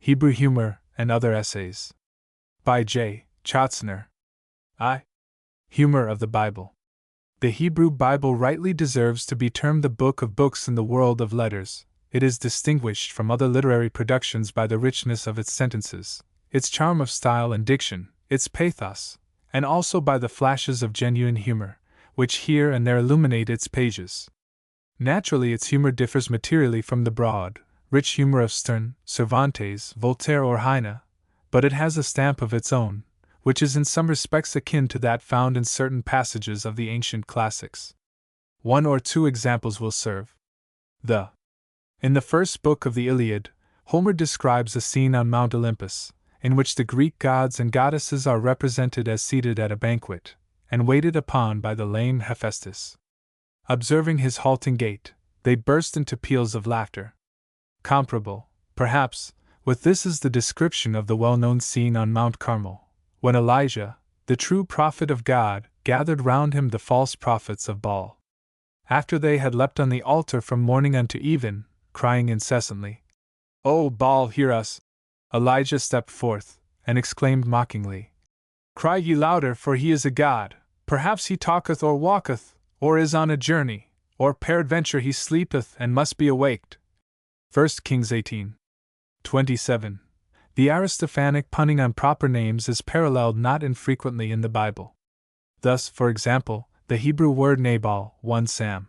Hebrew Humour and Other Essays. By J. Chotzner. I. Humour of the Bible. The Hebrew Bible rightly deserves to be termed the book of books in the world of letters. It is distinguished from other literary productions by the richness of its sentences, its charm of style and diction, its pathos, and also by the flashes of genuine humor, which here and there illuminate its pages. Naturally, its humor differs materially from the broad, rich humor of Sterne, Cervantes, Voltaire, or Heine, but it has a stamp of its own, which is in some respects akin to that found in certain passages of the ancient classics. One or two examples will serve. In the first book of the Iliad, Homer describes a scene on Mount Olympus, in which the Greek gods and goddesses are represented as seated at a banquet, and waited upon by the lame Hephaestus. Observing his halting gait, they burst into peals of laughter. Comparable, perhaps, with this is the description of the well-known scene on Mount Carmel, when Elijah, the true prophet of God, gathered round him the false prophets of Baal. After they had leapt on the altar from morning unto even, crying incessantly, "O Baal, hear us!" Elijah stepped forth, and exclaimed mockingly, "Cry ye louder, for he is a god. Perhaps he talketh or walketh, or is on a journey, or peradventure he sleepeth and must be awaked." 1 Kings 18:27. The Aristophanic punning on proper names is paralleled not infrequently in the Bible. Thus, for example, the Hebrew word Nabal, 1 Sam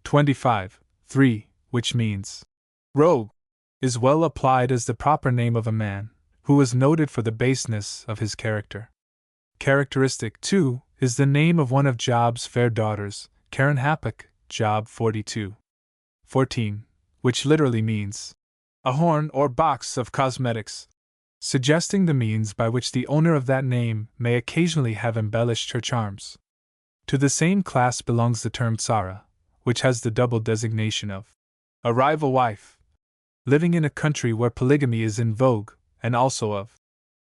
25:3, which means rogue, is well applied as the proper name of a man who was noted for the baseness of his character. Characteristic, too, is the name of one of Job's fair daughters, Keren-Happuch, Job 42:14, which literally means a horn or box of cosmetics, suggesting the means by which the owner of that name may occasionally have embellished her charms. To the same class belongs the term Tsara, which has the double designation of a rival wife, living in a country where polygamy is in vogue, and also of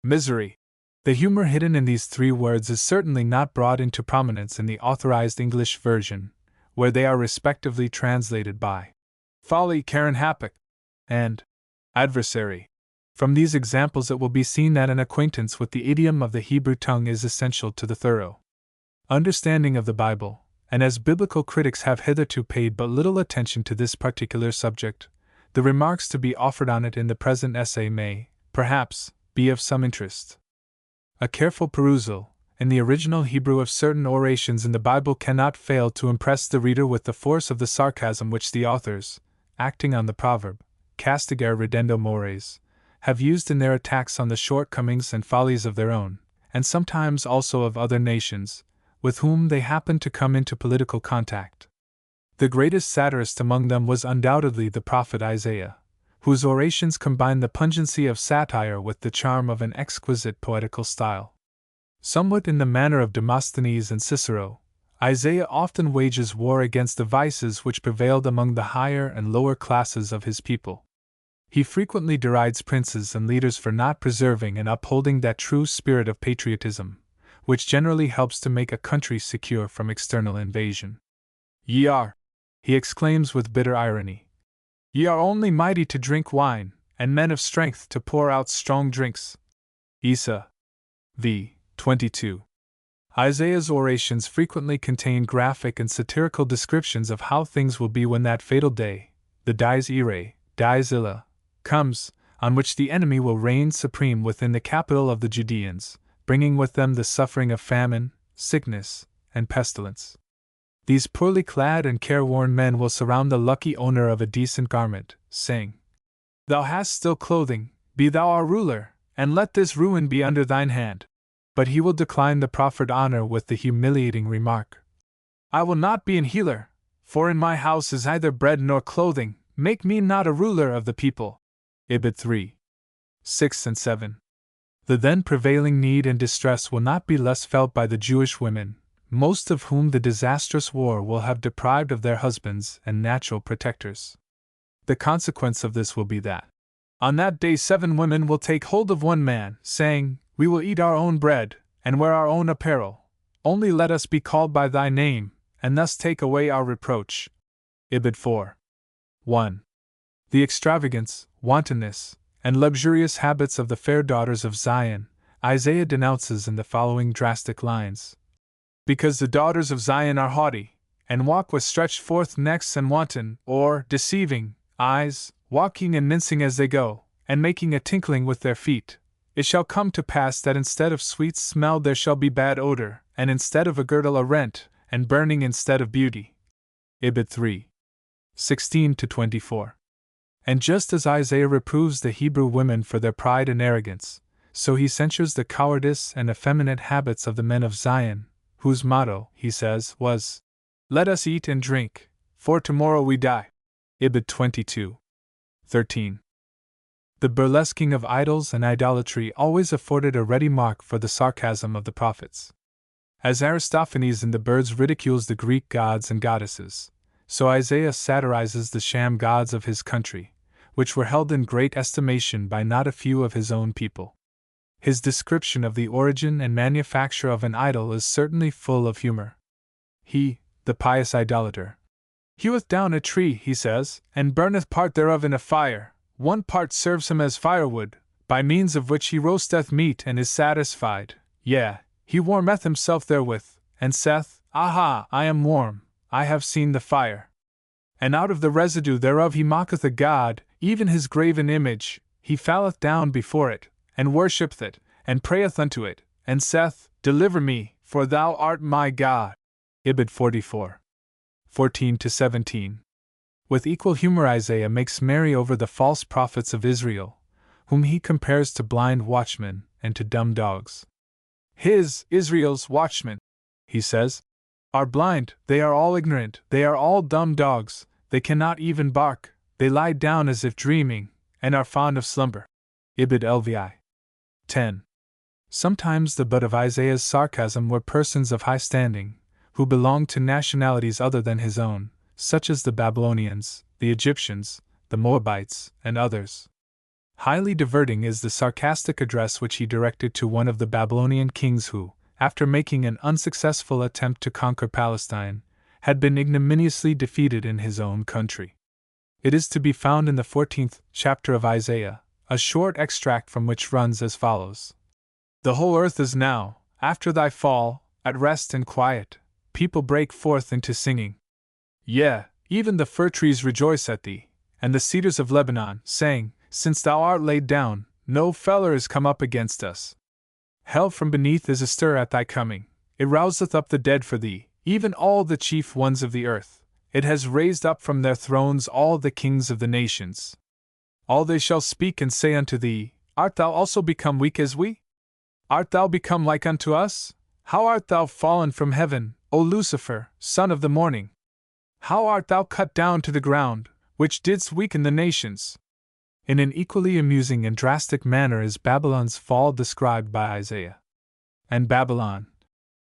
misery. The humor hidden in these three words is certainly not brought into prominence in the authorized English version, where they are respectively translated by folly, Keren-Happuch, and adversary. From these examples it will be seen that an acquaintance with the idiom of the Hebrew tongue is essential to the thorough understanding of the Bible, and as biblical critics have hitherto paid but little attention to this particular subject, the remarks to be offered on it in the present essay may, perhaps, be of some interest. A careful perusal, in the original Hebrew of certain orations in the Bible cannot fail to impress the reader with the force of the sarcasm which the authors, acting on the proverb, castigare ridendo mores, have used in their attacks on the shortcomings and follies of their own, and sometimes also of other nations, with whom they happened to come into political contact. The greatest satirist among them was undoubtedly the prophet Isaiah, whose orations combine the pungency of satire with the charm of an exquisite poetical style. Somewhat in the manner of Demosthenes and Cicero, Isaiah often wages war against the vices which prevailed among the higher and lower classes of his people. He frequently derides princes and leaders for not preserving and upholding that true spirit of patriotism, which generally helps to make a country secure from external invasion. "Ye are," he exclaims with bitter irony, "ye are only mighty to drink wine, and men of strength to pour out strong drinks." Isa v. 22. Isaiah's orations frequently contain graphic and satirical descriptions of how things will be when that fatal day, the dies irae, dies illa, comes, on which the enemy will reign supreme within the capital of the Judeans, bringing with them the suffering of famine, sickness, and pestilence. These poorly clad and careworn men will surround the lucky owner of a decent garment, saying, "Thou hast still clothing, be thou our ruler, and let this ruin be under thine hand." But he will decline the proffered honor with the humiliating remark, "I will not be an healer, for in my house is either bread nor clothing, make me not a ruler of the people." Ibid 3:6-7. The then prevailing need and distress will not be less felt by the Jewish women, most of whom the disastrous war will have deprived of their husbands and natural protectors. The consequence of this will be that, on that day 7 women will take hold of one man, saying, "We will eat our own bread, and wear our own apparel, only let us be called by thy name, and thus take away our reproach." Ibid 4:1. The extravagance, wantonness, and luxurious habits of the fair daughters of Zion, Isaiah denounces in the following drastic lines. Because the daughters of Zion are haughty, and walk with stretched forth necks and wanton, or deceiving, eyes, walking and mincing as they go, and making a tinkling with their feet, it shall come to pass that instead of sweet smell there shall be bad odor, and instead of a girdle a rent, and burning instead of beauty. Ibid 3. 16-24. And just as Isaiah reproves the Hebrew women for their pride and arrogance, so he censures the cowardice and effeminate habits of the men of Zion, whose motto, he says, was, "Let us eat and drink, for tomorrow we die." Ibid 22. 13. The burlesquing of idols and idolatry always afforded a ready mark for the sarcasm of the prophets. As Aristophanes in the Birds ridicules the Greek gods and goddesses, so Isaiah satirizes the sham gods of his country, which were held in great estimation by not a few of his own people. His description of the origin and manufacture of an idol is certainly full of humor. He, the pious idolater, heweth down a tree, he says, and burneth part thereof in a fire. One part serves him as firewood, by means of which he roasteth meat and is satisfied. Yea, he warmeth himself therewith, and saith, Aha, I am warm, I have seen the fire. And out of the residue thereof he mocketh a god, even his graven image, he falleth down before it, and worshippeth it, and prayeth unto it, and saith, Deliver me, for thou art my God. Ibid 44. 14-17. With equal humor Isaiah makes merry over the false prophets of Israel, whom he compares to blind watchmen and to dumb dogs. Israel's watchmen, he says, are blind, they are all ignorant, they are all dumb dogs, they cannot even bark, they lie down as if dreaming, and are fond of slumber. Ibid LVI. 10. Sometimes the butt of Isaiah's sarcasm were persons of high standing, who belonged to nationalities other than his own, such as the Babylonians, the Egyptians, the Moabites, and others. Highly diverting is the sarcastic address which he directed to one of the Babylonian kings who, after making an unsuccessful attempt to conquer Palestine, had been ignominiously defeated in his own country. It is to be found in the 14th chapter of Isaiah, a short extract from which runs as follows. The whole earth is now, after thy fall, at rest and quiet, people break forth into singing. Yea, even the fir trees rejoice at thee, and the cedars of Lebanon, saying, Since thou art laid down, no feller is come up against us. Hell from beneath is astir at thy coming, it rouseth up the dead for thee, even all the chief ones of the earth, it has raised up from their thrones all the kings of the nations. All they shall speak and say unto thee, Art thou also become weak as we? Art thou become like unto us? How art thou fallen from heaven, O Lucifer, son of the morning? How art thou cut down to the ground, which didst weaken the nations? In an equally amusing and drastic manner is Babylon's fall described by Isaiah. And Babylon,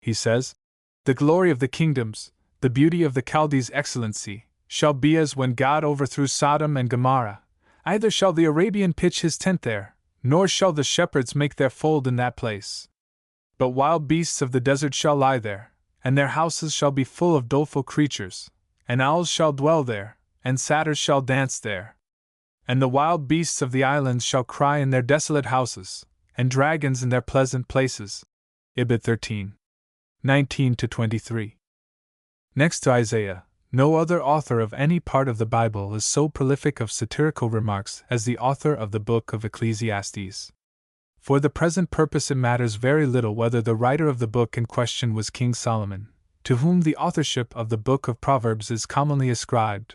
he says, the glory of the kingdoms, the beauty of the Chaldees' excellency, shall be as when God overthrew Sodom and Gomorrah. Either shall the Arabian pitch his tent there, nor shall the shepherds make their fold in that place. But wild beasts of the desert shall lie there, and their houses shall be full of doleful creatures, and owls shall dwell there, and satyrs shall dance there. And the wild beasts of the islands shall cry in their desolate houses, and dragons in their pleasant places. Ibid 13. 19-23. Next to Isaiah, no other author of any part of the Bible is so prolific of satirical remarks as the author of the book of Ecclesiastes. For the present purpose it matters very little whether the writer of the book in question was King Solomon, to whom the authorship of the book of Proverbs is commonly ascribed,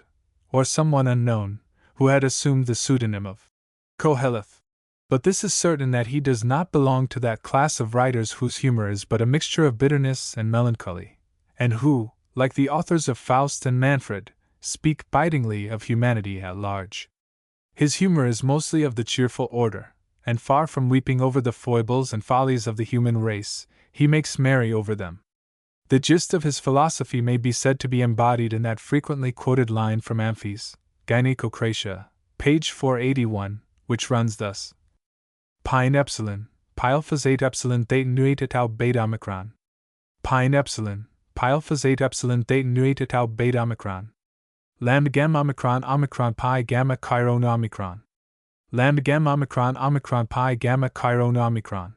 or someone unknown, who had assumed the pseudonym of Koheleth. But this is certain that he does not belong to that class of writers whose humor is but a mixture of bitterness and melancholy, and who, like the authors of Faust and Manfred, speak bitingly of humanity at large. His humor is mostly of the cheerful order, and far from weeping over the foibles and follies of the human race, he makes merry over them. The gist of his philosophy may be said to be embodied in that frequently quoted line from Amphis, Gynecocratia, page 481, which runs thus: Pine epsilon, pilphas 8 epsilon thetan nuated tau beta omicron. Pine epsilon, pilphas 8 epsilon thetan nuated tau beta omicron. Lambda gamma omicron omicron pi gamma chiron omicron. Lambda gamma omicron omicron pi gamma chiron omicron.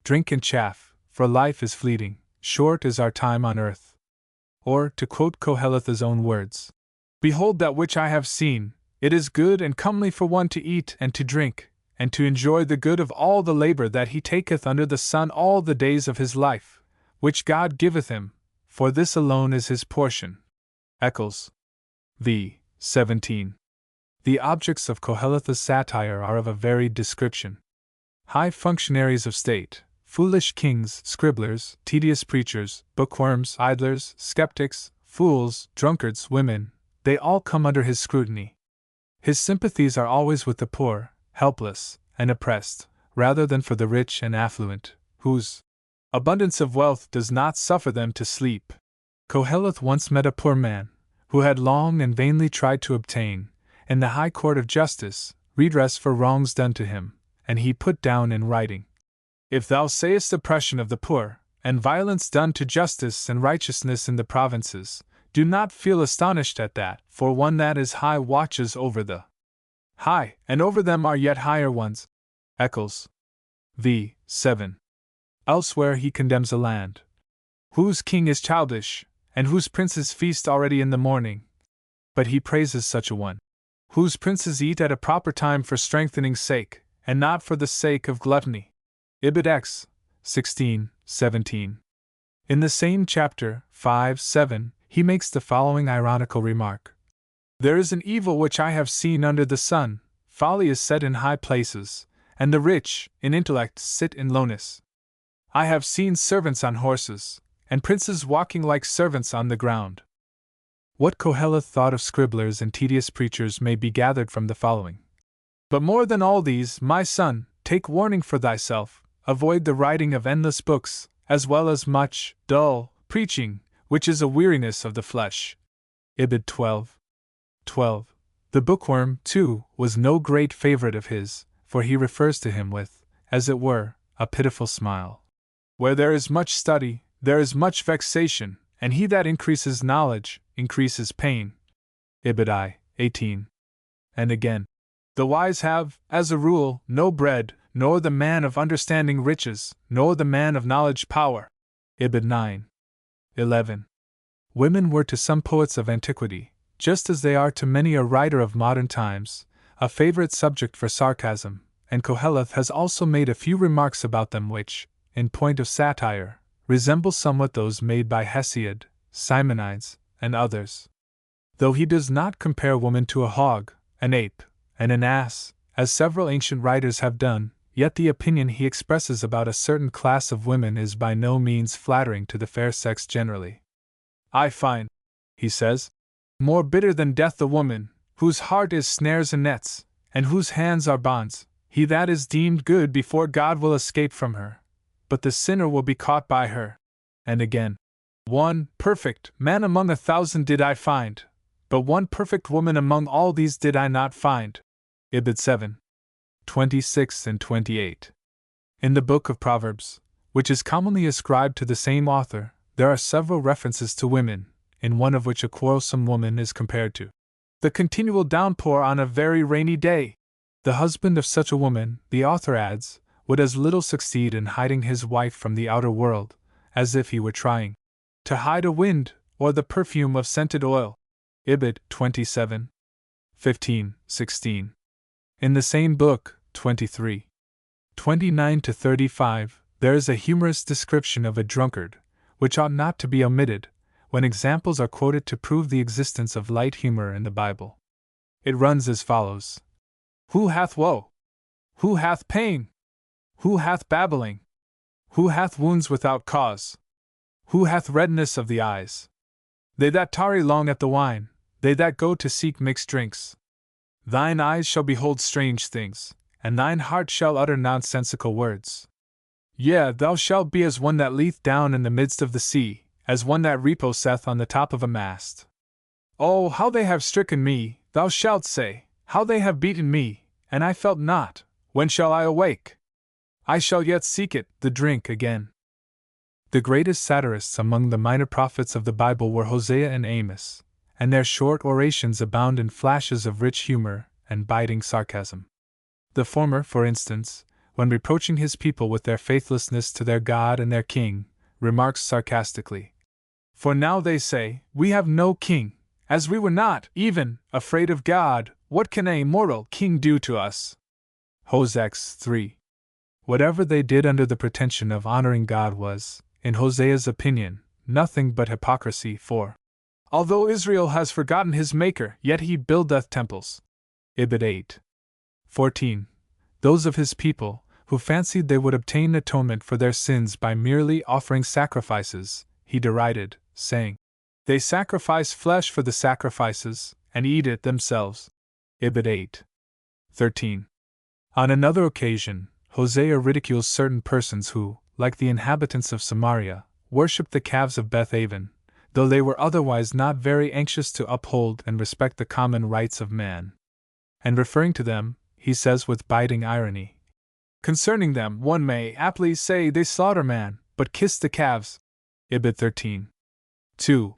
Drink and chaff, for life is fleeting, short is our time on earth. Or, to quote Koheleth's own words, behold that which I have seen, it is good and comely for one to eat and to drink, and to enjoy the good of all the labor that he taketh under the sun all the days of his life, which God giveth him, for this alone is his portion. Eccles. V. 17. The objects of Koheleth's satire are of a varied description. High functionaries of state, foolish kings, scribblers, tedious preachers, bookworms, idlers, skeptics, fools, drunkards, women, they all come under his scrutiny. His sympathies are always with the poor, helpless, and oppressed, rather than for the rich and affluent, whose abundance of wealth does not suffer them to sleep. Koheleth once met a poor man, who had long and vainly tried to obtain, in the high court of justice, redress for wrongs done to him, and he put down in writing, if thou sayest oppression of the poor, and violence done to justice and righteousness in the provinces, do not feel astonished at that, for one that is high watches over the high, and over them are yet higher ones. Eccles. V. 7. Elsewhere he condemns a land, whose king is childish, and whose princes feast already in the morning. But he praises such a one, whose princes eat at a proper time for strengthening's sake, and not for the sake of gluttony. Ibid X. 16, 17. In the same chapter, 5:7, he makes the following ironical remark. There is an evil which I have seen under the sun, folly is set in high places, and the rich, in intellect, sit in lowness. I have seen servants on horses, and princes walking like servants on the ground. What Koheleth thought of scribblers and tedious preachers may be gathered from the following. But more than all these, my son, take warning for thyself, avoid the writing of endless books, as well as much, dull, preaching, which is a weariness of the flesh. Ibid 12. 12. The bookworm, too, was no great favorite of his, for he refers to him with, as it were, a pitiful smile. Where there is much study, there is much vexation, and he that increases knowledge, increases pain. Ibid I. 18. And again, the wise have, as a rule, no bread, nor the man of understanding riches, nor the man of knowledge power. Ibid 9. 11. Women were to some poets of antiquity, just as they are to many a writer of modern times, a favorite subject for sarcasm, and Koheleth has also made a few remarks about them which, in point of satire, resemble somewhat those made by Hesiod, Simonides, and others. Though he does not compare woman to a hog, an ape, and an ass, as several ancient writers have done, yet the opinion he expresses about a certain class of women is by no means flattering to the fair sex generally. I find, he says, more bitter than death the woman, whose heart is snares and nets, and whose hands are bonds. He that is deemed good before God will escape from her, but the sinner will be caught by her. And again, one perfect man among 1,000 did I find, but one perfect woman among all these did I not find. Ibid 7. 26 and 28. In the Book of Proverbs, which is commonly ascribed to the same author, there are several references to women, in one of which a quarrelsome woman is compared to the continual downpour on a very rainy day. The husband of such a woman, the author adds, would as little succeed in hiding his wife from the outer world, as if he were trying to hide a wind or the perfume of scented oil. Ibid 27. 15, 16. In the same book, 23. 29 to 35, there is a humorous description of a drunkard, which ought not to be omitted, when examples are quoted to prove the existence of light humor in the Bible. It runs as follows. Who hath woe? Who hath pain? Who hath babbling? Who hath wounds without cause? Who hath redness of the eyes? They that tarry long at the wine, they that go to seek mixed drinks. Thine eyes shall behold strange things, and thine heart shall utter nonsensical words. Yea, thou shalt be as one that lieth down in the midst of the sea, as one that reposeth on the top of a mast. Oh, how they have stricken me, thou shalt say, how they have beaten me, and I felt not. When shall I awake? I shall yet seek it, the drink, again. The greatest satirists among the minor prophets of the Bible were Hosea and Amos, and their short orations abound in flashes of rich humor and biting sarcasm. The former, for instance, when reproaching his people with their faithlessness to their God and their king, remarks sarcastically, "For now they say, we have no king, as we were not, even, afraid of God, what can a mortal king do to us?" Hosea 3. Whatever they did under the pretension of honoring God was, in Hosea's opinion, nothing but hypocrisy, for although Israel has forgotten his Maker, yet he buildeth temples. Ibid 8. 14. Those of his people, who fancied they would obtain atonement for their sins by merely offering sacrifices, he derided, saying, "They sacrifice flesh for the sacrifices, and eat it themselves." Ibid 8. 13. On another occasion, Hosea ridicules certain persons who, like the inhabitants of Samaria, worshipped the calves of Beth-aven, though they were otherwise not very anxious to uphold and respect the common rights of man. And referring to them, he says with biting irony, "Concerning them, one may aptly say they slaughter man, but kiss the calves." Ibid 13. 2.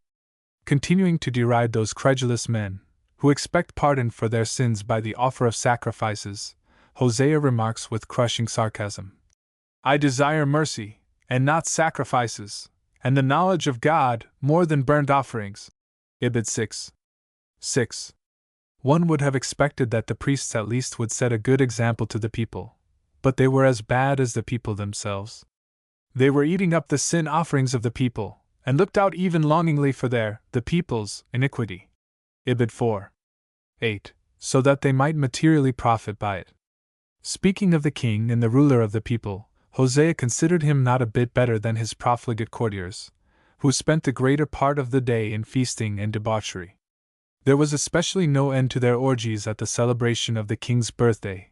Continuing to deride those credulous men, who expect pardon for their sins by the offer of sacrifices, Hosea remarks with crushing sarcasm, "I desire mercy, and not sacrifices, and the knowledge of God more than burnt offerings." Ibid 6. 6. One would have expected that the priests at least would set a good example to the people, but they were as bad as the people themselves. They were eating up the sin offerings of the people, and looked out even longingly for the people's, iniquity. Ibid 4. 8. So that they might materially profit by it. Speaking of the king and the ruler of the people, Hosea considered him not a bit better than his profligate courtiers, who spent the greater part of the day in feasting and debauchery. There was especially no end to their orgies at the celebration of the king's birthday,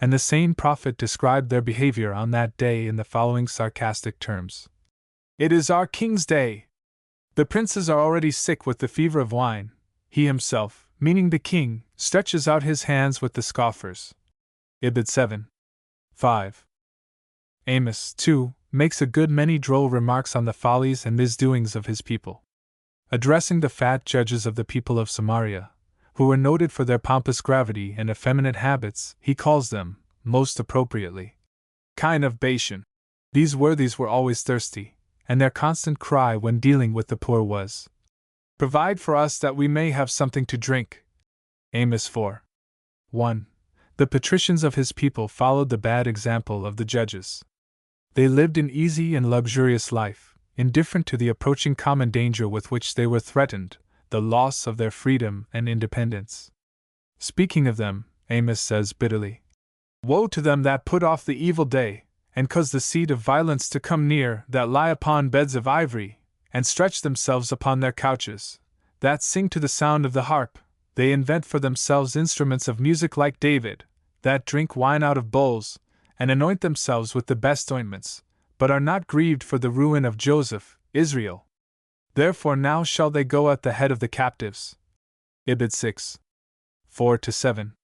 and the same prophet described their behavior on that day in the following sarcastic terms: "It is our king's day. The princes are already sick with the fever of wine. He himself, meaning the king, stretches out his hands with the scoffers." Ibid 7. 5. Amos, too, makes a good many droll remarks on the follies and misdoings of his people. Addressing the fat judges of the people of Samaria, who were noted for their pompous gravity and effeminate habits, he calls them, most appropriately, kine of Bashan. These worthies were always thirsty, and their constant cry when dealing with the poor was, "Provide for us that we may have something to drink." Amos 4. 1. The patricians of his people followed the bad example of the judges. They lived an easy and luxurious life, indifferent to the approaching common danger with which they were threatened, the loss of their freedom and independence. Speaking of them, Amos says bitterly, "Woe to them that put off the evil day, and cause the seed of violence to come near, that lie upon beds of ivory, and stretch themselves upon their couches, that sing to the sound of the harp. They invent for themselves instruments of music like David, that drink wine out of bowls, and anoint themselves with the best ointments, but are not grieved for the ruin of Joseph, Israel. Therefore now shall they go at the head of the captives." Ibid 6. 4-7.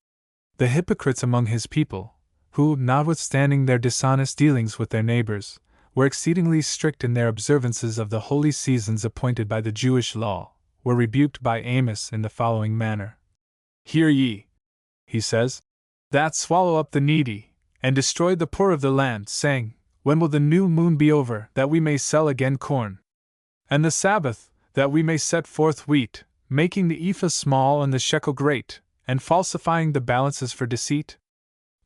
The hypocrites among his people, who, notwithstanding their dishonest dealings with their neighbors, were exceedingly strict in their observances of the holy seasons appointed by the Jewish law, were rebuked by Amos in the following manner. "Hear ye," he says, "that swallow up the needy, and destroy the poor of the land, saying, When will the new moon be over, that we may sell again corn? And the Sabbath, that we may set forth wheat, making the ephah small and the shekel great, and falsifying the balances for deceit?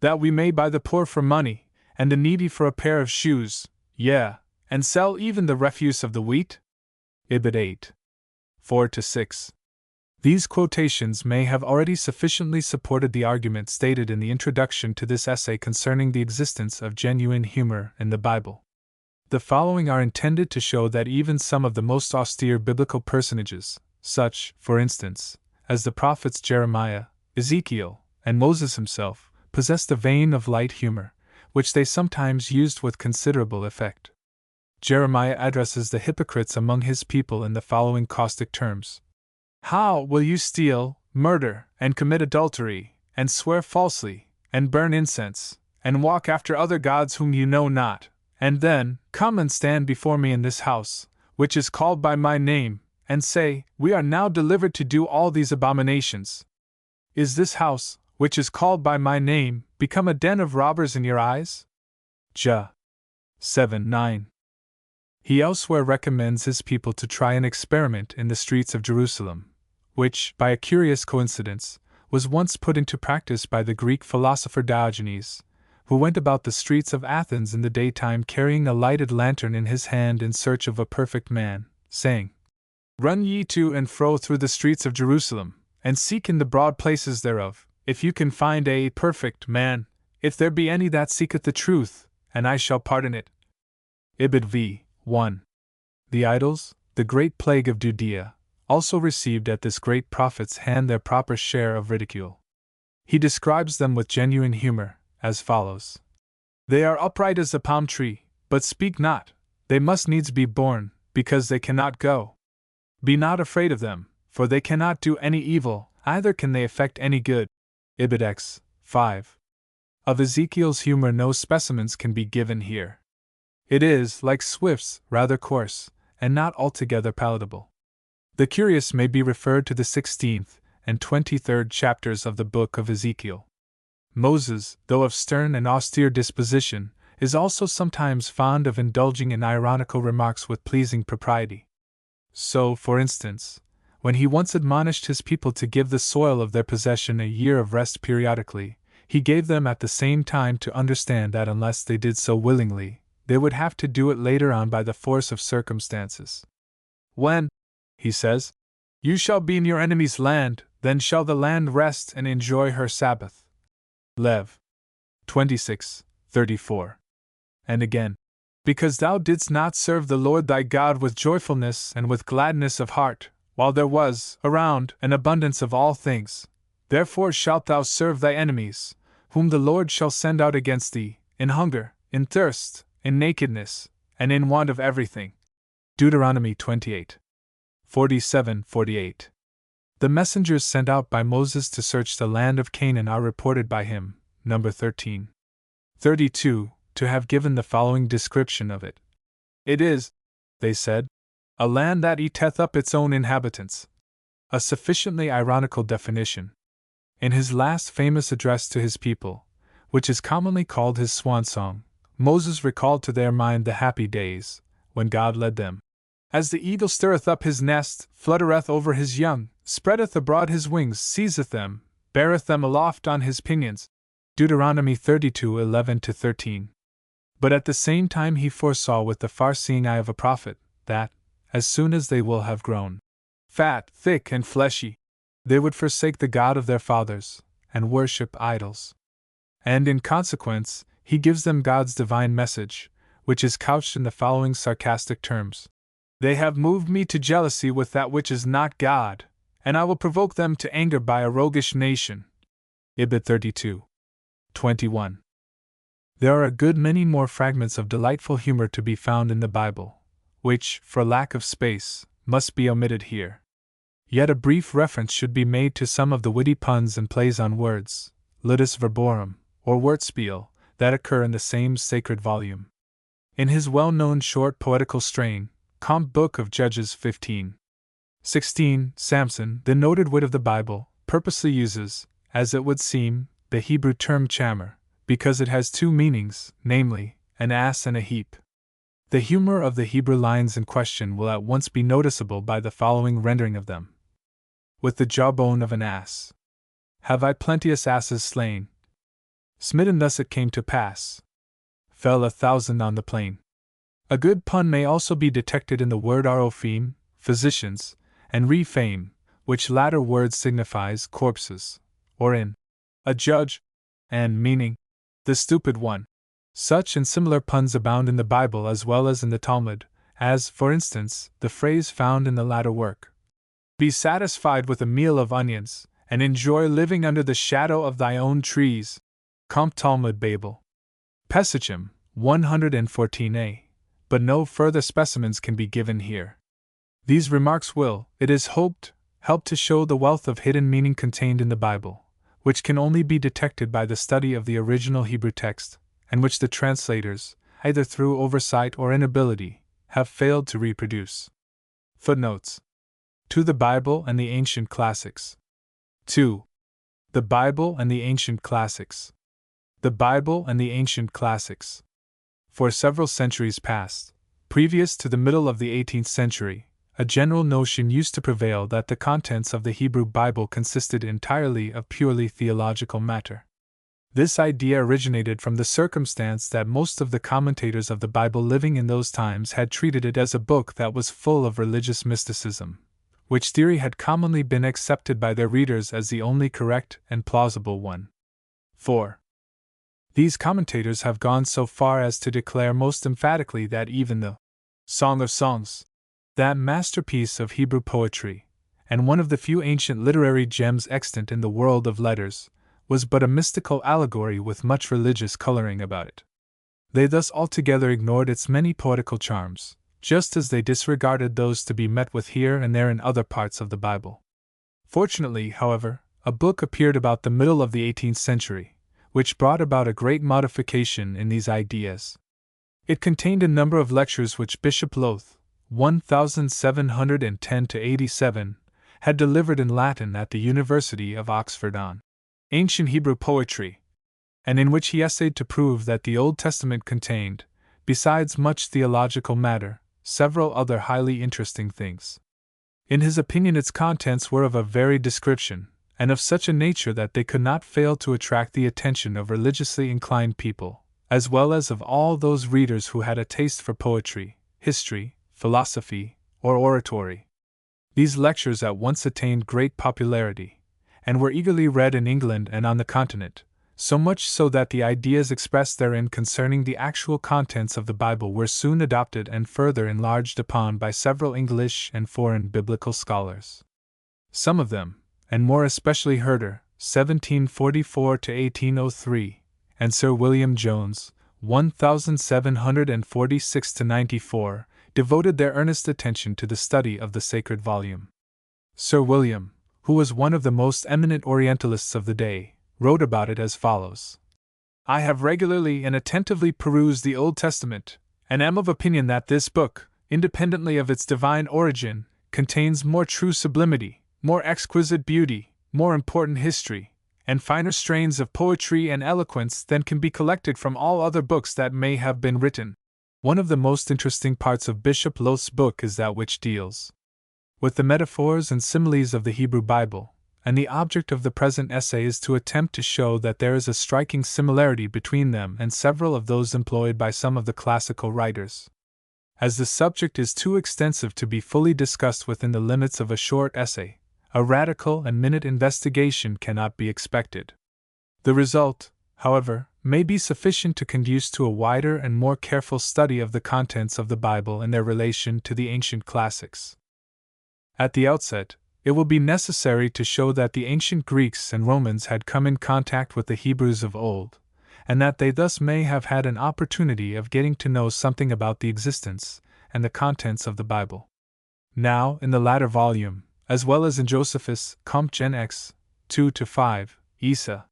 That we may buy the poor for money, and the needy for a pair of shoes, yea, and sell even the refuse of the wheat?" Ibid 8. 4-6. These quotations may have already sufficiently supported the argument stated in the introduction to this essay concerning the existence of genuine humor in the Bible. The following are intended to show that even some of the most austere biblical personages, such, for instance, as the prophets Jeremiah, Ezekiel, and Moses himself, possessed a vein of light humor, which they sometimes used with considerable effect. Jeremiah addresses the hypocrites among his people in the following caustic terms: "How will you steal, murder, and commit adultery, and swear falsely, and burn incense, and walk after other gods whom you know not, and then come and stand before me in this house, which is called by my name, and say, We are now delivered to do all these abominations? Is this house, which is called by my name, become a den of robbers in your eyes? Jah 7:9. He elsewhere recommends his people to try an experiment in the streets of Jerusalem, which, by a curious coincidence, was once put into practice by the Greek philosopher Diogenes, who went about the streets of Athens in the daytime carrying a lighted lantern in his hand in search of a perfect man, saying, "Run ye to and fro through the streets of Jerusalem, and seek in the broad places thereof, if you can find a perfect man, if there be any that seeketh the truth, and I shall pardon it." Ibid v. 1. The idols, the great plague of Judea, also received at this great prophet's hand their proper share of ridicule. He describes them with genuine humor, as follows: "They are upright as a palm tree, but speak not, they must needs be born, because they cannot go. Be not afraid of them, for they cannot do any evil, either can they effect any good." Ibid x. 5. Of Ezekiel's humor no specimens can be given here. It is, like Swift's, rather coarse, and not altogether palatable. The curious may be referred to the 16th and 23rd chapters of the book of Ezekiel. Moses, though of stern and austere disposition, is also sometimes fond of indulging in ironical remarks with pleasing propriety. So, for instance, when he once admonished his people to give the soil of their possession a year of rest periodically, he gave them at the same time to understand that unless they did so willingly, they would have to do it later on by the force of circumstances. "When," he says, "you shall be in your enemy's land, then shall the land rest and enjoy her Sabbath." Lev. 26:34. And again, "Because thou didst not serve the Lord thy God with joyfulness and with gladness of heart, while there was, around, an abundance of all things, therefore shalt thou serve thy enemies, whom the Lord shall send out against thee, in hunger, in thirst, in nakedness, and in want of everything." Deuteronomy 28:47-48. The messengers sent out by Moses to search the land of Canaan are reported by him, number 13:32, to have given the following description of it. "It is," they said, "a land that eateth up its own inhabitants." A sufficiently ironical definition. In his last famous address to his people, which is commonly called his swan song, Moses recalled to their mind the happy days when God led them. "As the eagle stirreth up his nest, fluttereth over his young, spreadeth abroad his wings, seizeth them, beareth them aloft on his pinions." Deuteronomy 32:11-13. But at the same time he foresaw with the far-seeing eye of a prophet, that, as soon as they will have grown fat, thick, and fleshy, they would forsake the God of their fathers, and worship idols. And in consequence, he gives them God's divine message, which is couched in the following sarcastic terms: "They have moved me to jealousy with that which is not God, and I will provoke them to anger by a roguish nation." Ibid 32:21. There are a good many more fragments of delightful humor to be found in the Bible, which, for lack of space, must be omitted here. Yet a brief reference should be made to some of the witty puns and plays on words, ludus verborum, or wordspiel, that occur in the same sacred volume. In his well-known short poetical strain, Comte Book of Judges 15:16, Samson, the noted wit of the Bible, purposely uses, as it would seem, the Hebrew term chammer, because it has two meanings, namely, an ass and a heap. The humor of the Hebrew lines in question will at once be noticeable by the following rendering of them. "With the jawbone of an ass have I plenteous asses slain. Smitten thus it came to pass. Fell 1,000 on the plain." A good pun may also be detected in the word aropheme, physicians, and refame, which latter word signifies corpses, or in a judge, and meaning the stupid one. Such and similar puns abound in the Bible as well as in the Talmud, as, for instance, the phrase found in the latter work: "Be satisfied with a meal of onions, and enjoy living under the shadow of thy own trees." Comte Talmud Babel. Pesachim, 114a, but no further specimens can be given here. These remarks will, it is hoped, help to show the wealth of hidden meaning contained in the Bible, which can only be detected by the study of the original Hebrew text, and which the translators, either through oversight or inability, have failed to reproduce. Footnotes: To the Bible and the Ancient Classics. 2. The Bible and the Ancient Classics. The Bible and the Ancient Classics. For several centuries past, previous to the middle of the 18th century, a general notion used to prevail that the contents of the Hebrew Bible consisted entirely of purely theological matter. This idea originated from the circumstance that most of the commentators of the Bible living in those times had treated it as a book that was full of religious mysticism, which theory had commonly been accepted by their readers as the only correct and plausible one. 4. These commentators have gone so far as to declare most emphatically that even the Song of Songs, that masterpiece of Hebrew poetry, and one of the few ancient literary gems extant in the world of letters, was but a mystical allegory with much religious coloring about it. They thus altogether ignored its many poetical charms, just as they disregarded those to be met with here and there in other parts of the Bible. Fortunately, however, a book appeared about the middle of the 18th century, which brought about a great modification in these ideas. It contained a number of lectures which Bishop Lowth, 1710–87, had delivered in Latin at the University of Oxford on ancient Hebrew poetry, and in which he essayed to prove that the Old Testament contained, besides much theological matter, several other highly interesting things. In his opinion, its contents were of a varied description, and of such a nature that they could not fail to attract the attention of religiously inclined people, as well as of all those readers who had a taste for poetry, history, philosophy, or oratory. These lectures at once attained great popularity, and were eagerly read in England and on the Continent, so much so that the ideas expressed therein concerning the actual contents of the Bible were soon adopted and further enlarged upon by several English and foreign biblical scholars. Some of them, and more especially Herder, 1744–1803, and Sir William Jones, 1746–94, devoted their earnest attention to the study of the sacred volume. Sir William, who was one of the most eminent Orientalists of the day, wrote about it as follows: I have regularly and attentively perused the Old Testament, and am of opinion that this book, independently of its divine origin, contains more true sublimity, more exquisite beauty, more important history, and finer strains of poetry and eloquence than can be collected from all other books that may have been written. One of the most interesting parts of Bishop Lowth's book is that which deals with the metaphors and similes of the Hebrew Bible, and the object of the present essay is to attempt to show that there is a striking similarity between them and several of those employed by some of the classical writers. As the subject is too extensive to be fully discussed within the limits of a short essay, a radical and minute investigation cannot be expected. The result, however, may be sufficient to conduce to a wider and more careful study of the contents of the Bible and their relation to the ancient classics. At the outset, it will be necessary to show that the ancient Greeks and Romans had come in contact with the Hebrews of old, and that they thus may have had an opportunity of getting to know something about the existence and the contents of the Bible. Now, in the latter volume, as well as in Josephus, Comp. Gen. X. 2–5, Isa.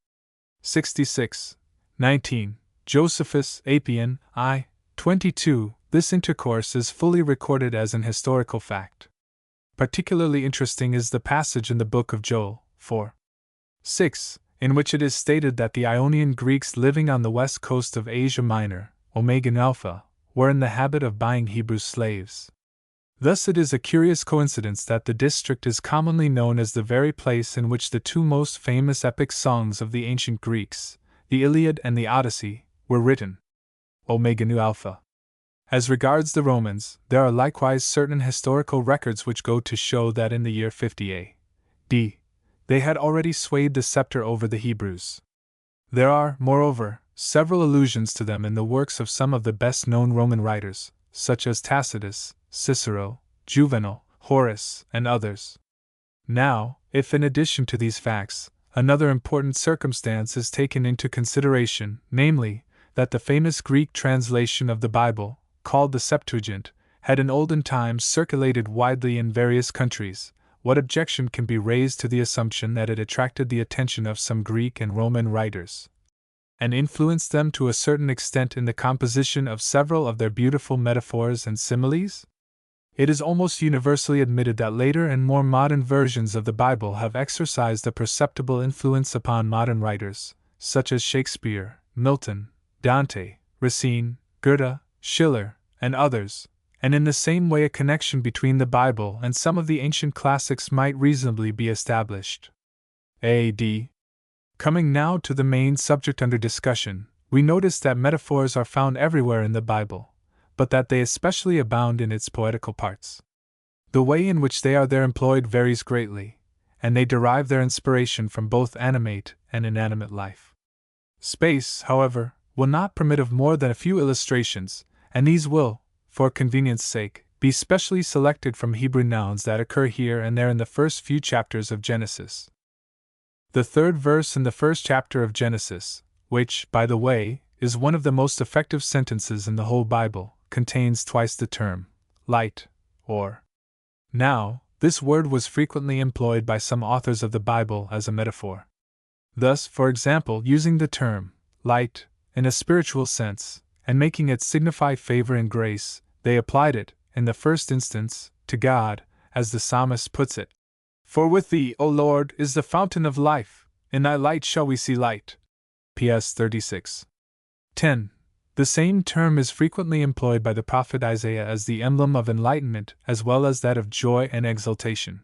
66:19, Josephus, Apian, I. 22, this intercourse is fully recorded as an historical fact. Particularly interesting is the passage in the book of Joel, 4:6, in which it is stated that the Ionian Greeks living on the west coast of Asia Minor, Omega and Alpha, were in the habit of buying Hebrew slaves. Thus it is a curious coincidence that the district is commonly known as the very place in which the two most famous epic songs of the ancient Greeks, the Iliad and the Odyssey, were written. Omega Nu Alpha. As regards the Romans, there are likewise certain historical records which go to show that in the year 50 A.D., they had already swayed the scepter over the Hebrews. There are, moreover, several allusions to them in the works of some of the best-known Roman writers, such as Tacitus, Cicero, Juvenal, Horace, and others. Now, if in addition to these facts, another important circumstance is taken into consideration, namely, that the famous Greek translation of the Bible, called the Septuagint, had in olden times circulated widely in various countries, what objection can be raised to the assumption that it attracted the attention of some Greek and Roman writers, and influenced them to a certain extent in the composition of several of their beautiful metaphors and similes? It is almost universally admitted that later and more modern versions of the Bible have exercised a perceptible influence upon modern writers, such as Shakespeare, Milton, Dante, Racine, Goethe, Schiller, and others, and in the same way a connection between the Bible and some of the ancient classics might reasonably be established. A.D. Coming now to the main subject under discussion, we notice that metaphors are found everywhere in the Bible, but that they especially abound in its poetical parts. The way in which they are there employed varies greatly, and they derive their inspiration from both animate and inanimate life. Space, however, will not permit of more than a few illustrations, and these will, for convenience sake, be specially selected from Hebrew nouns that occur here and there in the first few chapters of Genesis. The third verse in the first chapter of Genesis, which, by the way, is one of the most effective sentences in the whole Bible, contains twice the term light, or. Now, this word was frequently employed by some authors of the Bible as a metaphor. Thus, for example, using the term light in a spiritual sense, and making it signify favor and grace, they applied it, in the first instance, to God, as the psalmist puts it. For with thee, O Lord, is the fountain of life, in thy light shall we see light. PS 36. 10. The same term is frequently employed by the prophet Isaiah as the emblem of enlightenment as well as that of joy and exultation.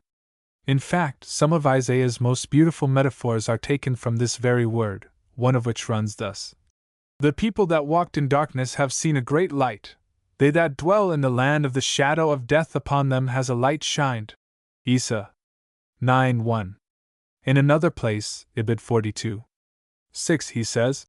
In fact, some of Isaiah's most beautiful metaphors are taken from this very word, one of which runs thus. The people that walked in darkness have seen a great light. They that dwell in the land of the shadow of death, upon them has a light shined. Isa 9:1. In another place, Ibid 42:6, he says,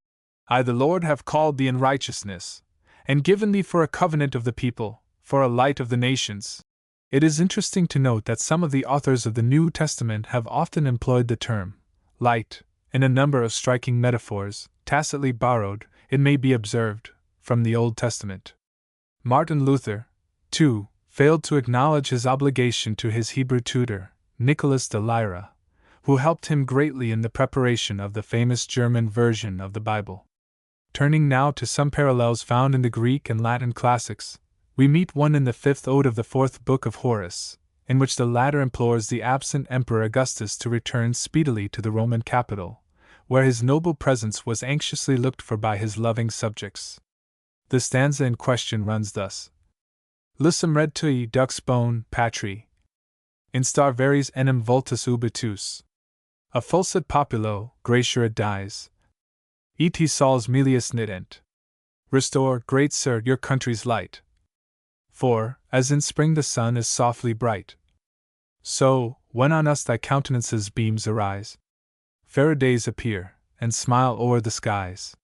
I the Lord have called thee in righteousness, and given thee for a covenant of the people, for a light of the nations. It is interesting to note that some of the authors of the New Testament have often employed the term light in a number of striking metaphors, tacitly borrowed, it may be observed, from the Old Testament. Martin Luther, too, failed to acknowledge his obligation to his Hebrew tutor, Nicholas de Lyra, who helped him greatly in the preparation of the famous German version of the Bible. Turning now to some parallels found in the Greek and Latin classics, we meet one in the 5th ode of the 4th book of Horace, in which the latter implores the absent Emperor Augustus to return speedily to the Roman capital, where his noble presence was anxiously looked for by his loving subjects. The stanza in question runs thus. Lusum redtui dux bone patri. Instar veris enim vultus ubitus. Affulsit populo, gratiarit dies. Et sols melius nident. Restore, great sir, your country's light. For, as in spring the sun is softly bright, so, when on us thy countenance's beams arise, fairer days appear, and smile o'er the skies.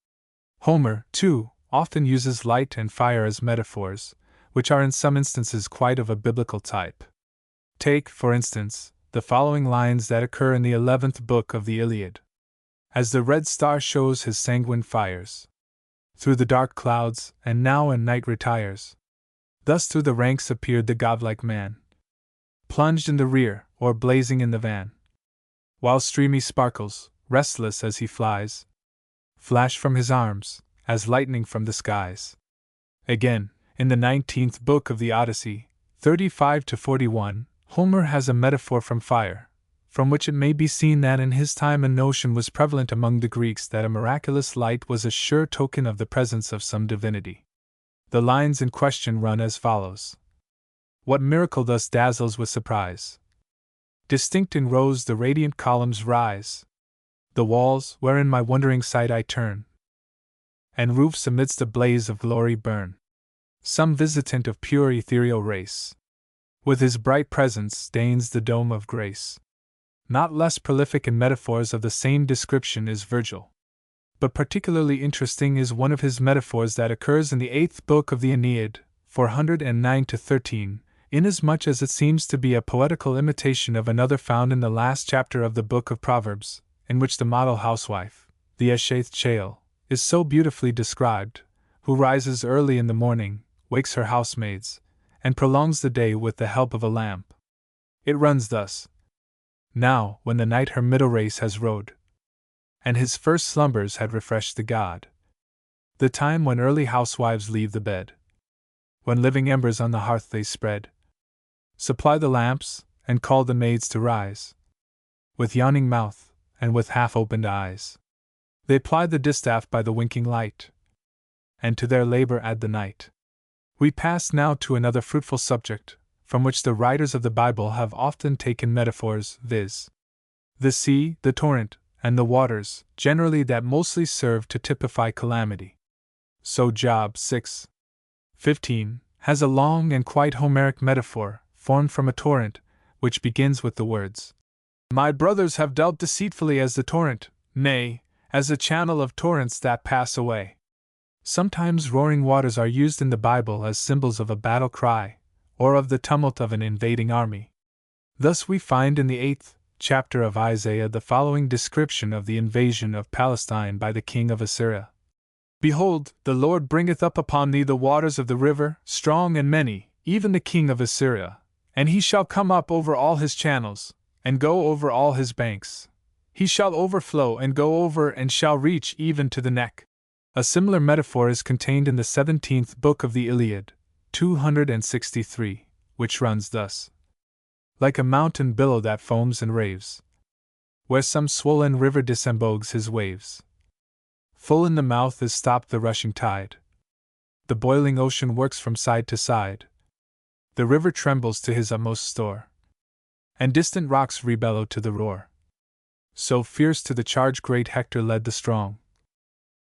Homer, too, often uses light and fire as metaphors, which are in some instances quite of a biblical type. Take, for instance, the following lines that occur in the 11th book of the Iliad. As the red star shows his sanguine fires through the dark clouds, and now in night retires, thus through the ranks appeared the godlike man, plunged in the rear, or blazing in the van, while streamy sparkles, restless as he flies, flash from his arms, as lightning from the skies. Again, in the 19th book of the Odyssey, 35-41, Homer has a metaphor from fire, from which it may be seen that in his time a notion was prevalent among the Greeks that a miraculous light was a sure token of the presence of some divinity. The lines in question run as follows. What miracle thus dazzles with surprise? Distinct in rows the radiant columns rise, the walls, wherein my wondering sight I turn, and roofs amidst a blaze of glory burn. Some visitant of pure ethereal race, with his bright presence stains the dome of grace. Not less prolific in metaphors of the same description is Virgil. But particularly interesting is one of his metaphors that occurs in the 8th book of the Aeneid, 409-13, inasmuch as it seems to be a poetical imitation of another found in the last chapter of the book of Proverbs, in which the model housewife, the Eshath Chael, is so beautifully described, who rises early in the morning, wakes her housemaids, and prolongs the day with the help of a lamp. It runs thus. Now, when the night her middle race has rode, and his first slumbers had refreshed the god, the time when early housewives leave the bed, when living embers on the hearth they spread, supply the lamps, and call the maids to rise, with yawning mouth, and with half-opened eyes. They ply the distaff by the winking light, and to their labor add the night. We pass now to another fruitful subject, from which the writers of the Bible have often taken metaphors, viz., the sea, the torrent, and the waters, generally that mostly serve to typify calamity. So Job 6:15 has a long and quite Homeric metaphor, formed from a torrent, which begins with the words, "My brothers have dealt deceitfully as the torrent, nay, as a channel of torrents that pass away." Sometimes roaring waters are used in the Bible as symbols of a battle cry, or of the tumult of an invading army. Thus we find in the 8th chapter of Isaiah the following description of the invasion of Palestine by the king of Assyria. "Behold, the Lord bringeth up upon thee the waters of the river, strong and many, even the king of Assyria, and he shall come up over all his channels, and go over all his banks. He shall overflow and go over and shall reach even to the neck." A similar metaphor is contained in the 17th book of the Iliad, 263, which runs thus: "Like a mountain billow that foams and raves, where some swollen river disembogues his waves. Full in the mouth is stopped the rushing tide. The boiling ocean works from side to side. The river trembles to his utmost store, and distant rocks rebellow to the roar. So fierce to the charge great Hector led the strong.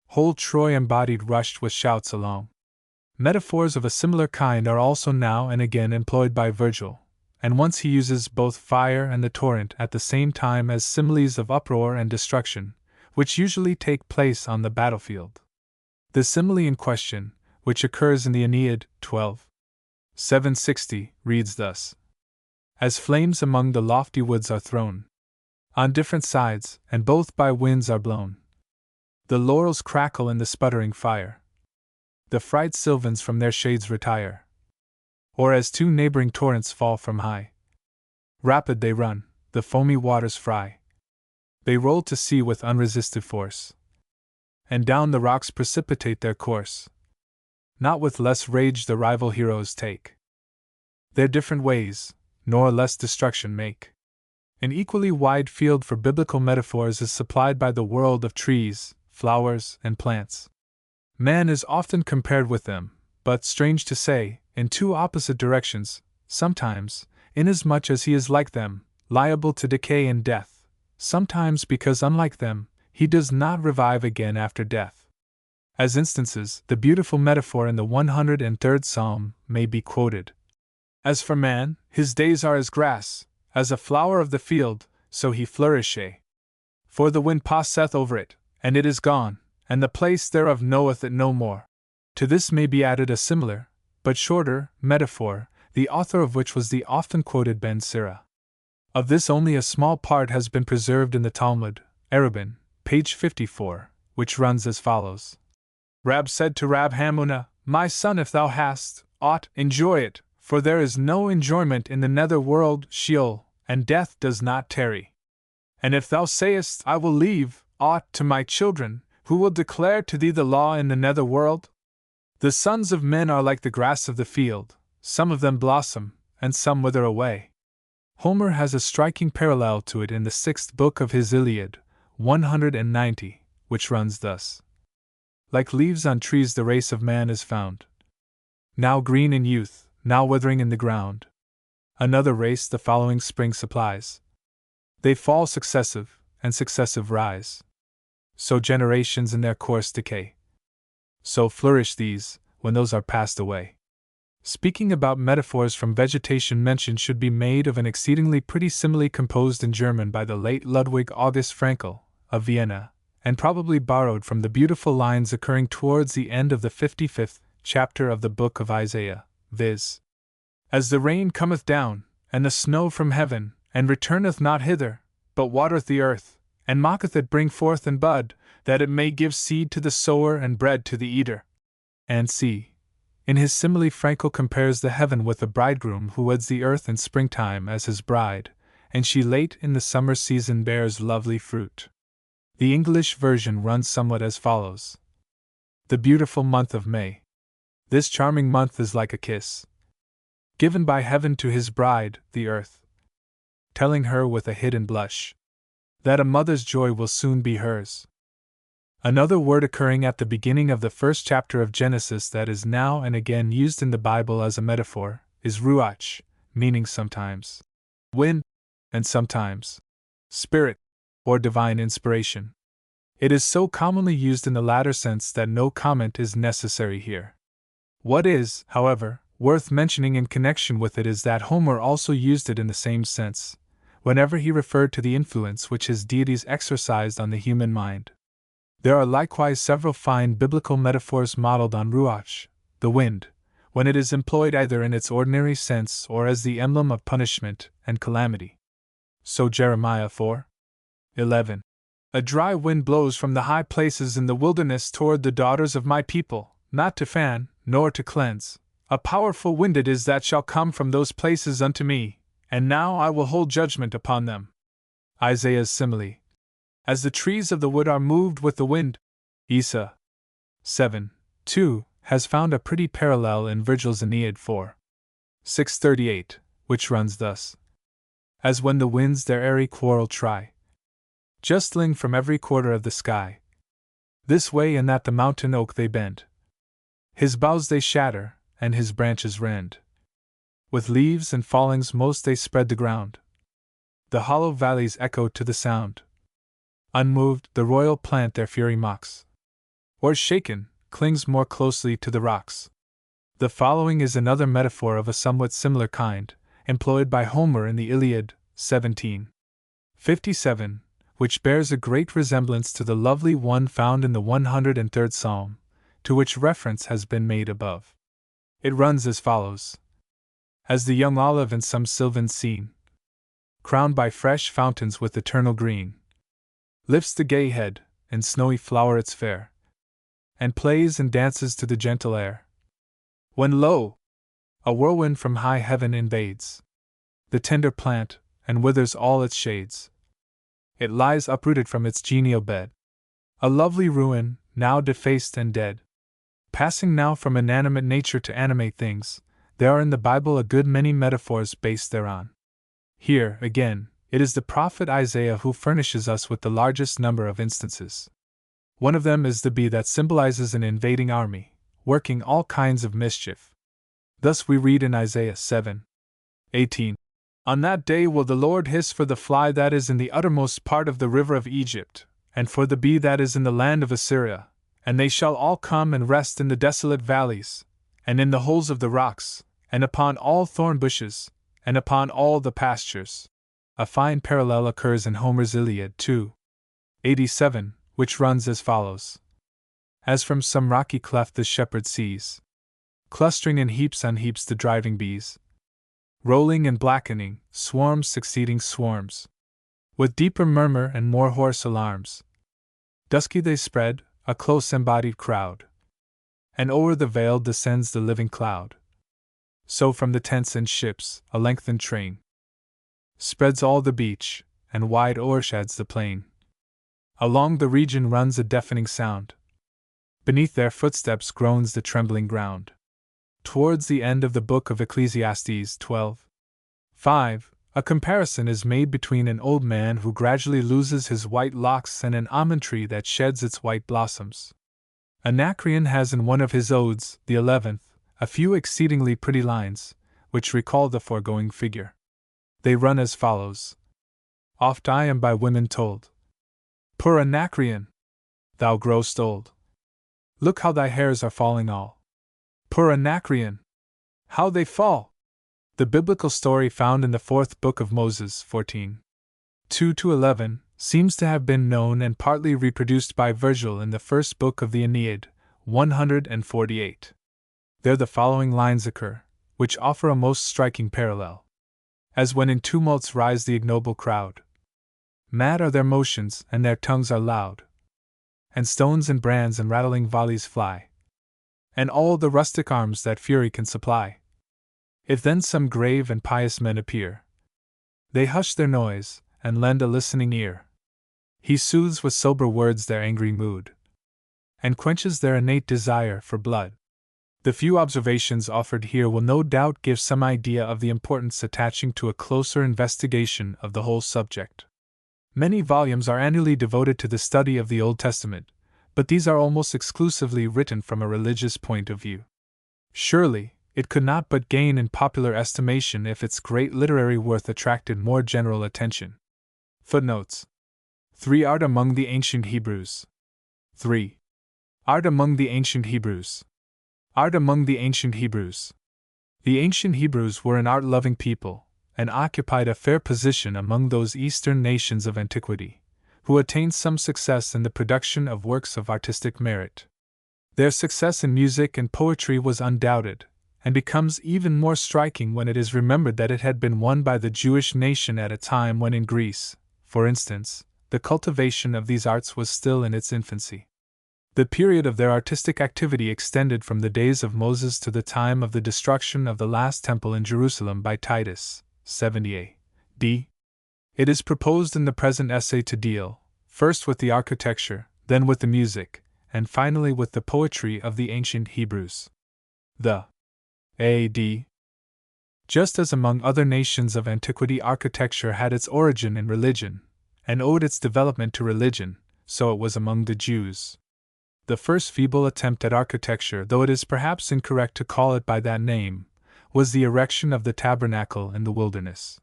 Whole Troy embodied rushed with shouts along." Metaphors of a similar kind are also now and again employed by Virgil, and once he uses both fire and the torrent at the same time as similes of uproar and destruction, which usually take place on the battlefield. The simile in question, which occurs in the Aeneid, 12:760, reads thus: "As flames among the lofty woods are thrown, on different sides, and both by winds are blown. The laurels crackle in the sputtering fire. The fright sylvans from their shades retire. Or as two neighboring torrents fall from high. Rapid they run, the foamy waters fry. They roll to sea with unresisted force, and down the rocks precipitate their course. Not with less rage the rival heroes take their different ways, nor less destruction make." An equally wide field for biblical metaphors is supplied by the world of trees, flowers, and plants. Man is often compared with them, but, strange to say, in two opposite directions, sometimes, inasmuch as he is like them, liable to decay and death, sometimes because, unlike them, he does not revive again after death. As instances, the beautiful metaphor in the 103rd Psalm may be quoted: "As for man, his days are as grass, as a flower of the field, so he flourisheth. For the wind passeth over it, and it is gone, and the place thereof knoweth it no more." To this may be added a similar, but shorter, metaphor, the author of which was the often quoted Ben Sira. Of this only a small part has been preserved in the Talmud, Erubin, page 54, which runs as follows: "Rab said to Rab Hamunah, My son, if thou hast aught, enjoy it, for there is no enjoyment in the nether world, Sheol, and death does not tarry. And if thou sayest, I will leave aught to my children, who will declare to thee the law in the nether world? The sons of men are like the grass of the field, some of them blossom, and some wither away." Homer has a striking parallel to it in the 6th book of his Iliad, 190, which runs thus: "Like leaves on trees the race of man is found, now green in youth, now withering in the ground. Another race the following spring supplies. They fall successive, and successive rise. So generations in their course decay. So flourish these, when those are passed away." Speaking about metaphors from vegetation, mention should be made of an exceedingly pretty simile composed in German by the late Ludwig August Frankel, of Vienna, and probably borrowed from the beautiful lines occurring towards the end of the 55th chapter of the book of Isaiah, viz: "As the rain cometh down, and the snow from heaven, and returneth not hither, but watereth the earth, and maketh it bring forth and bud, that it may give seed to the sower and bread to the eater." And see, in his simile Frankel compares the heaven with the bridegroom who weds the earth in springtime as his bride, and she late in the summer season bears lovely fruit. The English version runs somewhat as follows: "The beautiful month of May. This charming month is like a kiss given by heaven to his bride, the earth, telling her with a hidden blush that a mother's joy will soon be hers. Another word occurring at the beginning of the first chapter of Genesis that is now and again used in the Bible as a metaphor is ruach, meaning sometimes wind and sometimes spirit or divine inspiration. It is so commonly used in the latter sense that no comment is necessary here. What is, however, worth mentioning in connection with it is that Homer also used it in the same sense, whenever he referred to the influence which his deities exercised on the human mind. There are likewise several fine biblical metaphors modeled on ruach, the wind, when it is employed either in its ordinary sense or as the emblem of punishment and calamity. So Jeremiah 4:11. A dry wind blows from the high places in the wilderness toward the daughters of my people, not to fan, nor to cleanse. A powerful wind it is that shall come from those places unto me, and now I will hold judgment upon them. Isaiah's simile. As the trees of the wood are moved with the wind, Isa 7:2 has found a pretty parallel in Virgil's Aeneid 4:638, which runs thus: As when the winds their airy quarrel try, justling from every quarter of the sky, this way and that the mountain oak they bend, his boughs they shatter, and his branches rend. With leaves and fallings most they spread the ground. The hollow valleys echo to the sound. Unmoved, the royal plant their fury mocks, or shaken, clings more closely to the rocks. The following is another metaphor of a somewhat similar kind, employed by Homer in the Iliad, 17:57, which bears a great resemblance to the lovely one found in the 103rd Psalm, to which reference has been made above. It runs as follows: As the young olive in some sylvan scene, crowned by fresh fountains with eternal green, lifts the gay head, and snowy flowerets fair, and plays and dances to the gentle air. When lo! a whirlwind from high heaven invades the tender plant, and withers all its shades. It lies uprooted from its genial bed, a lovely ruin, now defaced and dead. Passing now from inanimate nature to animate things, there are in the Bible a good many metaphors based thereon. Here, again, it is the prophet Isaiah who furnishes us with the largest number of instances. One of them is the bee that symbolizes an invading army, working all kinds of mischief. Thus we read in Isaiah 7:18, On that day will the Lord hiss for the fly that is in the uttermost part of the river of Egypt, and for the bee that is in the land of Assyria, and they shall all come and rest in the desolate valleys, and in the holes of the rocks, and upon all thorn bushes, and upon all the pastures. A fine parallel occurs in Homer's Iliad 2:87, which runs as follows: As from some rocky cleft the shepherd sees, clustering in heaps on heaps the driving bees, rolling and blackening, swarms succeeding swarms, with deeper murmur and more hoarse alarms. Dusky they spread, a close embodied crowd, and o'er the vale descends the living cloud. So from the tents and ships, a lengthened train spreads all the beach, and wide o'ershades the plain. Along the region runs a deafening sound. Beneath their footsteps groans the trembling ground. Towards the end of the book of Ecclesiastes 12:5, a comparison is made between an old man who gradually loses his white locks and an almond tree that sheds its white blossoms. Anacreon has in one of his odes, the 11th, a few exceedingly pretty lines, which recall the foregoing figure. They run as follows: Oft I am by women told, Poor Anacreon, thou grow'st old. Look how thy hairs are falling all. Poor Anacreon, how they fall! The biblical story found in the 4th book of Moses, 14:2-11, seems to have been known and partly reproduced by Virgil in the 1st book of the Aeneid, 148. There the following lines occur, which offer a most striking parallel. As when in tumults rise the ignoble crowd, mad are their motions and their tongues are loud, and stones and brands and rattling volleys fly, and all the rustic arms that fury can supply. If then some grave and pious men appear, they hush their noise, and lend a listening ear. He soothes with sober words their angry mood, and quenches their innate desire for blood. The few observations offered here will no doubt give some idea of the importance attaching to a closer investigation of the whole subject. Many volumes are annually devoted to the study of the Old Testament, but these are almost exclusively written from a religious point of view. Surely, it could not but gain in popular estimation if its great literary worth attracted more general attention. Footnotes. 3. Art among the ancient Hebrews. 3. Art among the ancient Hebrews. Art among the ancient Hebrews. The ancient Hebrews were an art-loving people, and occupied a fair position among those Eastern nations of antiquity, who attained some success in the production of works of artistic merit. Their success in music and poetry was undoubted, and becomes even more striking when it is remembered that it had been won by the Jewish nation at a time when in Greece, for instance, the cultivation of these arts was still in its infancy. The period of their artistic activity extended from the days of Moses to the time of the destruction of the last temple in Jerusalem by Titus, 70 A.D. It is proposed in the present essay to deal, first with the architecture, then with the music, and finally with the poetry of the ancient Hebrews. The A.D. Just as among other nations of antiquity architecture had its origin in religion, and owed its development to religion, so it was among the Jews. The first feeble attempt at architecture, though it is perhaps incorrect to call it by that name, was the erection of the tabernacle in the wilderness.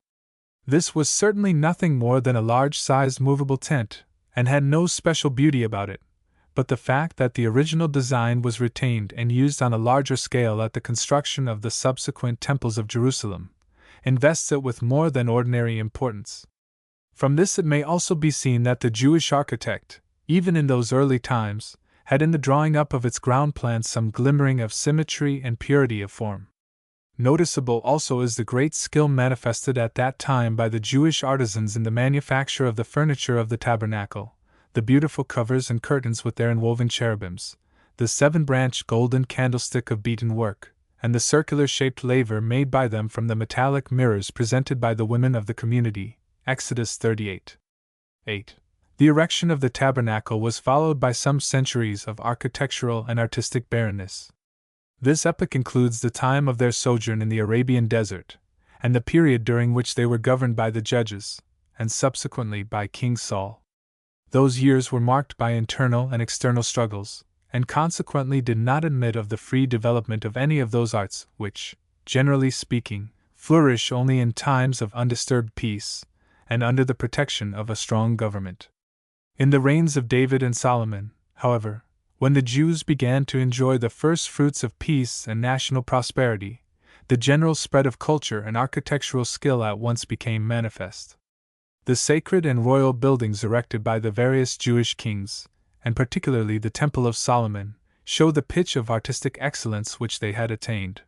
This was certainly nothing more than a large-sized movable tent, and had no special beauty about it, but the fact that the original design was retained and used on a larger scale at the construction of the subsequent temples of Jerusalem, invests it with more than ordinary importance. From this it may also be seen that the Jewish architect, even in those early times, had in the drawing up of its ground plans some glimmering of symmetry and purity of form. Noticeable also is the great skill manifested at that time by the Jewish artisans in the manufacture of the furniture of the tabernacle, the beautiful covers and curtains with their inwoven cherubims, the 7-branched golden candlestick of beaten work, and the circular-shaped laver made by them from the metallic mirrors presented by the women of the community. Exodus 38. 8. The erection of the tabernacle was followed by some centuries of architectural and artistic barrenness. This epoch includes the time of their sojourn in the Arabian desert, and the period during which they were governed by the judges, and subsequently by King Saul. Those years were marked by internal and external struggles, and consequently did not admit of the free development of any of those arts which, generally speaking, flourish only in times of undisturbed peace, and under the protection of a strong government. In the reigns of David and Solomon, however, when the Jews began to enjoy the first fruits of peace and national prosperity, the general spread of culture and architectural skill at once became manifest. The sacred and royal buildings erected by the various Jewish kings, and particularly the Temple of Solomon, show the pitch of artistic excellence which they had attained.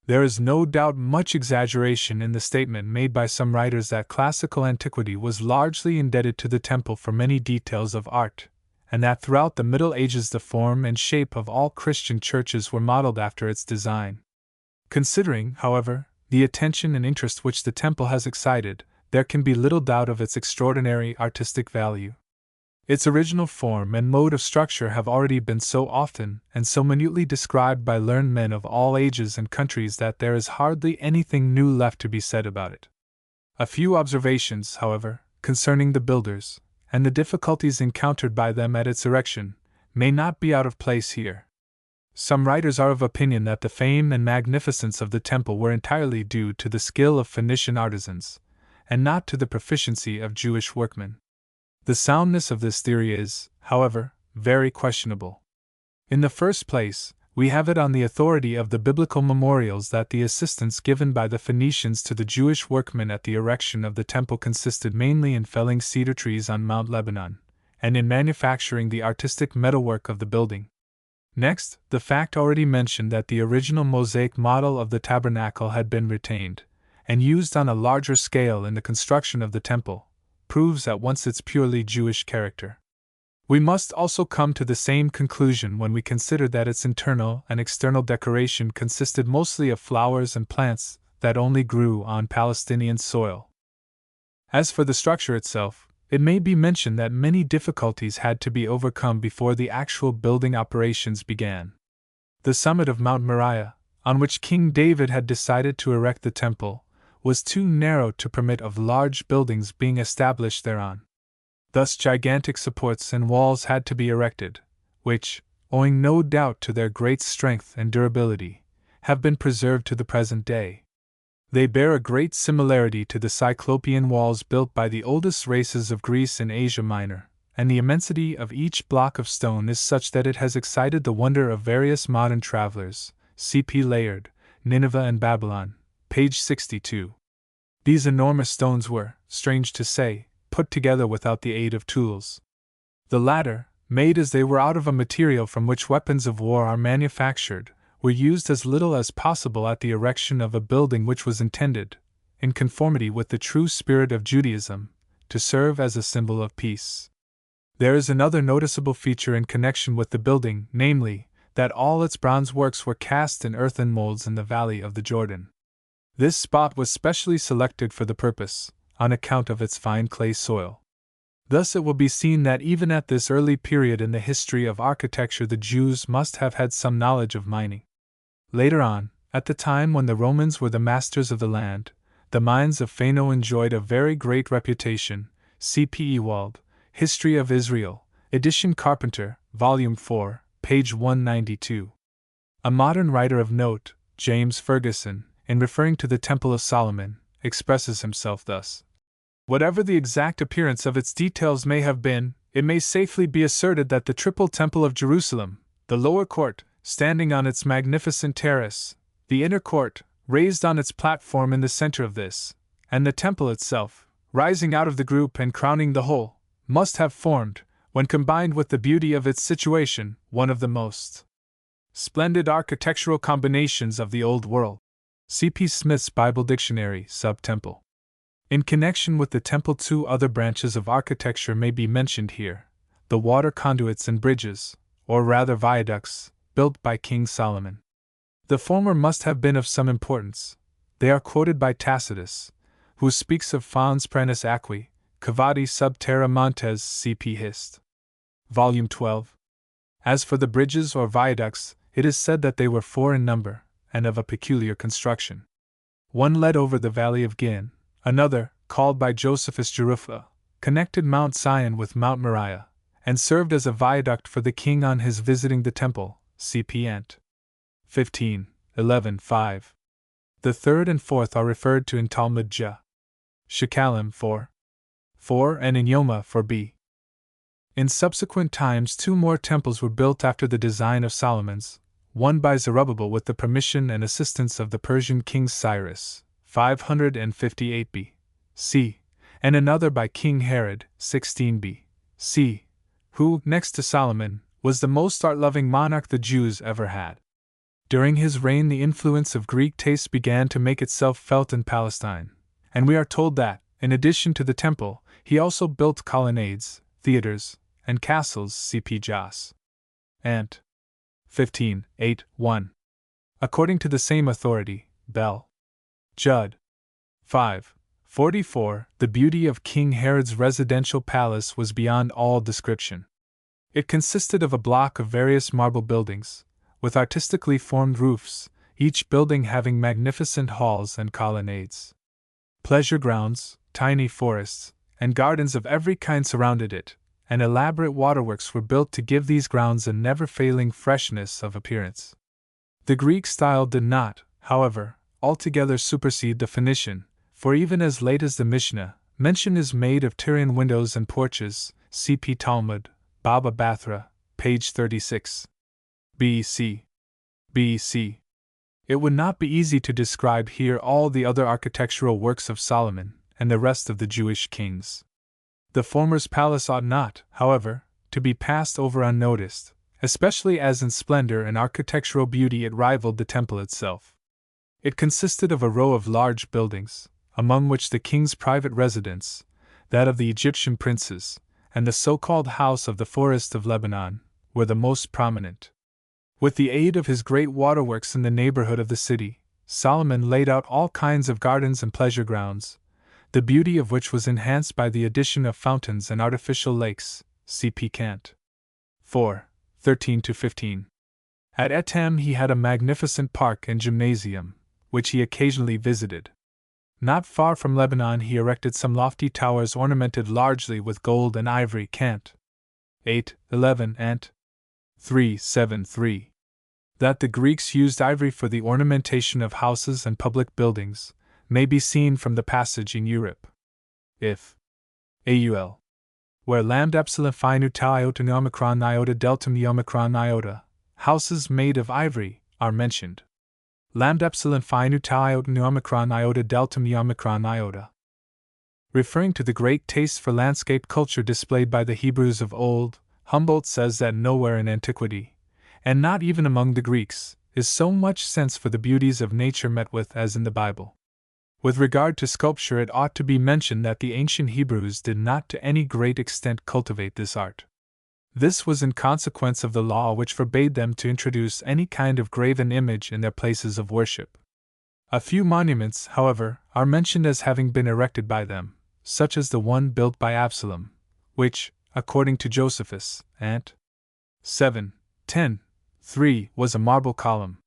There is no doubt much exaggeration in the statement made by some writers that classical antiquity was largely indebted to the temple for many details of art, and that throughout the Middle Ages the form and shape of all Christian churches were modeled after its design. Considering, however, the attention and interest which the temple has excited, there can be little doubt of its extraordinary artistic value. Its original form and mode of structure have already been so often and so minutely described by learned men of all ages and countries that there is hardly anything new left to be said about it. A few observations, however, concerning the builders, and the difficulties encountered by them at its erection, may not be out of place here. Some writers are of opinion that the fame and magnificence of the temple were entirely due to the skill of Phoenician artisans, and not to the proficiency of Jewish workmen. The soundness of this theory is, however, very questionable. In the first place, we have it on the authority of the biblical memorials that the assistance given by the Phoenicians to the Jewish workmen at the erection of the temple consisted mainly in felling cedar trees on Mount Lebanon, and in manufacturing the artistic metalwork of the building. Next, the fact already mentioned that the original mosaic model of the tabernacle had been retained, and used on a larger scale in the construction of the temple, proves at once its purely Jewish character. We must also come to the same conclusion when we consider that its internal and external decoration consisted mostly of flowers and plants that only grew on Palestinian soil. As for the structure itself, it may be mentioned that many difficulties had to be overcome before the actual building operations began. The summit of Mount Moriah, on which King David had decided to erect the temple, was too narrow to permit of large buildings being established thereon. Thus gigantic supports and walls had to be erected, which, owing no doubt to their great strength and durability, have been preserved to the present day. They bear a great similarity to the Cyclopean walls built by the oldest races of Greece in Asia Minor, and the immensity of each block of stone is such that it has excited the wonder of various modern travelers. C.P. Layard, Nineveh and Babylon, page 62. These enormous stones were, strange to say, put together without the aid of tools. The latter, made as they were out of a material from which weapons of war are manufactured, were used as little as possible at the erection of a building which was intended, in conformity with the true spirit of Judaism, to serve as a symbol of peace. There is another noticeable feature in connection with the building, namely, that all its bronze works were cast in earthen molds in the valley of the Jordan. This spot was specially selected for the purpose, on account of its fine clay soil. Thus it will be seen that even at this early period in the history of architecture the Jews must have had some knowledge of mining. Later on, at the time when the Romans were the masters of the land, the mines of Phano enjoyed a very great reputation. C.P. Ewald, History of Israel, edition Carpenter, Volume 4, page 192. A modern writer of note, James Ferguson, in referring to the Temple of Solomon, expresses himself thus. Whatever the exact appearance of its details may have been, it may safely be asserted that the triple Temple of Jerusalem, the lower court, standing on its magnificent terrace, the inner court, raised on its platform in the center of this, and the temple itself, rising out of the group and crowning the whole, must have formed, when combined with the beauty of its situation, one of the most splendid architectural combinations of the Old World. C.P. Smith's Bible Dictionary, Sub-Temple. In connection with the temple, two other branches of architecture may be mentioned here: the water conduits and bridges, or rather viaducts, built by King Solomon. The former must have been of some importance. They are quoted by Tacitus, who speaks of fons praenas aquae, cavati sub terra montes. C.P. Hist. Volume 12. As for the bridges or viaducts, it is said that they were 4 in number, and of a peculiar construction. One led over the valley of Gin, another, called by Josephus Jerupha, connected Mount Sion with Mount Moriah, and served as a viaduct for the king on his visiting the temple. C.P. Ant. 15, 11, 5. The third and fourth are referred to in Talmud J. Shekalim 4, and in Yoma 4b. In subsequent times 2 more temples were built after the design of Solomon's, one by Zerubbabel with the permission and assistance of the Persian king Cyrus, 558 B.C., and another by King Herod, 16 B.C., who, next to Solomon, was the most art-loving monarch the Jews ever had. During his reign the influence of Greek taste began to make itself felt in Palestine, and we are told that, in addition to the temple, he also built colonnades, theaters, and castles. C.P. Jos. Ant. 15, 8, 1. According to the same authority, Bell. Judd. 5, 44, the beauty of King Herod's residential palace was beyond all description. It consisted of a block of various marble buildings, with artistically formed roofs, each building having magnificent halls and colonnades. Pleasure grounds, tiny forests, and gardens of every kind surrounded it, and elaborate waterworks were built to give these grounds a never-failing freshness of appearance. The Greek style did not, however, altogether supersede the Phoenician, for even as late as the Mishnah, mention is made of Tyrian windows and porches. C.P. Talmud, Baba Bathra, page 36. B.C. It would not be easy to describe here all the other architectural works of Solomon and the rest of the Jewish kings. The former's palace ought not, however, to be passed over unnoticed, especially as in splendor and architectural beauty it rivaled the temple itself. It consisted of a row of large buildings, among which the king's private residence, that of the Egyptian princes, and the so-called House of the Forest of Lebanon, were the most prominent. With the aid of his great waterworks in the neighborhood of the city, Solomon laid out all kinds of gardens and pleasure grounds, the beauty of which was enhanced by the addition of fountains and artificial lakes. C.P. Cant. 4, 13-15. At Etam he had a magnificent park and gymnasium, which he occasionally visited. Not far from Lebanon he erected some lofty towers ornamented largely with gold and ivory. Cant. 8, 11 and 373. That the Greeks used ivory for the ornamentation of houses and public buildings may be seen from the passage in Europe. If AUL, where lambda epsilon phi nu tau iota nu omicron iota delta mu omicron iota, houses made of ivory, are mentioned. Lambda epsilon phi nu tau iota nu omicron iota delta mu omicron iota. Referring to the great taste for landscape culture displayed by the Hebrews of old, Humboldt says that nowhere in antiquity, and not even among the Greeks, is so much sense for the beauties of nature met with as in the Bible. With regard to sculpture, it ought to be mentioned that the ancient Hebrews did not to any great extent cultivate this art. This was in consequence of the law which forbade them to introduce any kind of graven image in their places of worship. A few monuments, however, are mentioned as having been erected by them, such as the one built by Absalom, which, according to Josephus, Ant. 7:10-3, was a marble column.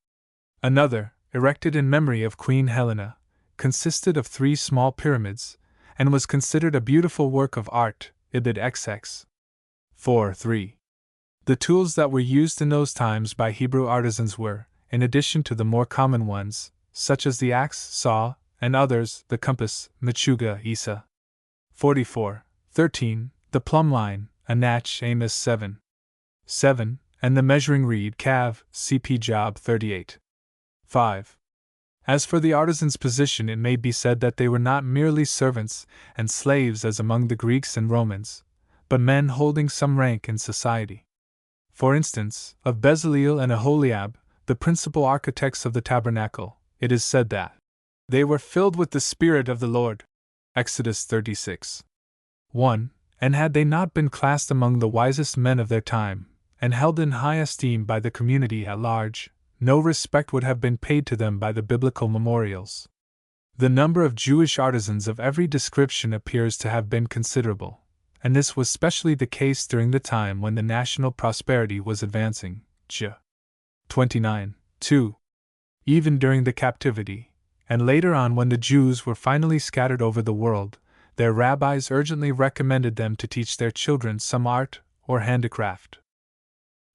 Another, erected in memory of Queen Helena, consisted of 3 small pyramids, and was considered a beautiful work of art, Ibid XX 4:3. The tools that were used in those times by Hebrew artisans were, in addition to the more common ones, such as the axe, saw, and others, the compass, machuga, Isa 44:13, the plumb line, Anach, Amos 7:7, and the measuring reed, Cav, CP Job 38:5. As for the artisan's position, it may be said that they were not merely servants and slaves as among the Greeks and Romans, but men holding some rank in society. For instance, of Bezaleel and Aholiab, the principal architects of the tabernacle, it is said that they were filled with the Spirit of the Lord. Exodus 36:1, and had they not been classed among the wisest men of their time, and held in high esteem by the community at large, no respect would have been paid to them by the biblical memorials. The number of Jewish artisans of every description appears to have been considerable, and this was specially the case during the time when the national prosperity was advancing. J. 29:2. Even during the captivity, and later on when the Jews were finally scattered over the world, their rabbis urgently recommended them to teach their children some art or handicraft.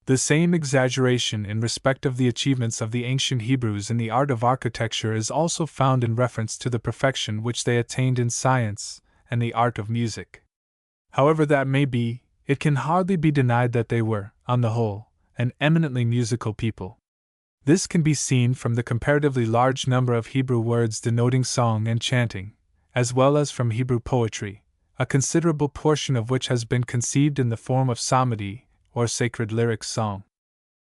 The same exaggeration in respect of the achievements of the ancient Hebrews in the art of architecture is also found in reference to the perfection which they attained in science and the art of music. However that may be, it can hardly be denied that they were, on the whole, an eminently musical people. This can be seen from the comparatively large number of Hebrew words denoting song and chanting, as well as from Hebrew poetry, a considerable portion of which has been conceived in the form of psalmody, or sacred lyric song.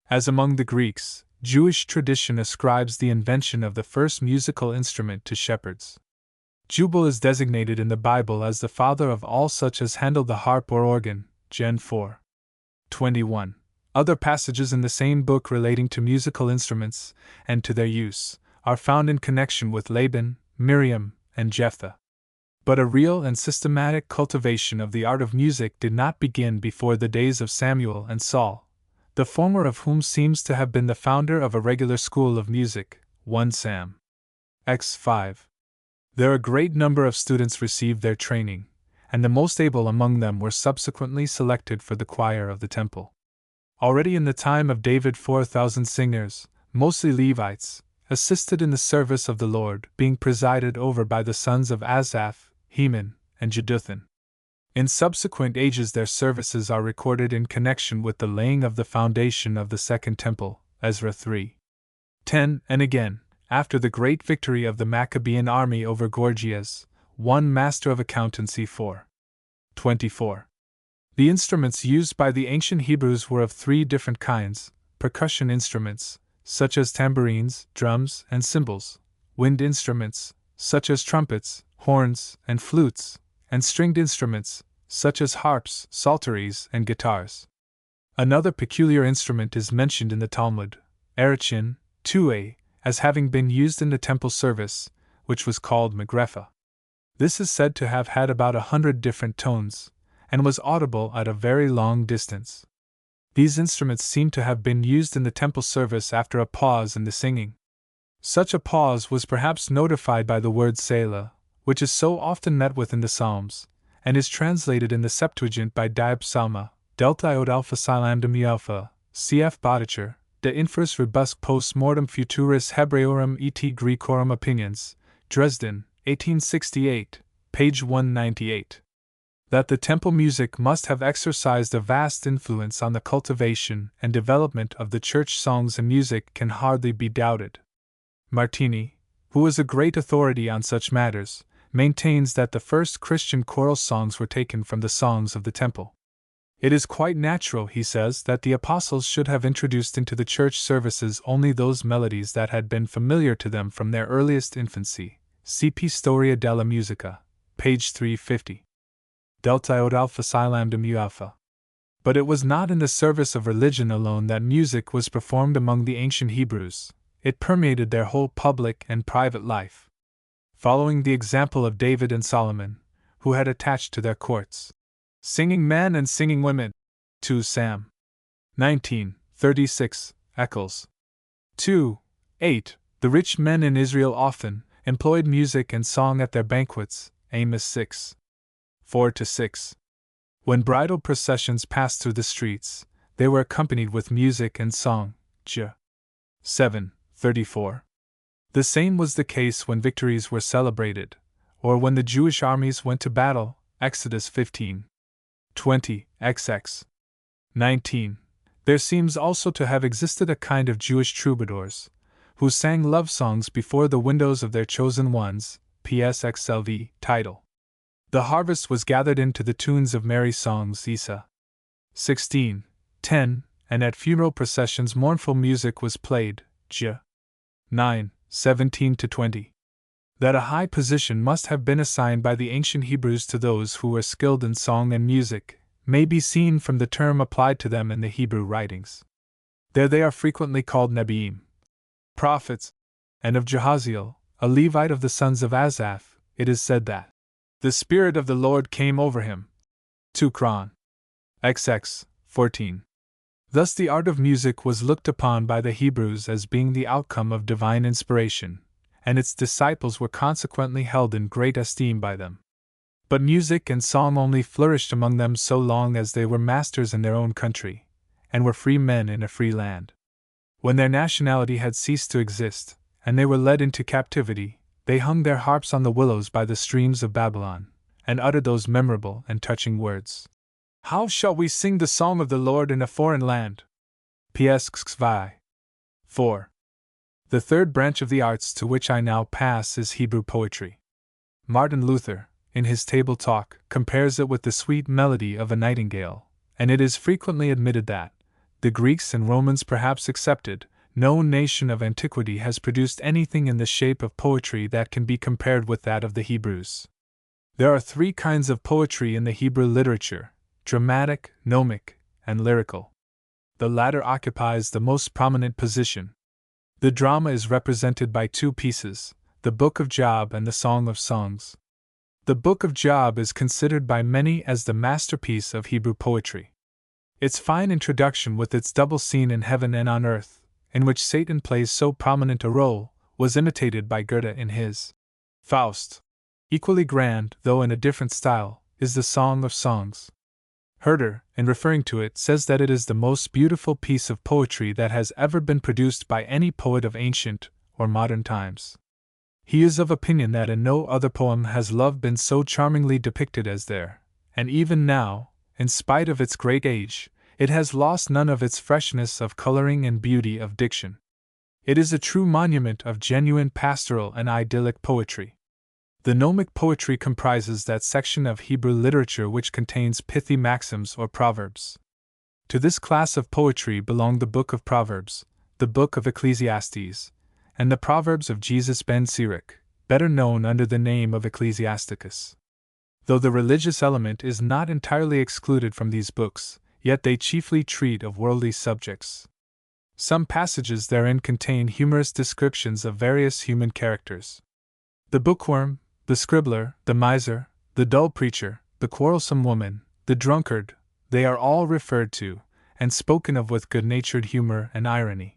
As among the Greeks, Jewish tradition ascribes the invention of the first musical instrument to shepherds. Jubal is designated in the Bible as the father of all such as handled the harp or organ, Gen 4:21. Other passages in the same book relating to musical instruments, and to their use, are found in connection with Laban, Miriam, and Jephthah. But a real and systematic cultivation of the art of music did not begin before the days of Samuel and Saul, the former of whom seems to have been the founder of a regular school of music, 1 Sam. X 5. There a great number of students received their training, and the most able among them were subsequently selected for the choir of the temple. Already in the time of David 4,000 singers, mostly Levites, assisted in the service of the Lord, being presided over by the sons of Asaph, Heman, and Jeduthun. In subsequent ages their services are recorded in connection with the laying of the foundation of the Second Temple, Ezra 3:10, and again, after the great victory of the Maccabean army over Gorgias, one master of accountancy 4:24. The instruments used by the ancient Hebrews were of 3 different kinds: percussion instruments, such as tambourines, drums, and cymbals; wind instruments, such as trumpets, horns, and flutes; and stringed instruments, such as harps, psalteries, and guitars. Another peculiar instrument is mentioned in the Talmud, Erichin, 2a, as having been used in the temple service, which was called Magrefa. This is said to have had about 100 different tones, and was audible at a very long distance. These instruments seem to have been used in the temple service after a pause in the singing. Such a pause was perhaps notified by the word Selah, which is so often met with in the Psalms, and is translated in the Septuagint by Diab Salma, Delta Iod Alpha Silam Demi Alpha, cf. Bottcher, De Infers Rebusque Post Mortem Futuris Hebraeorum et Grecorum Opinions, Dresden, 1868, page 198. That the temple music must have exercised a vast influence on the cultivation and development of the church songs and music can hardly be doubted. Martini, who is a great authority on such matters, maintains that the first Christian choral songs were taken from the songs of the temple. It is quite natural, he says, that the apostles should have introduced into the church services only those melodies that had been familiar to them from their earliest infancy. Cp. Storia della Musica, page 350. Delta Iod Alpha Psi Lambda Mu Alpha. But it was not in the service of religion alone that music was performed among the ancient Hebrews, it permeated their whole public and private life. Following the example of David and Solomon, who had attached to their courts singing men and singing women. 2 Sam. 19:36, Eccles. 2:8. The rich men in Israel often employed music and song at their banquets. Amos 6:4-6. When bridal processions passed through the streets, they were accompanied with music and song. J. 7:34. The same was the case when victories were celebrated, or when the Jewish armies went to battle. Exodus 15:20, XX. 19. There seems also to have existed a kind of Jewish troubadours, who sang love songs before the windows of their chosen ones. PSXLV, title. The harvest was gathered in to the tunes of merry songs. Isa 16:10, and at funeral processions mournful music was played. J. 9:17-20. That a high position must have been assigned by the ancient Hebrews to those who were skilled in song and music may be seen from the term applied to them in the Hebrew writings. There they are frequently called Nebiim, prophets, and of Jehaziel, a Levite of the sons of Asaph, it is said that the Spirit of the Lord came over him. 2 Chron. XX 14. Thus the art of music was looked upon by the Hebrews as being the outcome of divine inspiration, and its disciples were consequently held in great esteem by them. But music and song only flourished among them so long as they were masters in their own country, and were free men in a free land. When their nationality had ceased to exist, and they were led into captivity, they hung their harps on the willows by the streams of Babylon, and uttered those memorable and touching words: "How shall we sing the song of the Lord in a foreign land?" P.S. 4. The third branch of the arts to which I now pass is Hebrew poetry. Martin Luther, in his Table Talk, compares it with the sweet melody of a nightingale, and it is frequently admitted that, the Greeks and Romans perhaps excepted, no nation of antiquity has produced anything in the shape of poetry that can be compared with that of the Hebrews. There are three kinds of poetry in the Hebrew literature: dramatic, gnomic, and lyrical. The latter occupies the most prominent position. The drama is represented by two pieces, the Book of Job and the Song of Songs. The Book of Job is considered by many as the masterpiece of Hebrew poetry. Its fine introduction, with its double scene in heaven and on earth, in which Satan plays so prominent a role, was imitated by Goethe in his Faust. Equally grand, though in a different style, is the Song of Songs. Herder, in referring to it, says that it is the most beautiful piece of poetry that has ever been produced by any poet of ancient or modern times. He is of opinion that in no other poem has love been so charmingly depicted as there, and even now, in spite of its great age, it has lost none of its freshness of coloring and beauty of diction. It is a true monument of genuine pastoral and idyllic poetry. The gnomic poetry comprises that section of Hebrew literature which contains pithy maxims or proverbs. To this class of poetry belong the Book of Proverbs, the Book of Ecclesiastes, and the Proverbs of Jesus ben Sirach, better known under the name of Ecclesiasticus. Though the religious element is not entirely excluded from these books, yet they chiefly treat of worldly subjects. Some passages therein contain humorous descriptions of various human characters. The bookworm, the scribbler, the miser, the dull preacher, the quarrelsome woman, the drunkard, they are all referred to, and spoken of with good-natured humor and irony.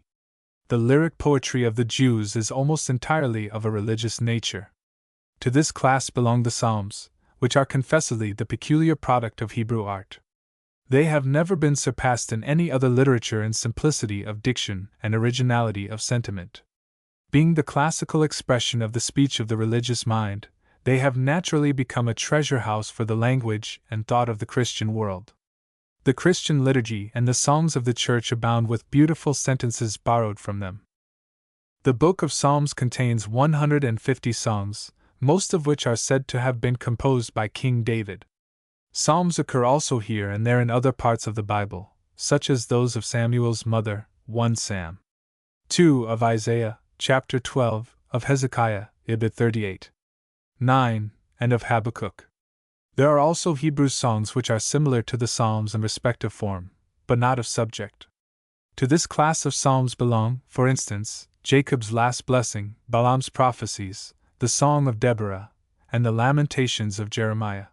The lyric poetry of the Jews is almost entirely of a religious nature. To this class belong the Psalms, which are confessedly the peculiar product of Hebrew art. They have never been surpassed in any other literature in simplicity of diction and originality of sentiment. Being the classical expression of the speech of the religious mind, they have naturally become a treasure house for the language and thought of the Christian world. The Christian liturgy and the songs of the Church abound with beautiful sentences borrowed from them. The Book of Psalms contains 150 songs, most of which are said to have been composed by King David. Psalms occur also here and there in other parts of the Bible, such as those of Samuel's mother, 1 Sam. 2 of Isaiah, chapter 12, of Hezekiah, Ibid 38. 9, and of Habakkuk. There are also Hebrew songs which are similar to the Psalms in respect of form, but not of subject. To this class of psalms belong, for instance, Jacob's last blessing, Balaam's prophecies, the Song of Deborah, and the Lamentations of Jeremiah.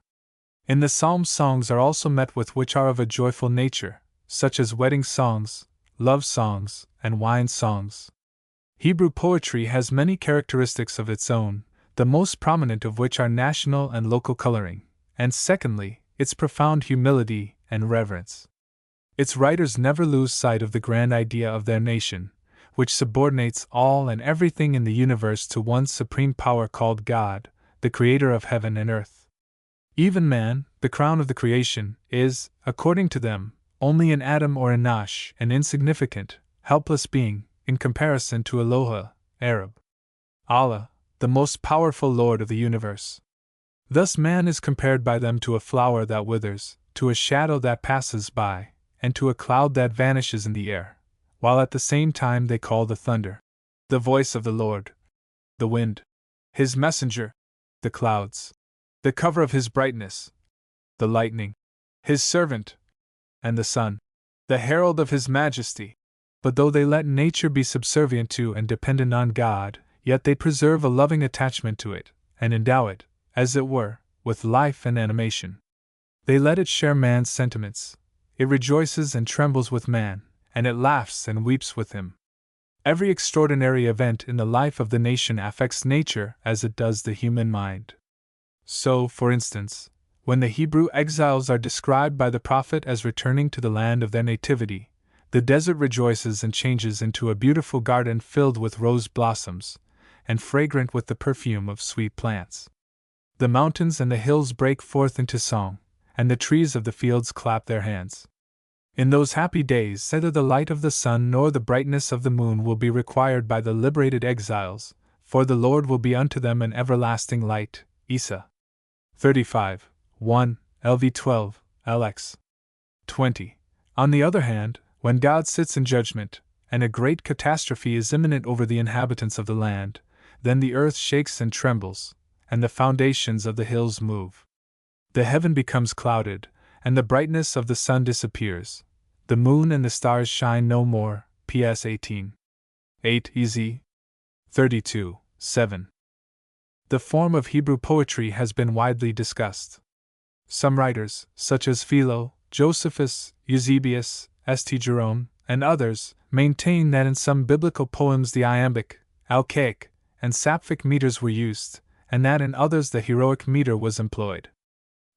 In the Psalms, songs are also met with which are of a joyful nature, such as wedding songs, love songs, and wine songs. Hebrew poetry has many characteristics of its own, the most prominent of which are national and local coloring, and secondly, its profound humility and reverence. Its writers never lose sight of the grand idea of their nation, which subordinates all and everything in the universe to one supreme power called God, the creator of heaven and earth. Even man, the crown of the creation, is, according to them, only an atom or anash, an insignificant, helpless being, in comparison to Eloha, Arab. Allah, the most powerful Lord of the universe. Thus man is compared by them to a flower that withers, to a shadow that passes by, and to a cloud that vanishes in the air, while at the same time they call the thunder the voice of the Lord, the wind his messenger, the clouds the cover of his brightness, the lightning his servant, and the sun the herald of his majesty. But though they let nature be subservient to and dependent on God, yet they preserve a loving attachment to it, and endow it, as it were, with life and animation. They let it share man's sentiments. It rejoices and trembles with man, and it laughs and weeps with him. Every extraordinary event in the life of the nation affects nature as it does the human mind. So, for instance, when the Hebrew exiles are described by the prophet as returning to the land of their nativity, the desert rejoices and changes into a beautiful garden filled with rose blossoms, and fragrant with the perfume of sweet plants. The mountains and the hills break forth into song, and the trees of the fields clap their hands. In those happy days, neither the light of the sun nor the brightness of the moon will be required by the liberated exiles, for the Lord will be unto them an everlasting light. Isa 35, 1, LV 12, LX 20. On the other hand, when God sits in judgment, and a great catastrophe is imminent over the inhabitants of the land, then the earth shakes and trembles, and the foundations of the hills move. The heaven becomes clouded, and the brightness of the sun disappears. The moon and the stars shine no more. PS 18. 8 EZ 32, 7. The form of Hebrew poetry has been widely discussed. Some writers, such as Philo, Josephus, Eusebius, St. Jerome, and others, maintain that in some biblical poems the iambic, alcaic, and sapphic meters were used, and that in others the heroic meter was employed.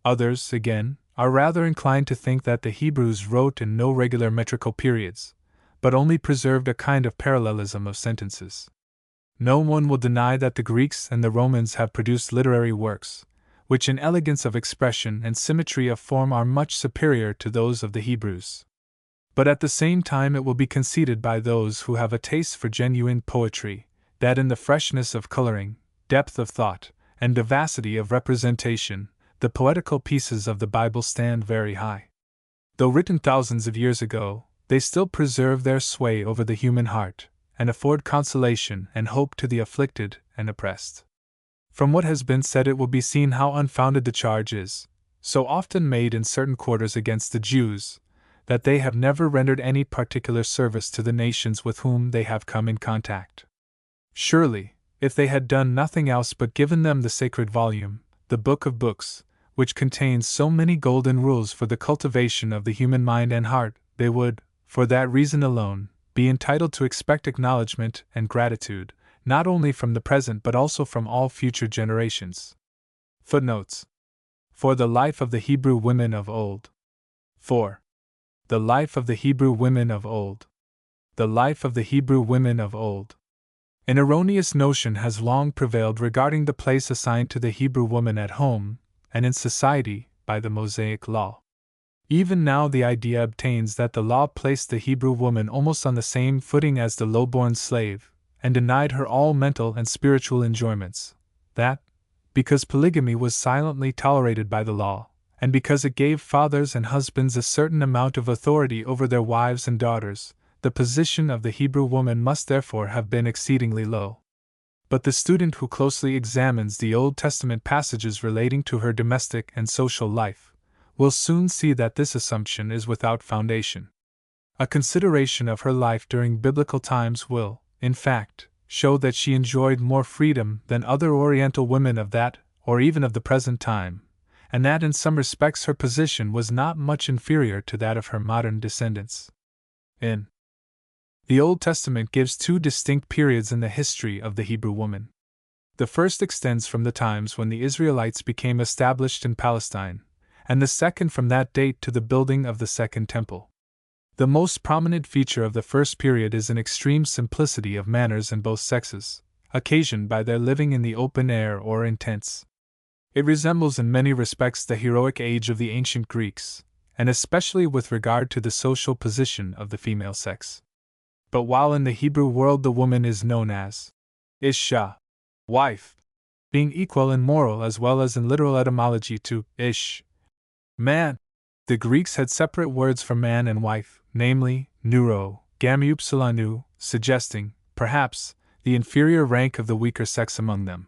Others, again, are rather inclined to think that the Hebrews wrote in no regular metrical periods, but only preserved a kind of parallelism of sentences. No one will deny that the Greeks and the Romans have produced literary works, which in elegance of expression and symmetry of form are much superior to those of the Hebrews. But at the same time it will be conceded by those who have a taste for genuine poetry, that in the freshness of coloring, depth of thought, and vivacity of representation, the poetical pieces of the Bible stand very high. Though written thousands of years ago, they still preserve their sway over the human heart, and afford consolation and hope to the afflicted and oppressed. From what has been said, it will be seen how unfounded the charge is, so often made in certain quarters against the Jews, that they have never rendered any particular service to the nations with whom they have come in contact. Surely, if they had done nothing else but given them the sacred volume, the Book of Books, which contains so many golden rules for the cultivation of the human mind and heart, they would, for that reason alone, be entitled to expect acknowledgment and gratitude, not only from the present but also from all future generations. Footnotes. For the life of the Hebrew women of old. 4. The life of the Hebrew women of old. The life of the Hebrew women of old. An erroneous notion has long prevailed regarding the place assigned to the Hebrew woman at home and in society by the Mosaic Law. Even now, the idea obtains that the law placed the Hebrew woman almost on the same footing as the low-born slave, and denied her all mental and spiritual enjoyments. That, because polygamy was silently tolerated by the law, and because it gave fathers and husbands a certain amount of authority over their wives and daughters, the position of the Hebrew woman must therefore have been exceedingly low. But the student who closely examines the Old Testament passages relating to her domestic and social life will soon see that this assumption is without foundation. A consideration of her life during biblical times will, in fact, show that she enjoyed more freedom than other Oriental women of that, or even of the present time, and that in some respects her position was not much inferior to that of her modern descendants. In the Old Testament gives two distinct periods in the history of the Hebrew woman. The first extends from the times when the Israelites became established in Palestine, and the second from that date to the building of the Second Temple. The most prominent feature of the first period is an extreme simplicity of manners in both sexes, occasioned by their living in the open air or in tents. It resembles in many respects the heroic age of the ancient Greeks, and especially with regard to the social position of the female sex. But while in the Hebrew world the woman is known as Isha, wife, being equal in moral as well as in literal etymology to Ish, man, the Greeks had separate words for man and wife, namely, neuro, gamupsilanu, suggesting, perhaps, the inferior rank of the weaker sex among them.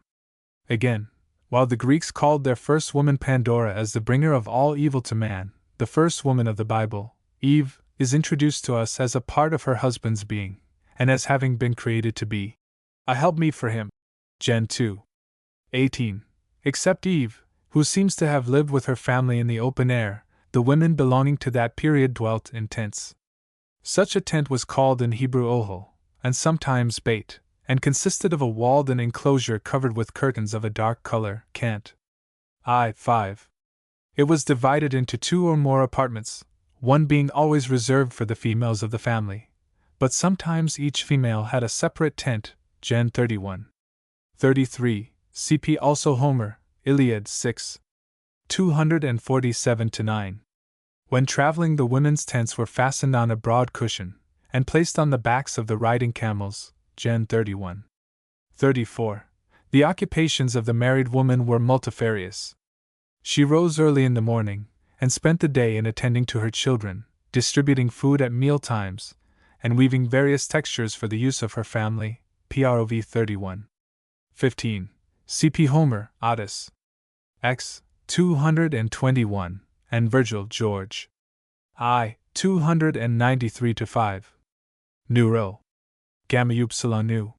Again, while the Greeks called their first woman Pandora as the bringer of all evil to man, the first woman of the Bible, Eve, is introduced to us as a part of her husband's being, and as having been created to be a helpmeet for him. Gen 2:18. Except Eve, who seems to have lived with her family in the open air, the women belonging to that period dwelt in tents. Such a tent was called in Hebrew ohel, and sometimes beit, and consisted of a walled-in enclosure covered with curtains of a dark color, Cant. I. 5. It was divided into two or more apartments, one being always reserved for the females of the family, but sometimes each female had a separate tent, Gen 31. 33, cp. also Homer, Iliad 6. 247-9. When traveling, the women's tents were fastened on a broad cushion, and placed on the backs of the riding camels, Gen 31. 34. The occupations of the married woman were multifarious. She rose early in the morning, and spent the day in attending to her children, distributing food at meal times, and weaving various textures for the use of her family, Prov 31. 15. cp. Homer, Odyss. X. 221, and Virgil, George. I. 293-5. Neuro. Gamma-upsilon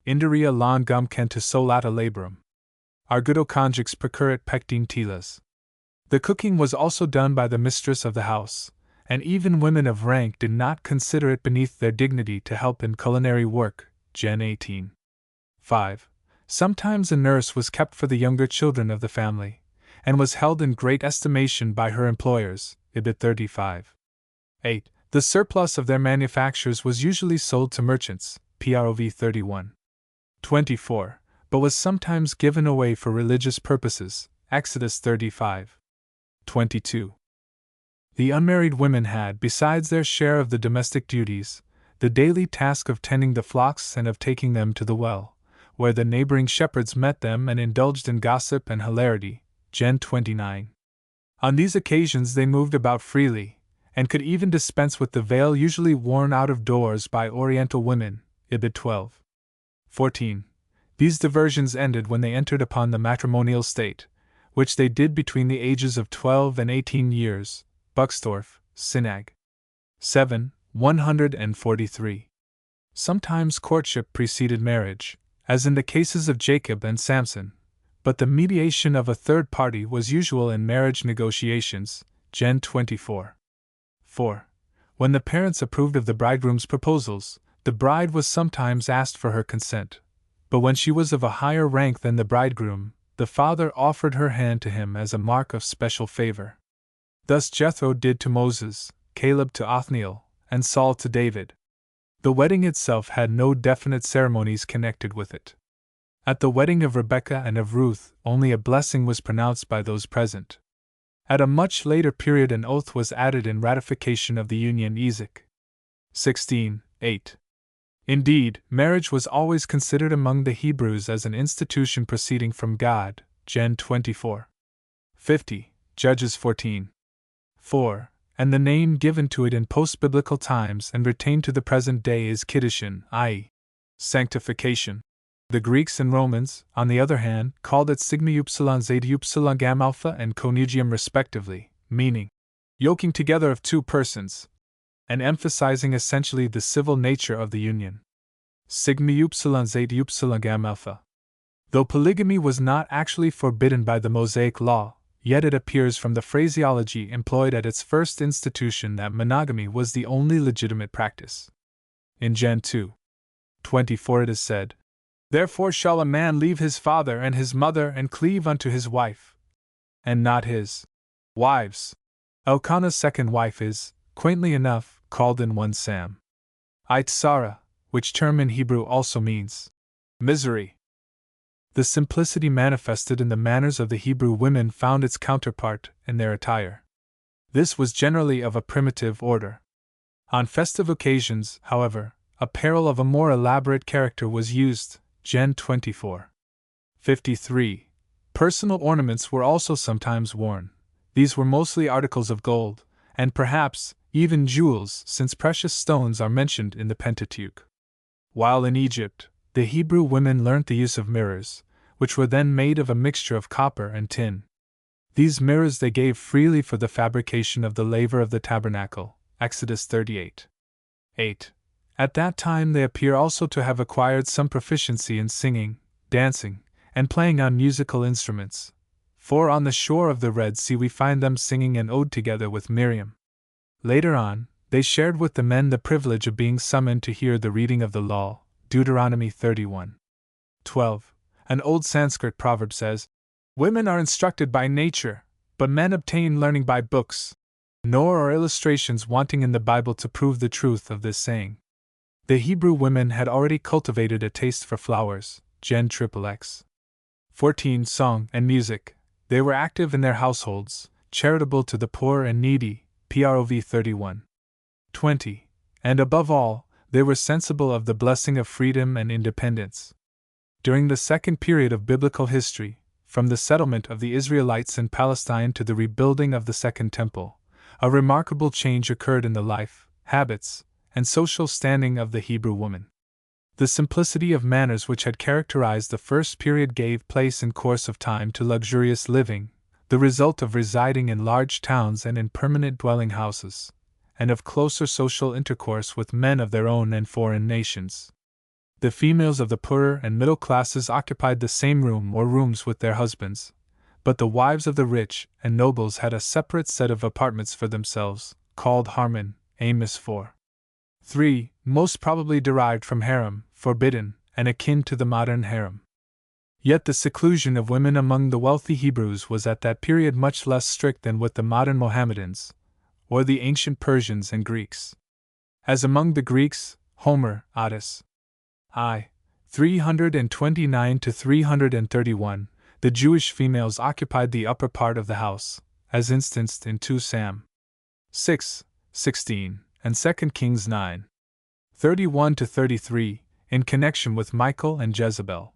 Inderia lon gum kenta solata laborum. Arguto conjux percurrit pectine telas. The cooking was also done by the mistress of the house, and even women of rank did not consider it beneath their dignity to help in culinary work, Gen 18. 5. Sometimes a nurse was kept for the younger children of the family, and was held in great estimation by her employers, Ibid 35. 8. The surplus of their manufactures was usually sold to merchants, Prov 31. 24, but was sometimes given away for religious purposes, Exodus 35. 22. The unmarried women had, besides their share of the domestic duties, the daily task of tending the flocks and of taking them to the well, where the neighboring shepherds met them and indulged in gossip and hilarity, Gen 29. On these occasions they moved about freely, and could even dispense with the veil usually worn out of doors by Oriental women, Ibid 12. 14. These diversions ended when they entered upon the matrimonial state, which they did between the ages of 12 and 18 years, Buxtorf, Synag. 7, 143. Sometimes courtship preceded marriage, as in the cases of Jacob and Samson, but the mediation of a third party was usual in marriage negotiations, Gen 24. 4. When the parents approved of the bridegroom's proposals, the bride was sometimes asked for her consent, but when she was of a higher rank than the bridegroom, the father offered her hand to him as a mark of special favor. Thus Jethro did to Moses, Caleb to Othniel, and Saul to David. The wedding itself had no definite ceremonies connected with it. At the wedding of Rebekah and of Ruth, only a blessing was pronounced by those present. At a much later period, an oath was added in ratification of the union. Ezek. 16:8. Indeed, marriage was always considered among the Hebrews as an institution proceeding from God. Gen 24:50, Judges 14:4, and the name given to it in post-biblical times and retained to the present day is kiddushin, i.e., sanctification. The Greeks and Romans, on the other hand, called it sigma upsilon zeta upsilon gamma alpha and conjugium respectively, meaning yoking together of two persons, and emphasizing essentially the civil nature of the union. Sigma upsilon zeta upsilon gamma alpha. Though polygamy was not actually forbidden by the Mosaic Law, yet it appears from the phraseology employed at its first institution that monogamy was the only legitimate practice. In Gen 2:24 it is said, "Therefore shall a man leave his father and his mother and cleave unto his wife," and not his wives. Elkanah's second wife is, quaintly enough, called in 1 Sam. Sarah, which term in Hebrew also means misery. The simplicity manifested in the manners of the Hebrew women found its counterpart in their attire. This was generally of a primitive order. On festive occasions, however, apparel of a more elaborate character was used. Gen 24:53. Personal ornaments were also sometimes worn. These were mostly articles of gold, and perhaps even jewels, since precious stones are mentioned in the Pentateuch. While in Egypt, the Hebrew women learnt the use of mirrors, which were then made of a mixture of copper and tin. These mirrors they gave freely for the fabrication of the laver of the tabernacle. Exodus 38:8. At that time they appear also to have acquired some proficiency in singing, dancing, and playing on musical instruments, for on the shore of the Red Sea we find them singing an ode together with Miriam. Later on, they shared with the men the privilege of being summoned to hear the reading of the law. Deuteronomy 31:12. An old Sanskrit proverb says, "Women are instructed by nature, but men obtain learning by books." Nor are illustrations wanting in the Bible to prove the truth of this saying. The Hebrew women had already cultivated a taste for flowers. Gen XXX. 14. Song and music. They were active in their households, charitable to the poor and needy. Prov 31:20. And above all, they were sensible of the blessing of freedom and independence. During the second period of biblical history, from the settlement of the Israelites in Palestine to the rebuilding of the Second Temple, a remarkable change occurred in the life, habits, and social standing of the Hebrew woman. The simplicity of manners which had characterized the first period gave place in course of time to luxurious living, the result of residing in large towns and in permanent dwelling houses, and of closer social intercourse with men of their own and foreign nations. The females of the poorer and middle classes occupied the same room or rooms with their husbands, but the wives of the rich and nobles had a separate set of apartments for themselves, called harem. Amos 4:3, most probably derived from harem, forbidden, and akin to the modern harem. Yet the seclusion of women among the wealthy Hebrews was at that period much less strict than with the modern Mohammedans, or the ancient Persians and Greeks. As among the Greeks, Homer, Odyss. I. 329-331, the Jewish females occupied the upper part of the house, as instanced in 2 Sam. 6:16, and 2 Kings 9:31-33, in connection with Michal and Jezebel.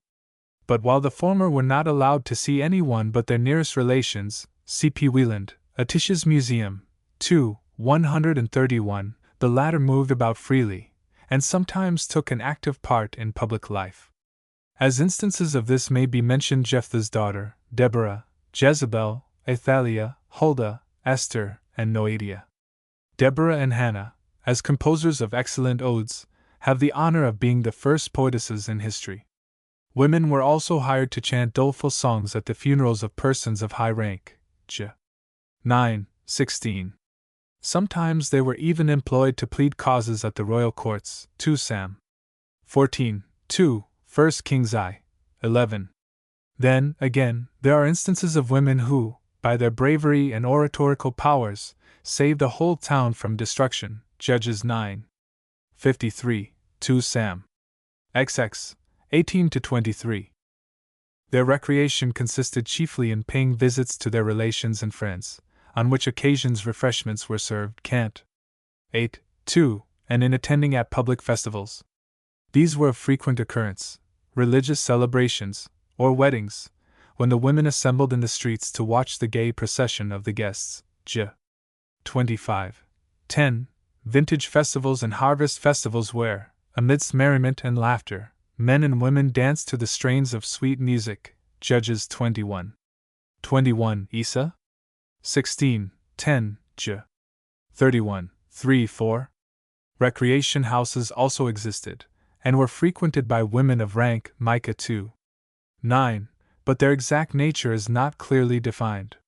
But while the former were not allowed to see anyone but their nearest relations, C.P. Wieland, Atish's Museum, 2:131, the latter moved about freely, and sometimes took an active part in public life. As instances of this may be mentioned Jephthah's daughter, Deborah, Jezebel, Athaliah, Huldah, Esther, and Noadiah. Deborah and Hannah, as composers of excellent odes, have the honor of being the first poetesses in history. Women were also hired to chant doleful songs at the funerals of persons of high rank. J. 9:16. Sometimes they were even employed to plead causes at the royal courts. 2 Sam. 14:2, 1 Kings I. 11. Then, again, there are instances of women who, by their bravery and oratorical powers, saved a whole town from destruction. Judges 9:53, 2 Sam. XX, 18-23. Their recreation consisted chiefly in paying visits to their relations and friends, on which occasions refreshments were served. Cant. 8:2, and in attending at public festivals. These were of frequent occurrence, religious celebrations, or weddings, when the women assembled in the streets to watch the gay procession of the guests. J. 25:10, vintage festivals and harvest festivals where, amidst merriment and laughter, men and women danced to the strains of sweet music. Judges 21:21, Isa 16:10, J. 31:3-4. Recreation houses also existed, and were frequented by women of rank. Micah 2:9, but their exact nature is not clearly defined.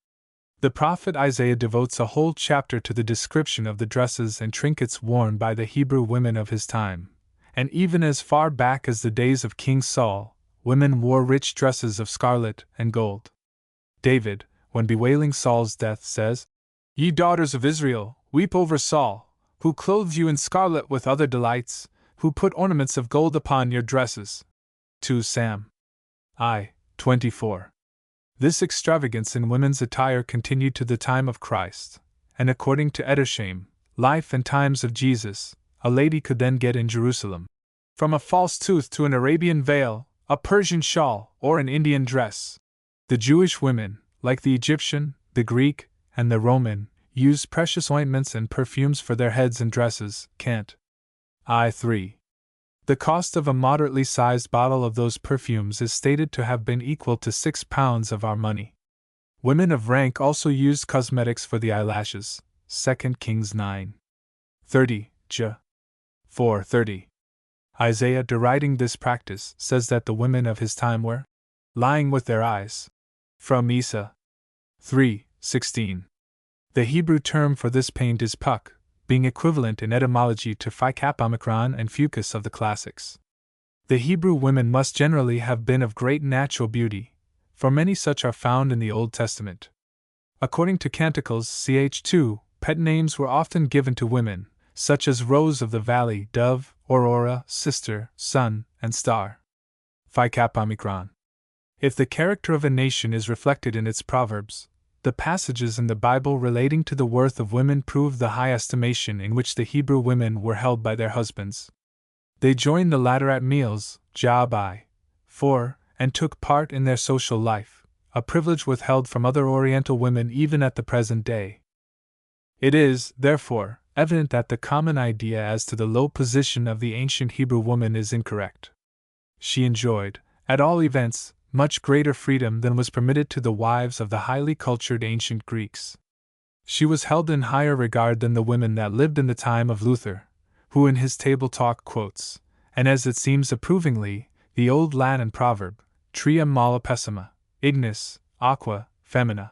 The prophet Isaiah devotes a whole chapter to the description of the dresses and trinkets worn by the Hebrew women of his time, and even as far back as the days of King Saul, women wore rich dresses of scarlet and gold. David, when bewailing Saul's death, says, "Ye daughters of Israel, weep over Saul, who clothed you in scarlet with other delights, who put ornaments of gold upon your dresses." 2 Sam. 24. This extravagance in women's attire continued to the time of Christ, and according to Edersheim, Life and Times of Jesus, a lady could then get in Jerusalem, from a false tooth to an Arabian veil, a Persian shawl, or an Indian dress. The Jewish women, like the Egyptian, the Greek, and the Roman, used precious ointments and perfumes for their heads and dresses. Cant. I3. The cost of a moderately sized bottle of those perfumes is stated to have been equal to 6 pounds of our money. Women of rank also used cosmetics for the eyelashes. 2 Kings 9:30, J. 4:30. Isaiah, deriding this practice, says that the women of his time were lying with their eyes. From Isa 3:16. The Hebrew term for this paint is puck, being equivalent in etymology to phi-kapomicron and fucus of the classics. The Hebrew women must generally have been of great natural beauty, for many such are found in the Old Testament. According to Canticles ch. 2, pet names were often given to women, such as Rose of the Valley, Dove, Aurora, Sister, Sun, and Star. Phi-kapomicron. If the character of a nation is reflected in its proverbs, the passages in the Bible relating to the worth of women prove the high estimation in which the Hebrew women were held by their husbands. They joined the latter at meals, Job 4, and took part in their social life, a privilege withheld from other Oriental women even at the present day. It is, therefore, evident that the common idea as to the low position of the ancient Hebrew woman is incorrect. She enjoyed, at all events, much greater freedom than was permitted to the wives of the highly cultured ancient Greeks. She was held in higher regard than the women that lived in the time of Luther, who in his Table Talk quotes, and as it seems approvingly, the old Latin proverb, Tria mala pessima, ignis, aqua, femina.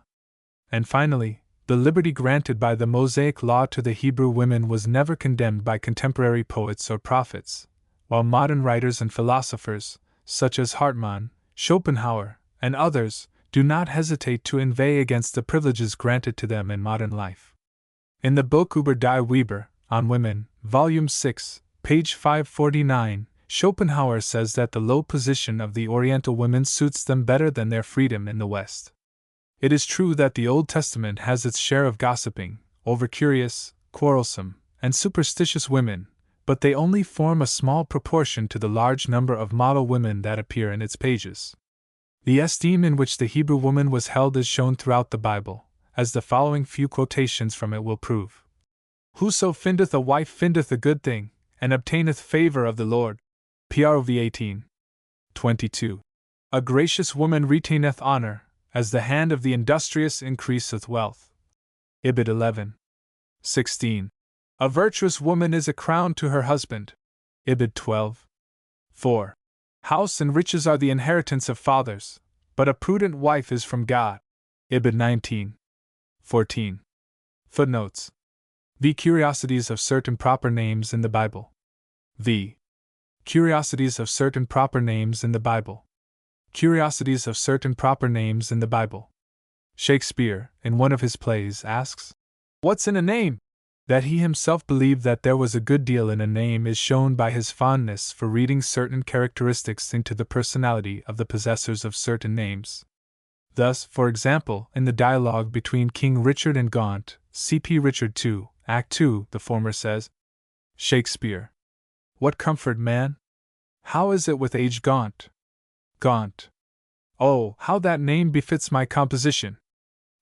And finally, the liberty granted by the Mosaic law to the Hebrew women was never condemned by contemporary poets or prophets, while modern writers and philosophers, such as Hartmann, Schopenhauer, and others, do not hesitate to inveigh against the privileges granted to them in modern life. In the book Über die Weiber, on Women, Volume 6, page 549, Schopenhauer says that the low position of the Oriental women suits them better than their freedom in the West. It is true that the Old Testament has its share of gossiping, over-curious, quarrelsome, and superstitious women, but they only form a small proportion to the large number of model women that appear in its pages. The esteem in which the Hebrew woman was held is shown throughout the Bible, as the following few quotations from it will prove. Whoso findeth a wife findeth a good thing, and obtaineth favor of the Lord. Prov 18:22. A gracious woman retaineth honor, as the hand of the industrious increaseth wealth. Ibid 11:16. A virtuous woman is a crown to her husband. Ibid 12:4. House and riches are the inheritance of fathers, but a prudent wife is from God. Ibid 19:14. Footnotes. V. Curiosities of certain proper names in the Bible. V. Curiosities of certain proper names in the Bible. Curiosities of certain proper names in the Bible. Shakespeare, in one of his plays, asks, What's in a name? That he himself believed that there was a good deal in a name is shown by his fondness for reading certain characteristics into the personality of the possessors of certain names. Thus, for example, in the dialogue between King Richard and Gaunt, C.P. Richard II, Act 2, the former says, Shakespeare. What comfort, man? How is it with aged Gaunt? Gaunt. Oh, how that name befits my composition!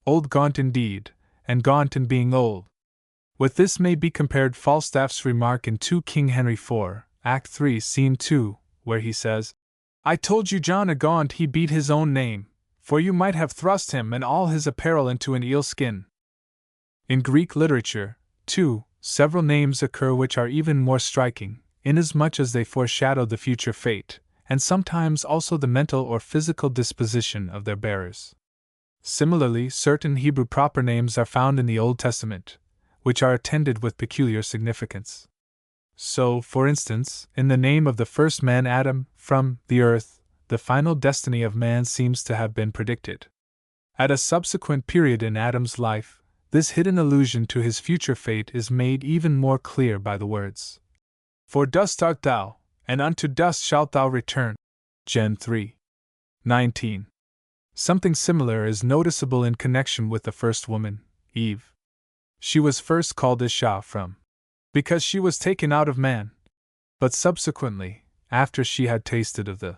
Old Gaunt indeed, and gaunt in being old. With this may be compared Falstaff's remark in 2 King Henry IV, Act 3, Scene 2, where he says, I told you John a Gaunt he beat his own name, for you might have thrust him and all his apparel into an eel skin. In Greek literature, too, several names occur which are even more striking, inasmuch as they foreshadow the future fate, and sometimes also the mental or physical disposition of their bearers. Similarly, certain Hebrew proper names are found in the Old Testament, which are attended with peculiar significance. So, for instance, in the name of the first man Adam, from the earth, the final destiny of man seems to have been predicted. At a subsequent period in Adam's life, this hidden allusion to his future fate is made even more clear by the words, For dust art thou, and unto dust shalt thou return. Gen 3:19. Something similar is noticeable in connection with the first woman, Eve. She was first called Isha because she was taken out of man. But subsequently, after she had tasted of the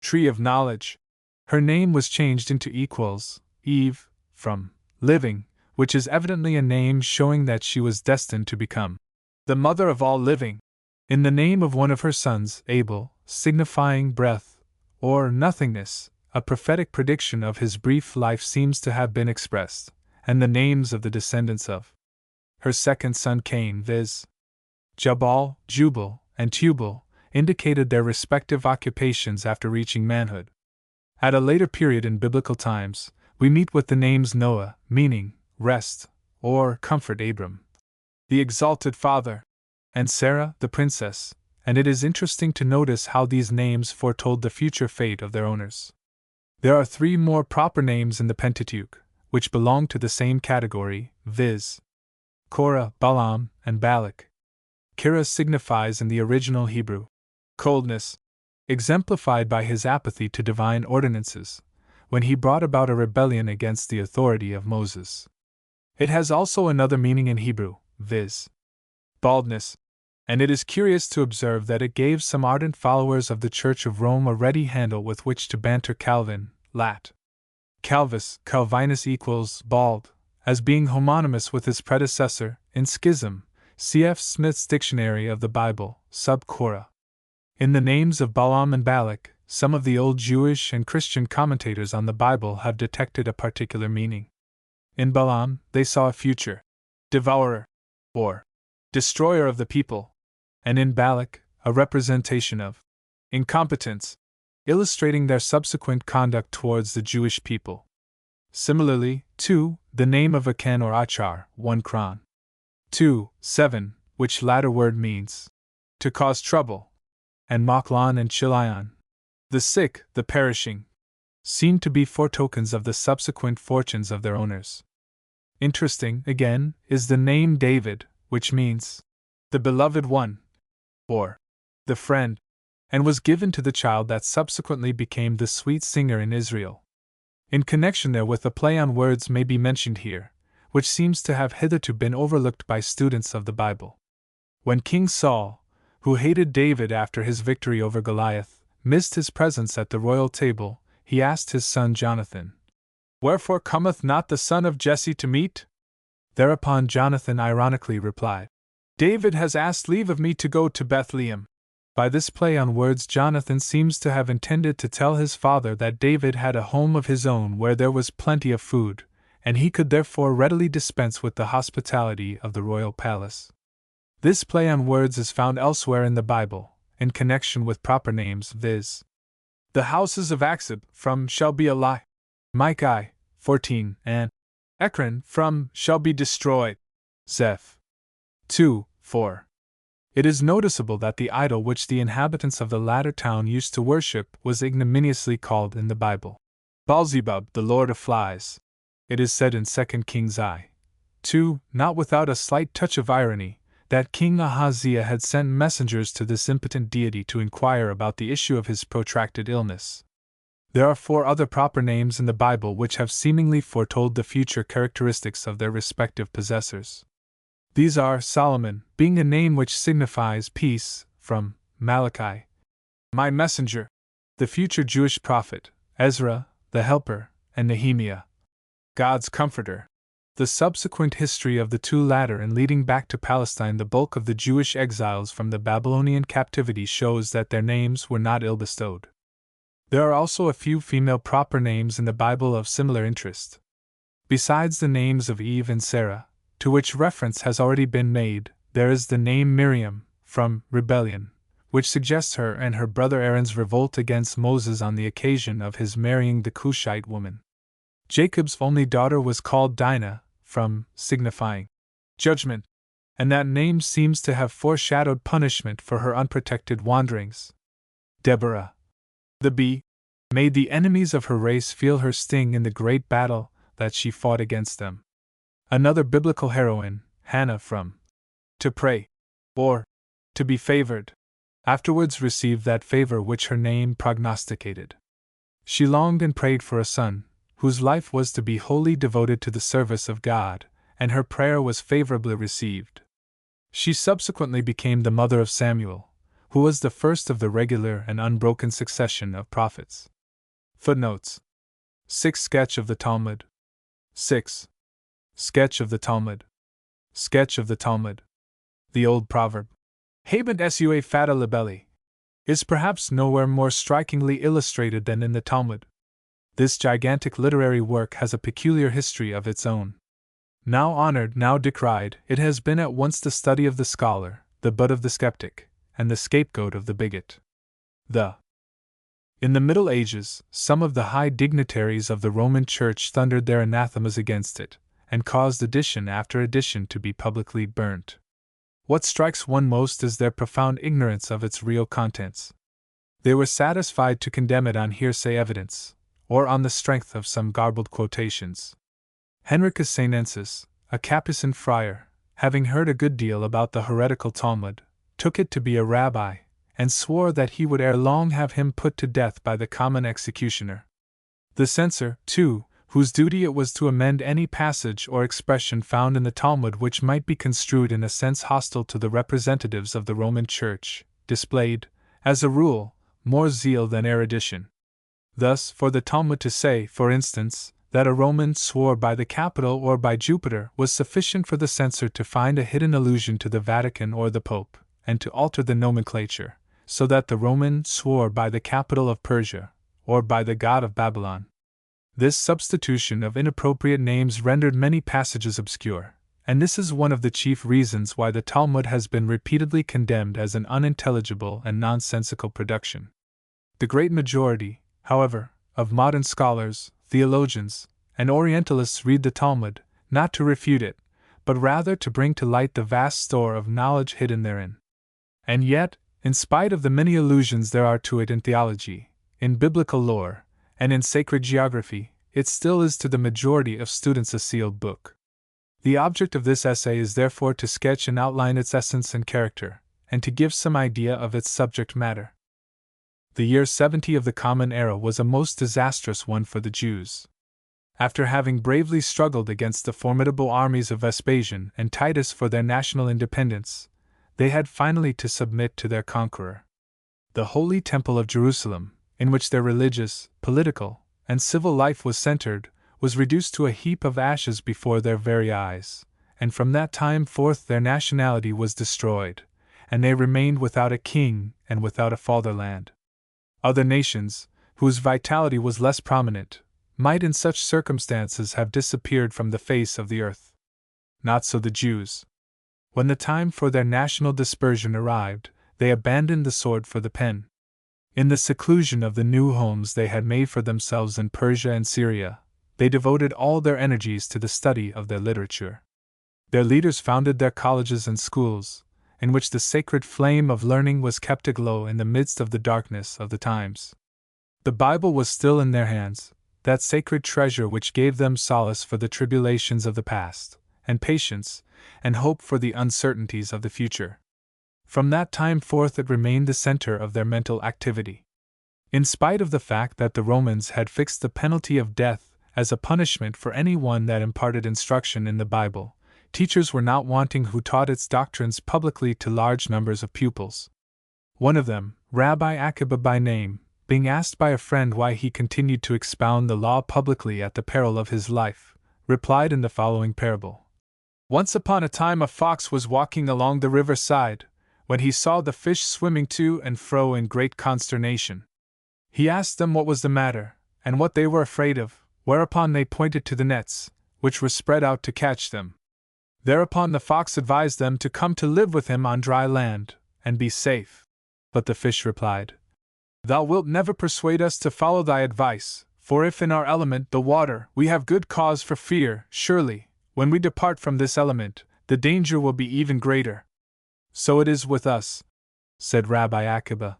tree of knowledge, her name was changed into Eve, from living, which is evidently a name showing that she was destined to become the mother of all living. In the name of one of her sons, Abel, signifying breath, or nothingness, a prophetic prediction of his brief life seems to have been expressed, and the names of the descendants of her second son Cain, viz. Jabal, Jubal, and Tubal, indicated their respective occupations after reaching manhood. At a later period in biblical times, we meet with the names Noah, meaning rest, or comfort Abram, the exalted father, and Sarah, the princess, and it is interesting to notice how these names foretold the future fate of their owners. There are 3 more proper names in the Pentateuch, which belong to the same category, viz. Korah, Balaam, and Balak. Korah signifies in the original Hebrew coldness, exemplified by his apathy to divine ordinances, when he brought about a rebellion against the authority of Moses. It has also another meaning in Hebrew, viz. Baldness, and it is curious to observe that it gave some ardent followers of the Church of Rome a ready handle with which to banter Calvin, lat. Calvinus equals bald, as being homonymous with his predecessor, in schism, C.F. Smith's Dictionary of the Bible, sub Korah. In the names of Balaam and Balak, some of the old Jewish and Christian commentators on the Bible have detected a particular meaning. In Balaam, they saw a future devourer, or destroyer of the people, and in Balak, a representation of incompetence, illustrating their subsequent conduct towards the Jewish people. Similarly, too, the name of Achan or Achar, 1 Chron. 2:7, which latter word means to cause trouble, and Machlan and Chilion, the sick, the perishing, seem to be foretokens of the subsequent fortunes of their owners. Interesting, again, is the name David, which means the beloved one, or the friend, and was given to the child that subsequently became the sweet singer in Israel. In connection therewith, a play on words may be mentioned here, which seems to have hitherto been overlooked by students of the Bible. When King Saul, who hated David after his victory over Goliath, missed his presence at the royal table, he asked his son Jonathan, Wherefore cometh not the son of Jesse to meat? Thereupon Jonathan ironically replied, David has asked leave of me to go to Bethlehem. By this play on words, Jonathan seems to have intended to tell his father that David had a home of his own where there was plenty of food, and he could therefore readily dispense with the hospitality of the royal palace. This play on words is found elsewhere in the Bible, in connection with proper names, viz. The houses of Achzib, from shall be a lie, Micah 14, and Ekron, from shall be destroyed, Zeph 2:4. It is noticeable that the idol which the inhabitants of the latter town used to worship was ignominiously called in the Bible Baalzebub, the Lord of Flies. It is said in 2 Kings 2, not without a slight touch of irony, that King Ahaziah had sent messengers to this impotent deity to inquire about the issue of his protracted illness. There are 4 other proper names in the Bible which have seemingly foretold the future characteristics of their respective possessors. These are Solomon, being a name which signifies peace, from Malachi, my messenger, the future Jewish prophet, Ezra, the helper, and Nehemiah, God's comforter. The subsequent history of the 2 latter in leading back to Palestine the bulk of the Jewish exiles from the Babylonian captivity shows that their names were not ill-bestowed. There are also a few female proper names in the Bible of similar interest. Besides the names of Eve and Sarah, to which reference has already been made, there is the name Miriam, from rebellion, which suggests her and her brother Aaron's revolt against Moses on the occasion of his marrying the Cushite woman. Jacob's only daughter was called Dinah, from signifying judgment, and that name seems to have foreshadowed punishment for her unprotected wanderings. Deborah, the bee, made the enemies of her race feel her sting in the great battle that she fought against them. Another biblical heroine, Hannah, from to pray, or to be favored, afterwards received that favor which her name prognosticated. She longed and prayed for a son, whose life was to be wholly devoted to the service of God, and her prayer was favorably received. She subsequently became the mother of Samuel, who was the first of the regular and unbroken succession of prophets. Footnotes: 6. Sketch of the Talmud. 6. Sketch of the Talmud. Sketch of the Talmud. The old proverb, Habent sua fata libelli, is perhaps nowhere more strikingly illustrated than in the Talmud. This gigantic literary work has a peculiar history of its own. Now honored, now decried, it has been at once the study of the scholar, the butt of the skeptic, and the scapegoat of the bigot. In the Middle Ages, some of the high dignitaries of the Roman Church thundered their anathemas against it, and caused edition after edition to be publicly burnt. What strikes one most is their profound ignorance of its real contents. They were satisfied to condemn it on hearsay evidence, or on the strength of some garbled quotations. Henricus Sainensis, a Capucin friar, having heard a good deal about the heretical Talmud, took it to be a rabbi, and swore that he would ere long have him put to death by the common executioner. The censor, too, whose duty it was to amend any passage or expression found in the Talmud which might be construed in a sense hostile to the representatives of the Roman Church, displayed, as a rule, more zeal than erudition. Thus, for the Talmud to say, for instance, that a Roman swore by the Capitol or by Jupiter was sufficient for the censor to find a hidden allusion to the Vatican or the Pope, and to alter the nomenclature, so that the Roman swore by the capital of Persia, or by the god of Babylon. This substitution of inappropriate names rendered many passages obscure, and this is one of the chief reasons why the Talmud has been repeatedly condemned as an unintelligible and nonsensical production. The great majority, however, of modern scholars, theologians, and Orientalists read the Talmud, not to refute it, but rather to bring to light the vast store of knowledge hidden therein. And yet, in spite of the many allusions there are to it in theology, in biblical lore, and in sacred geography, it still is to the majority of students a sealed book. The object of this essay is therefore to sketch and outline its essence and character, and to give some idea of its subject matter. The year 70 of the Common Era was a most disastrous one for the Jews. After having bravely struggled against the formidable armies of Vespasian and Titus for their national independence, they had finally to submit to their conqueror. The Holy Temple of Jerusalem, in which their religious, political, and civil life was centered, was reduced to a heap of ashes before their very eyes, and from that time forth their nationality was destroyed, and they remained without a king and without a fatherland. Other nations, whose vitality was less prominent, might in such circumstances have disappeared from the face of the earth. Not so the Jews. When the time for their national dispersion arrived, they abandoned the sword for the pen. In the seclusion of the new homes they had made for themselves in Persia and Syria, they devoted all their energies to the study of their literature. Their leaders founded their colleges and schools, in which the sacred flame of learning was kept aglow in the midst of the darkness of the times. The Bible was still in their hands, that sacred treasure which gave them solace for the tribulations of the past, and patience, and hope for the uncertainties of the future. From that time forth it remained the center of their mental activity. In spite of the fact that the Romans had fixed the penalty of death as a punishment for any one that imparted instruction in the Bible, teachers were not wanting who taught its doctrines publicly to large numbers of pupils. One of them, Rabbi Akiba by name, being asked by a friend why he continued to expound the law publicly at the peril of his life, replied in the following parable. Once upon a time a fox was walking along the river side, when he saw the fish swimming to and fro in great consternation. He asked them what was the matter, and what they were afraid of, whereupon they pointed to the nets, which were spread out to catch them. Thereupon the fox advised them to come to live with him on dry land, and be safe. But the fish replied, "Thou wilt never persuade us to follow thy advice, for if in our element, the water, we have good cause for fear, surely, when we depart from this element, the danger will be even greater." So it is with us, said Rabbi Akiba.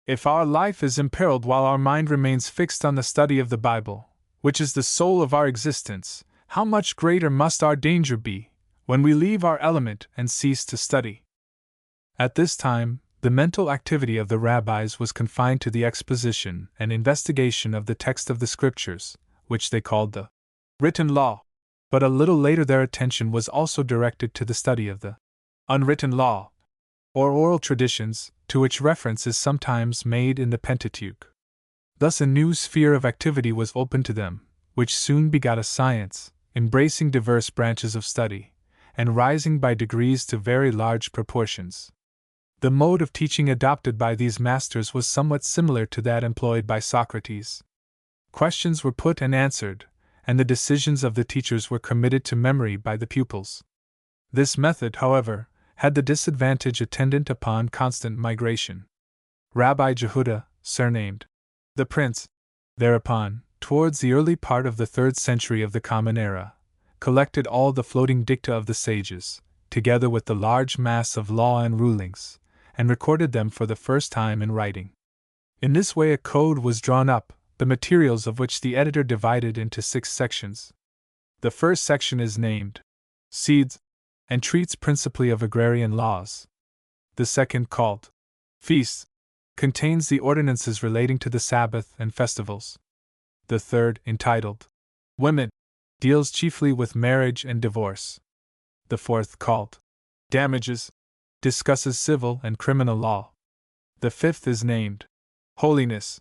If our life is imperiled while our mind remains fixed on the study of the Bible, which is the soul of our existence, how much greater must our danger be when we leave our element and cease to study. At this time, the mental activity of the rabbis was confined to the exposition and investigation of the text of the Scriptures, which they called the written law. But a little later their attention was also directed to the study of the unwritten law, or oral traditions, to which reference is sometimes made in the Pentateuch. Thus a new sphere of activity was opened to them, which soon begot a science, embracing diverse branches of study, and rising by degrees to very large proportions. The mode of teaching adopted by these masters was somewhat similar to that employed by Socrates. Questions were put and answered, and the decisions of the teachers were committed to memory by the pupils. This method, however, had the disadvantage attendant upon constant migration. Rabbi Jehuda, surnamed the Prince, thereupon, towards the early part of the 3rd century of the Common Era, collected all the floating dicta of the sages, together with the large mass of law and rulings, and recorded them for the first time in writing. In this way a code was drawn up, the materials of which the editor divided into 6 sections. The first section is named Seeds, and treats principally of agrarian laws. The second, called Feasts, contains the ordinances relating to the Sabbath and festivals. The third, entitled Women, deals chiefly with marriage and divorce. The fourth, called Damages, discusses civil and criminal law. The fifth is named Holiness,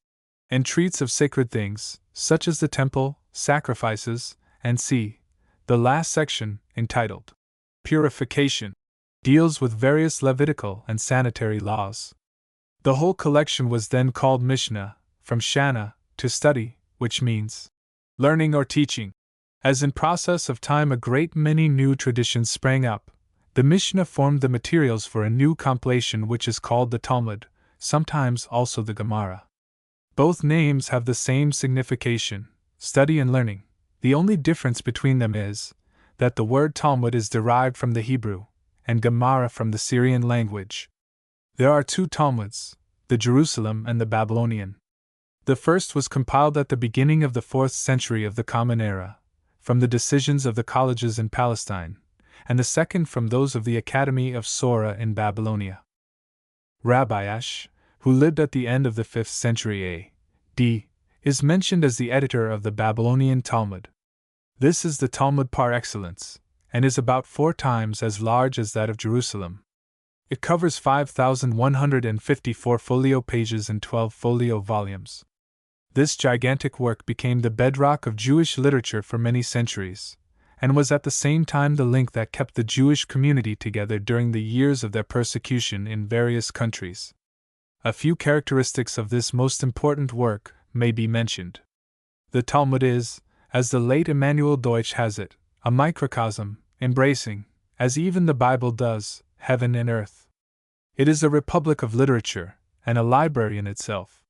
and treats of sacred things, such as the temple, sacrifices, and the last section, entitled Purification, deals with various Levitical and sanitary laws. The whole collection was then called Mishnah, from Shana, to study, which means learning or teaching. As in process of time a great many new traditions sprang up, the Mishnah formed the materials for a new compilation which is called the Talmud, sometimes also the Gemara. Both names have the same signification, study and learning. The only difference between them is that the word Talmud is derived from the Hebrew, and Gemara from the Syrian language. There are 2 Talmuds, the Jerusalem and the Babylonian. The first was compiled at the beginning of the 4th century of the Common Era, from the decisions of the colleges in Palestine, and the second from those of the Academy of Sora in Babylonia. Rabbi Ash, who lived at the end of the 5th century A.D., is mentioned as the editor of the Babylonian Talmud. This is the Talmud par excellence, and is about 4 times as large as that of Jerusalem. It covers 5,154 folio pages and 12 folio volumes. This gigantic work became the bedrock of Jewish literature for many centuries, and was at the same time the link that kept the Jewish community together during the years of their persecution in various countries. A few characteristics of this most important work may be mentioned. The Talmud is, as the late Emanuel Deutsch has it, a microcosm, embracing, as even the Bible does, heaven and earth. It is a republic of literature, and a library in itself.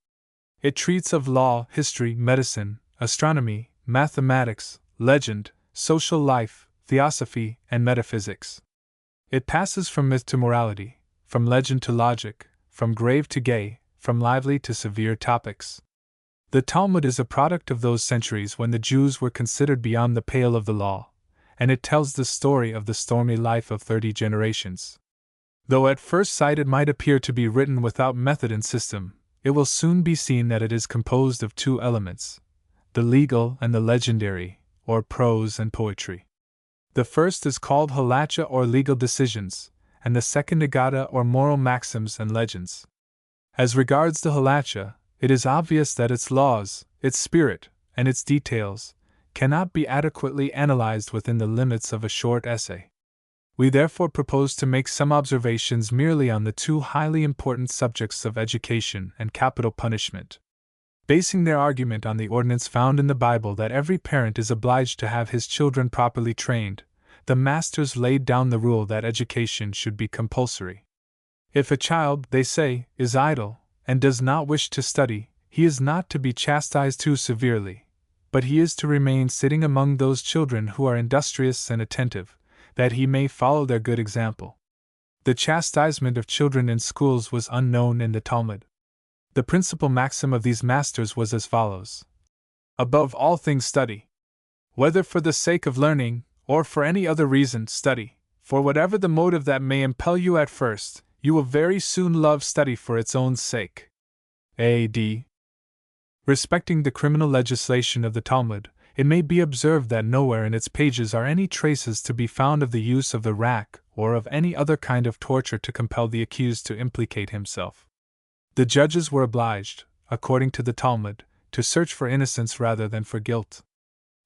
It treats of law, history, medicine, astronomy, mathematics, legend, social life, theosophy, and metaphysics. It passes from myth to morality, from legend to logic, from grave to gay, from lively to severe topics. The Talmud is a product of those centuries when the Jews were considered beyond the pale of the law, and it tells the story of the stormy life of 30 generations. Though at first sight it might appear to be written without method and system, it will soon be seen that it is composed of two elements, the legal and the legendary, or prose and poetry. The first is called halacha or legal decisions, and the second agada or moral maxims and legends. As regards the halacha, it is obvious that its laws, its spirit, and its details cannot be adequately analyzed within the limits of a short essay. We therefore propose to make some observations merely on the two highly important subjects of education and capital punishment. Basing their argument on the ordinance found in the Bible that every parent is obliged to have his children properly trained, the masters laid down the rule that education should be compulsory. If a child, they say, is idle, and does not wish to study, he is not to be chastised too severely, but he is to remain sitting among those children who are industrious and attentive, that he may follow their good example. The chastisement of children in schools was unknown in the Talmud. The principal maxim of these masters was as follows: above all things study. Whether for the sake of learning, or for any other reason, study, for whatever the motive that may impel you at first, you will very soon love study for its own sake. A.D. Respecting the criminal legislation of the Talmud, it may be observed that nowhere in its pages are any traces to be found of the use of the rack or of any other kind of torture to compel the accused to implicate himself. The judges were obliged, according to the Talmud, to search for innocence rather than for guilt.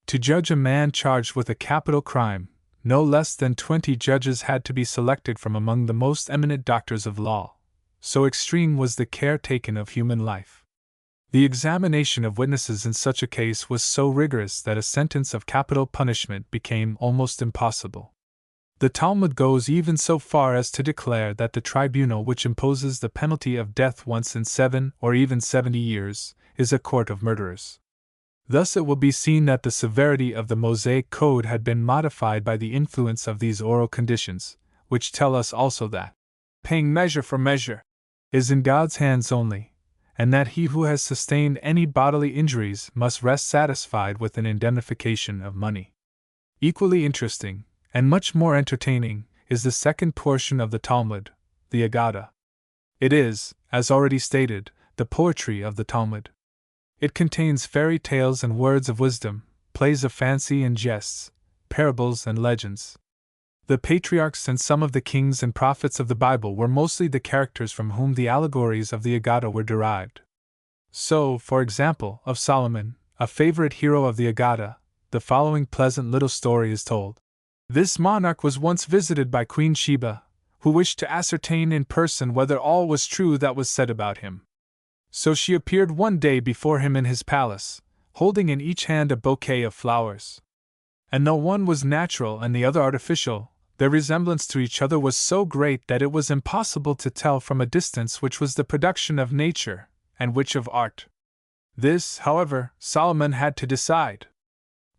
To judge a man charged with a capital crime, no less than 20 judges had to be selected from among the most eminent doctors of law. So extreme was the care taken of human life. The examination of witnesses in such a case was so rigorous that a sentence of capital punishment became almost impossible. The Talmud goes even so far as to declare that the tribunal which imposes the penalty of death once in 7 or even 70 years is a court of murderers. Thus it will be seen that the severity of the Mosaic Code had been modified by the influence of these oral conditions, which tell us also that paying measure for measure is in God's hands only, and that he who has sustained any bodily injuries must rest satisfied with an indemnification of money. Equally interesting, and much more entertaining, is the second portion of the Talmud, the Agada. It is, as already stated, the poetry of the Talmud. It contains fairy tales and words of wisdom, plays of fancy and jests, parables and legends. The patriarchs and some of the kings and prophets of the Bible were mostly the characters from whom the allegories of the Agada were derived. So, for example, of Solomon, a favorite hero of the Agada, the following pleasant little story is told. This monarch was once visited by Queen Sheba, who wished to ascertain in person whether all was true that was said about him. So she appeared one day before him in his palace, holding in each hand a bouquet of flowers. And though one was natural and the other artificial, their resemblance to each other was so great that it was impossible to tell from a distance which was the production of nature, and which of art. This, however, Solomon had to decide.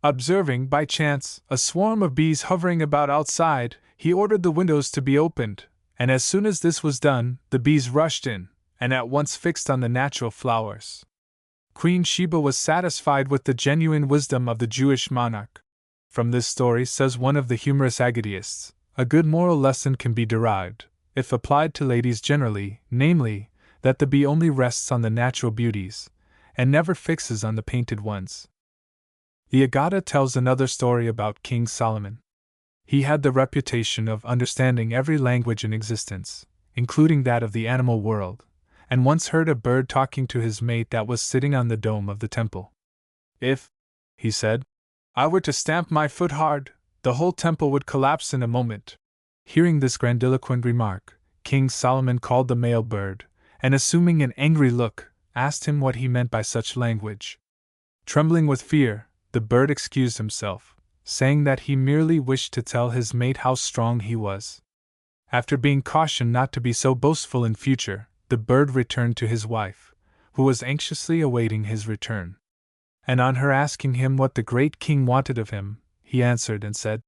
Observing, by chance, a swarm of bees hovering about outside, he ordered the windows to be opened, and as soon as this was done, the bees rushed in, and at once fixed on the natural flowers. Queen Sheba was satisfied with the genuine wisdom of the Jewish monarch. From this story, says one of the humorous Agadiists, a good moral lesson can be derived, if applied to ladies generally, namely, that the bee only rests on the natural beauties, and never fixes on the painted ones. The Agada tells another story about King Solomon. He had the reputation of understanding every language in existence, including that of the animal world, and once heard a bird talking to his mate that was sitting on the dome of the temple. If, he said, I were to stamp my foot hard, the whole temple would collapse in a moment. Hearing this grandiloquent remark, King Solomon called the male bird, and assuming an angry look, asked him what he meant by such language. Trembling with fear, the bird excused himself, saying that he merely wished to tell his mate how strong he was. After being cautioned not to be so boastful in future, the bird returned to his wife, who was anxiously awaiting his return. And on her asking him what the great king wanted of him, he answered and said,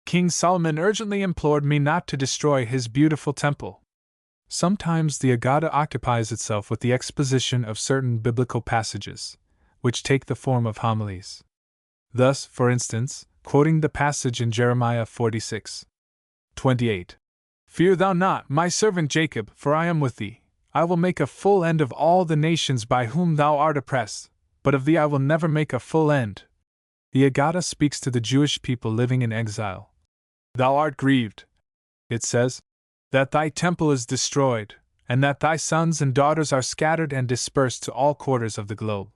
King Solomon urgently implored me not to destroy his beautiful temple. Sometimes the Agada occupies itself with the exposition of certain biblical passages, which take the form of homilies. Thus, for instance, quoting the passage in Jeremiah 46:28. Fear thou not, my servant Jacob, for I am with thee. I will make a full end of all the nations by whom thou art oppressed, but of thee I will never make a full end. The Aggadah speaks to the Jewish people living in exile. Thou art grieved, it says, that thy temple is destroyed, and that thy sons and daughters are scattered and dispersed to all quarters of the globe.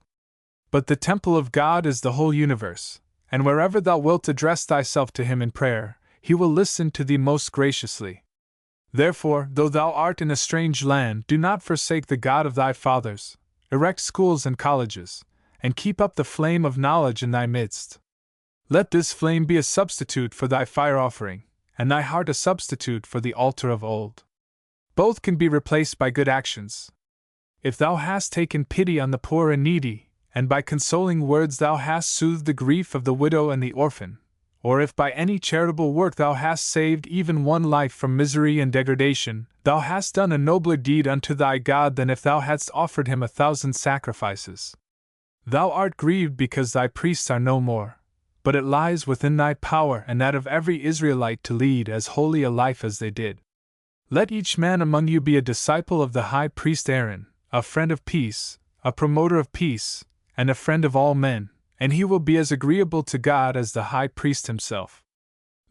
But the temple of God is the whole universe, and wherever thou wilt address thyself to him in prayer, he will listen to thee most graciously. Therefore, though thou art in a strange land, do not forsake the God of thy fathers, erect schools and colleges, and keep up the flame of knowledge in thy midst. Let this flame be a substitute for thy fire offering, and thy heart a substitute for the altar of old. Both can be replaced by good actions. If thou hast taken pity on the poor and needy, and by consoling words thou hast soothed the grief of the widow and the orphan, or if by any charitable work thou hast saved even one life from misery and degradation, thou hast done a nobler deed unto thy God than if thou hadst offered him 1,000 sacrifices. Thou art grieved because thy priests are no more, but it lies within thy power and that of every Israelite to lead as holy a life as they did. Let each man among you be a disciple of the high priest Aaron, a friend of peace, a promoter of peace, and a friend of all men, and he will be as agreeable to God as the high priest himself.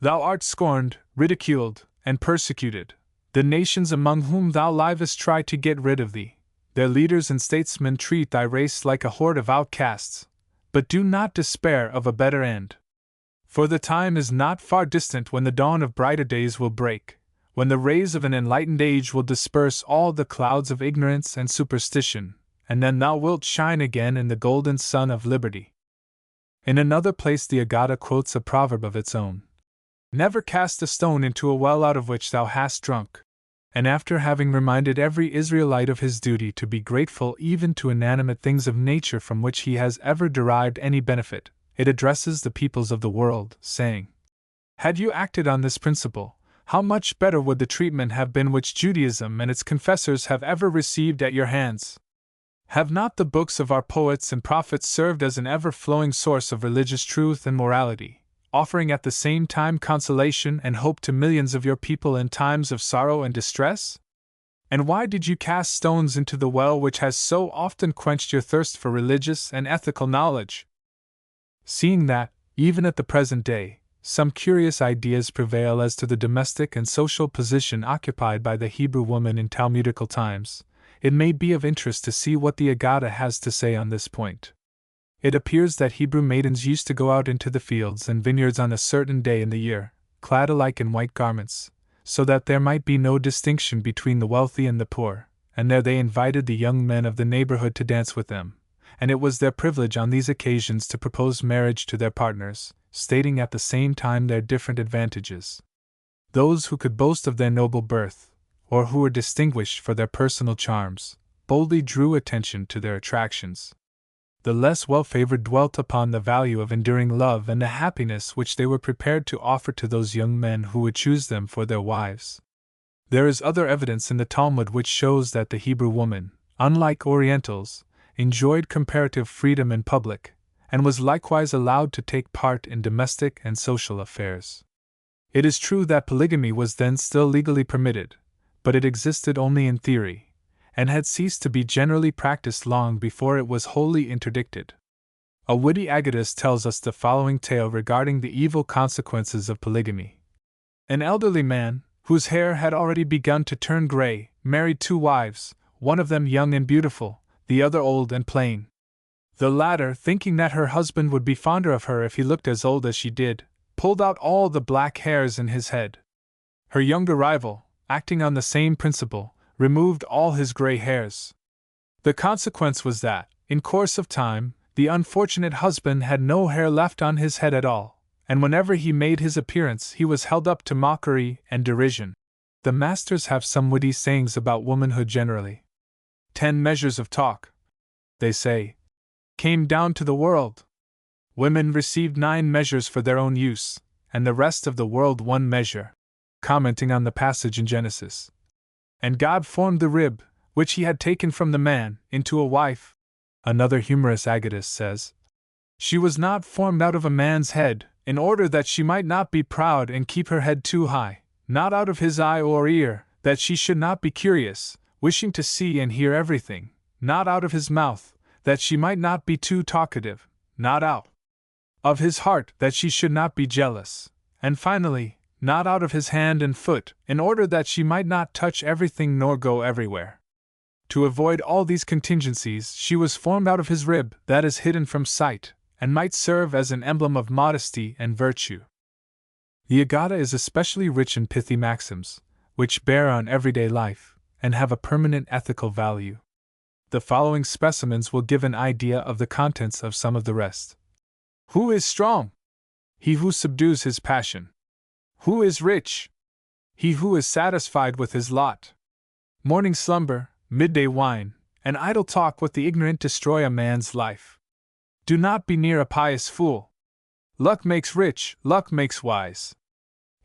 Thou art scorned, ridiculed, and persecuted. The nations among whom thou livest try to get rid of thee. Their leaders and statesmen treat thy race like a horde of outcasts, but do not despair of a better end. For the time is not far distant when the dawn of brighter days will break, when the rays of an enlightened age will disperse all the clouds of ignorance and superstition, and then thou wilt shine again in the golden sun of liberty. In another place the Aggadah quotes a proverb of its own. Never cast a stone into a well out of which thou hast drunk. And after having reminded every Israelite of his duty to be grateful even to inanimate things of nature from which he has ever derived any benefit, it addresses the peoples of the world, saying, Had you acted on this principle, how much better would the treatment have been which Judaism and its confessors have ever received at your hands? Have not the books of our poets and prophets served as an ever-flowing source of religious truth and morality, offering at the same time consolation and hope to millions of your people in times of sorrow and distress? And why did you cast stones into the well which has so often quenched your thirst for religious and ethical knowledge? Seeing that, even at the present day, some curious ideas prevail as to the domestic and social position occupied by the Hebrew woman in Talmudical times, it may be of interest to see what the Aggadah has to say on this point. It appears that Hebrew maidens used to go out into the fields and vineyards on a certain day in the year, clad alike in white garments, so that there might be no distinction between the wealthy and the poor, and there they invited the young men of the neighborhood to dance with them, and it was their privilege on these occasions to propose marriage to their partners, stating at the same time their different advantages. Those who could boast of their noble birth, or who were distinguished for their personal charms, boldly drew attention to their attractions. The less well-favored dwelt upon the value of enduring love and the happiness which they were prepared to offer to those young men who would choose them for their wives. There is other evidence in the Talmud which shows that the Hebrew woman, unlike Orientals, enjoyed comparative freedom in public, and was likewise allowed to take part in domestic and social affairs. It is true that polygamy was then still legally permitted, but it existed only in theory, and had ceased to be generally practiced long before it was wholly interdicted. A witty Aggadist tells us the following tale regarding the evil consequences of polygamy. An elderly man, whose hair had already begun to turn gray, married 2 wives, one of them young and beautiful, the other old and plain. The latter, thinking that her husband would be fonder of her if he looked as old as she did, pulled out all the black hairs in his head. Her younger rival, acting on the same principle, removed all his gray hairs. The consequence was that, in course of time, the unfortunate husband had no hair left on his head at all, and whenever he made his appearance he was held up to mockery and derision. The masters have some witty sayings about womanhood generally. 10 measures of talk, they say, came down to the world. Women received 9 measures for their own use, and the rest of the world 1 measure. Commenting on the passage in Genesis. And God formed the rib, which he had taken from the man, into a wife. Another humorous Aggadist says, She was not formed out of a man's head, in order that she might not be proud and keep her head too high, not out of his eye or ear, that she should not be curious, wishing to see and hear everything, not out of his mouth, that she might not be too talkative, not out of his heart, that she should not be jealous, and finally, not out of his hand and foot, in order that she might not touch everything nor go everywhere. To avoid all these contingencies, she was formed out of his rib, that is hidden from sight, and might serve as an emblem of modesty and virtue. The Agata is especially rich in pithy maxims, which bear on everyday life, and have a permanent ethical value. The following specimens will give an idea of the contents of some of the rest. Who is strong? He who subdues his passion. Who is rich? He who is satisfied with his lot. Morning slumber, midday wine, and idle talk with the ignorant destroy a man's life. Do not be near a pious fool. Luck makes rich, luck makes wise.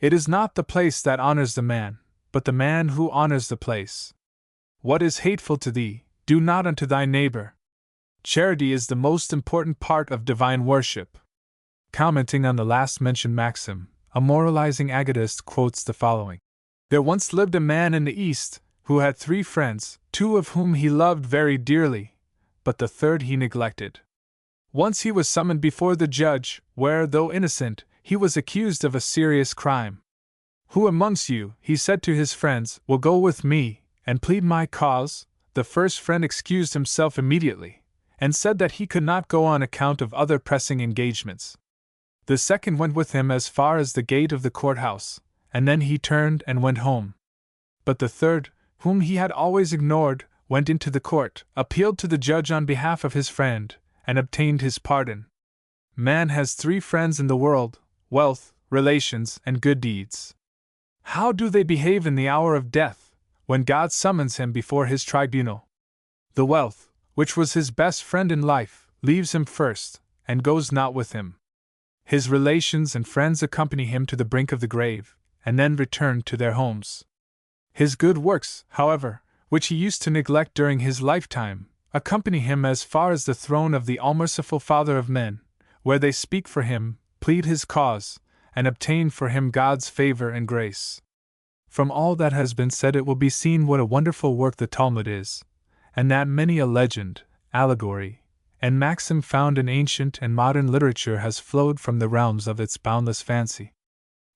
It is not the place that honors the man, but the man who honors the place. What is hateful to thee, do not unto thy neighbor. Charity is the most important part of divine worship. Commenting on the last mentioned maxim, a moralizing agatist quotes the following. There once lived a man in the East, who had 3 friends, 2 of whom he loved very dearly, but the third he neglected. Once he was summoned before the judge, where, though innocent, he was accused of a serious crime. Who amongst you, he said to his friends, will go with me, and plead my cause? The first friend excused himself immediately, and said that he could not go on account of other pressing engagements. The second went with him as far as the gate of the courthouse, and then he turned and went home. But the third, whom he had always ignored, went into the court, appealed to the judge on behalf of his friend, and obtained his pardon. Man has 3 friends in the world: wealth, relations, and good deeds. How do they behave in the hour of death, when God summons him before his tribunal? The wealth, which was his best friend in life, leaves him first, and goes not with him. His relations and friends accompany him to the brink of the grave, and then return to their homes. His good works, however, which he used to neglect during his lifetime, accompany him as far as the throne of the all-merciful Father of men, where they speak for him, plead his cause, and obtain for him God's favor and grace. From all that has been said it will be seen what a wonderful work the Talmud is, and that many a legend, allegory, and maxim found in ancient and modern literature has flowed from the realms of its boundless fancy.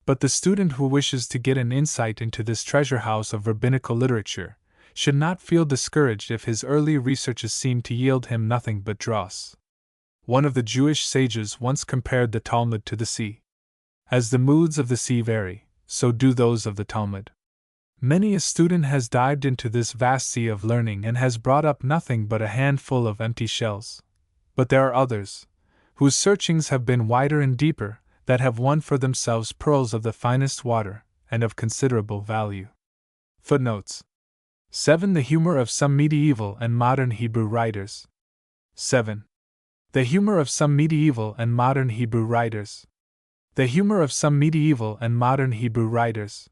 But the student who wishes to get an insight into this treasure house of rabbinical literature should not feel discouraged if his early researches seem to yield him nothing but dross. One of the Jewish sages once compared the Talmud to the sea. As the moods of the sea vary, so do those of the Talmud. Many a student has dived into this vast sea of learning and has brought up nothing but a handful of empty shells. But there are others, whose searchings have been wider and deeper, that have won for themselves pearls of the finest water, and of considerable value. Footnotes 7. The humor of some medieval and modern Hebrew writers. 7. The humor of some medieval and modern Hebrew writers. The humor of some medieval and modern Hebrew writers.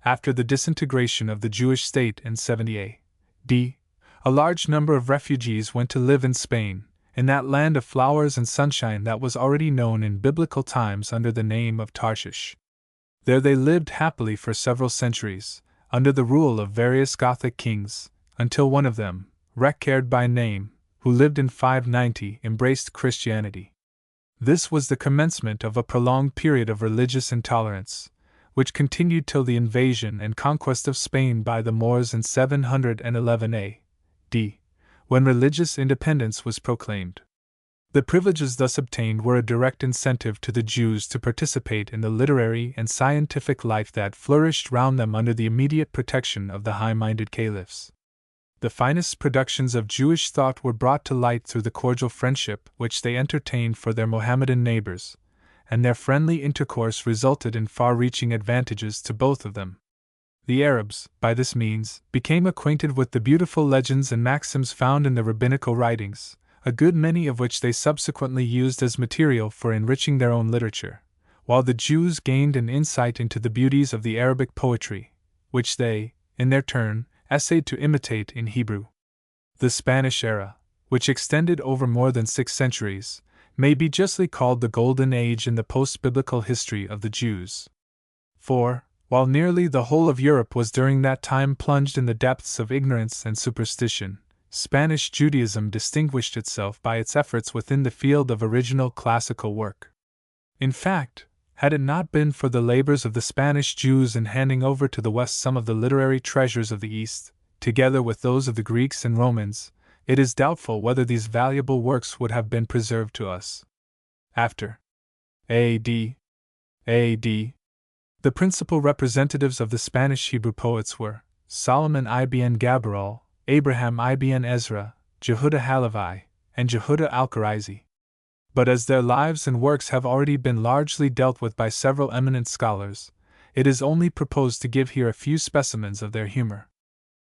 After the disintegration of the Jewish state in 70 A.D., a large number of refugees went to live in Spain, in that land of flowers and sunshine that was already known in biblical times under the name of Tarshish. There they lived happily for several centuries, under the rule of various Gothic kings, until one of them, Recared by name, who lived in 590, embraced Christianity. This was the commencement of a prolonged period of religious intolerance, which continued till the invasion and conquest of Spain by the Moors in 711 A.D., when religious independence was proclaimed. The privileges thus obtained were a direct incentive to the Jews to participate in the literary and scientific life that flourished round them under the immediate protection of the high-minded caliphs. The finest productions of Jewish thought were brought to light through the cordial friendship which they entertained for their Mohammedan neighbors, and their friendly intercourse resulted in far-reaching advantages to both of them. The Arabs, by this means, became acquainted with the beautiful legends and maxims found in the rabbinical writings, a good many of which they subsequently used as material for enriching their own literature, while the Jews gained an insight into the beauties of the Arabic poetry, which they, in their turn, essayed to imitate in Hebrew. The Spanish era, which extended over more than 6 centuries, may be justly called the Golden Age in the post-biblical history of the Jews. For, while nearly the whole of Europe was during that time plunged in the depths of ignorance and superstition, Spanish Judaism distinguished itself by its efforts within the field of original classical work. In fact, had it not been for the labors of the Spanish Jews in handing over to the West some of the literary treasures of the East, together with those of the Greeks and Romans, it is doubtful whether these valuable works would have been preserved to us. After A.D. The principal representatives of the Spanish Hebrew poets were Solomon ibn Gabirol, Abraham ibn Ezra, Jehuda Halevi, and Jehuda al-Quraizi. But as their lives and works have already been largely dealt with by several eminent scholars, it is only proposed to give here a few specimens of their humor.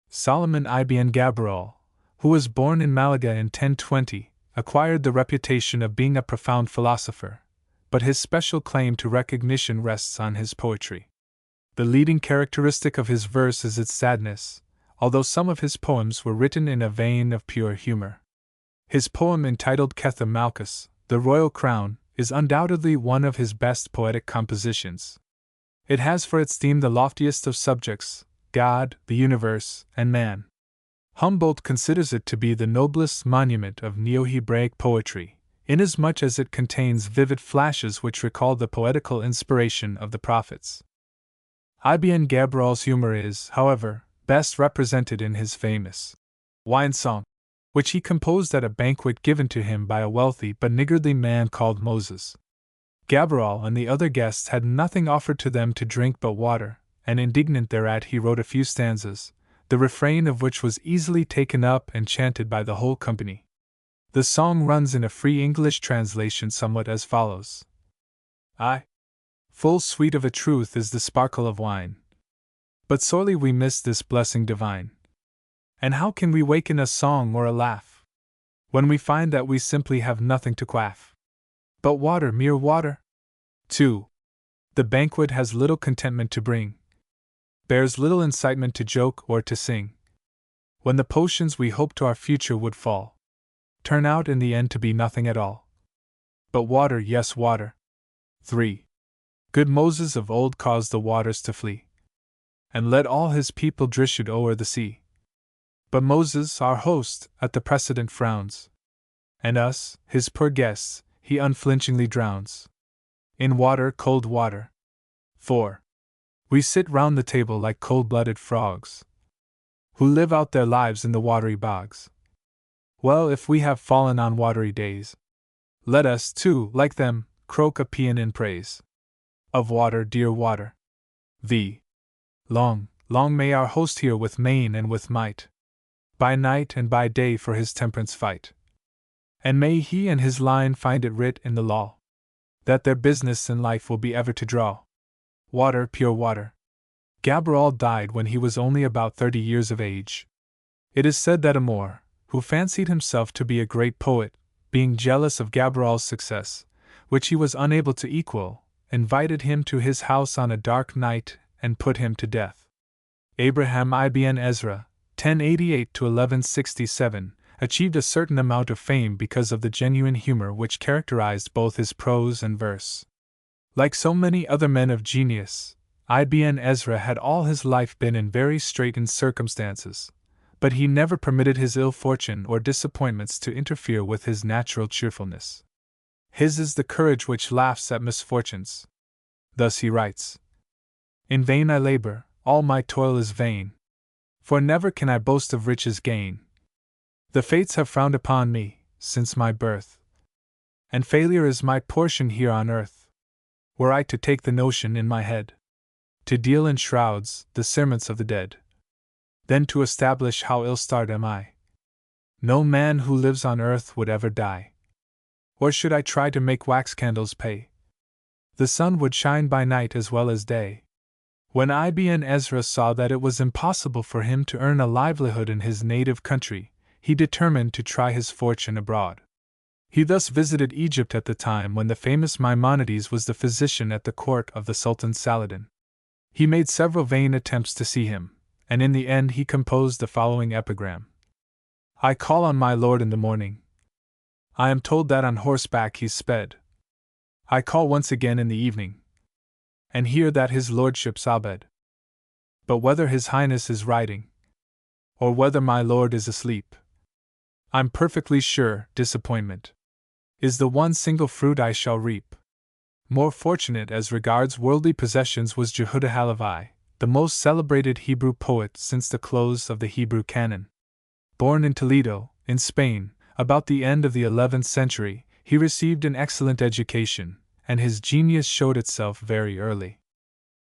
Solomon ibn Gabirol, who was born in Malaga in 1020, acquired the reputation of being a profound philosopher, but his special claim to recognition rests on his poetry. The leading characteristic of his verse is its sadness, although some of his poems were written in a vein of pure humor. His poem entitled Ketha Malchus, The Royal Crown, is undoubtedly one of his best poetic compositions. It has for its theme the loftiest of subjects, God, the universe, and man. Humboldt considers it to be the noblest monument of Neo-Hebraic poetry, inasmuch as it contains vivid flashes which recall the poetical inspiration of the prophets. Ibn Gabirol's humor is, however, best represented in his famous wine song, which he composed at a banquet given to him by a wealthy but niggardly man called Moses. Gabirol and the other guests had nothing offered to them to drink but water, and indignant thereat he wrote a few stanzas, the refrain of which was easily taken up and chanted by the whole company. The song runs in a free English translation somewhat as follows. Full sweet of a truth is the sparkle of wine, but sorely we miss this blessing divine. And how can we waken a song or a laugh, when we find that we simply have nothing to quaff but water, mere water? 2. The banquet has little contentment to bring, bears little incitement to joke or to sing, when the potions we hoped our future would fall, turn out in the end to be nothing at all but water, yes, water. 3. Good Moses of old caused the waters to flee, and led all his people drishud o'er the sea. But Moses, our host, at the precedent frowns, and us, his poor guests, he unflinchingly drowns in water, cold water. 4. We sit round the table like cold-blooded frogs, who live out their lives in the watery bogs. Well, if we have fallen on watery days, let us, too, like them, croak a paean in praise of water, dear water. Long, long may our host here with main and with might, by night and by day for his temperance fight. And may he and his line find it writ in the law, that their business in life will be ever to draw water, pure water. Gabirol died when he was only about 30 years of age. It is said that a Moor, who fancied himself to be a great poet, being jealous of Gabirol's success, which he was unable to equal, invited him to his house on a dark night and put him to death. Abraham ibn Ezra, 1088 to 1167, achieved a certain amount of fame because of the genuine humor which characterized both his prose and verse. Like so many other men of genius, Ibn Ezra had all his life been in very straitened circumstances, but he never permitted his ill fortune or disappointments to interfere with his natural cheerfulness. His is the courage which laughs at misfortunes. Thus he writes: In vain I labor, all my toil is vain, for never can I boast of riches gain. The fates have frowned upon me, since my birth, and failure is my portion here on earth. Were I to take the notion in my head, to deal in shrouds the serments of the dead, then to establish how ill-starred am I, no man who lives on earth would ever die. Or should I try to make wax candles pay, the sun would shine by night as well as day. When Ibn Ezra saw that it was impossible for him to earn a livelihood in his native country, he determined to try his fortune abroad. He thus visited Egypt at the time when the famous Maimonides was the physician at the court of the Sultan Saladin. He made several vain attempts to see him, and in the end he composed the following epigram: I call on my lord in the morning, I am told that on horseback he sped. I call once again in the evening, and hear that his lordship's abed. But whether his highness is riding, or whether my lord is asleep, I'm perfectly sure disappointment is the one single fruit I shall reap. More fortunate as regards worldly possessions was Jehuda Halevi, the most celebrated Hebrew poet since the close of the Hebrew canon. Born in Toledo, in Spain, about the end of the 11th century, he received an excellent education, and his genius showed itself very early.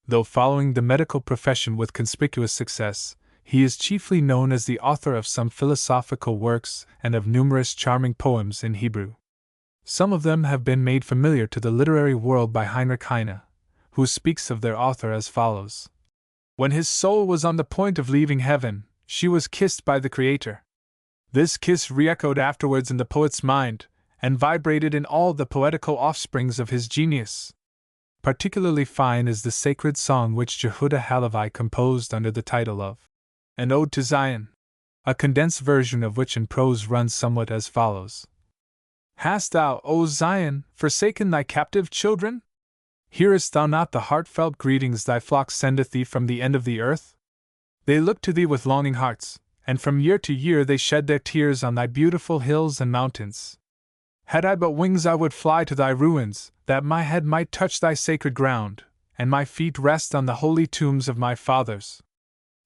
Though following the medical profession with conspicuous success, he is chiefly known as the author of some philosophical works and of numerous charming poems in Hebrew. Some of them have been made familiar to the literary world by Heinrich Heine, who speaks of their author as follows. When his soul was on the point of leaving heaven, she was kissed by the Creator. This kiss re-echoed afterwards in the poet's mind, and vibrated in all the poetical offsprings of his genius. Particularly fine is the sacred song which Jehuda Halevi composed under the title of An Ode to Zion, a condensed version of which in prose runs somewhat as follows. Hast thou, O Zion, forsaken thy captive children? Hearest thou not the heartfelt greetings thy flock sendeth thee from the end of the earth? They look to thee with longing hearts, and from year to year they shed their tears on thy beautiful hills and mountains. Had I but wings I would fly to thy ruins, that my head might touch thy sacred ground, and my feet rest on the holy tombs of my fathers.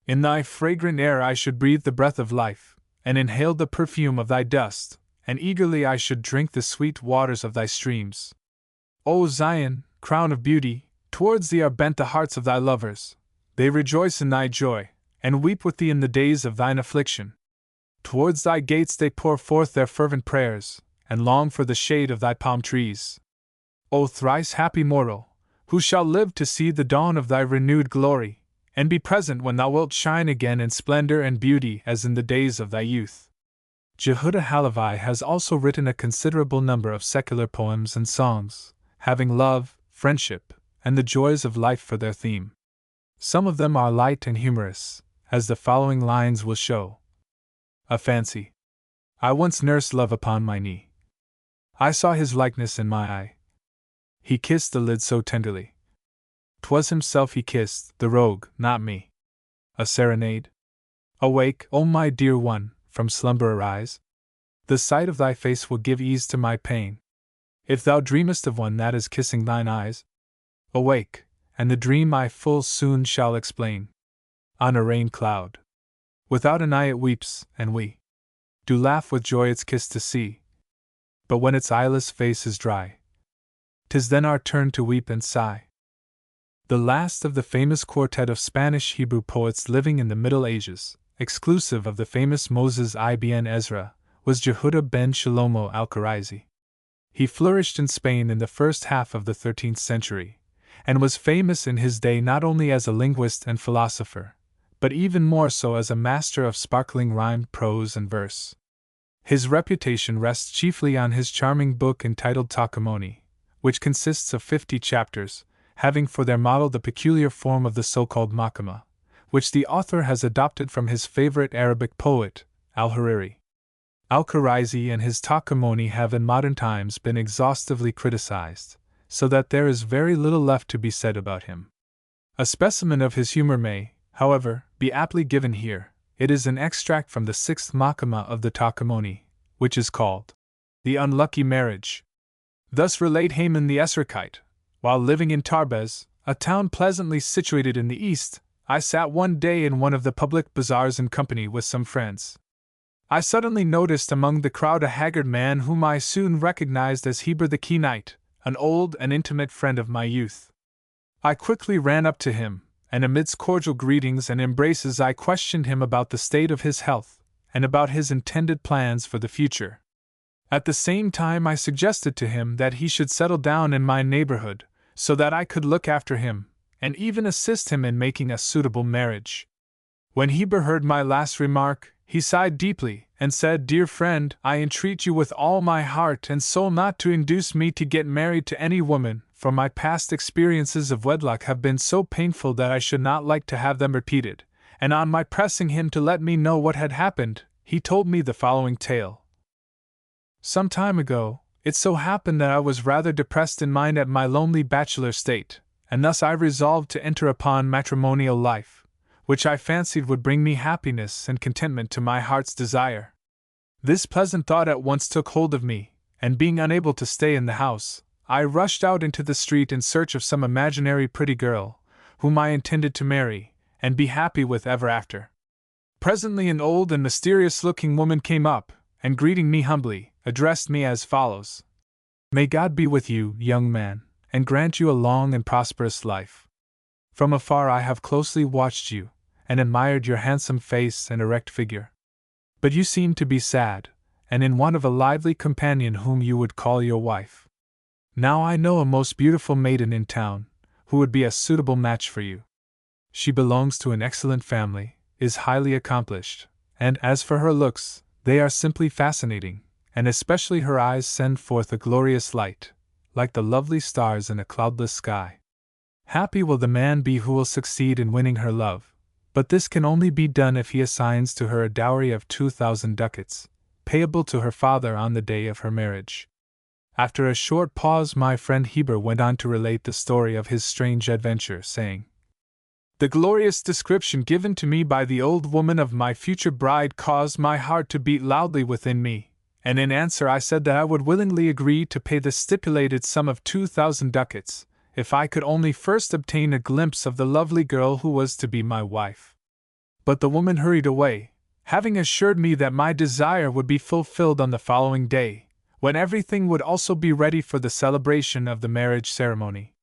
In thy fragrant air I should breathe the breath of life, and inhale the perfume of thy dust, and eagerly I should drink the sweet waters of thy streams. O Zion, crown of beauty, towards thee are bent the hearts of thy lovers. They rejoice in thy joy, and weep with thee in the days of thine affliction. Towards thy gates they pour forth their fervent prayers, and long for the shade of thy palm trees. O thrice happy mortal, who shall live to see the dawn of thy renewed glory, and be present when thou wilt shine again in splendor and beauty as in the days of thy youth. Jehuda Halevi has also written a considerable number of secular poems and songs, having love, friendship, and the joys of life for their theme. Some of them are light and humorous, as the following lines will show. A fancy. I once nursed love upon my knee. I saw his likeness in my eye. He kissed the lid so tenderly. 'Twas himself he kissed, the rogue, not me. A serenade. Awake, O my dear one, from slumber arise. The sight of thy face will give ease to my pain. If thou dreamest of one that is kissing thine eyes, awake, and the dream I full soon shall explain. On a rain cloud, without an eye it weeps, and we do laugh with joy its kiss to see. But when its eyeless face is dry, 'tis then our turn to weep and sigh. The last of the famous quartet of Spanish Hebrew poets living in the Middle Ages, exclusive of the famous Moses ibn Ezra, was Jehuda ben Shlomo al-Kharaizi. He flourished in Spain in the first half of the 13th century, and was famous in his day not only as a linguist and philosopher, but even more so as a master of sparkling rhymed prose and verse. His reputation rests chiefly on his charming book entitled Takamoni, which consists of 50 chapters, having for their model the peculiar form of the so-called Makama, which the author has adopted from his favorite Arabic poet, al-Hariri. Al-Kharaizi and his Takamoni have in modern times been exhaustively criticized, so that there is very little left to be said about him. A specimen of his humor may, however, be aptly given here. It is an extract from the 6th Makama of the Takamoni, which is called The Unlucky Marriage. Thus relate Haman the Esrakite. While living in Tarbes, a town pleasantly situated in the east, I sat one day in one of the public bazaars in company with some friends. I suddenly noticed among the crowd a haggard man whom I soon recognized as Heber the Kenite, an old and intimate friend of my youth. I quickly ran up to him, and amidst cordial greetings and embraces I questioned him about the state of his health, and about his intended plans for the future. At the same time I suggested to him that he should settle down in my neighborhood, so that I could look after him, and even assist him in making a suitable marriage. When Heber heard my last remark, he sighed deeply, and said, "Dear friend, I entreat you with all my heart and soul not to induce me to get married to any woman, for my past experiences of wedlock have been so painful that I should not like to have them repeated." And on my pressing him to let me know what had happened, he told me the following tale. Some time ago, it so happened that I was rather depressed in mind at my lonely bachelor state, and thus I resolved to enter upon matrimonial life, which I fancied would bring me happiness and contentment to my heart's desire. This pleasant thought at once took hold of me, and being unable to stay in the house, I rushed out into the street in search of some imaginary pretty girl, whom I intended to marry, and be happy with ever after. Presently an old and mysterious-looking woman came up, and greeting me humbly, addressed me as follows. May God be with you, young man, and grant you a long and prosperous life. From afar I have closely watched you, and admired your handsome face and erect figure. But you seem to be sad, and in want of a lively companion whom you would call your wife. Now I know a most beautiful maiden in town, who would be a suitable match for you. She belongs to an excellent family, is highly accomplished, and as for her looks, they are simply fascinating, and especially her eyes send forth a glorious light, like the lovely stars in a cloudless sky. Happy will the man be who will succeed in winning her love, but this can only be done if he assigns to her a dowry of 2,000 ducats, payable to her father on the day of her marriage. After a short pause, my friend Heber went on to relate the story of his strange adventure, saying, The glorious description given to me by the old woman of my future bride caused my heart to beat loudly within me, and in answer I said that I would willingly agree to pay the stipulated sum of 2,000 ducats, if I could only first obtain a glimpse of the lovely girl who was to be my wife. But the woman hurried away, having assured me that my desire would be fulfilled on the following day, when everything would also be ready for the celebration of the marriage ceremony.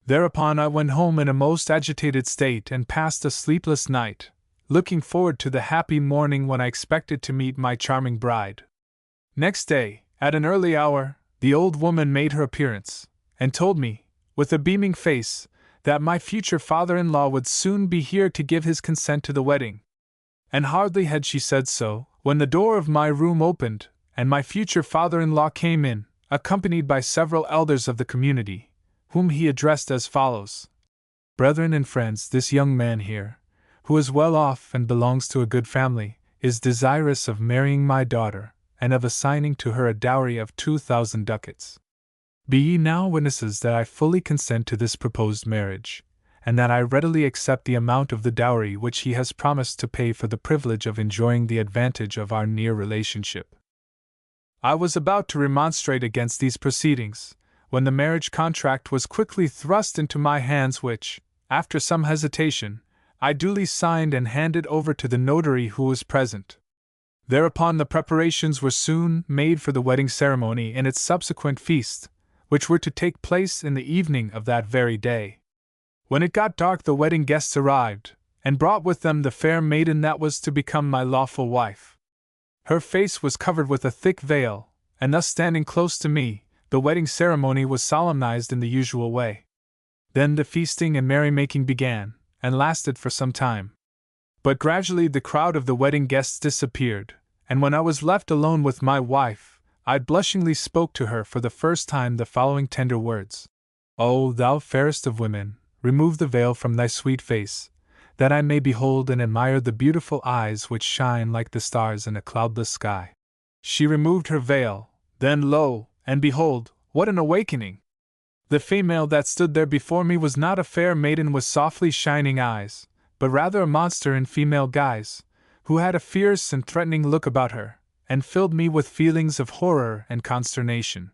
Thereupon I went home in a most agitated state and passed a sleepless night, looking forward to the happy morning when I expected to meet my charming bride. Next day, at an early hour, the old woman made her appearance, and told me, with a beaming face, that my future father-in-law would soon be here to give his consent to the wedding. And hardly had she said so, when the door of my room opened, and my future father-in-law came in, accompanied by several elders of the community, whom he addressed as follows. Brethren and friends, this young man here, who is well off and belongs to a good family, is desirous of marrying my daughter, and of assigning to her a dowry of 2,000 ducats. Be ye now witnesses that I fully consent to this proposed marriage, and that I readily accept the amount of the dowry which he has promised to pay for the privilege of enjoying the advantage of our near relationship. I was about to remonstrate against these proceedings, when the marriage contract was quickly thrust into my hands which, after some hesitation, I duly signed and handed over to the notary who was present. Thereupon the preparations were soon made for the wedding ceremony and its subsequent feast, which were to take place in the evening of that very day. When it got dark, the wedding guests arrived, and brought with them the fair maiden that was to become my lawful wife. Her face was covered with a thick veil, and thus standing close to me, the wedding ceremony was solemnized in the usual way. Then the feasting and merrymaking began, and lasted for some time. But gradually the crowd of the wedding guests disappeared, and when I was left alone with my wife, I blushingly spoke to her for the first time the following tender words. O thou fairest of women, remove the veil from thy sweet face, that I may behold and admire the beautiful eyes which shine like the stars in a cloudless sky. She removed her veil, then lo, and behold, what an awakening! The female that stood there before me was not a fair maiden with softly shining eyes, but rather a monster in female guise, who had a fierce and threatening look about her, and filled me with feelings of horror and consternation.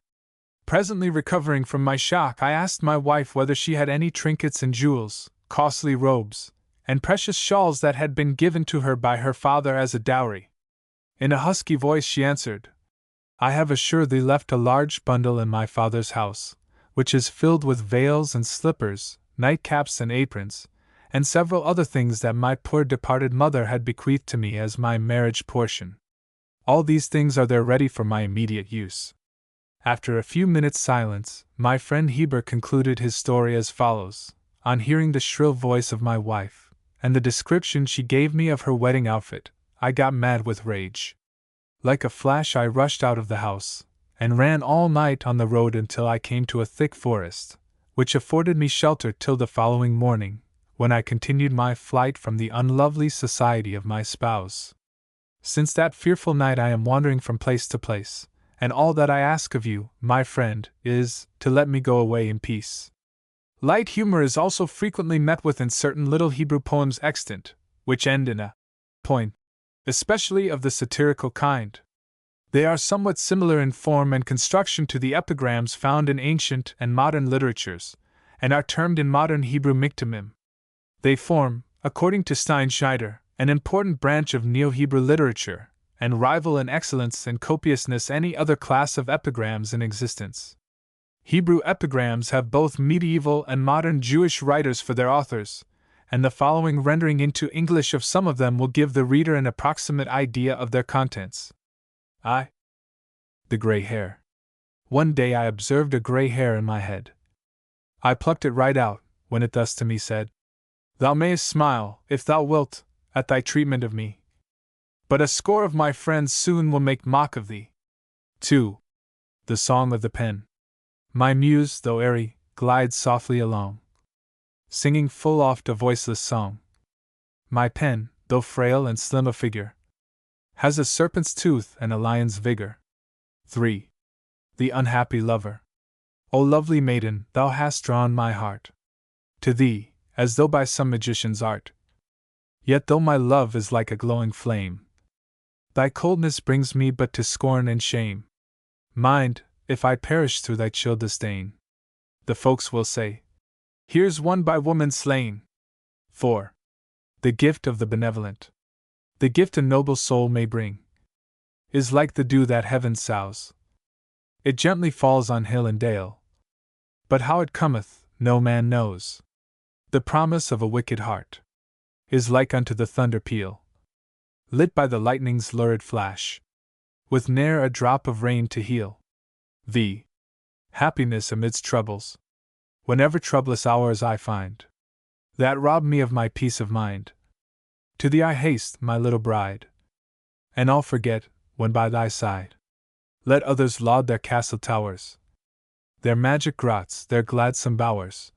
Presently recovering from my shock, I asked my wife whether she had any trinkets and jewels, costly robes, and precious shawls that had been given to her by her father as a dowry. In a husky voice she answered, I have assuredly left a large bundle in my father's house, which is filled with veils and slippers, nightcaps and aprons, and several other things that my poor departed mother had bequeathed to me as my marriage portion. All these things are there ready for my immediate use. After a few minutes' silence, my friend Heber concluded his story as follows. On hearing the shrill voice of my wife, and the description she gave me of her wedding outfit, I got mad with rage. Like a flash I rushed out of the house, and ran all night on the road until I came to a thick forest, which afforded me shelter till the following morning, when I continued my flight from the unlovely society of my spouse. Since that fearful night I am wandering from place to place, and all that I ask of you, my friend, is to let me go away in peace. Light humor is also frequently met with in certain little Hebrew poems extant, which end in a point, especially of the satirical kind. They are somewhat similar in form and construction to the epigrams found in ancient and modern literatures, and are termed in modern Hebrew miktamim. They form, according to Steinschneider, an important branch of Neo-Hebrew literature, and rival in excellence and copiousness any other class of epigrams in existence. Hebrew epigrams have both medieval and modern Jewish writers for their authors, and the following rendering into English of some of them will give the reader an approximate idea of their contents. The gray hair. One day I observed a gray hair in my head. I plucked it right out, when it thus to me said, "Thou mayest smile, if thou wilt, at thy treatment of me. But a score of my friends soon will make mock of thee." 2. The song of the pen. My muse, though airy, glides softly along, singing full oft a voiceless song. My pen, though frail and slim of figure, has a serpent's tooth and a lion's vigor. 3. The unhappy lover. O lovely maiden, thou hast drawn my heart to thee, as though by some magician's art. Yet though my love is like a glowing flame, thy coldness brings me but to scorn and shame. Mind, if I perish through thy chill disdain, the folks will say, "Here's one by woman slain." 4. The gift of the benevolent. The gift a noble soul may bring is like the dew that heaven sows. It gently falls on hill and dale, but how it cometh, no man knows. The promise of a wicked heart is like unto the thunder peal, lit by the lightning's lurid flash, with ne'er a drop of rain to heal. The happiness amidst troubles, whenever troublous hours I find, that rob me of my peace of mind. To thee I haste, my little bride, and all forget, when by thy side. Let others laud their castle towers, their magic grots, their gladsome bowers.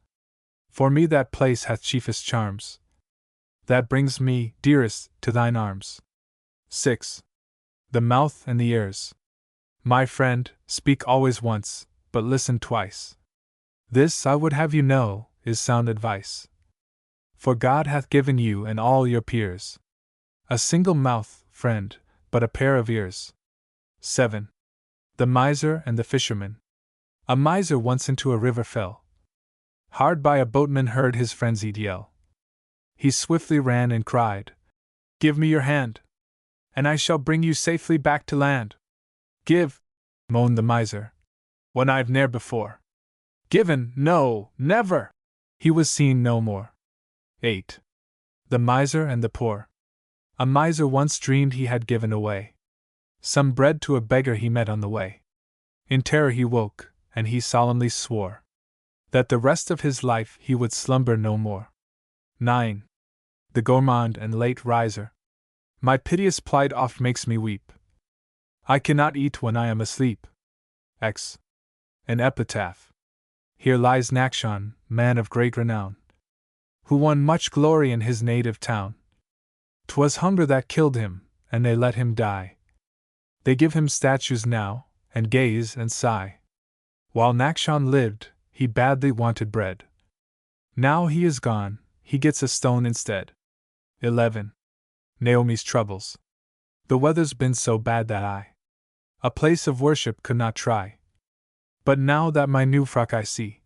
For me that place hath chiefest charms, that brings me, dearest, to thine arms. 6. The mouth and the ears. My friend, speak always once, but listen twice. This, I would have you know, is sound advice. For God hath given you and all your peers a single mouth, friend, but a pair of ears. 7. The miser and the fisherman. A miser once into a river fell. Hard by a boatman heard his frenzied yell. He swiftly ran and cried, "Give me your hand, and I shall bring you safely back to land." "Give," moaned the miser, "when I've ne'er before given, no, never!" He was seen no more. 8. The miser and the poor. A miser once dreamed he had given away some bread to a beggar he met on the way. In terror he woke, and he solemnly swore that the rest of his life he would slumber no more. 9. The gourmand and late riser. My piteous plight oft makes me weep. I cannot eat when I am asleep. X. An epitaph. Here lies Nachshon, man of great renown, who won much glory in his native town. 'Twas hunger that killed him, and they let him die. They give him statues now, and gaze and sigh. While Nachshon lived, he badly wanted bread. Now he is gone, he gets a stone instead. 11. Naomi's troubles. The weather's been so bad that I a place of worship could not try. But now that my new frock I see,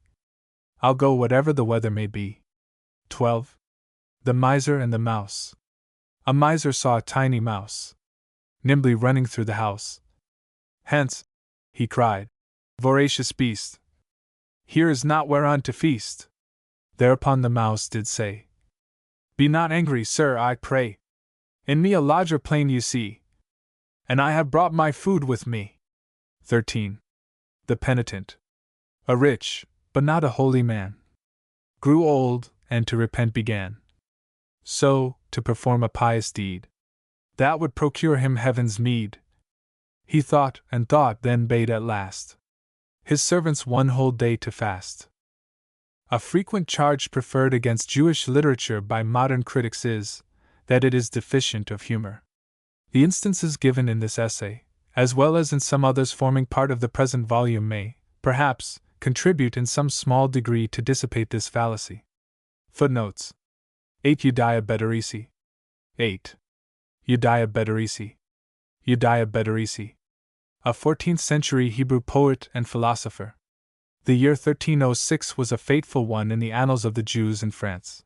I'll go whatever the weather may be. 12. The miser and the mouse. A miser saw a tiny mouse nimbly running through the house. "Hence," he cried, "voracious beast, here is not whereon to feast." Thereupon the mouse did say, "Be not angry, sir, I pray. In me a lodger plain you see, and I have brought my food with me." 13. The penitent. A rich, but not a holy man, grew old, and to repent began. So, to perform a pious deed that would procure him heaven's meed. He thought and thought, then bade at last his servants one whole day to fast. A frequent charge preferred against Jewish literature by modern critics is that it is deficient of humor. The instances given in this essay, as well as in some others forming part of the present volume, may, perhaps, contribute in some small degree to dissipate this fallacy. Footnotes 8. Eudia Bedrisi. 8. Eudia Bedrisi. Eudia Bedrisi. A 14th century Hebrew poet and philosopher. The year 1306 was a fateful one in the annals of the Jews in France.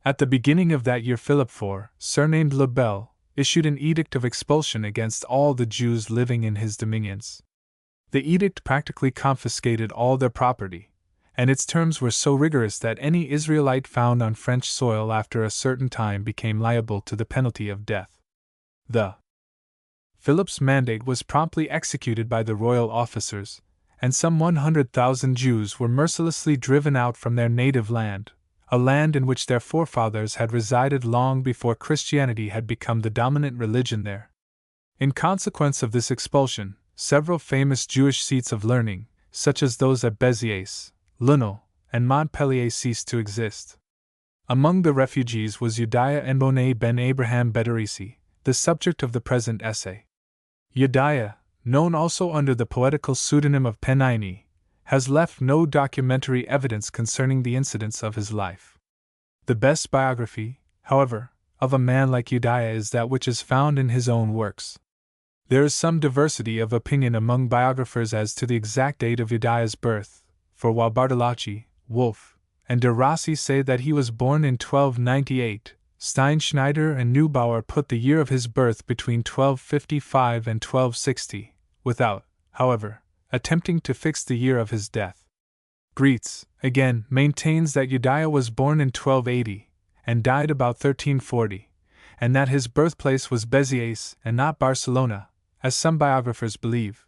At the beginning of that year, Philip IV, surnamed Le Bel, issued an edict of expulsion against all the Jews living in his dominions. The edict practically confiscated all their property, and its terms were so rigorous that any Israelite found on French soil after a certain time became liable to the penalty of death. Philip's mandate was promptly executed by the royal officers, and some 100,000 Jews were mercilessly driven out from their native land, a land in which their forefathers had resided long before Christianity had become the dominant religion there. In consequence of this expulsion, several famous Jewish seats of learning, such as those at Béziers, Lunel, and Montpellier, ceased to exist. Among the refugees was Eudia Enbonnet ben Abraham Bedrisi, the subject of the present essay. Eudia, known also under the poetical pseudonym of Penini, has left no documentary evidence concerning the incidents of his life. The best biography, however, of a man like Eudia is that which is found in his own works. There is some diversity of opinion among biographers as to the exact date of Eudia's birth, for while Bartolacci, Wolff, and de Rossi say that he was born in 1298, Steinschneider and Neubauer put the year of his birth between 1255 and 1260, without, however, attempting to fix the year of his death. Greetz, again, maintains that Eudia was born in 1280, and died about 1340, and that his birthplace was Béziers and not Barcelona, as some biographers believe.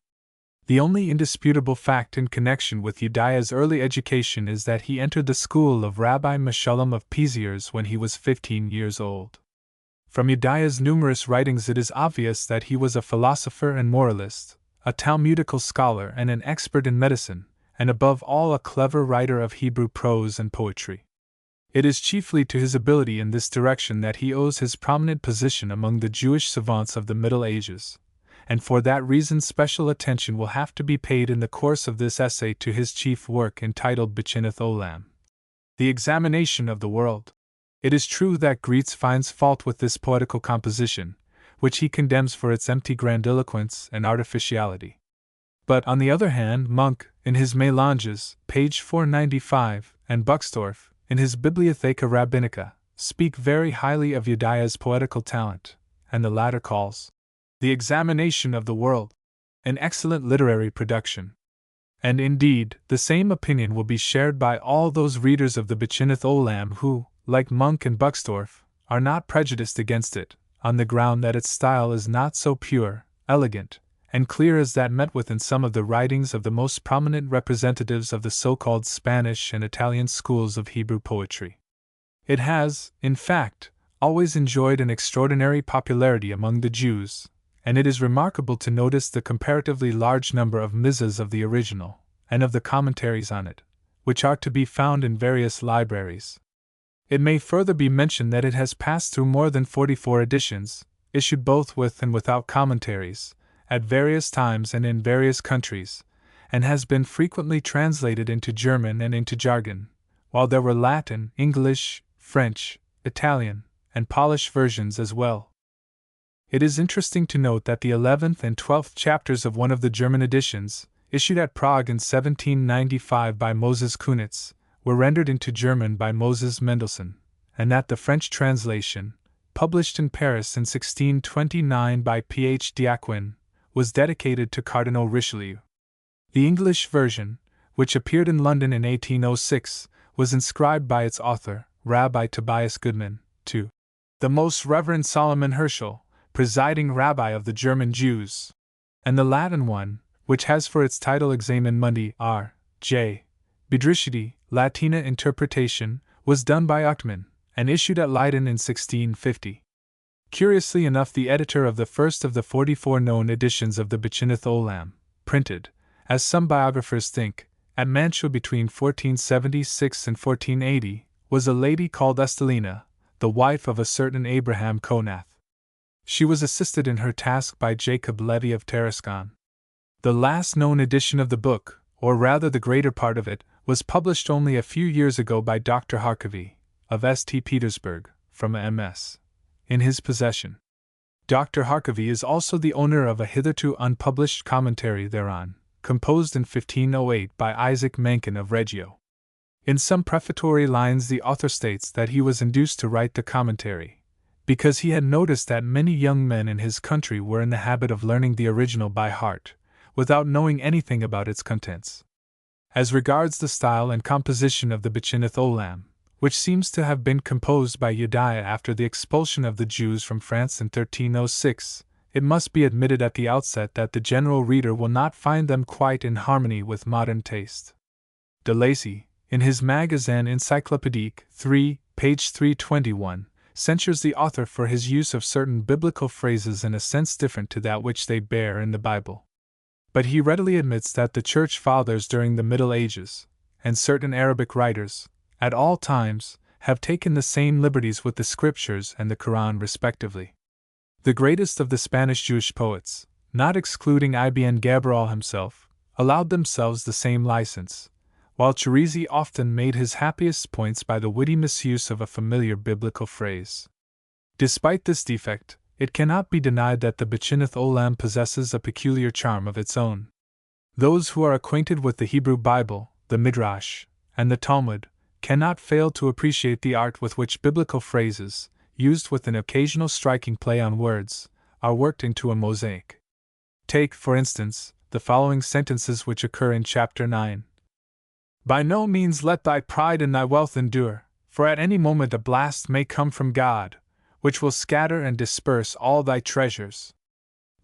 The only indisputable fact in connection with Eudia's early education is that he entered the school of Rabbi Meshulam of Péziers when he was 15 years old. From Eudia's numerous writings it is obvious that he was a philosopher and moralist, a Talmudical scholar and an expert in medicine, and above all a clever writer of Hebrew prose and poetry. It is chiefly to his ability in this direction that he owes his prominent position among the Jewish savants of the Middle Ages, and for that reason special attention will have to be paid in the course of this essay to his chief work entitled Bechineth Olam, The Examination of the World. It is true that Greetz finds fault with this poetical composition, which he condemns for its empty grandiloquence and artificiality. But on the other hand, Munk, in his Mélanges, page 495, and Buxtorf, in his Bibliotheca Rabbinica, speak very highly of Eudia's poetical talent, and the latter calls The Examination of the World an excellent literary production. And indeed, the same opinion will be shared by all those readers of the Bechineth Olam who, like Munk and Buxtorf, are not prejudiced against it, on the ground that its style is not so pure, elegant, and clear as that met with in some of the writings of the most prominent representatives of the so-called Spanish and Italian schools of Hebrew poetry. It has, in fact, always enjoyed an extraordinary popularity among the Jews, and it is remarkable to notice the comparatively large number of mizas of the original, and of the commentaries on it, which are to be found in various libraries. It may further be mentioned that it has passed through more than 44 editions, issued both with and without commentaries, at various times and in various countries, and has been frequently translated into German and into jargon, while there were Latin, English, French, Italian, and Polish versions as well. It is interesting to note that the 11th and 12th chapters of one of the German editions, issued at Prague in 1795 by Moses Kunitz, were rendered into German by Moses Mendelssohn, and that the French translation, published in Paris in 1629 by P.H. Diaquin, was dedicated to Cardinal Richelieu. The English version, which appeared in London in 1806, was inscribed by its author, Rabbi Tobias Goodman, to the Most Reverend Solomon Herschel, presiding rabbi of the German Jews, and the Latin one, which has for its title Examen Mundi R. J. Bedrishiti, Latina interpretation, was done by Uchtmann, and issued at Leiden in 1650. Curiously enough, the editor of the first of the 44 known editions of the Bechineth Olam, printed, as some biographers think, at Mantua between 1476 and 1480, was a lady called Estelina, the wife of a certain Abraham Konath. She was assisted in her task by Jacob Levy of Tarascon. The last known edition of the book, or rather the greater part of it, was published only a few years ago by Dr. Harkavy, of St. Petersburg, from MS. in his possession. Dr. Harkavy is also the owner of a hitherto unpublished commentary thereon, composed in 1508 by Isaac Mencken of Reggio. In some prefatory lines the author states that he was induced to write the commentary because he had noticed that many young men in his country were in the habit of learning the original by heart, without knowing anything about its contents. As regards the style and composition of the Bechinneth Olam, which seems to have been composed by Yediah after the expulsion of the Jews from France in 1306, it must be admitted at the outset that the general reader will not find them quite in harmony with modern taste. De Lacy, in his Magazine Encyclopédique 3, page 321, censures the author for his use of certain biblical phrases in a sense different to that which they bear in the Bible. But he readily admits that the Church Fathers during the Middle Ages, and certain Arabic writers, at all times, have taken the same liberties with the Scriptures and the Quran respectively. The greatest of the Spanish Jewish poets, not excluding Ibn Gabral himself, allowed themselves the same license, while Cherizi often made his happiest points by the witty misuse of a familiar biblical phrase. Despite this defect, it cannot be denied that the Bechinneth Olam possesses a peculiar charm of its own. Those who are acquainted with the Hebrew Bible, the Midrash, and the Talmud, cannot fail to appreciate the art with which biblical phrases, used with an occasional striking play on words, are worked into a mosaic. Take, for instance, the following sentences which occur in chapter 9. By no means let thy pride and thy wealth endure, for at any moment a blast may come from God, which will scatter and disperse all thy treasures.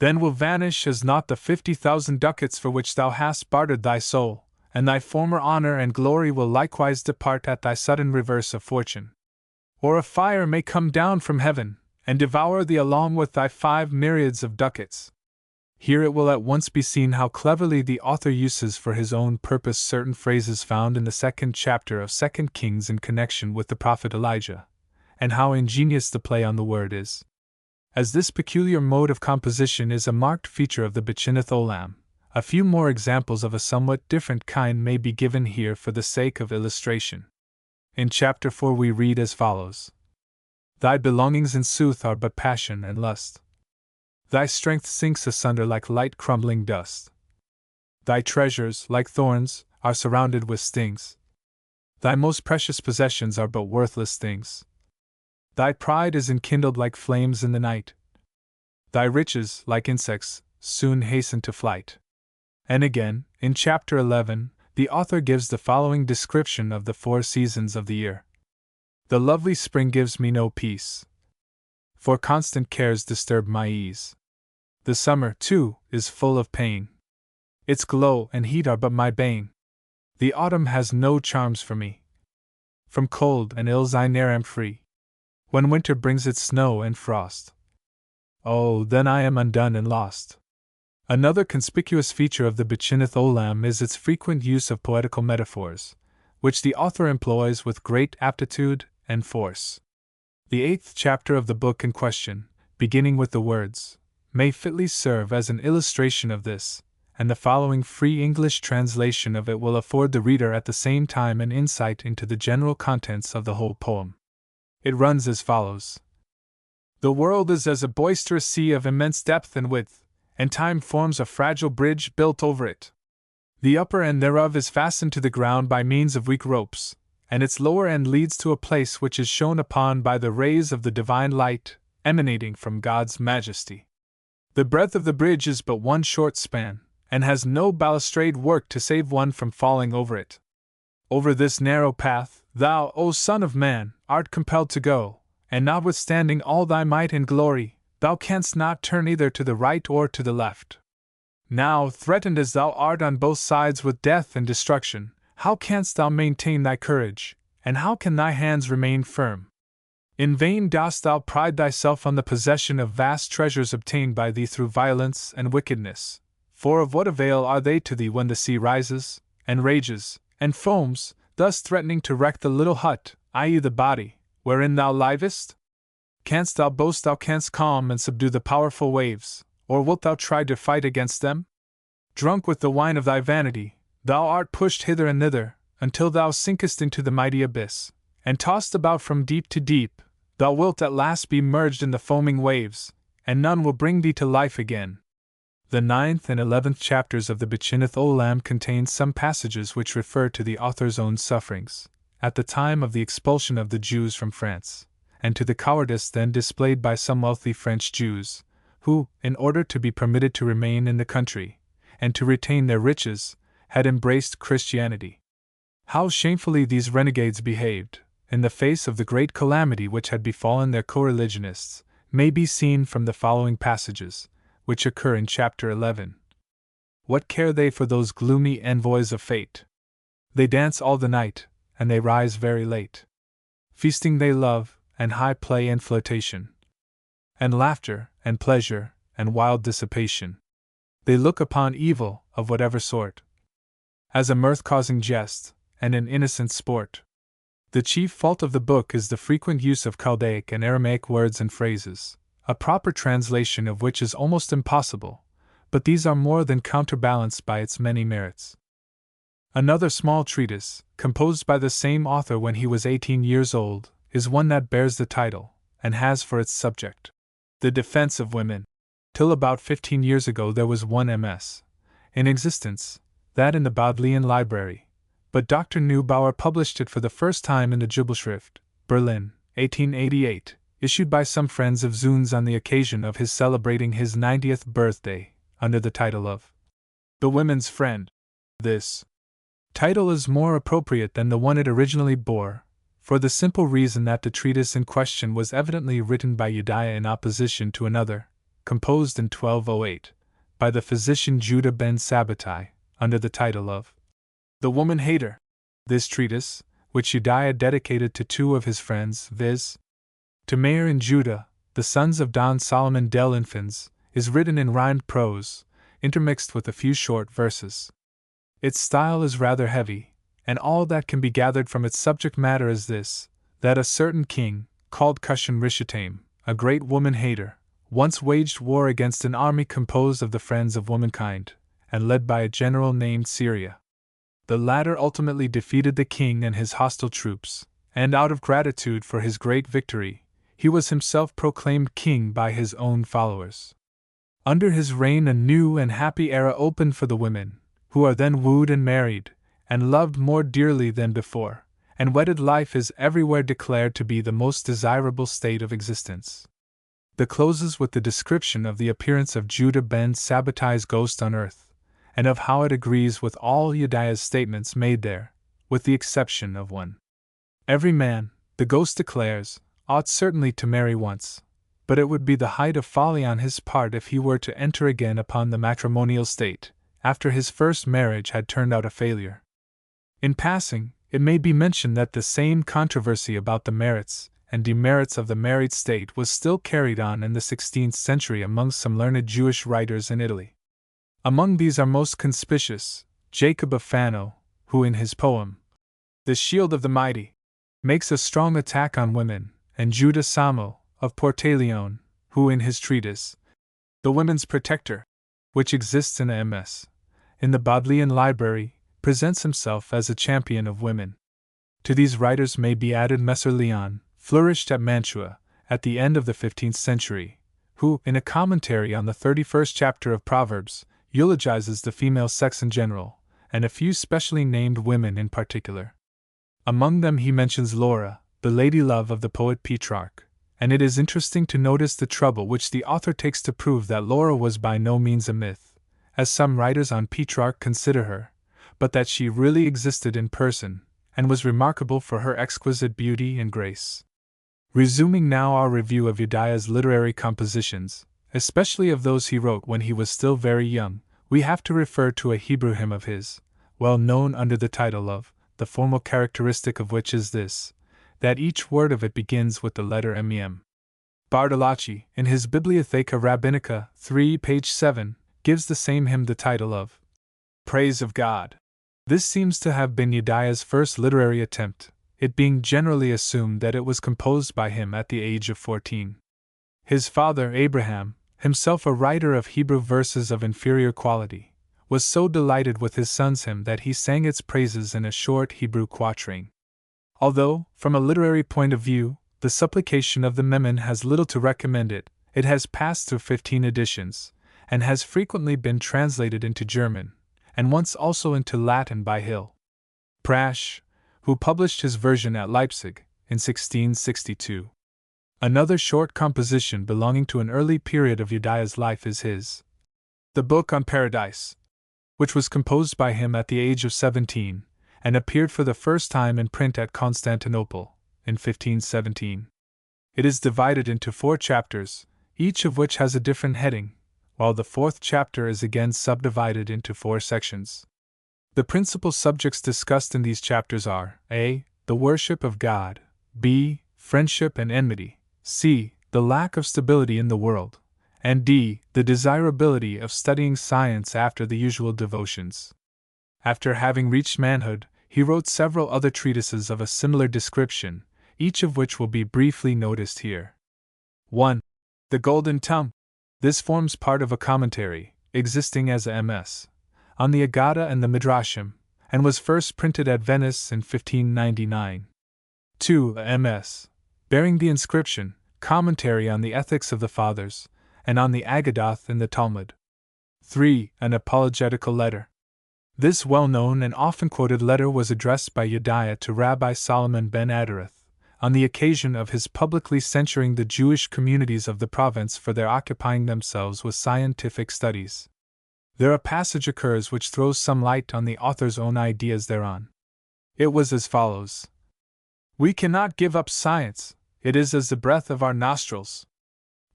Then will vanish as naught the 50,000 ducats for which thou hast bartered thy soul, and thy former honor and glory will likewise depart at thy sudden reverse of fortune. Or a fire may come down from heaven, and devour thee along with thy 5 myriads of ducats. Here it will at once be seen how cleverly the author uses for his own purpose certain phrases found in the 2nd chapter of 2 Kings in connection with the prophet Elijah, and how ingenious the play on the word is. As this peculiar mode of composition is a marked feature of the Bechinneth Olam, a few more examples of a somewhat different kind may be given here for the sake of illustration. In chapter 4 we read as follows: Thy belongings in sooth are but passion and lust. Thy strength sinks asunder like light crumbling dust. Thy treasures, like thorns, are surrounded with stings. Thy most precious possessions are but worthless things. Thy pride is enkindled like flames in the night. Thy riches, like insects, soon hasten to flight. And again, in chapter 11, the author gives the following description of the 4 seasons of the year. The lovely spring gives me no peace, for constant cares disturb my ease. The summer, too, is full of pain. Its glow and heat are but my bane. The autumn has no charms for me. From cold and ills I ne'er am free. When winter brings its snow and frost, oh, then I am undone and lost. Another conspicuous feature of the Bechinneth Olam is its frequent use of poetical metaphors, which the author employs with great aptitude and force. The 8th chapter of the book in question, beginning with the words, may fitly serve as an illustration of this, and the following free English translation of it will afford the reader at the same time an insight into the general contents of the whole poem. It runs as follows: The world is as a boisterous sea of immense depth and width, and time forms a fragile bridge built over it. The upper end thereof is fastened to the ground by means of weak ropes, and its lower end leads to a place which is shone upon by the rays of the divine light, emanating from God's majesty. The breadth of the bridge is but one short span, and has no balustrade work to save one from falling over it. Over this narrow path, thou, O Son of Man, art compelled to go, and notwithstanding all thy might and glory, thou canst not turn either to the right or to the left. Now, threatened as thou art on both sides with death and destruction, how canst thou maintain thy courage, and how can thy hands remain firm? In vain dost thou pride thyself on the possession of vast treasures obtained by thee through violence and wickedness, for of what avail are they to thee when the sea rises, and rages, and foams, thus threatening to wreck the little hut, i.e. the body, wherein thou livest? Canst thou boast thou canst calm and subdue the powerful waves, or wilt thou try to fight against them? Drunk with the wine of thy vanity, thou art pushed hither and thither, until thou sinkest into the mighty abyss, and tossed about from deep to deep, thou wilt at last be merged in the foaming waves, and none will bring thee to life again. The 9th and 11th chapters of the Bechinneth Olam contain some passages which refer to the author's own sufferings, at the time of the expulsion of the Jews from France, and to the cowardice then displayed by some wealthy French Jews, who, in order to be permitted to remain in the country, and to retain their riches, had embraced Christianity. How shamefully these renegades behaved, in the face of the great calamity which had befallen their co-religionists, may be seen from the following passages, which occur in chapter 11. What care they for those gloomy envoys of fate? They dance all the night, and they rise very late. Feasting they love, and high play and flirtation, and laughter, and pleasure, and wild dissipation. They look upon evil, of whatever sort, as a mirth-causing jest, and an innocent sport. The chief fault of the book is the frequent use of Chaldaic and Aramaic words and phrases, a proper translation of which is almost impossible, but these are more than counterbalanced by its many merits. Another small treatise, composed by the same author when he was 18 years old, is one that bears the title, and has for its subject, The Defense of Women. Till about 15 years ago there was one MS. in existence, that in the Bodleian Library, but Dr. Neubauer published it for the first time in the Jubelschrift, Berlin, 1888, issued by some friends of Zun's on the occasion of his celebrating his 90th birthday, under the title of The Women's Friend. This title is more appropriate than the one it originally bore, for the simple reason that the treatise in question was evidently written by Yediah in opposition to another, composed in 1208, by the physician Judah ben Sabbatai, under the title of The Woman Hater. This treatise, which Yediah dedicated to two of his friends, viz., to Meir and Judah, the sons of Don Solomon del Infans, is written in rhymed prose, intermixed with a few short verses. Its style is rather heavy, and all that can be gathered from its subject matter is this, that a certain king, called Cushan Rishathaim, a great woman-hater, once waged war against an army composed of the friends of womankind, and led by a general named Syria. The latter ultimately defeated the king and his hostile troops, and out of gratitude for his great victory, he was himself proclaimed king by his own followers. Under his reign a new and happy era opened for the women, who are then wooed and married, and loved more dearly than before, and wedded life is everywhere declared to be the most desirable state of existence. The closes with the description of the appearance of Judah ben Sabbatai's ghost on earth, and of how it agrees with all Yediah's statements made there, with the exception of one. Every man, the ghost declares, ought certainly to marry once, but it would be the height of folly on his part if he were to enter again upon the matrimonial state, after his first marriage had turned out a failure. In passing, it may be mentioned that the same controversy about the merits and demerits of the married state was still carried on in the 16th century among some learned Jewish writers in Italy. Among these are most conspicuous Jacob of Fano, who in his poem, The Shield of the Mighty, makes a strong attack on women, and Judah Samo, of Portaleone, who in his treatise, The Women's Protector, which exists in a MS. in the Bodleian Library, presents himself as a champion of women. To these writers may be added Messer Leon, flourished at Mantua, at the end of the 15th century, who, in a commentary on the 31st chapter of Proverbs, eulogizes the female sex in general, and a few specially named women in particular. Among them he mentions Laura, the lady-love of the poet Petrarch, and it is interesting to notice the trouble which the author takes to prove that Laura was by no means a myth, as some writers on Petrarch consider her, but that she really existed in person, and was remarkable for her exquisite beauty and grace. Resuming now our review of Yediah's literary compositions, especially of those he wrote when he was still very young, we have to refer to a Hebrew hymn of his, well known under the title of, the formal characteristic of which is this, that each word of it begins with the letter Mem. Bartolacci, in his Bibliotheca Rabbinica 3, page 7, gives the same hymn the title of Praise of God. This seems to have been Yediah's first literary attempt. it being generally assumed that it was composed by him at the age of 14. His father, Abraham, himself a writer of Hebrew verses of inferior quality, was so delighted with his son's hymn that he sang its praises in a short Hebrew quatrain. Although, from a literary point of view, the supplication of the Memon has little to recommend it, it has passed through 15 editions, and has frequently been translated into German, and once also into Latin by Hill Prasch, who published his version at Leipzig in 1662. Another short composition belonging to an early period of Jedaiah's life is his The Book on Paradise, which was composed by him at the age of 17, and appeared for the first time in print at Constantinople in 1517. It is divided into 4 chapters, each of which has a different heading, while the 4th chapter is again subdivided into 4 sections. The principal subjects discussed in these chapters are a. The worship of God, b. Friendship and enmity, c. The lack of stability in the world, and d. The desirability of studying science after the usual devotions. After having reached manhood, he wrote several other treatises of a similar description, each of which will be briefly noticed here. 1. The Golden Tongue. This forms part of a commentary, existing as a MS, on the Aggadah and the Midrashim, and was first printed at Venice in 1599. 2. A MS, bearing the inscription, Commentary on the Ethics of the Fathers, and on the Aggadah in the Talmud. 3. An apologetical letter. This well-known and often quoted letter was addressed by Jedaiah to Rabbi Solomon ben Adarath, on the occasion of his publicly censuring the Jewish communities of the province for their occupying themselves with scientific studies. There a passage occurs which throws some light on the author's own ideas thereon. It was as follows: We cannot give up science, it is as the breath of our nostrils.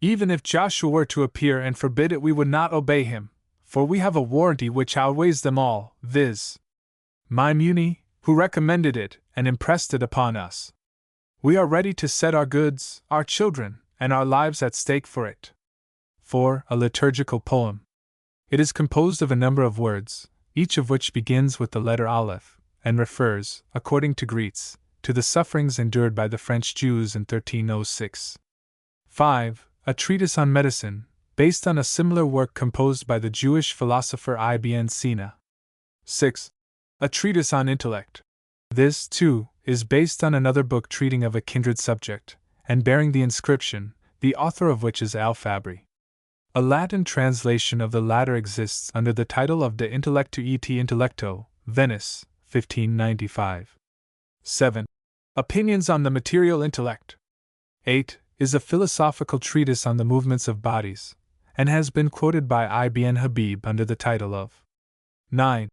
Even if Joshua were to appear and forbid it, we would not obey him, for we have a warranty which outweighs them all, viz. Maimuni, who recommended it and impressed it upon us. We are ready to set our goods, our children, and our lives at stake for it. 4. A liturgical poem. It is composed of a number of words, each of which begins with the letter Aleph, and refers, according to Greets, to the sufferings endured by the French Jews in 1306. 5. A treatise on medicine, based on a similar work composed by the Jewish philosopher Ibn Sina. 6. A treatise on intellect. This, too, is based on another book treating of a kindred subject, and bearing the inscription, the author of which is Al-Fabri. A Latin translation of the latter exists under the title of De Intellectu et Intellecto, Venice, 1595. 7. Opinions on the Material Intellect. 8. Is a philosophical treatise on the movements of bodies, and has been quoted by Ibn Habib under the title of 9.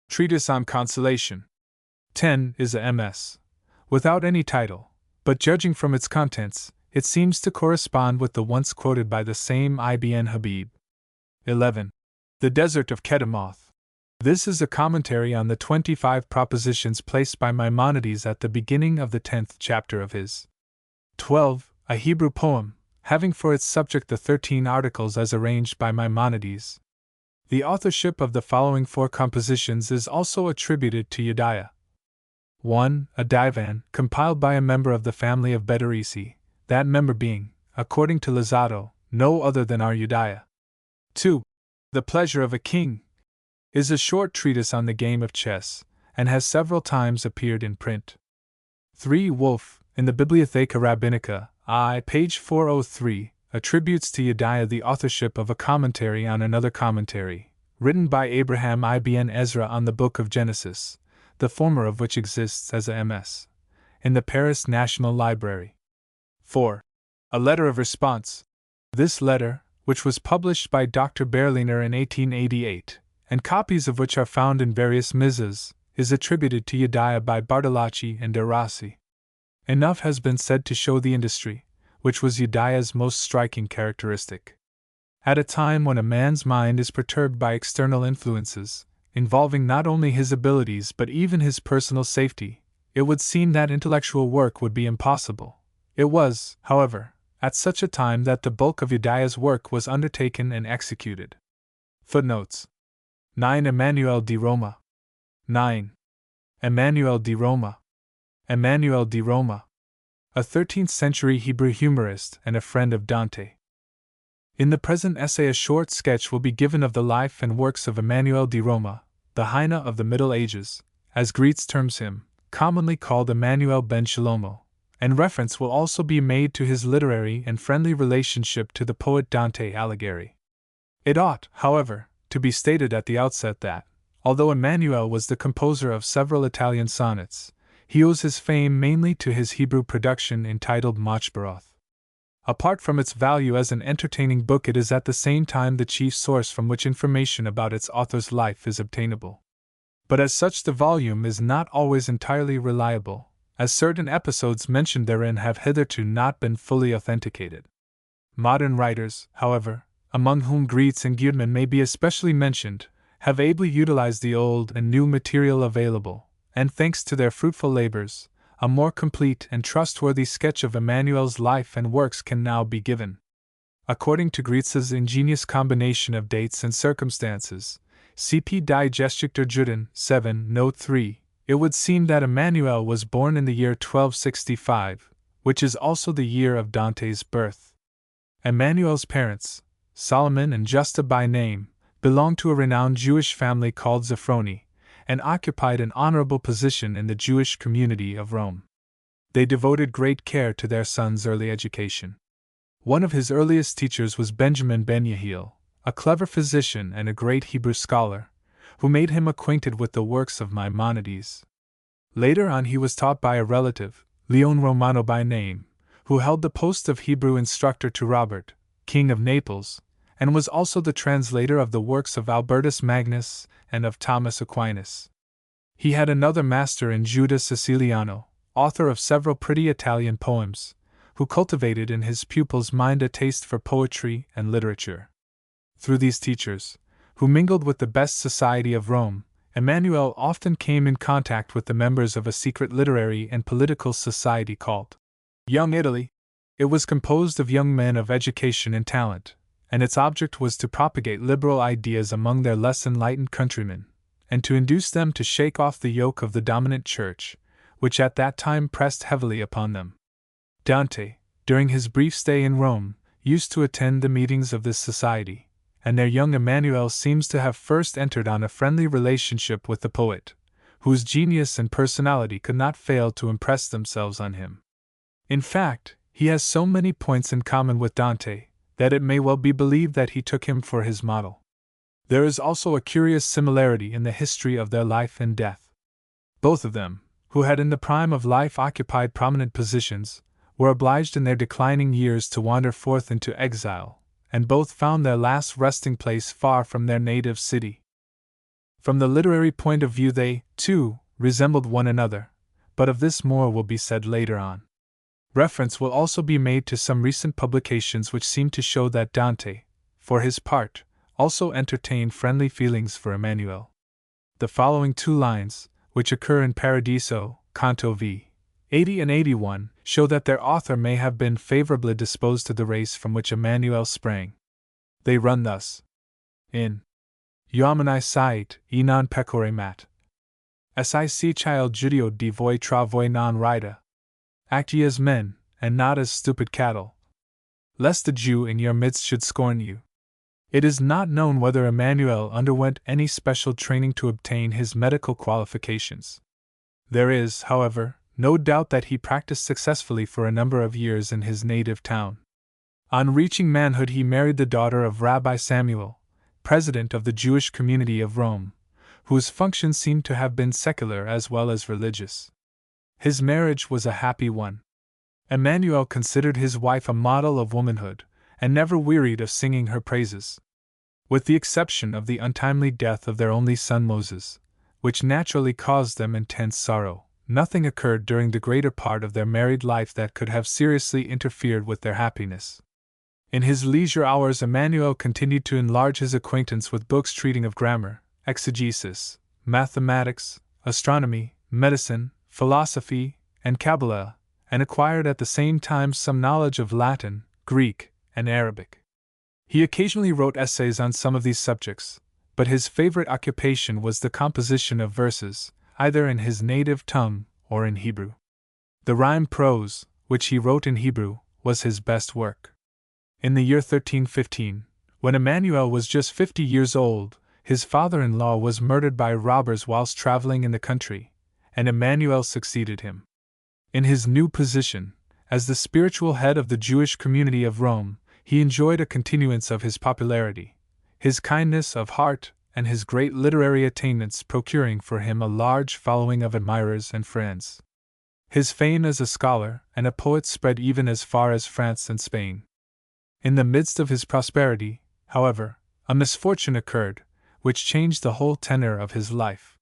Treatise on Consolation. 10. Is a MS, without any title, but judging from its contents, it seems to correspond with the once quoted by the same Ibn Habib. 11. The Desert of Kedemoth. This is a commentary on the 25 propositions placed by Maimonides at the beginning of the 10th chapter of his 12. A Hebrew poem, having for its subject the 13 articles as arranged by Maimonides. The authorship of the following 4 compositions is also attributed to Jedaiah. 1. A divan, compiled by a member of the family of Bedrisi, that member being, according to Lozado, no other than our Jedaiah. 2. The Pleasure of a King is a short treatise on the game of chess, and has several times appeared in print. 3. Wolf, in the Bibliotheca Rabbinica, page 403, attributes to Jedaiah the authorship of a commentary on another commentary, written by Abraham ibn Ezra on the Book of Genesis, the former of which exists as a MS, in the Paris National Library. 4. A Letter of Response. This letter, which was published by Dr. Berliner in 1888, and copies of which are found in various mizas, is attributed to Jedaiah by Bartolacci and de Rossi. Enough has been said to show the industry, which was Jedaiah's most striking characteristic. At a time when a man's mind is perturbed by external influences, involving not only his abilities but even his personal safety, it would seem that intellectual work would be impossible. It was, however, at such a time that the bulk of Jedaiah's work was undertaken and executed. Footnotes. 9. Emmanuel di Roma. 9. Emmanuel di Roma. Emmanuel di Roma, a 13th-century Hebrew humorist and a friend of Dante. In the present essay, a short sketch will be given of the life and works of Emmanuel di Roma, the Heine of the Middle Ages, as Greetz terms him, commonly called Emmanuel ben Shlomo, and reference will also be made to his literary and friendly relationship to the poet Dante Alighieri. It ought, however, to be stated at the outset that, although Emmanuel was the composer of several Italian sonnets, he owes his fame mainly to his Hebrew production entitled Machbaroth. Apart from its value as an entertaining book, it is at the same time the chief source from which information about its author's life is obtainable. But as such, the volume is not always entirely reliable, as certain episodes mentioned therein have hitherto not been fully authenticated. Modern writers, however, among whom Greetz and Gudeman may be especially mentioned, have ably utilized the old and new material available, and thanks to their fruitful labors, a more complete and trustworthy sketch of Emmanuel's life and works can now be given. According to Greetz's ingenious combination of dates and circumstances, CP Die Geschichte Juden 7, Note 3, it would seem that Emmanuel was born in the year 1265, which is also the year of Dante's birth. Emmanuel's parents, Solomon and Justa by name, belonged to a renowned Jewish family called Zafroni, and occupied an honorable position in the Jewish community of Rome. They devoted great care to their son's early education. One of his earliest teachers was Benjamin ben Yehiel, a clever physician and a great Hebrew scholar, who made him acquainted with the works of Maimonides. Later on he was taught by a relative, Leon Romano by name, who held the post of Hebrew instructor to Robert, King of Naples, and was also the translator of the works of Albertus Magnus and of Thomas Aquinas. He had another master in Judah Siciliano, author of several pretty Italian poems, who cultivated in his pupil's mind a taste for poetry and literature. Through these teachers, who mingled with the best society of Rome, Emmanuel often came in contact with the members of a secret literary and political society called Young Italy. It was composed of young men of education and talent, and its object was to propagate liberal ideas among their less enlightened countrymen, and to induce them to shake off the yoke of the dominant church, which at that time pressed heavily upon them. Dante, during his brief stay in Rome, used to attend the meetings of this society, and their young Emmanuel seems to have first entered on a friendly relationship with the poet, whose genius and personality could not fail to impress themselves on him. In fact, he has so many points in common with Dante, that it may well be believed that he took him for his model. There is also a curious similarity in the history of their life and death. Both of them, who had in the prime of life occupied prominent positions, were obliged in their declining years to wander forth into exile, and both found their last resting place far from their native city. From the literary point of view they, too, resembled one another, but of this more will be said later on. Reference will also be made to some recent publications which seem to show that Dante, for his part, also entertained friendly feelings for Emmanuel. The following two lines, which occur in Paradiso, Canto V, 80 and 81, show that their author may have been favorably disposed to the race from which Emmanuel sprang. They run thus: In Uomini sight, e non pecore mat. Si child judio di voi tra voi non rida. Act ye as men, and not as stupid cattle, lest a Jew in your midst should scorn you. It is not known whether Emmanuel underwent any special training to obtain his medical qualifications. There is, however, no doubt that he practiced successfully for a number of years in his native town. On reaching manhood, he married the daughter of Rabbi Samuel, president of the Jewish community of Rome, whose functions seem to have been secular as well as religious. His marriage was a happy one. Emmanuel considered his wife a model of womanhood, and never wearied of singing her praises. With the exception of the untimely death of their only son Moses, which naturally caused them intense sorrow, nothing occurred during the greater part of their married life that could have seriously interfered with their happiness. In his leisure hours, Emmanuel continued to enlarge his acquaintance with books treating of grammar, exegesis, mathematics, astronomy, medicine, philosophy, and Kabbalah, and acquired at the same time some knowledge of Latin, Greek, and Arabic. He occasionally wrote essays on some of these subjects, but his favorite occupation was the composition of verses, either in his native tongue or in Hebrew. The rhyme prose, which he wrote in Hebrew, was his best work. In the year 1315, when Emmanuel was just 50 years old, his father-in-law was murdered by robbers whilst traveling in the country, and Emmanuel succeeded him. In his new position, as the spiritual head of the Jewish community of Rome, he enjoyed a continuance of his popularity, his kindness of heart, and his great literary attainments procuring for him a large following of admirers and friends. His fame as a scholar and a poet spread even as far as France and Spain. In the midst of his prosperity, however, a misfortune occurred, which changed the whole tenor of his life.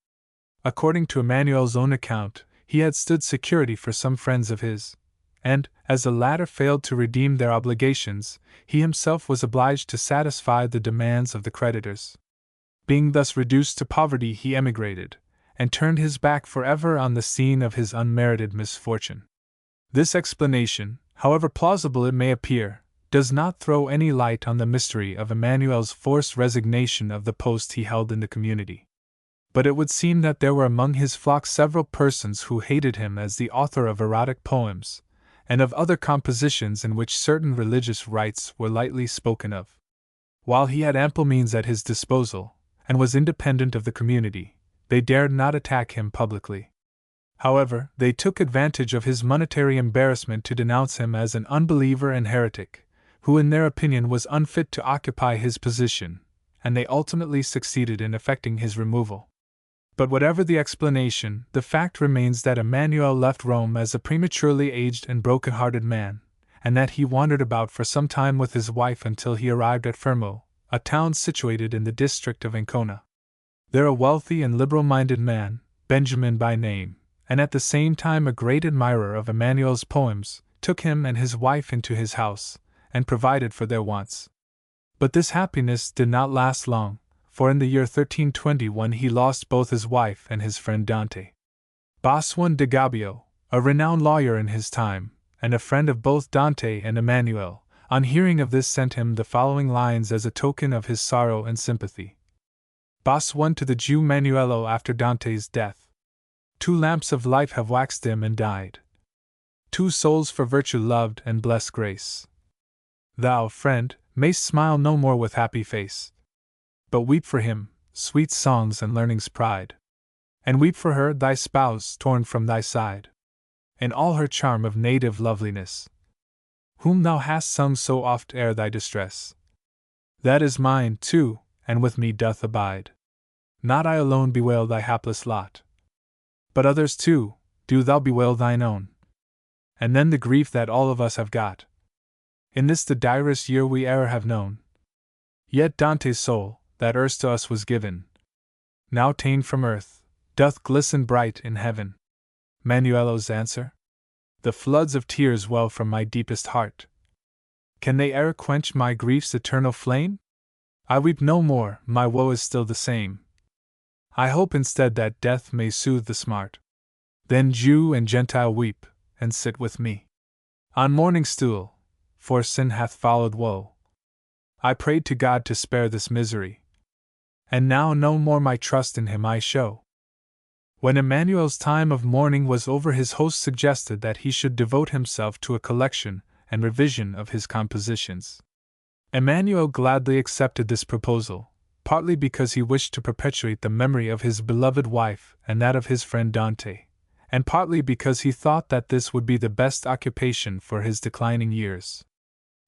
According to Emmanuel's own account, he had stood security for some friends of his, and, as the latter failed to redeem their obligations, he himself was obliged to satisfy the demands of the creditors. Being thus reduced to poverty, he emigrated, and turned his back forever on the scene of his unmerited misfortune. This explanation, however plausible it may appear, does not throw any light on the mystery of Emmanuel's forced resignation of the post he held in the community. But it would seem that there were among his flock several persons who hated him as the author of erotic poems, and of other compositions in which certain religious rites were lightly spoken of. While he had ample means at his disposal, and was independent of the community, they dared not attack him publicly. However, they took advantage of his monetary embarrassment to denounce him as an unbeliever and heretic, who in their opinion was unfit to occupy his position, and they ultimately succeeded in effecting his removal. But whatever the explanation, the fact remains that Emmanuel left Rome as a prematurely aged and broken-hearted man, and that he wandered about for some time with his wife until he arrived at Fermo, a town situated in the district of Ancona. There a wealthy and liberal-minded man, Benjamin by name, and at the same time a great admirer of Emmanuel's poems, took him and his wife into his house, and provided for their wants. But this happiness did not last long, for in the year 1321 he lost both his wife and his friend Dante. Bossuet de Gabbio, a renowned lawyer in his time, and a friend of both Dante and Emmanuel, on hearing of this sent him the following lines as a token of his sorrow and sympathy. Bossuet to the Jew Manuelo after Dante's death. 2 lamps of life have waxed dim and died. 2 souls for virtue loved and blessed grace. Thou, friend, mayst smile no more with happy face, but weep for him, sweet songs and learning's pride, and weep for her, thy spouse, torn from thy side, in all her charm of native loveliness, whom thou hast sung so oft ere thy distress. That is mine, too, and with me doth abide. Not I alone bewail thy hapless lot, but others too, do thou bewail thine own, and then the grief that all of us have got. In this the direst year we e'er have known. Yet Dante's soul, that erst to us was given, now ta'en from earth, doth glisten bright in heaven. Manuelo's answer? The floods of tears well from my deepest heart. Can they e'er quench my grief's eternal flame? I weep no more, my woe is still the same. I hope instead that death may soothe the smart. Then Jew and Gentile weep, and sit with me on mourning stool, for sin hath followed woe. I prayed to God to spare this misery, and now no more my trust in him I show. When Emmanuel's time of mourning was over, his host suggested that he should devote himself to a collection and revision of his compositions. Emmanuel gladly accepted this proposal, partly because he wished to perpetuate the memory of his beloved wife and that of his friend Dante, and partly because he thought that this would be the best occupation for his declining years.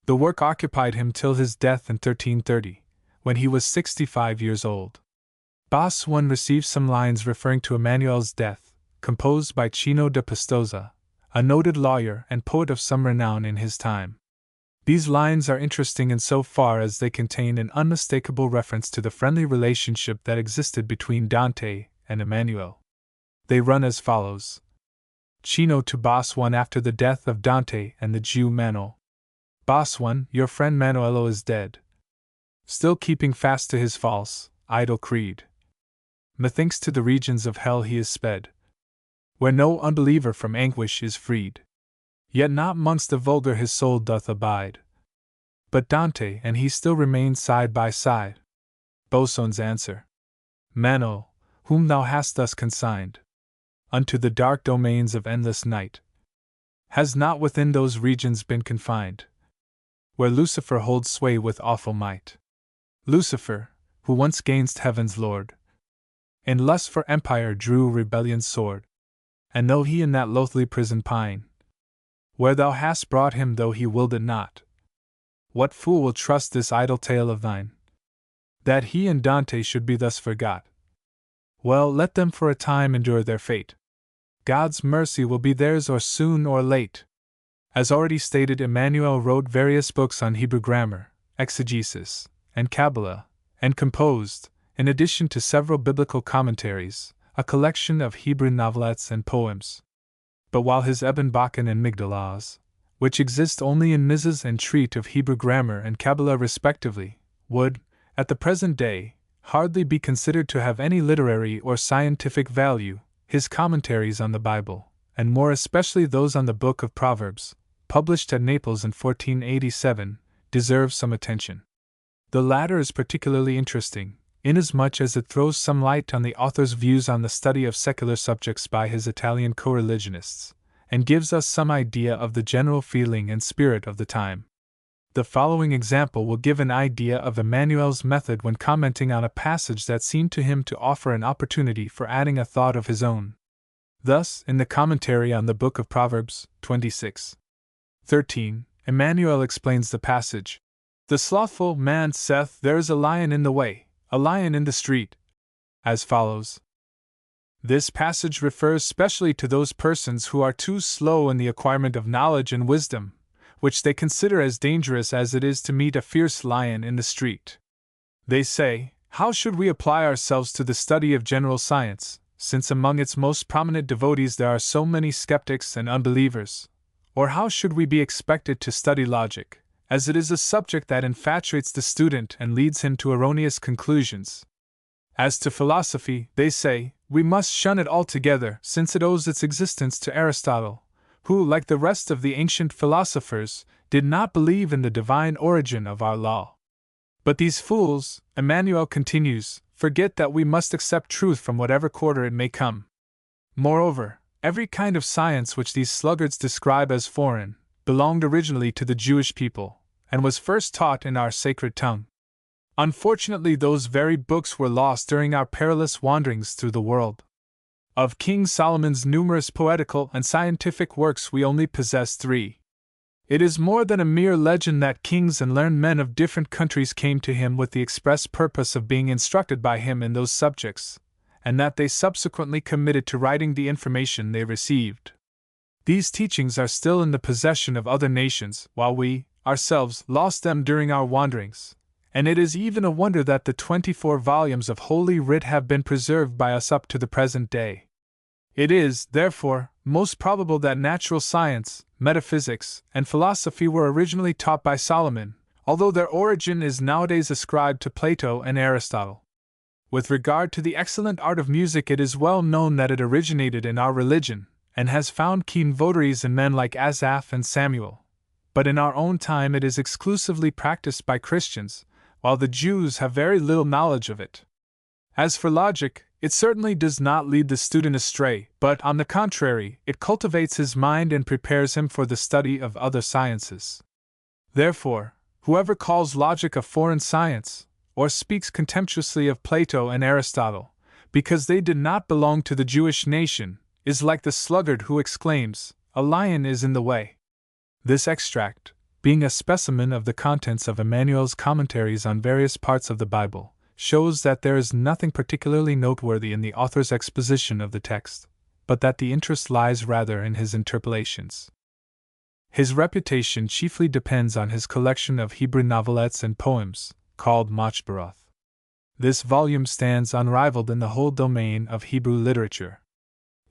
The work occupied him till his death in 1330, when he was 65 years old. Bossuet receives some lines referring to Emmanuel's death, composed by Cino da Pistoia, a noted lawyer and poet of some renown in his time. These lines are interesting in so far as they contain an unmistakable reference to the friendly relationship that existed between Dante and Emmanuel. They run as follows. Cino to Bossuet after the death of Dante and the Jew Manuel. Bossuet, your friend Manuelo is dead, still keeping fast to his false, idle creed. Methinks to the regions of hell he is sped, where no unbeliever from anguish is freed. Yet not mongst the vulgar his soul doth abide. But Dante and he still remain side by side. Bossuet's answer. Manuel, whom thou hast thus consigned unto the dark domains of endless night, has not within those regions been confined, where Lucifer holds sway with awful might. Lucifer, who once gainst heaven's lord, in lust for empire drew rebellion's sword, and though he in that loathly prison pine, where thou hast brought him though he willed it not, what fool will trust this idle tale of thine, that he and Dante should be thus forgot? Well, let them for a time endure their fate. God's mercy will be theirs or soon or late. As already stated, Emmanuel wrote various books on Hebrew grammar, exegesis, and Kabbalah, and composed, in addition to several biblical commentaries, a collection of Hebrew novelettes and poems. But while his Ebn Bakan and Migdalas, which exist only in Mizas and treat of Hebrew grammar and Kabbalah respectively, would, at the present day, hardly be considered to have any literary or scientific value, his commentaries on the Bible, and more especially those on the Book of Proverbs, published at Naples in 1487, deserve some attention. The latter is particularly interesting, inasmuch as it throws some light on the author's views on the study of secular subjects by his Italian co-religionists, and gives us some idea of the general feeling and spirit of the time. The following example will give an idea of Emmanuel's method when commenting on a passage that seemed to him to offer an opportunity for adding a thought of his own. Thus, in the commentary on the Book of Proverbs, 26:13, Emmanuel explains the passage. The slothful man saith, there is a lion in the way, a lion in the street, as follows. This passage refers specially to those persons who are too slow in the acquirement of knowledge and wisdom, which they consider as dangerous as it is to meet a fierce lion in the street. They say, how should we apply ourselves to the study of general science, since among its most prominent devotees there are so many skeptics and unbelievers? Or how should we be expected to study logic, as it is a subject that infatuates the student and leads him to erroneous conclusions? As to philosophy, they say, we must shun it altogether, since it owes its existence to Aristotle, who, like the rest of the ancient philosophers, did not believe in the divine origin of our law. But these fools, Emmanuel continues, forget that we must accept truth from whatever quarter it may come. Moreover, every kind of science which these sluggards describe as foreign, belonged originally to the Jewish people, and was first taught in our sacred tongue. Unfortunately, those very books were lost during our perilous wanderings through the world. Of King Solomon's numerous poetical and scientific works we only possess 3. It is more than a mere legend that kings and learned men of different countries came to him with the express purpose of being instructed by him in those subjects, and that they subsequently committed to writing the information they received. These teachings are still in the possession of other nations, while we, ourselves, lost them during our wanderings, and it is even a wonder that the 24 volumes of Holy Writ have been preserved by us up to the present day. It is, therefore, most probable that natural science, metaphysics, and philosophy were originally taught by Solomon, although their origin is nowadays ascribed to Plato and Aristotle. With regard to the excellent art of music, it is well known that it originated in our religion, and has found keen votaries in men like Asaph and Samuel. But in our own time it is exclusively practiced by Christians, while the Jews have very little knowledge of it. As for logic, it certainly does not lead the student astray, but, on the contrary, it cultivates his mind and prepares him for the study of other sciences. Therefore, whoever calls logic a foreign science, or speaks contemptuously of Plato and Aristotle, because they did not belong to the Jewish nation, is like the sluggard who exclaims, "A lion is in the way." This extract, being a specimen of the contents of Emmanuel's commentaries on various parts of the Bible, shows that there is nothing particularly noteworthy in the author's exposition of the text, but that the interest lies rather in his interpolations. His reputation chiefly depends on his collection of Hebrew novelettes and poems, called Machbaroth. This volume stands unrivaled in the whole domain of Hebrew literature.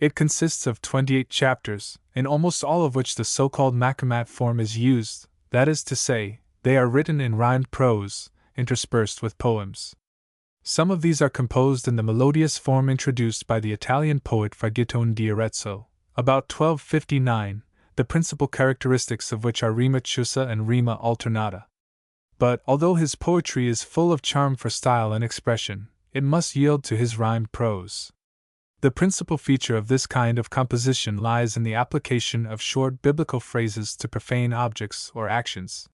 It consists of 28 chapters, in almost all of which the so-called Machamat form is used, that is to say, they are written in rhymed prose, interspersed with poems. Some of these are composed in the melodious form introduced by the Italian poet Fragittone di Arezzo, about 1259, the principal characteristics of which are rima chiusa and rima alternata. But, although his poetry is full of charm for style and expression, it must yield to his rhymed prose. The principal feature of this kind of composition lies in the application of short biblical phrases to profane objects or actions.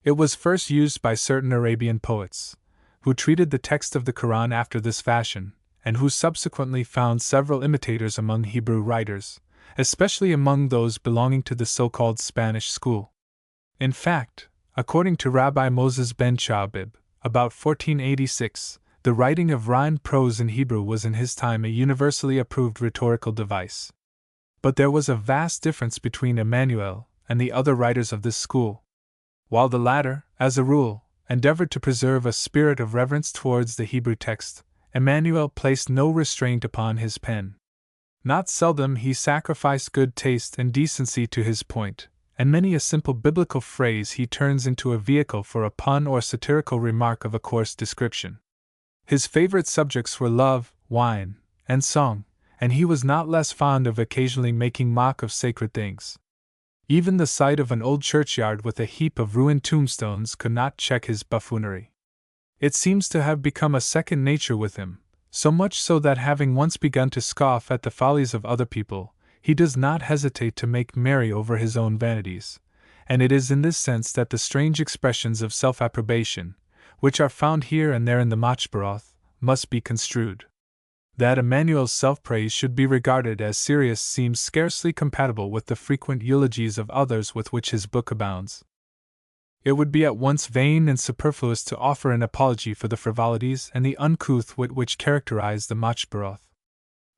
It was first used by certain Arabian poets, who treated the text of the Quran after this fashion, and who subsequently found several imitators among Hebrew writers, especially among those belonging to the so-called Spanish school. In fact, according to Rabbi Moses ben Chabib, about 1486, the writing of rhymed prose in Hebrew was in his time a universally approved rhetorical device. But there was a vast difference between Emmanuel and the other writers of this school. While the latter, as a rule, endeavored to preserve a spirit of reverence towards the Hebrew text, Emmanuel placed no restraint upon his pen. Not seldom he sacrificed good taste and decency to his point, and many a simple biblical phrase he turns into a vehicle for a pun or satirical remark of a coarse description. His favorite subjects were love, wine, and song, and he was not less fond of occasionally making mock of sacred things. Even the sight of an old churchyard with a heap of ruined tombstones could not check his buffoonery. It seems to have become a second nature with him, so much so that having once begun to scoff at the follies of other people, he does not hesitate to make merry over his own vanities, and it is in this sense that the strange expressions of self-approbation, which are found here and there in the Machbaroth, must be construed. That Emmanuel's self-praise should be regarded as serious seems scarcely compatible with the frequent eulogies of others with which his book abounds. It would be at once vain and superfluous to offer an apology for the frivolities and the uncouth wit which characterize the Machbaroth.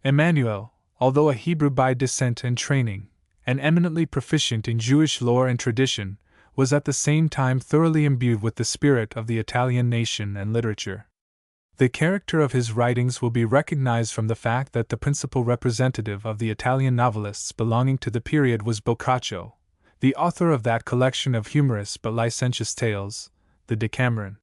Emmanuel, although a Hebrew by descent and training, and eminently proficient in Jewish lore and tradition, was at the same time thoroughly imbued with the spirit of the Italian nation and literature. The character of his writings will be recognized from the fact that the principal representative of the Italian novelists belonging to the period was Boccaccio, the author of that collection of humorous but licentious tales, the Decameron.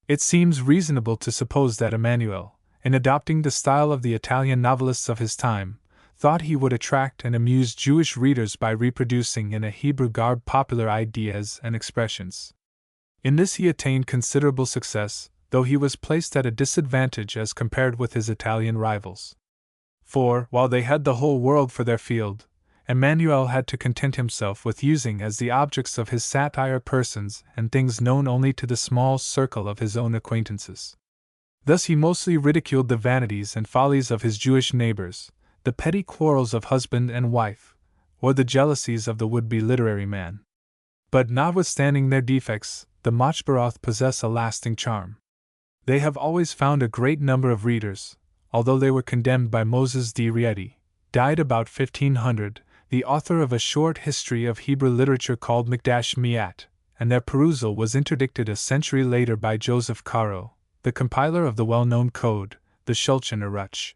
It seems reasonable to suppose that Emmanuel, in adopting the style of the Italian novelists of his time, thought he would attract and amuse Jewish readers by reproducing in a Hebrew garb popular ideas and expressions. In this he attained considerable success, though he was placed at a disadvantage as compared with his Italian rivals. For, while they had the whole world for their field, Emmanuel had to content himself with using as the objects of his satire persons and things known only to the small circle of his own acquaintances. Thus he mostly ridiculed the vanities and follies of his Jewish neighbors, the petty quarrels of husband and wife, or the jealousies of the would-be literary man. But notwithstanding their defects, the Machbaroth possess a lasting charm. They have always found a great number of readers, although they were condemned by Moses de Rieti, died about 1500, the author of a short history of Hebrew literature called Mikdash Miat, and their perusal was interdicted a century later by Joseph Caro, the compiler of the well-known code, the Shulchan Aruch.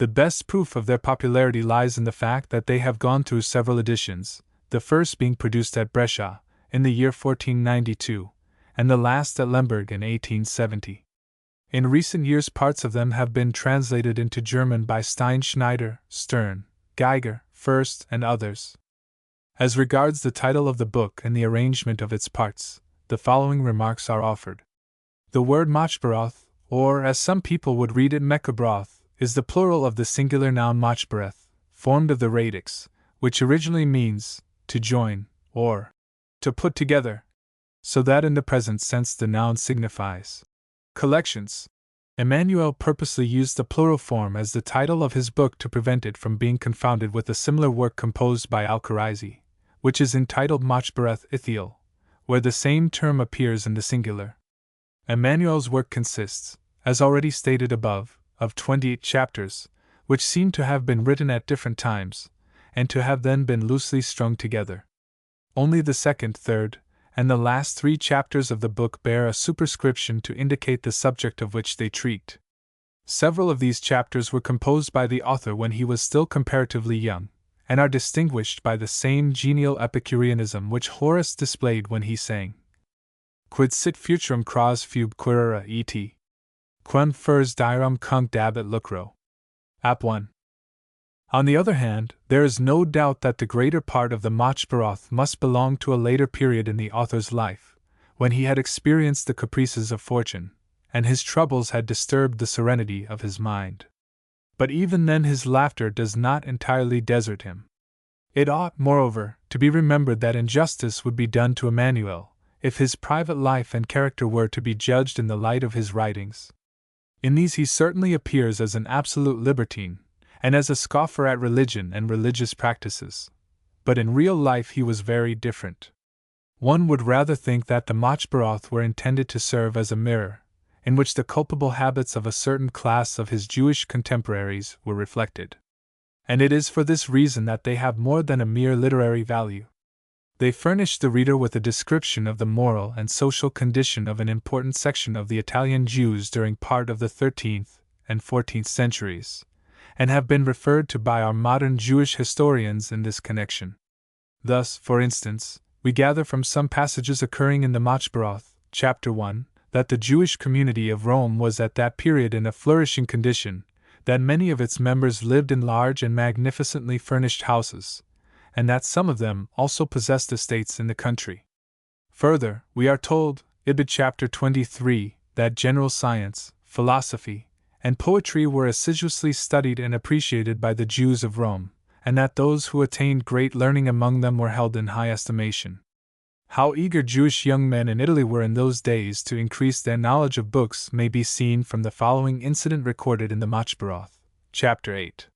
The best proof of their popularity lies in the fact that they have gone through several editions, the first being produced at Brescia, in the year 1492, and the last at Lemberg in 1870. In recent years parts of them have been translated into German by Stein Schneider, Stern, Geiger, Furst, and others. As regards the title of the book and the arrangement of its parts, the following remarks are offered. The word Machbaroth, or as some people would read it Mechabroth, is the plural of the singular noun Machbereth, formed of the radix, which originally means to join, or to put together, so that in the present sense the noun signifies collections. Emmanuel purposely used the plural form as the title of his book to prevent it from being confounded with a similar work composed by Al-Khwarizmi, which is entitled Machbereth Ithiel, where the same term appears in the singular. Emmanuel's work consists, as already stated above, of 28 chapters, which seem to have been written at different times, and to have then been loosely strung together. Only the second, third, and the last 3 chapters of the book bear a superscription to indicate the subject of which they treat. Several of these chapters were composed by the author when he was still comparatively young, and are distinguished by the same genial Epicureanism which Horace displayed when he sang, Quid sit futurum cras fube quirera et quem fers dirum cunc dabit lucro. Ap 1. On the other hand, there is no doubt that the greater part of the Machbaroth must belong to a later period in the author's life, when he had experienced the caprices of fortune, and his troubles had disturbed the serenity of his mind. but even then his laughter does not entirely desert him. It ought, moreover, to be remembered that injustice would be done to Emmanuel, if his private life and character were to be judged in the light of his writings. In these he certainly appears as an absolute libertine, and as a scoffer at religion and religious practices. But in real life he was very different. One would rather think that the Machbaroth were intended to serve as a mirror, in which the culpable habits of a certain class of his Jewish contemporaries were reflected. And it is for this reason that they have more than a mere literary value. They furnish the reader with a description of the moral and social condition of an important section of the Italian Jews during part of the 13th and 14th centuries, and have been referred to by our modern Jewish historians in this connection. Thus, for instance, we gather from some passages occurring in the Machbaroth, chapter 1, that the Jewish community of Rome was at that period in a flourishing condition, that many of its members lived in large and magnificently furnished houses, and that some of them also possessed estates in the country. Further, we are told, Ibid chapter 23, that general science, philosophy, and poetry were assiduously studied and appreciated by the Jews of Rome, and that those who attained great learning among them were held in high estimation. How eager Jewish young men in Italy were in those days to increase their knowledge of books may be seen from the following incident recorded in the Machbaroth, chapter 8.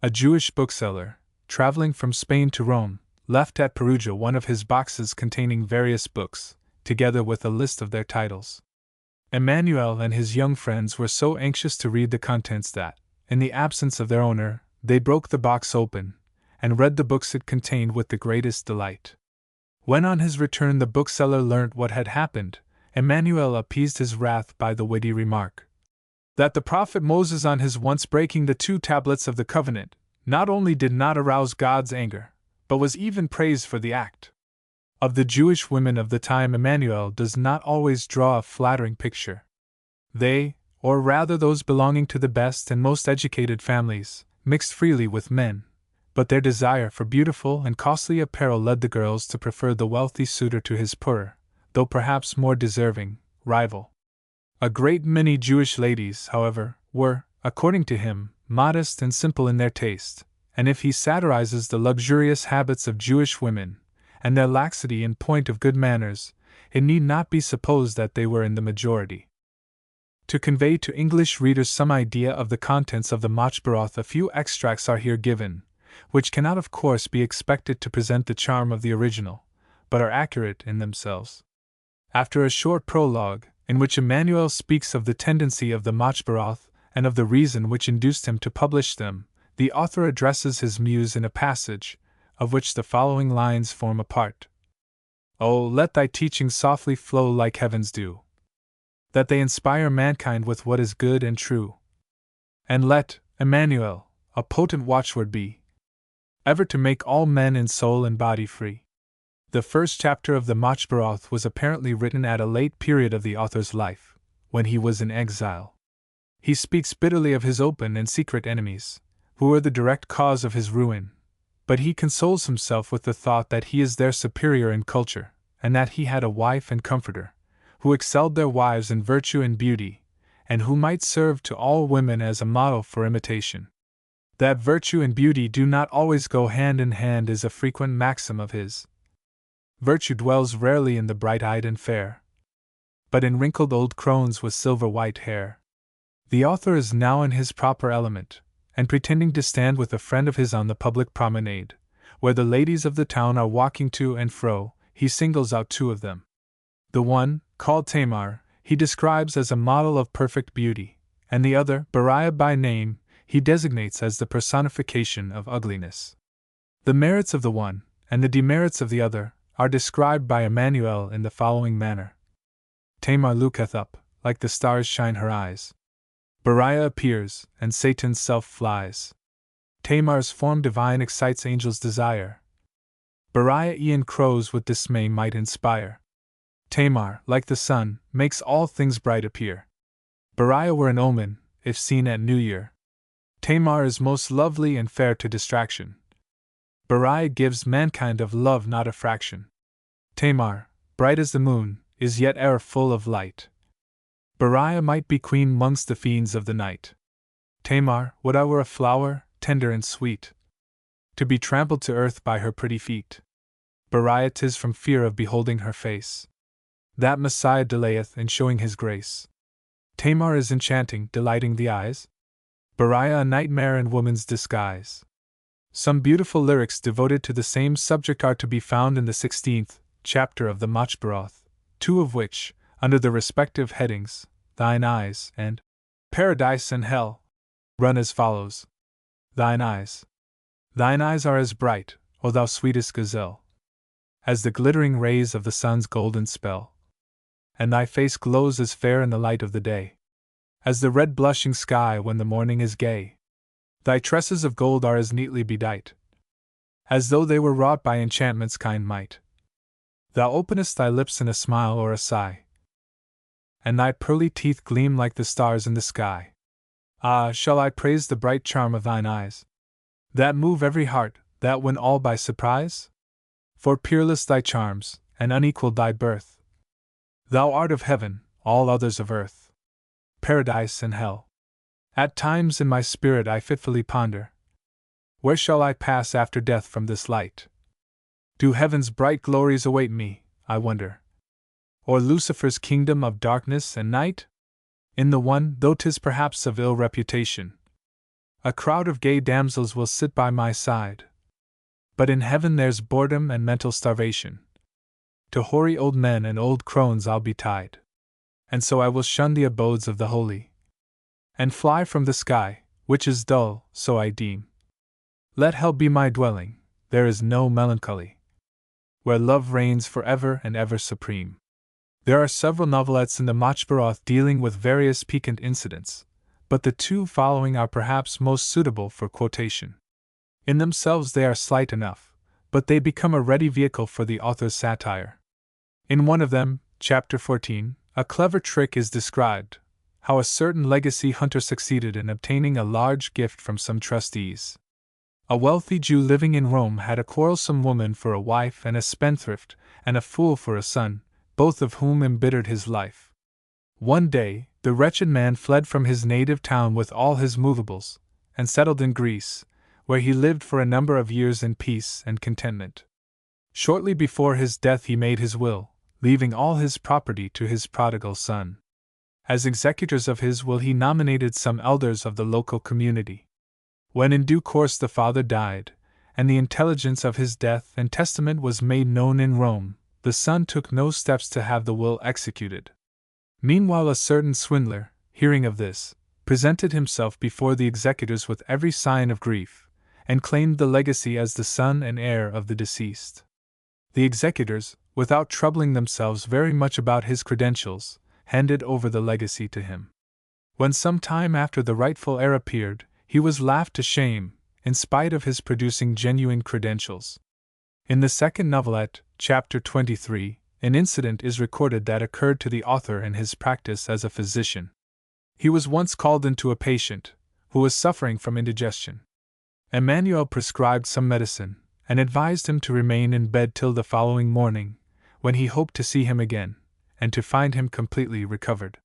A Jewish bookseller, traveling from Spain to Rome, left at Perugia one of his boxes containing various books, together with a list of their titles. Emmanuel and his young friends were so anxious to read the contents that, in the absence of their owner, they broke the box open, and read the books it contained with the greatest delight. When on his return the bookseller learnt what had happened, Emmanuel appeased his wrath by the witty remark that the prophet Moses, on his once breaking the 2 tablets of the covenant, not only did not arouse God's anger, but was even praised for the act. Of the Jewish women of the time Emmanuel does not always draw a flattering picture. They, or rather those belonging to the best and most educated families, mixed freely with men, but their desire for beautiful and costly apparel led the girls to prefer the wealthy suitor to his poorer, though perhaps more deserving, rival. A great many Jewish ladies, however, were, according to him, modest and simple in their taste, and if he satirizes the luxurious habits of Jewish women, and their laxity in point of good manners, it need not be supposed that they were in the majority. To convey to English readers some idea of the contents of the Machbaroth, a few extracts are here given, which cannot of course be expected to present the charm of the original, but are accurate in themselves. After a short prologue, in which Emmanuel speaks of the tendency of the Machbaroth and of the reason which induced him to publish them, the author addresses his muse in a passage, of which the following lines form a part. Oh, let thy teachings softly flow like heaven's dew, that they inspire mankind with what is good and true. And let, Emmanuel, a potent watchword be, ever to make all men in soul and body free. The first chapter of the Machbaroth was apparently written at a late period of the author's life, when he was in exile. He speaks bitterly of his open and secret enemies, who were the direct cause of his ruin, but he consoles himself with the thought that he is their superior in culture, and that he had a wife and comforter, who excelled their wives in virtue and beauty, and who might serve to all women as a model for imitation. That virtue and beauty do not always go hand in hand is a frequent maxim of his. Virtue dwells rarely in the bright-eyed and fair, but in wrinkled old crones with silver-white hair. The author is now in his proper element, and pretending to stand with a friend of his on the public promenade, where the ladies of the town are walking to and fro, he singles out 2 of them. The one, called Tamar, he describes as a model of perfect beauty, and the other, Beriah by name, he designates as the personification of ugliness. The merits of the one, and the demerits of the other, are described by Emmanuel in the following manner. Tamar looketh up, like the stars shine her eyes. Beriah appears, and Satan's self flies. Tamar's form divine excites angels' desire. Beriah e'en crows with dismay might inspire. Tamar, like the sun, makes all things bright appear. Beriah were an omen, if seen at New Year. Tamar is most lovely and fair to distraction. Beriah gives mankind of love not a fraction. Tamar, bright as the moon, is yet e'er full of light. Beriah might be queen 'mongst the fiends of the night. Tamar, would I were a flower, tender and sweet, to be trampled to earth by her pretty feet. Beriah, 'tis from fear of beholding her face that Messiah delayeth in showing his grace. Tamar is enchanting, delighting the eyes. Beriah a nightmare in woman's disguise. Some beautiful lyrics devoted to the same subject are to be found in the 16th chapter of the Machberoth, two of which, under the respective headings, Thine Eyes and Paradise and Hell, run as follows. Thine eyes. Thine eyes are as bright, O thou sweetest gazelle, as the glittering rays of the sun's golden spell. And thy face glows as fair in the light of the day as the red blushing sky when the morning is gay. Thy tresses of gold are as neatly bedight as though they were wrought by enchantment's kind might. Thou openest thy lips in a smile or a sigh, and thy pearly teeth gleam like the stars in the sky. Ah, shall I praise the bright charm of thine eyes, that move every heart, that win all by surprise? For peerless thy charms, and unequaled thy birth. Thou art of heaven, all others of earth, paradise and hell. At times in my spirit I fitfully ponder, where shall I pass after death from this light? Do heaven's bright glories await me, I wonder, or Lucifer's kingdom of darkness and night? In the one, though 'tis perhaps of ill reputation, a crowd of gay damsels will sit by my side. But in heaven there's boredom and mental starvation. To hoary old men and old crones I'll be tied. And so I will shun the abodes of the holy, and fly from the sky, which is dull, so I deem. Let hell be my dwelling, there is no melancholy, where love reigns forever and ever supreme. There are several novelettes in the Machberoth dealing with various piquant incidents, but the two following are perhaps most suitable for quotation. In themselves they are slight enough, but they become a ready vehicle for the author's satire. In one of them, chapter 14, a clever trick is described, how a certain legacy hunter succeeded in obtaining a large gift from some trustees. A wealthy Jew living in Rome had a quarrelsome woman for a wife and a spendthrift and a fool for a son, both of whom embittered his life. One day, the wretched man fled from his native town with all his movables, and settled in Greece, where he lived for a number of years in peace and contentment. Shortly before his death he made his will, leaving all his property to his prodigal son. As executors of his will he nominated some elders of the local community. When in due course the father died, and the intelligence of his death and testament was made known in Rome, the son took no steps to have the will executed. Meanwhile a certain swindler, hearing of this, presented himself before the executors with every sign of grief, and claimed the legacy as the son and heir of the deceased. The executors, without troubling themselves very much about his credentials, handed over the legacy to him. When some time after the rightful heir appeared, he was laughed to shame, in spite of his producing genuine credentials. In the second novelette, chapter 23, an incident is recorded that occurred to the author in his practice as a physician. He was once called in to a patient, who was suffering from indigestion. Emmanuel prescribed some medicine, and advised him to remain in bed till the following morning, when he hoped to see him again, and to find him completely recovered.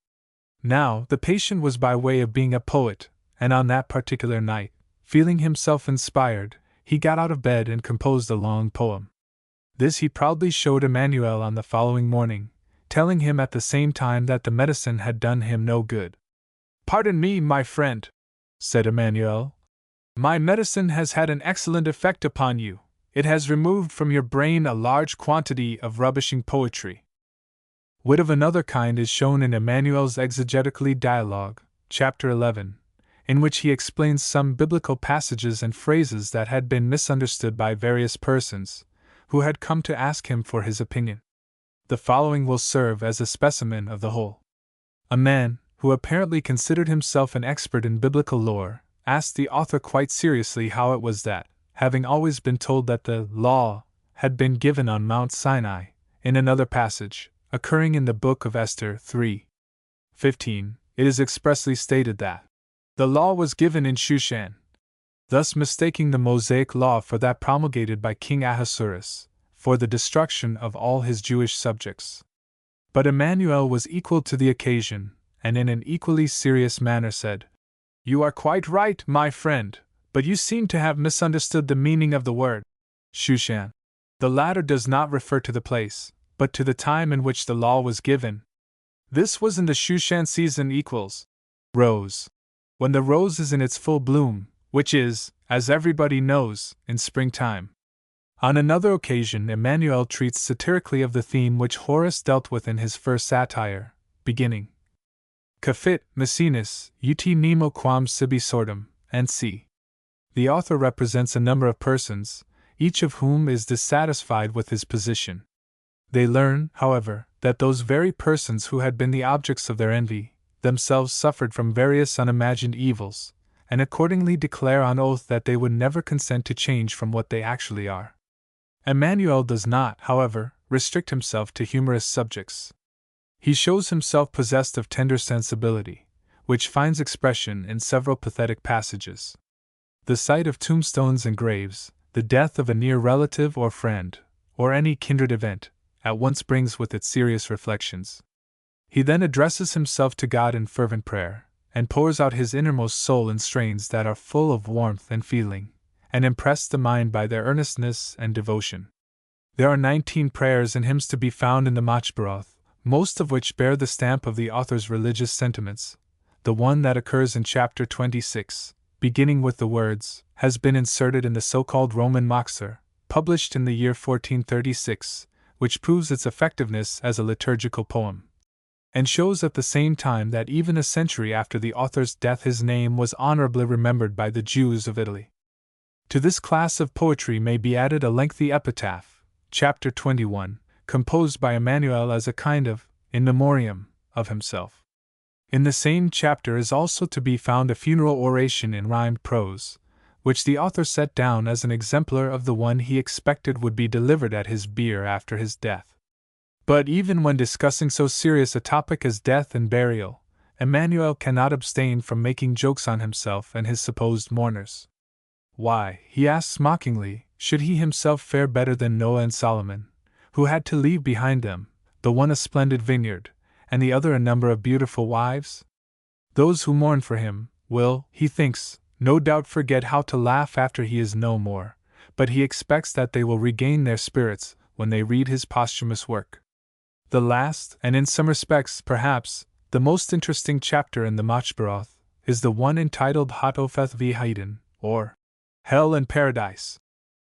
Now, the patient was by way of being a poet, and on that particular night, feeling himself inspired, he got out of bed and composed a long poem. This he proudly showed Emmanuel on the following morning, telling him at the same time that the medicine had done him no good. "Pardon me, my friend," said Emmanuel. "My medicine has had an excellent effect upon you. It has removed from your brain a large quantity of rubbishing poetry." Wit of another kind is shown in Emmanuel's Exegetically Dialogue, chapter 11, in which he explains some biblical passages and phrases that had been misunderstood by various persons, who had come to ask him for his opinion. The following will serve as a specimen of the whole. A man, who apparently considered himself an expert in biblical lore, asked the author quite seriously how it was that, having always been told that the law had been given on Mount Sinai, in another passage, occurring in the book of Esther 3:15, it is expressly stated that the law was given in Shushan, thus mistaking the Mosaic law for that promulgated by King Ahasuerus, for the destruction of all his Jewish subjects. But Emmanuel was equal to the occasion, and in an equally serious manner said, You are quite right, my friend, but you seem to have misunderstood the meaning of the word Shushan. The latter does not refer to the place, but to the time in which the law was given. This was in the Shushan season equals rose, when the rose is in its full bloom, which is, as everybody knows, in springtime. On another occasion, Emmanuel treats satirically of the theme which Horace dealt with in his first satire, beginning Cafit, Maecenas, ut nemo quam sibi sordum, and c. The author represents a number of persons, each of whom is dissatisfied with his position. They learn, however, that those very persons who had been the objects of their envy, themselves suffered from various unimagined evils, and accordingly declare on oath that they would never consent to change from what they actually are. Emmanuel does not, however, restrict himself to humorous subjects. He shows himself possessed of tender sensibility, which finds expression in several pathetic passages. The sight of tombstones and graves, the death of a near relative or friend, or any kindred event, at once brings with it serious reflections. He then addresses himself to God in fervent prayer, and pours out his innermost soul in strains that are full of warmth and feeling, and impress the mind by their earnestness and devotion. There are 19 prayers and hymns to be found in the Machbaroth, most of which bear the stamp of the author's religious sentiments. The one that occurs in chapter 26, beginning with the words, has been inserted in the so-called Roman Machzer, published in the year 1436, which proves its effectiveness as a liturgical poem, and shows at the same time that even a century after the author's death his name was honorably remembered by the Jews of Italy. To this class of poetry may be added a lengthy epitaph, chapter 21, composed by Emmanuel as a kind of in memoriam of himself. In the same chapter is also to be found a funeral oration in rhymed prose, which the author set down as an exemplar of the one he expected would be delivered at his bier after his death. But even when discussing so serious a topic as death and burial, Emmanuel cannot abstain from making jokes on himself and his supposed mourners. Why, he asks mockingly, should he himself fare better than Noah and Solomon, who had to leave behind them, the one a splendid vineyard, and the other a number of beautiful wives? Those who mourn for him will, he thinks, no doubt forget how to laugh after he is no more, but he expects that they will regain their spirits when they read his posthumous work. The last, and in some respects, perhaps, the most interesting chapter in the Machbaroth, is the one entitled Hatopheth v Haydn, or Hell and Paradise.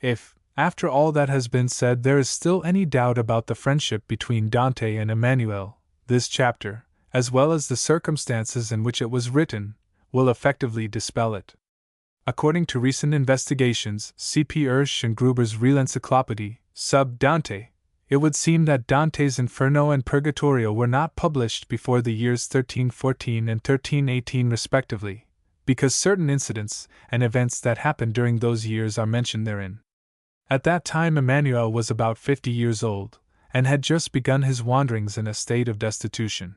If, after all that has been said, there is still any doubt about the friendship between Dante and Emmanuel, this chapter, as well as the circumstances in which it was written, will effectively dispel it. According to recent investigations, C.P. Ersch and Gruber's Real Encyclopédie, sub Dante, it would seem that Dante's Inferno and Purgatorio were not published before the years 1314 and 1318 respectively, because certain incidents and events that happened during those years are mentioned therein. At that time Emmanuel was about 50 years old, and had just begun his wanderings in a state of destitution.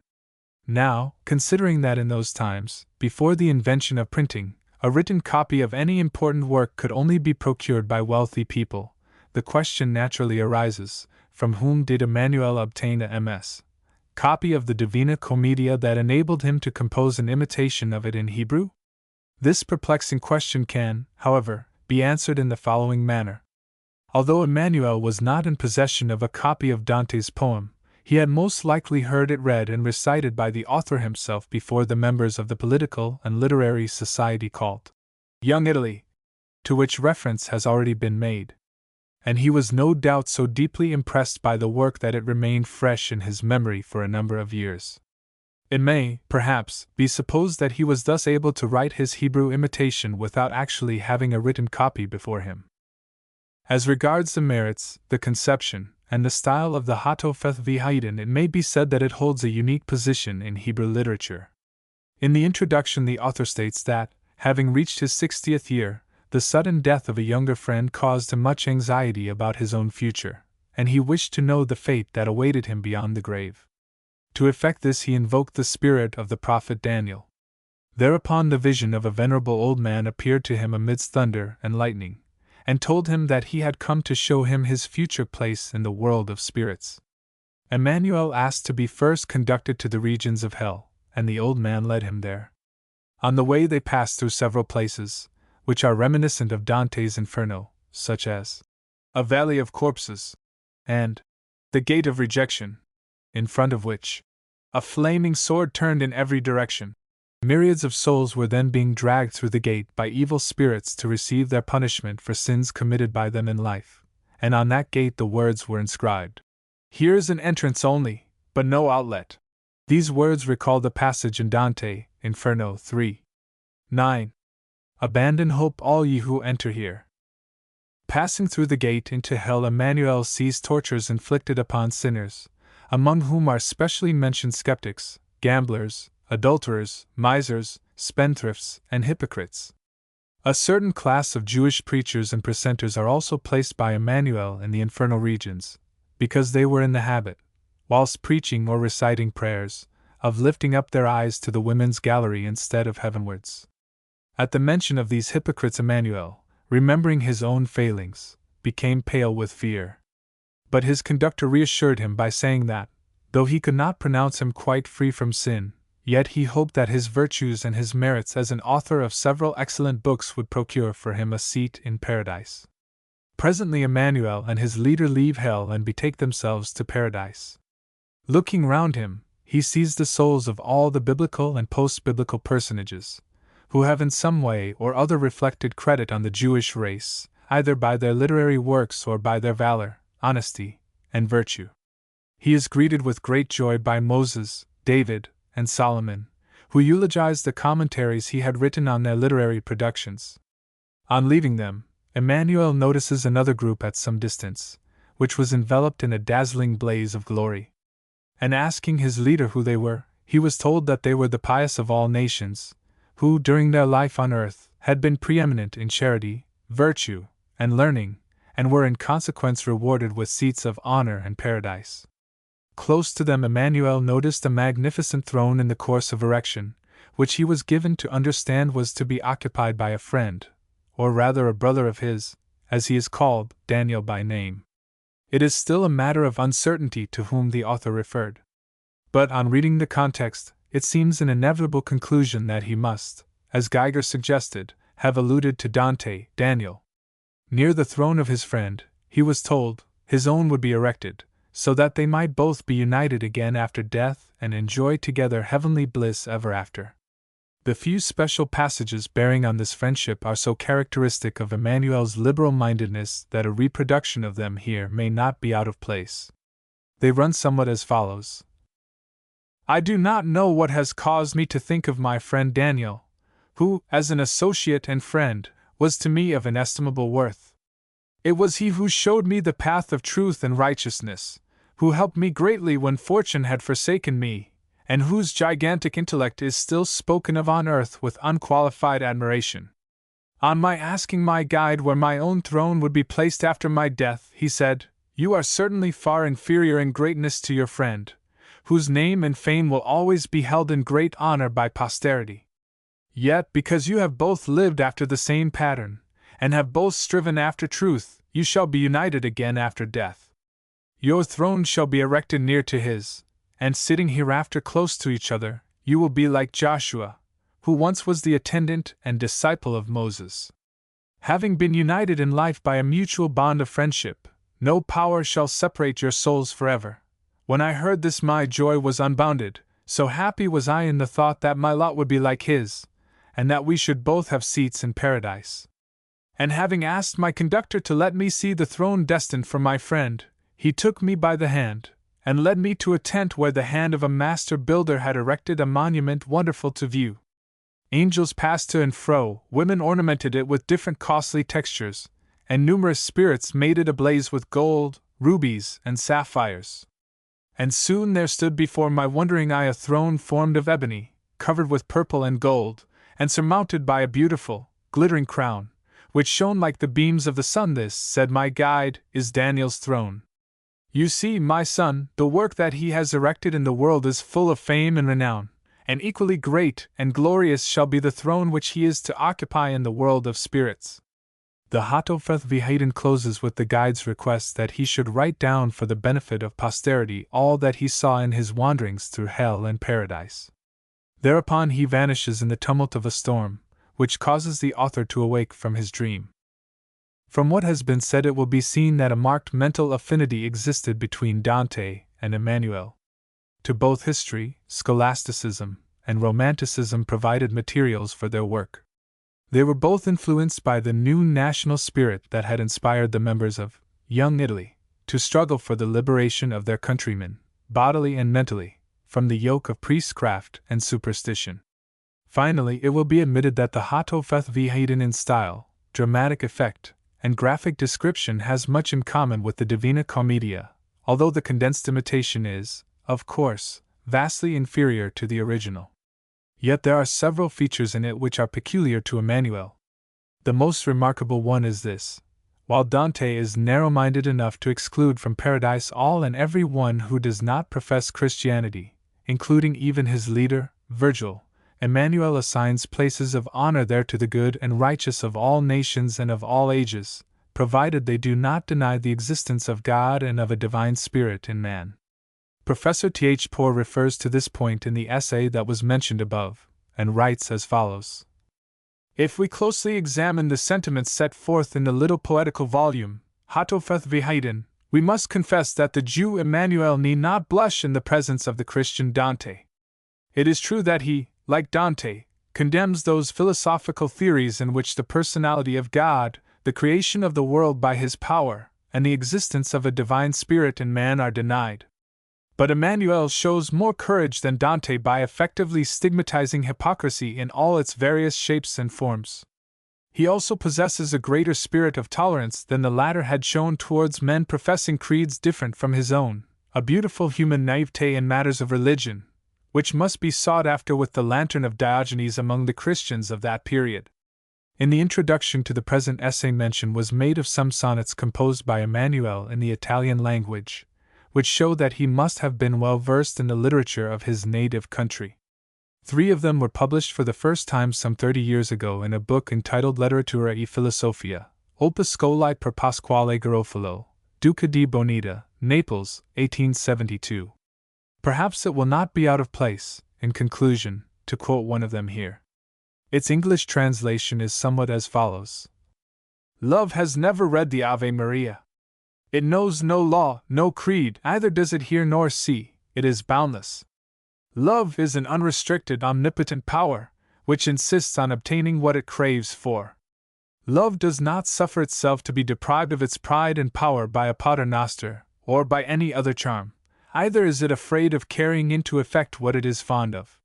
Now, considering that in those times, before the invention of printing, a written copy of any important work could only be procured by wealthy people, the question naturally arises, from whom did Emmanuel obtain a MS copy of the Divina Commedia that enabled him to compose an imitation of it in Hebrew? This perplexing question can, however, be answered in the following manner. Although Emmanuel was not in possession of a copy of Dante's poem, he had most likely heard it read and recited by the author himself before the members of the political and literary society called Young Italy, to which reference has already been made. And he was no doubt so deeply impressed by the work that it remained fresh in his memory for a number of years. It may, perhaps, be supposed that he was thus able to write his Hebrew imitation without actually having a written copy before him. As regards the merits, the conception, and the style of the Hatopheth v Haydn, it may be said that it holds a unique position in Hebrew literature. In the introduction the author states that, having reached his 60th year, the sudden death of a younger friend caused him much anxiety about his own future, and he wished to know the fate that awaited him beyond the grave. To effect this he invoked the spirit of the prophet Daniel. Thereupon the vision of a venerable old man appeared to him amidst thunder and lightning, and told him that he had come to show him his future place in the world of spirits. Emmanuel asked to be first conducted to the regions of hell, and the old man led him there. On the way they passed through several places, which are reminiscent of Dante's Inferno, such as a valley of corpses, and the gate of rejection, in front of which a flaming sword turned in every direction. Myriads of souls were then being dragged through the gate by evil spirits to receive their punishment for sins committed by them in life, and on that gate the words were inscribed, "Here is an entrance only, but no outlet." These words recall the passage in Dante, Inferno 3:9. "Abandon hope, all ye who enter here." Passing through the gate into hell, Emmanuel sees tortures inflicted upon sinners, among whom are specially mentioned skeptics, gamblers, adulterers, misers, spendthrifts, and hypocrites. A certain class of Jewish preachers and precentors are also placed by Emmanuel in the infernal regions, because they were in the habit, whilst preaching or reciting prayers, of lifting up their eyes to the women's gallery instead of heavenwards. At the mention of these hypocrites, Emmanuel, remembering his own failings, became pale with fear. But his conductor reassured him by saying that, though he could not pronounce him quite free from sin, yet he hoped that his virtues and his merits as an author of several excellent books would procure for him a seat in paradise. Presently Emmanuel and his leader leave hell and betake themselves to paradise. Looking round him, he sees the souls of all the biblical and post-biblical personages, who have in some way or other reflected credit on the Jewish race, either by their literary works or by their valor, honesty, and virtue. He is greeted with great joy by Moses, David, and Solomon, who eulogized the commentaries he had written on their literary productions. On leaving them, Emmanuel notices another group at some distance, which was enveloped in a dazzling blaze of glory. And asking his leader who they were, he was told that they were the pious of all nations, who, during their life on earth, had been preeminent in charity, virtue, and learning, and were in consequence rewarded with seats of honor and paradise. Close to them Emmanuel noticed a magnificent throne in the course of erection, which he was given to understand was to be occupied by a friend, or rather a brother of his, as he is called, Daniel by name. It is still a matter of uncertainty to whom the author referred. But on reading the context, it seems an inevitable conclusion that he must, as Geiger suggested, have alluded to Dante, Daniel. Near the throne of his friend, he was told, his own would be erected, so that they might both be united again after death and enjoy together heavenly bliss ever after. The few special passages bearing on this friendship are so characteristic of Emmanuel's liberal-mindedness that a reproduction of them here may not be out of place. They run somewhat as follows. "I do not know what has caused me to think of my friend Daniel, who, as an associate and friend, was to me of inestimable worth. It was he who showed me the path of truth and righteousness, who helped me greatly when fortune had forsaken me, and whose gigantic intellect is still spoken of on earth with unqualified admiration. On my asking my guide where my own throne would be placed after my death, he said, 'You are certainly far inferior in greatness to your friend, whose name and fame will always be held in great honor by posterity. Yet, because you have both lived after the same pattern, and have both striven after truth, you shall be united again after death. Your throne shall be erected near to his, and sitting hereafter close to each other, you will be like Joshua, who once was the attendant and disciple of Moses. Having been united in life by a mutual bond of friendship, no power shall separate your souls forever. When I heard this, my joy was unbounded, so happy was I in the thought that my lot would be like his, and that we should both have seats in paradise. And having asked my conductor to let me see the throne destined for my friend, he took me by the hand, and led me to a tent where the hand of a master builder had erected a monument wonderful to view. Angels passed to and fro, women ornamented it with different costly textures, and numerous spirits made it ablaze with gold, rubies, and sapphires. And soon there stood before my wondering eye a throne formed of ebony, covered with purple and gold, and surmounted by a beautiful, glittering crown, which shone like the beams of the sun. This, said my guide, is Daniel's throne. You see, my son, the work that he has erected in the world is full of fame and renown, and equally great and glorious shall be the throne which he is to occupy in the world of spirits. The Hatopheth V'Haden closes with the guide's request that he should write down for the benefit of posterity all that he saw in his wanderings through hell and paradise. Thereupon he vanishes in the tumult of a storm, which causes the author to awake from his dream. From what has been said, it will be seen that a marked mental affinity existed between Dante and Emmanuel. To both history, scholasticism, and romanticism provided materials for their work. They were both influenced by the new national spirit that had inspired the members of Young Italy to struggle for the liberation of their countrymen, bodily and mentally, from the yoke of priestcraft and superstition. Finally, it will be admitted that the Hautofethvehiden in style, dramatic effect, and graphic description has much in common with the Divina Commedia, although the condensed imitation is, of course, vastly inferior to the original. Yet there are several features in it which are peculiar to Emmanuel. The most remarkable one is this: while Dante is narrow-minded enough to exclude from paradise all and every one who does not profess Christianity, including even his leader, Virgil, Emmanuel assigns places of honor there to the good and righteous of all nations and of all ages, provided they do not deny the existence of God and of a divine spirit in man. Professor Th. Poor refers to this point in the essay that was mentioned above, and writes as follows: If we closely examine the sentiments set forth in the little poetical volume, Hautofethvehiden, we must confess that the Jew Emmanuel need not blush in the presence of the Christian Dante. It is true that he, like Dante, condemns those philosophical theories in which the personality of God, the creation of the world by his power, and the existence of a divine spirit in man are denied. But Emmanuel shows more courage than Dante by effectively stigmatizing hypocrisy in all its various shapes and forms. He also possesses a greater spirit of tolerance than the latter had shown towards men professing creeds different from his own, a beautiful human naivete in matters of religion, which must be sought after with the lantern of Diogenes among the Christians of that period. In the introduction to the present essay, mention was made of some sonnets composed by Emmanuel in the Italian language, which show that he must have been well versed in the literature of his native country. 3 of them were published for the first time some 30 years ago in a book entitled Letteratura e Filosofia, Opus Scolae per Pasquale Garofalo, Duca di Bonita, Naples, 1872. Perhaps it will not be out of place, in conclusion, to quote one of them here. Its English translation is somewhat as follows: Love has never read the Ave Maria. It knows no law, no creed, neither does it hear nor see, it is boundless. Love is an unrestricted, omnipotent power, which insists on obtaining what it craves for. Love does not suffer itself to be deprived of its pride and power by a paternoster, or by any other charm, either is it afraid of carrying into effect what it is fond of.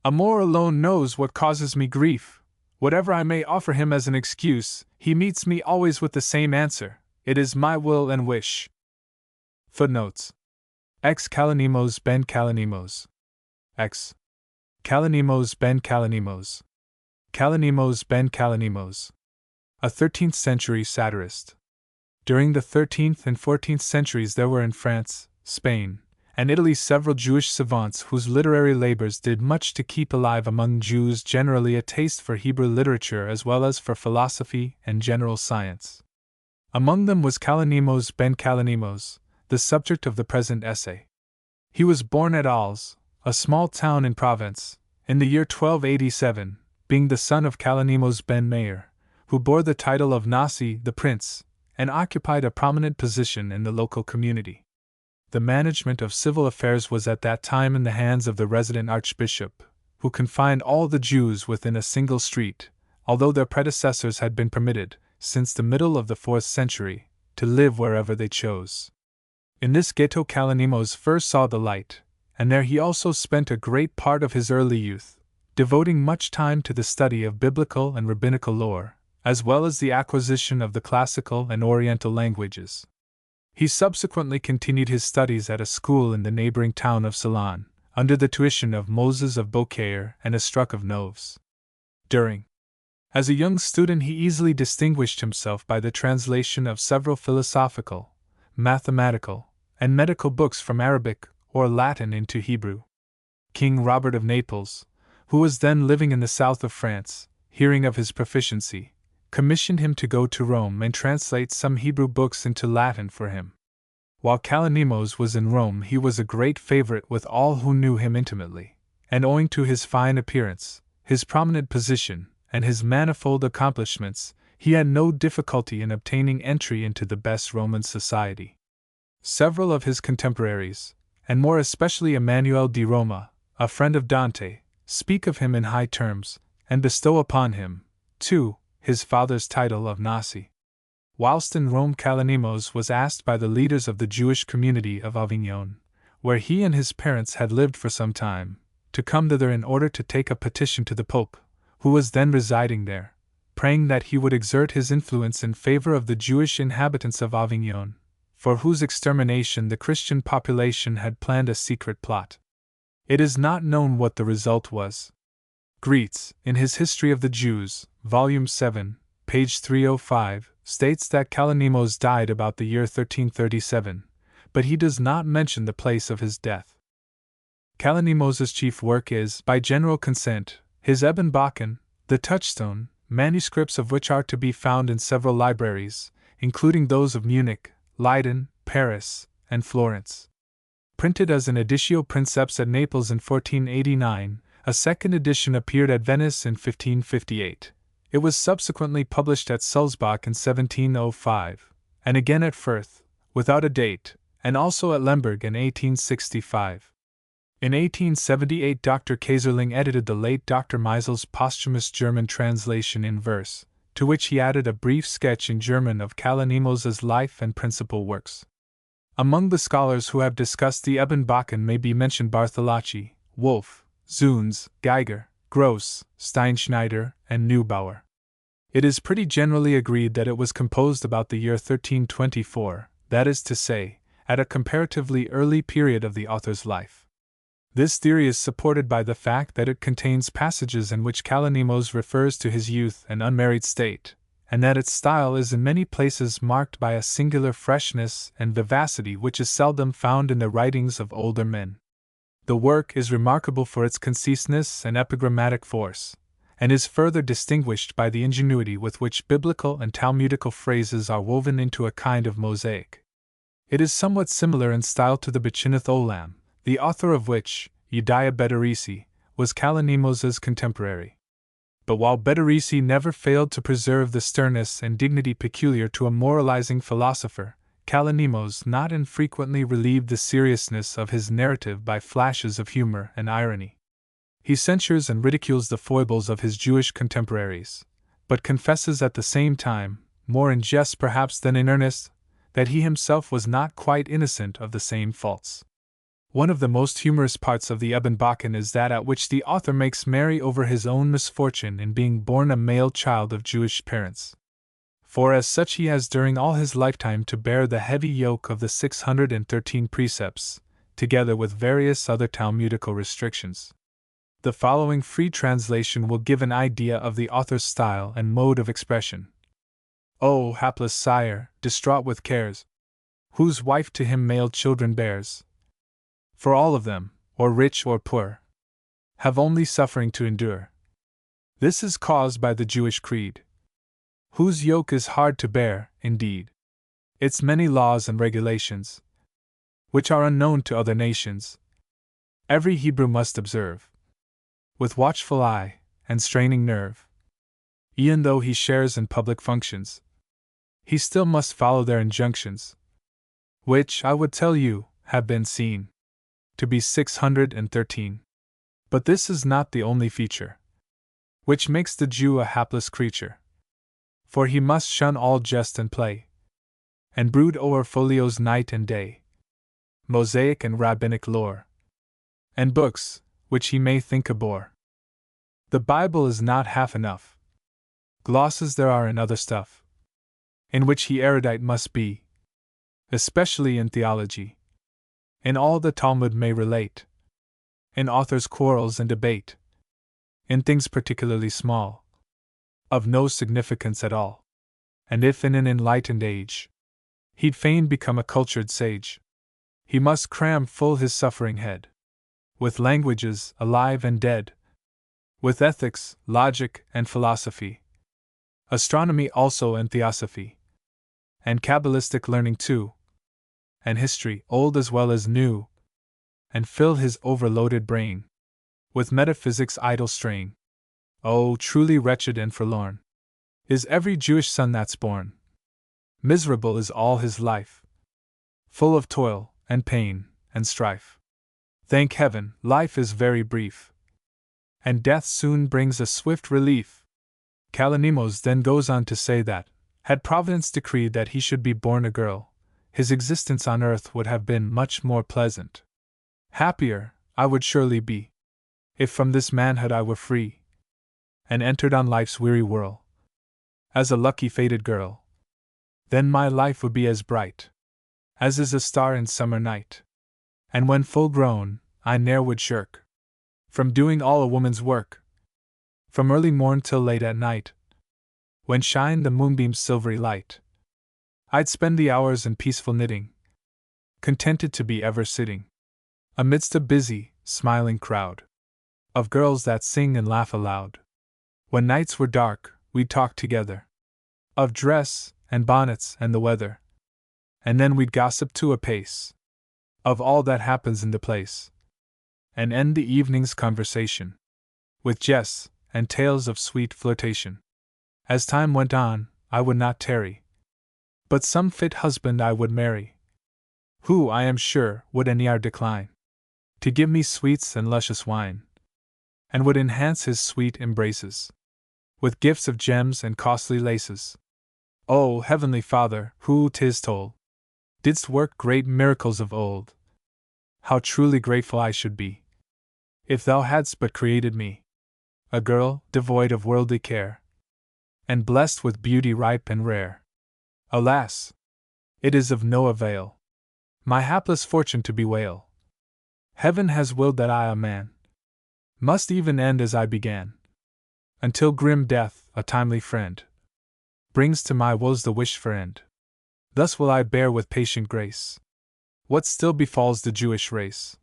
Amor alone knows what causes me grief. Whatever I may offer him as an excuse, he meets me always with the same answer: it is my will and wish. Footnotes: Ex Kalanimos ben Kalanimos. Ex Kalanimos ben Kalanimos. Kalanimos ben Kalanimos. A 13th century satirist. During the 13th and 14th centuries there were in France, Spain, and Italy several Jewish savants whose literary labors did much to keep alive among Jews generally a taste for Hebrew literature as well as for philosophy and general science. Among them was Kalanimos ben Kalanimos, the subject of the present essay. He was born at Alès, a small town in Provence, in the year 1287, being the son of Kalanimos ben Meir, who bore the title of Nasi the Prince, and occupied a prominent position in the local community. The management of civil affairs was at that time in the hands of the resident archbishop, who confined all the Jews within a single street, although their predecessors had been permitted, since the middle of the 4th century, to live wherever they chose. In this ghetto Kalanimos first saw the light, and there he also spent a great part of his early youth, devoting much time to the study of biblical and rabbinical lore, as well as the acquisition of the classical and oriental languages. He subsequently continued his studies at a school in the neighboring town of Ceylon, under the tuition of Moses of Beaucaire and Estruc of Noves. As a young student he easily distinguished himself by the translation of several philosophical, mathematical, and medical books from Arabic or Latin into Hebrew. King Robert of Naples, who was then living in the south of France, hearing of his proficiency, commissioned him to go to Rome and translate some Hebrew books into Latin for him. While Kalanimos was in Rome he was a great favorite with all who knew him intimately, and owing to his fine appearance, his prominent position, and his manifold accomplishments, he had no difficulty in obtaining entry into the best Roman society. Several of his contemporaries, and more especially Emmanuel di Roma, a friend of Dante, speak of him in high terms, and bestow upon him, too, his father's title of Nasi. Whilst in Rome, Kalonymos was asked by the leaders of the Jewish community of Avignon, where he and his parents had lived for some time, to come thither in order to take a petition to the Pope, who was then residing there, praying that he would exert his influence in favor of the Jewish inhabitants of Avignon, for whose extermination the Christian population had planned a secret plot. It is not known what the result was. Greets, in his History of the Jews, Volume 7, page 305, states that Kalonymos died about the year 1337, but he does not mention the place of his death. Kalonymos' chief work is, by general consent, his Ebn Bakan, the touchstone, manuscripts of which are to be found in several libraries, including those of Munich, Leiden, Paris, and Florence. Printed as an editio princeps at Naples in 1489, a second edition appeared at Venice in 1558. It was subsequently published at Sulzbach in 1705, and again at Fürth, without a date, and also at Lemberg in 1865. In 1878, Dr. Kayserling edited the late Dr. Meisel's posthumous German translation in verse, to which he added a brief sketch in German of Kalonymos' life and principal works. Among the scholars who have discussed the Ebn Bakan may be mentioned Bartholacci, Wolff, Zuns, Geiger, Gross, Steinschneider, and Neubauer. It is pretty generally agreed that it was composed about the year 1324, that is to say, at a comparatively early period of the author's life. This theory is supported by the fact that it contains passages in which Kalonymos refers to his youth and unmarried state, and that its style is in many places marked by a singular freshness and vivacity which is seldom found in the writings of older men. The work is remarkable for its conciseness and epigrammatic force, and is further distinguished by the ingenuity with which biblical and Talmudical phrases are woven into a kind of mosaic. It is somewhat similar in style to the Bechunath Olam, the author of which, Yediah Bedurisi, was Kalonymos' contemporary. But while Bedurisi never failed to preserve the sternness and dignity peculiar to a moralizing philosopher, Kalonymos not infrequently relieved the seriousness of his narrative by flashes of humor and irony. He censures and ridicules the foibles of his Jewish contemporaries, but confesses at the same time, more in jest perhaps than in earnest, that he himself was not quite innocent of the same faults. One of the most humorous parts of the Ebn Bakan is that at which the author makes merry over his own misfortune in being born a male child of Jewish parents. For as such he has during all his lifetime to bear the heavy yoke of the 613 precepts, together with various other Talmudical restrictions. The following free translation will give an idea of the author's style and mode of expression. O hapless sire, distraught with cares, whose wife to him male children bears. For all of them, or rich or poor, have only suffering to endure. This is caused by the Jewish creed, whose yoke is hard to bear, indeed. Its many laws and regulations, which are unknown to other nations, every Hebrew must observe, with watchful eye and straining nerve. E'en though he shares in public functions, he still must follow their injunctions, which, I would tell you, have been seen to be 613. But this is not the only feature which makes the Jew a hapless creature, for he must shun all jest and play, and brood o'er folios night and day, mosaic and rabbinic lore, and books, which he may think a bore. The Bible is not half enough. Glosses there are in other stuff, in which he erudite must be, especially in theology. In all the Talmud may relate, in authors' quarrels and debate, in things particularly small, of no significance at all, and if in an enlightened age he'd fain become a cultured sage, he must cram full his suffering head with languages alive and dead, with ethics, logic, and philosophy, astronomy also and theosophy, and Kabbalistic learning too, and history, old as well as new, and fill his overloaded brain with metaphysics idle straying. Oh, truly wretched and forlorn is every Jewish son that's born. Miserable is all his life, full of toil, and pain, and strife. Thank heaven, life is very brief, and death soon brings a swift relief. Kalonymos then goes on to say that, had Providence decreed that he should be born a girl, his existence on earth would have been much more pleasant. Happier, I would surely be, if from this manhood I were free, and entered on life's weary whirl, as a lucky fated girl. Then my life would be as bright as is a star in summer night, and when full grown, I ne'er would shirk from doing all a woman's work, from early morn till late at night, when shine the moonbeam's silvery light. I'd spend the hours in peaceful knitting, contented to be ever sitting amidst a busy, smiling crowd of girls that sing and laugh aloud. When nights were dark, we'd talk together of dress and bonnets and the weather, and then we'd gossip to a pace of all that happens in the place, and end the evening's conversation with jests and tales of sweet flirtation. As time went on, I would not tarry, but some fit husband I would marry, who, I am sure, would any hour decline to give me sweets and luscious wine, and would enhance his sweet embraces with gifts of gems and costly laces. O Heavenly Father, who, 'tis told, didst work great miracles of old, how truly grateful I should be, if thou hadst but created me a girl, devoid of worldly care, and blessed with beauty ripe and rare. Alas! It is of no avail my hapless fortune to bewail. Heaven has willed that I, a man, must even end as I began, until grim death, a timely friend, brings to my woes the wished for end. Thus will I bear with patient grace what still befalls the Jewish race,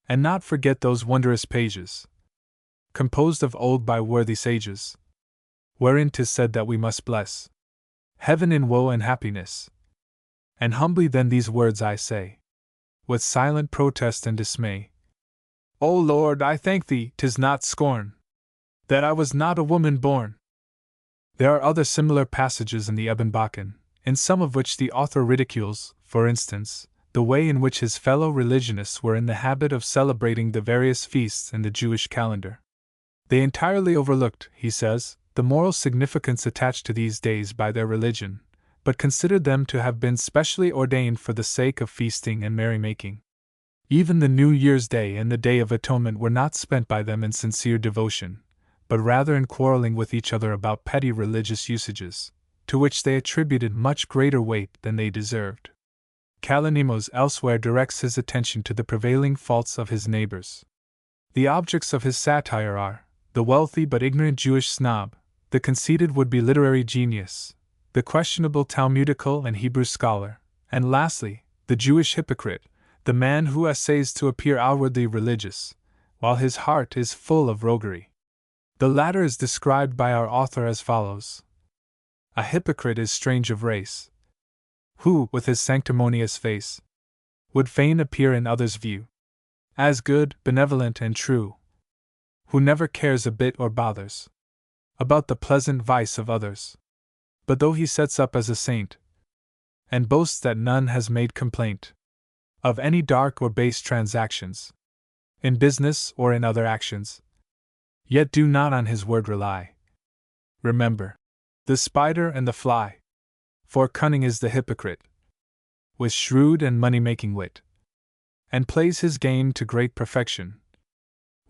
and not forget those wondrous pages, composed of old by worthy sages, wherein 'tis said that we must bless heaven in woe and happiness. And humbly then these words I say, with silent protest and dismay. O Lord, I thank thee, 'tis not scorn, that I was not a woman born. There are other similar passages in the Ebenbachen, in some of which the author ridicules, for instance, the way in which his fellow religionists were in the habit of celebrating the various feasts in the Jewish calendar. They entirely overlooked, he says, the moral significance attached to these days by their religion, but considered them to have been specially ordained for the sake of feasting and merrymaking. Even the New Year's Day and the Day of Atonement were not spent by them in sincere devotion, but rather in quarreling with each other about petty religious usages, to which they attributed much greater weight than they deserved. Kalonymos elsewhere directs his attention to the prevailing faults of his neighbors. The objects of his satire are the wealthy but ignorant Jewish snob, the conceited would-be literary genius, the questionable Talmudical and Hebrew scholar, and lastly, the Jewish hypocrite, the man who essays to appear outwardly religious, while his heart is full of roguery. The latter is described by our author as follows: a hypocrite is strange of race, who, with his sanctimonious face, would fain appear in others' view as good, benevolent, and true, who never cares a bit or bothers about the pleasant vice of others. But though he sets up as a saint, and boasts that none has made complaint of any dark or base transactions, in business or in other actions, yet do not on his word rely. Remember the spider and the fly, for cunning is the hypocrite, with shrewd and money-making wit, and plays his game to great perfection.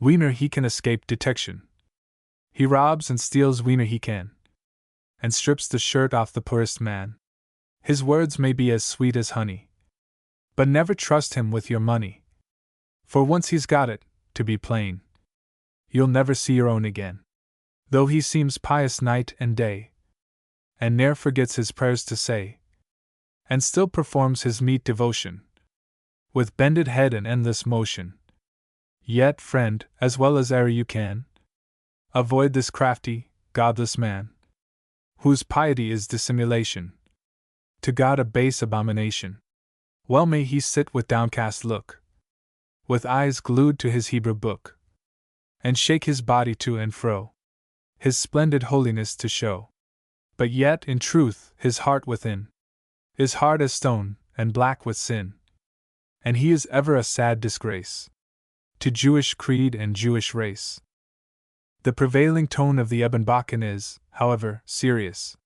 Whene'er he can escape detection, he robs and steals whene'er he can, and strips the shirt off the poorest man. His words may be as sweet as honey, but never trust him with your money, for once he's got it, to be plain, you'll never see your own again. Though he seems pious night and day, and ne'er forgets his prayers to say, and still performs his meet devotion with bended head and endless motion, yet, friend, as well as e'er you can, avoid this crafty, godless man, whose piety is dissimulation, to God a base abomination. Well may he sit with downcast look, with eyes glued to his Hebrew book, and shake his body to and fro, his splendid holiness to show. But yet, in truth, his heart within is hard as stone, and black with sin, and he is ever a sad disgrace to Jewish creed and Jewish race. The prevailing tone of the Ebenbachen is, however, serious.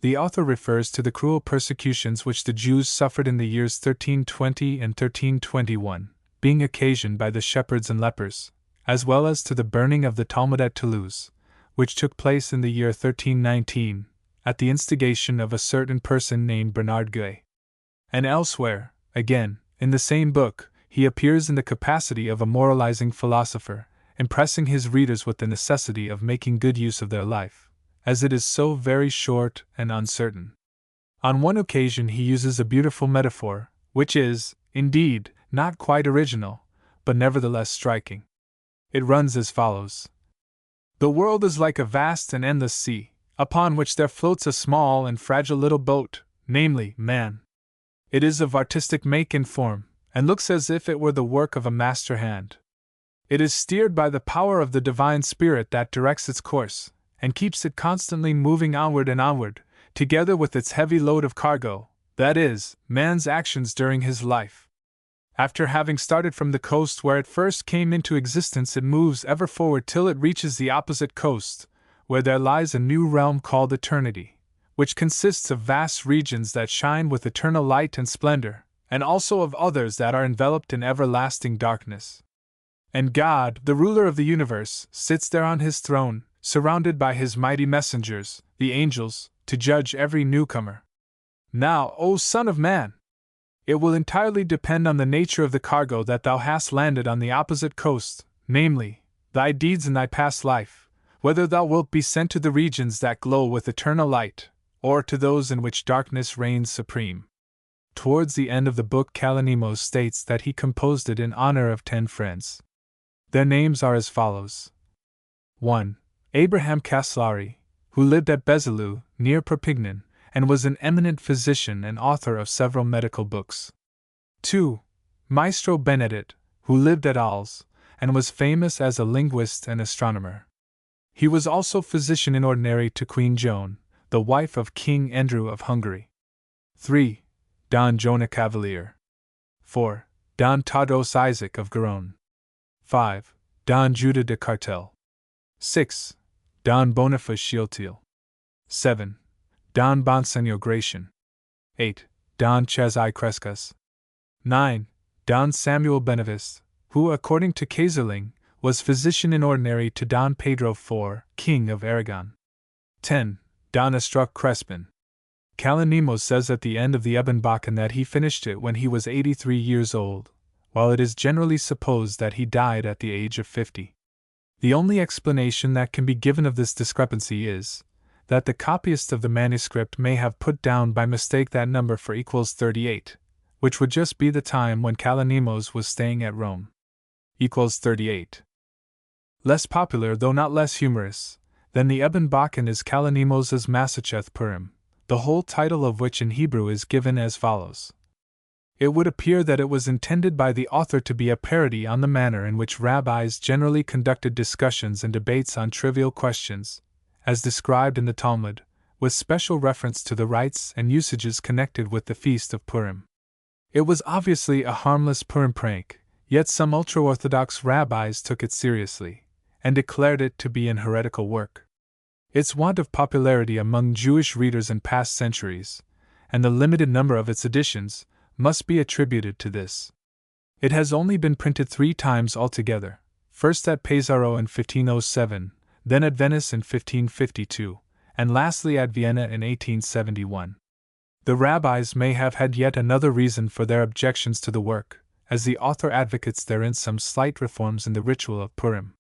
The author refers to the cruel persecutions which the Jews suffered in the years 1320 and 1321, being occasioned by the shepherds and lepers, as well as to the burning of the Talmud at Toulouse, which took place in the year 1319, at the instigation of a certain person named Bernard Guay. And elsewhere, again, in the same book, he appears in the capacity of a moralizing philosopher, impressing his readers with the necessity of making good use of their life, as it is so very short and uncertain. On one occasion he uses a beautiful metaphor, which is, indeed, not quite original, but nevertheless striking. It runs as follows: "The world is like a vast and endless sea, upon which there floats a small and fragile little boat, namely, man. It is of artistic make and form, and looks as if it were the work of a master hand. It is steered by the power of the divine spirit that directs its course, and keeps it constantly moving onward and onward, together with its heavy load of cargo, that is, man's actions during his life. After having started from the coast where it first came into existence, it moves ever forward till it reaches the opposite coast, where there lies a new realm called eternity, which consists of vast regions that shine with eternal light and splendor, and also of others that are enveloped in everlasting darkness. And God, the ruler of the universe, sits there on his throne, surrounded by his mighty messengers, the angels, to judge every newcomer. Now, O Son of Man! It will entirely depend on the nature of the cargo that thou hast landed on the opposite coast, namely, thy deeds in thy past life, whether thou wilt be sent to the regions that glow with eternal light, or to those in which darkness reigns supreme." Towards the end of the book, Kalonymos states that he composed it in honor of 10 friends. Their names are as follows: 1. Abraham Caslari, who lived at Bezeleu, near Perpignan, and was an eminent physician and author of several medical books. 2. Maestro Benedict, who lived at Arles, and was famous as a linguist and astronomer. He was also physician in ordinary to Queen Joan, the wife of King Andrew of Hungary. 3. Don Jonah Cavalier. 4. Don Tadros Isaac of Garonne. 5. Don Judah de Cartel. 6. Don Boniface Chioltil. 7. Don Bonseñor Gratian. 8. Don Chazai Crescas. 9. Don Samuel Benevis, who, according to Kaiserling, was physician in ordinary to Don Pedro IV, King of Aragon. 10. Don Estruc Crespin. Kalonymos says at the end of the Ebenbachen that he finished it when he was 83 years old, while it is generally supposed that he died at the age of 50. The only explanation that can be given of this discrepancy is that the copyist of the manuscript may have put down by mistake that number for equals 38, which would just be the time when Kalonymos was staying at Rome. Equals 38. Less popular, though not less humorous, than the Ebenbachen is Kalonymos's Masacheth Purim, the whole title of which in Hebrew is given as follows. It would appear that it was intended by the author to be a parody on the manner in which rabbis generally conducted discussions and debates on trivial questions, as described in the Talmud, with special reference to the rites and usages connected with the Feast of Purim. It was obviously a harmless Purim prank, yet some ultra-Orthodox rabbis took it seriously, and declared it to be an heretical work. Its want of popularity among Jewish readers in past centuries, and the limited number of its editions, must be attributed to this. It has only been printed 3 times altogether, first at Pesaro in 1507, then at Venice in 1552, and lastly at Vienna in 1871. The rabbis may have had yet another reason for their objections to the work, as the author advocates therein some slight reforms in the ritual of Purim.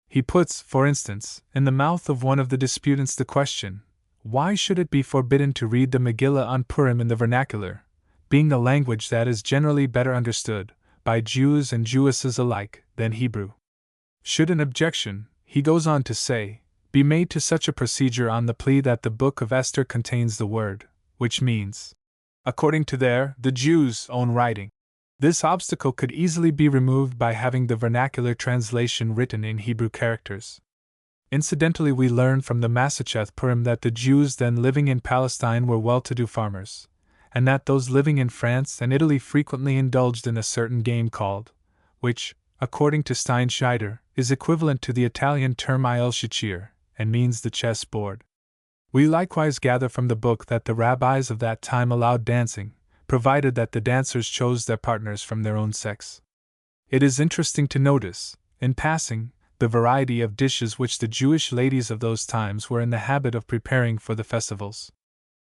He puts, for instance, in the mouth of one of the disputants the question, why should it be forbidden to read the Megillah on Purim in the vernacular, being a language that is generally better understood, by Jews and Jewesses alike, than Hebrew? Should an objection, he goes on to say, be made to such a procedure on the plea that the Book of Esther contains the word, which means, according to the Jews' own writing, This obstacle could easily be removed by having the vernacular translation written in Hebrew characters. Incidentally, we learn from the Massacheth Purim that the Jews then living in Palestine were well-to-do farmers, and that those living in France and Italy frequently indulged in a certain game called, which, according to Steinschneider, is equivalent to the Italian term il shachir, and means the chess board. We likewise gather from the book that the rabbis of that time allowed dancing, provided that the dancers chose their partners from their own sex. It is interesting to notice, in passing, the variety of dishes which the Jewish ladies of those times were in the habit of preparing for the festivals.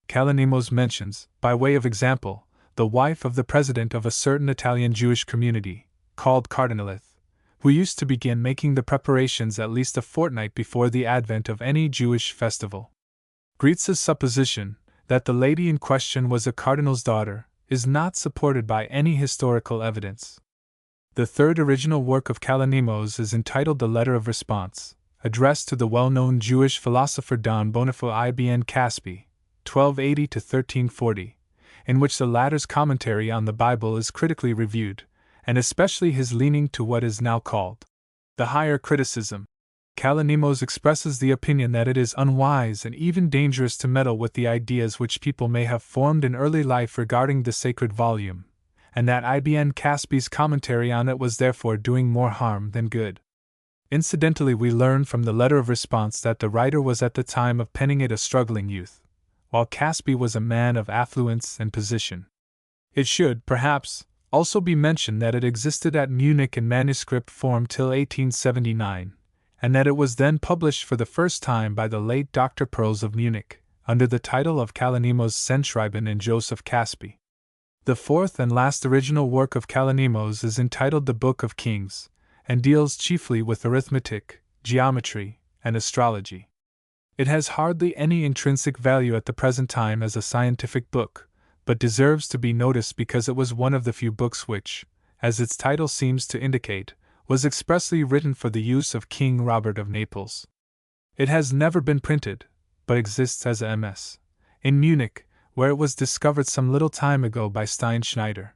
Kalonymos mentions, by way of example, the wife of the president of a certain Italian Jewish community, called Cardinalith, who used to begin making the preparations at least a fortnight before the advent of any Jewish festival. Grietz's supposition, that the lady in question was a cardinal's daughter, is not supported by any historical evidence. The third original work of Kalonymos is entitled The Letter of Response, addressed to the well-known Jewish philosopher Don Boniface ibn Caspi, 1280–1340, in which the latter's commentary on the Bible is critically reviewed, and especially his leaning to what is now called the higher criticism. Kalonymos expresses the opinion that it is unwise and even dangerous to meddle with the ideas which people may have formed in early life regarding the sacred volume, and that Ibn Caspi's commentary on it was therefore doing more harm than good. Incidentally, we learn from the letter of response that the writer was at the time of penning it a struggling youth, while Caspi was a man of affluence and position. It should, perhaps, also be mentioned that it existed at Munich in manuscript form till 1879, and that it was then published for the first time by the late Dr. Perls of Munich, under the title of Kalonymos Sendschreiben in Joseph Caspi. The fourth and last original work of Kalonymos is entitled The Book of Kings, and deals chiefly with arithmetic, geometry, and astrology. It has hardly any intrinsic value at the present time as a scientific book, but deserves to be noticed because it was one of the few books which, as its title seems to indicate, was expressly written for the use of King Robert of Naples. It has never been printed, but exists as a MS. in Munich, where it was discovered some little time ago by Steinschneider.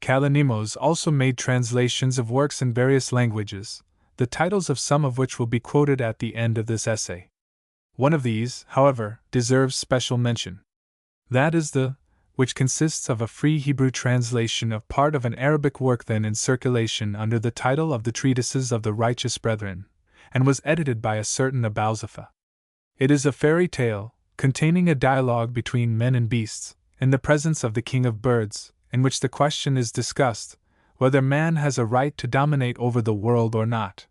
Kalonymos also made translations of works in various languages, the titles of some of which will be quoted at the end of this essay. One of these, however, deserves special mention. That is the which consists of a free Hebrew translation of part of an Arabic work then in circulation under the title of the Treatises of the Righteous Brethren, and was edited by a certain Abalzafa. It is a fairy tale, containing a dialogue between men and beasts, in the presence of the king of birds, in which the question is discussed, whether man has a right to dominate over the world or not.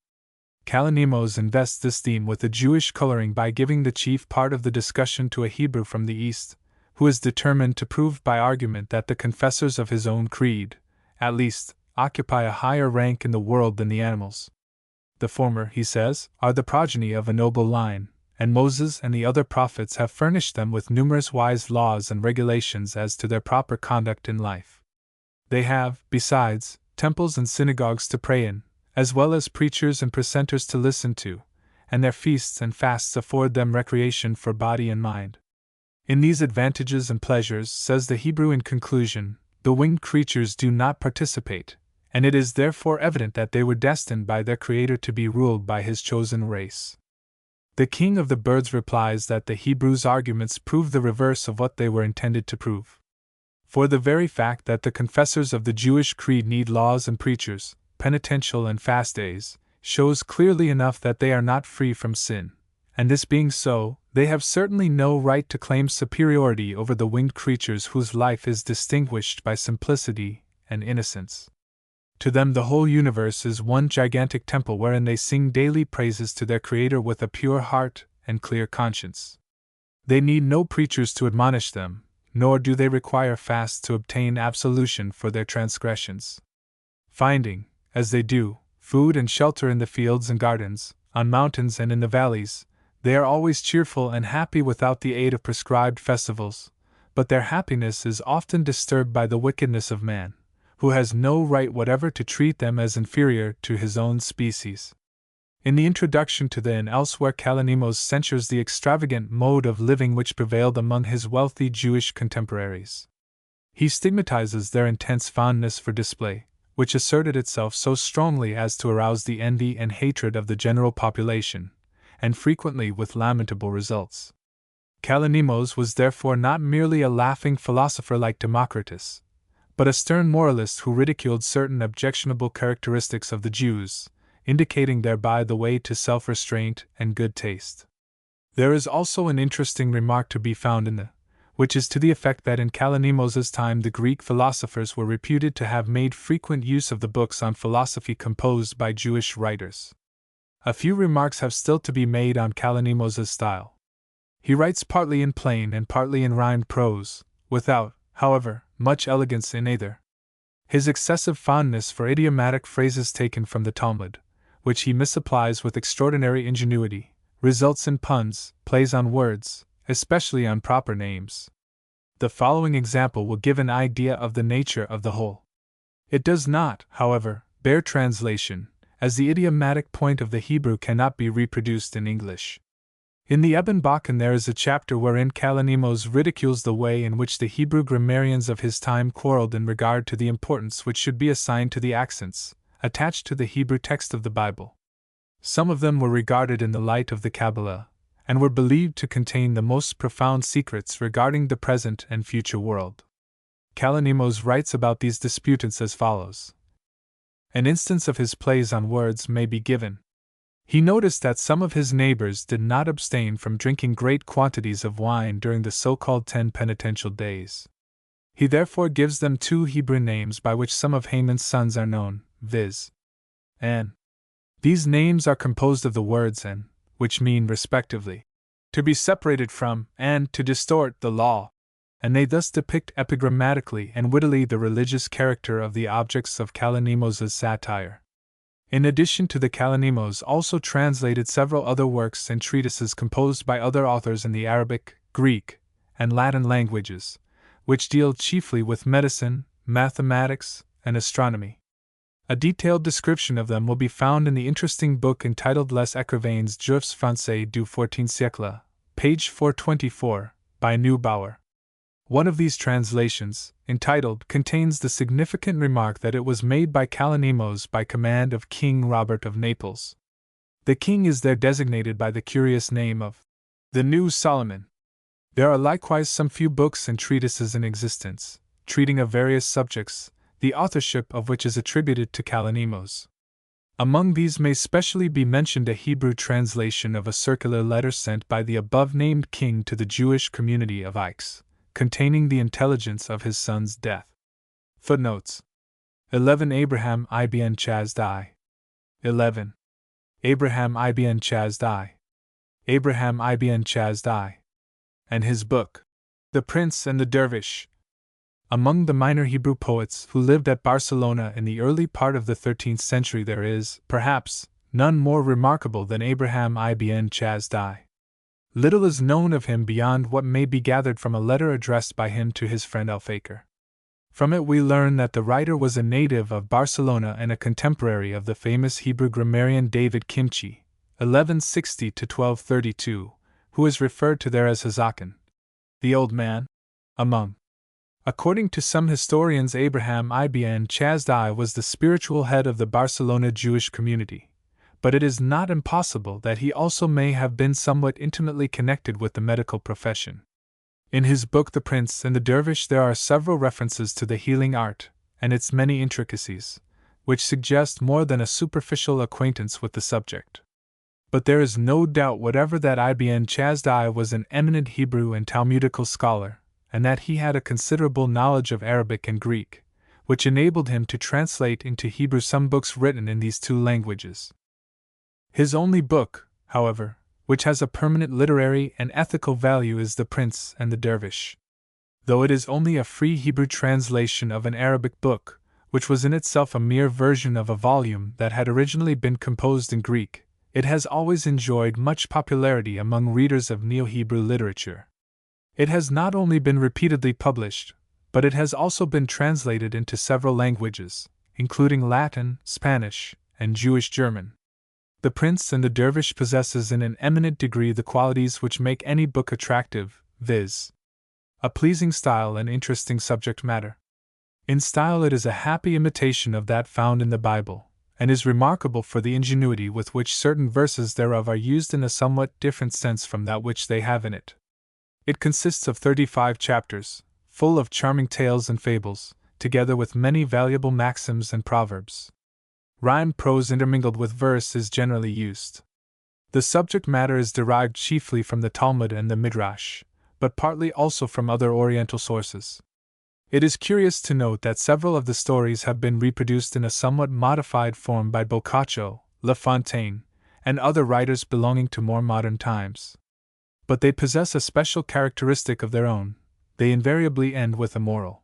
Kalonymos invests this theme with a Jewish coloring by giving the chief part of the discussion to a Hebrew from the East, who is determined to prove by argument that the confessors of his own creed, at least, occupy a higher rank in the world than the animals. The former, he says, are the progeny of a noble line, and Moses and the other prophets have furnished them with numerous wise laws and regulations as to their proper conduct in life. They have, besides, temples and synagogues to pray in, as well as preachers and precentors to listen to, and their feasts and fasts afford them recreation for body and mind. In these advantages and pleasures, says the Hebrew in conclusion, the winged creatures do not participate, and it is therefore evident that they were destined by their Creator to be ruled by His chosen race. The king of the birds replies that the Hebrews' arguments prove the reverse of what they were intended to prove. For the very fact that the confessors of the Jewish creed need laws and preachers, penitential and fast days, shows clearly enough that they are not free from sin, and this being so, they have certainly no right to claim superiority over the winged creatures whose life is distinguished by simplicity and innocence. To them the whole universe is one gigantic temple wherein they sing daily praises to their Creator with a pure heart and clear conscience. They need no preachers to admonish them, nor do they require fasts to obtain absolution for their transgressions. Finding, as they do, food and shelter in the fields and gardens, on mountains and in the valleys, they are always cheerful and happy without the aid of prescribed festivals, but their happiness is often disturbed by the wickedness of man, who has no right whatever to treat them as inferior to his own species. In the introduction to the and elsewhere, Kalonymos censures the extravagant mode of living which prevailed among his wealthy Jewish contemporaries. He stigmatizes their intense fondness for display, which asserted itself so strongly as to arouse the envy and hatred of the general population, and frequently with lamentable results. Kalonymos was therefore not merely a laughing philosopher like Democritus, but a stern moralist who ridiculed certain objectionable characteristics of the Jews, indicating thereby the way to self-restraint and good taste. There is also an interesting remark to be found in which is to the effect that in Kalonymos' time the Greek philosophers were reputed to have made frequent use of the books on philosophy composed by Jewish writers. A few remarks have still to be made on Kalonymos' style. He writes partly in plain and partly in rhymed prose, without, however, much elegance in either. His excessive fondness for idiomatic phrases taken from the Talmud, which he misapplies with extraordinary ingenuity, results in puns, plays on words, especially on proper names. The following example will give an idea of the nature of the whole. It does not, however, bear translation, as the idiomatic point of the Hebrew cannot be reproduced in English. In the Eben Bakken there is a chapter wherein Kalonymos ridicules the way in which the Hebrew grammarians of his time quarreled in regard to the importance which should be assigned to the accents attached to the Hebrew text of the Bible. Some of them were regarded in the light of the Kabbalah, and were believed to contain the most profound secrets regarding the present and future world. Kalonymos writes about these disputants as follows. An instance of his plays on words may be given. He noticed that some of his neighbors did not abstain from drinking great quantities of wine during the so-called 10 penitential days. He therefore gives them 2 Hebrew names by which some of Haman's sons are known, viz. and. These names are composed of the words and, which mean respectively, to be separated from, and to distort the law, and they thus depict epigrammatically and wittily the religious character of the objects of Kalonymos' satire. In addition to the Kalonymos also translated several other works and treatises composed by other authors in the Arabic, Greek, and Latin languages, which deal chiefly with medicine, mathematics, and astronomy. A detailed description of them will be found in the interesting book entitled Les Écrivains Juifs Français du XIVe siècle, page 424, by Neubauer. One of these translations, entitled, contains the significant remark that it was made by Kalonymos by command of King Robert of Naples. The king is there designated by the curious name of the New Solomon. There are likewise some few books and treatises in existence, treating of various subjects, the authorship of which is attributed to Kalonymos. Among these may specially be mentioned a Hebrew translation of a circular letter sent by the above-named king to the Jewish community of Aix, containing the intelligence of his son's death. Footnotes 11 Abraham ibn Chazdai 11. Abraham ibn Chazdai Abraham ibn Chazdai and his book, The Prince and the Dervish. Among the minor Hebrew poets who lived at Barcelona in the early part of the 13th century there is, perhaps, none more remarkable than Abraham ibn Chazdai. Little is known of him beyond what may be gathered from a letter addressed by him to his friend Alfaker. From it we learn that the writer was a native of Barcelona and a contemporary of the famous Hebrew grammarian David Kimchi, 1160–1232, who is referred to there as Hazakan, the old man, among. According to some historians, Abraham ibn Chazdai was the spiritual head of the Barcelona Jewish community, but it is not impossible that he also may have been somewhat intimately connected with the medical profession. In his book The Prince and the Dervish there are several references to the healing art and its many intricacies, which suggest more than a superficial acquaintance with the subject. But there is no doubt whatever that Ibn Chazdai was an eminent Hebrew and Talmudical scholar, and that he had a considerable knowledge of Arabic and Greek, which enabled him to translate into Hebrew some books written in these two languages. His only book, however, which has a permanent literary and ethical value is The Prince and the Dervish. Though it is only a free Hebrew translation of an Arabic book, which was in itself a mere version of a volume that had originally been composed in Greek, it has always enjoyed much popularity among readers of Neo-Hebrew literature. It has not only been repeatedly published, but it has also been translated into several languages, including Latin, Spanish, and Jewish German. The Prince and the Dervish possesses in an eminent degree the qualities which make any book attractive, viz. a pleasing style and interesting subject matter. In style it is a happy imitation of that found in the Bible, and is remarkable for the ingenuity with which certain verses thereof are used in a somewhat different sense from that which they have in it. It consists of 35 chapters, full of charming tales and fables, together with many valuable maxims and proverbs. Rhymed prose intermingled with verse is generally used. The subject matter is derived chiefly from the Talmud and the Midrash, but partly also from other Oriental sources. It is curious to note that several of the stories have been reproduced in a somewhat modified form by Boccaccio, La Fontaine, and other writers belonging to more modern times. But they possess a special characteristic of their own: they invariably end with a moral.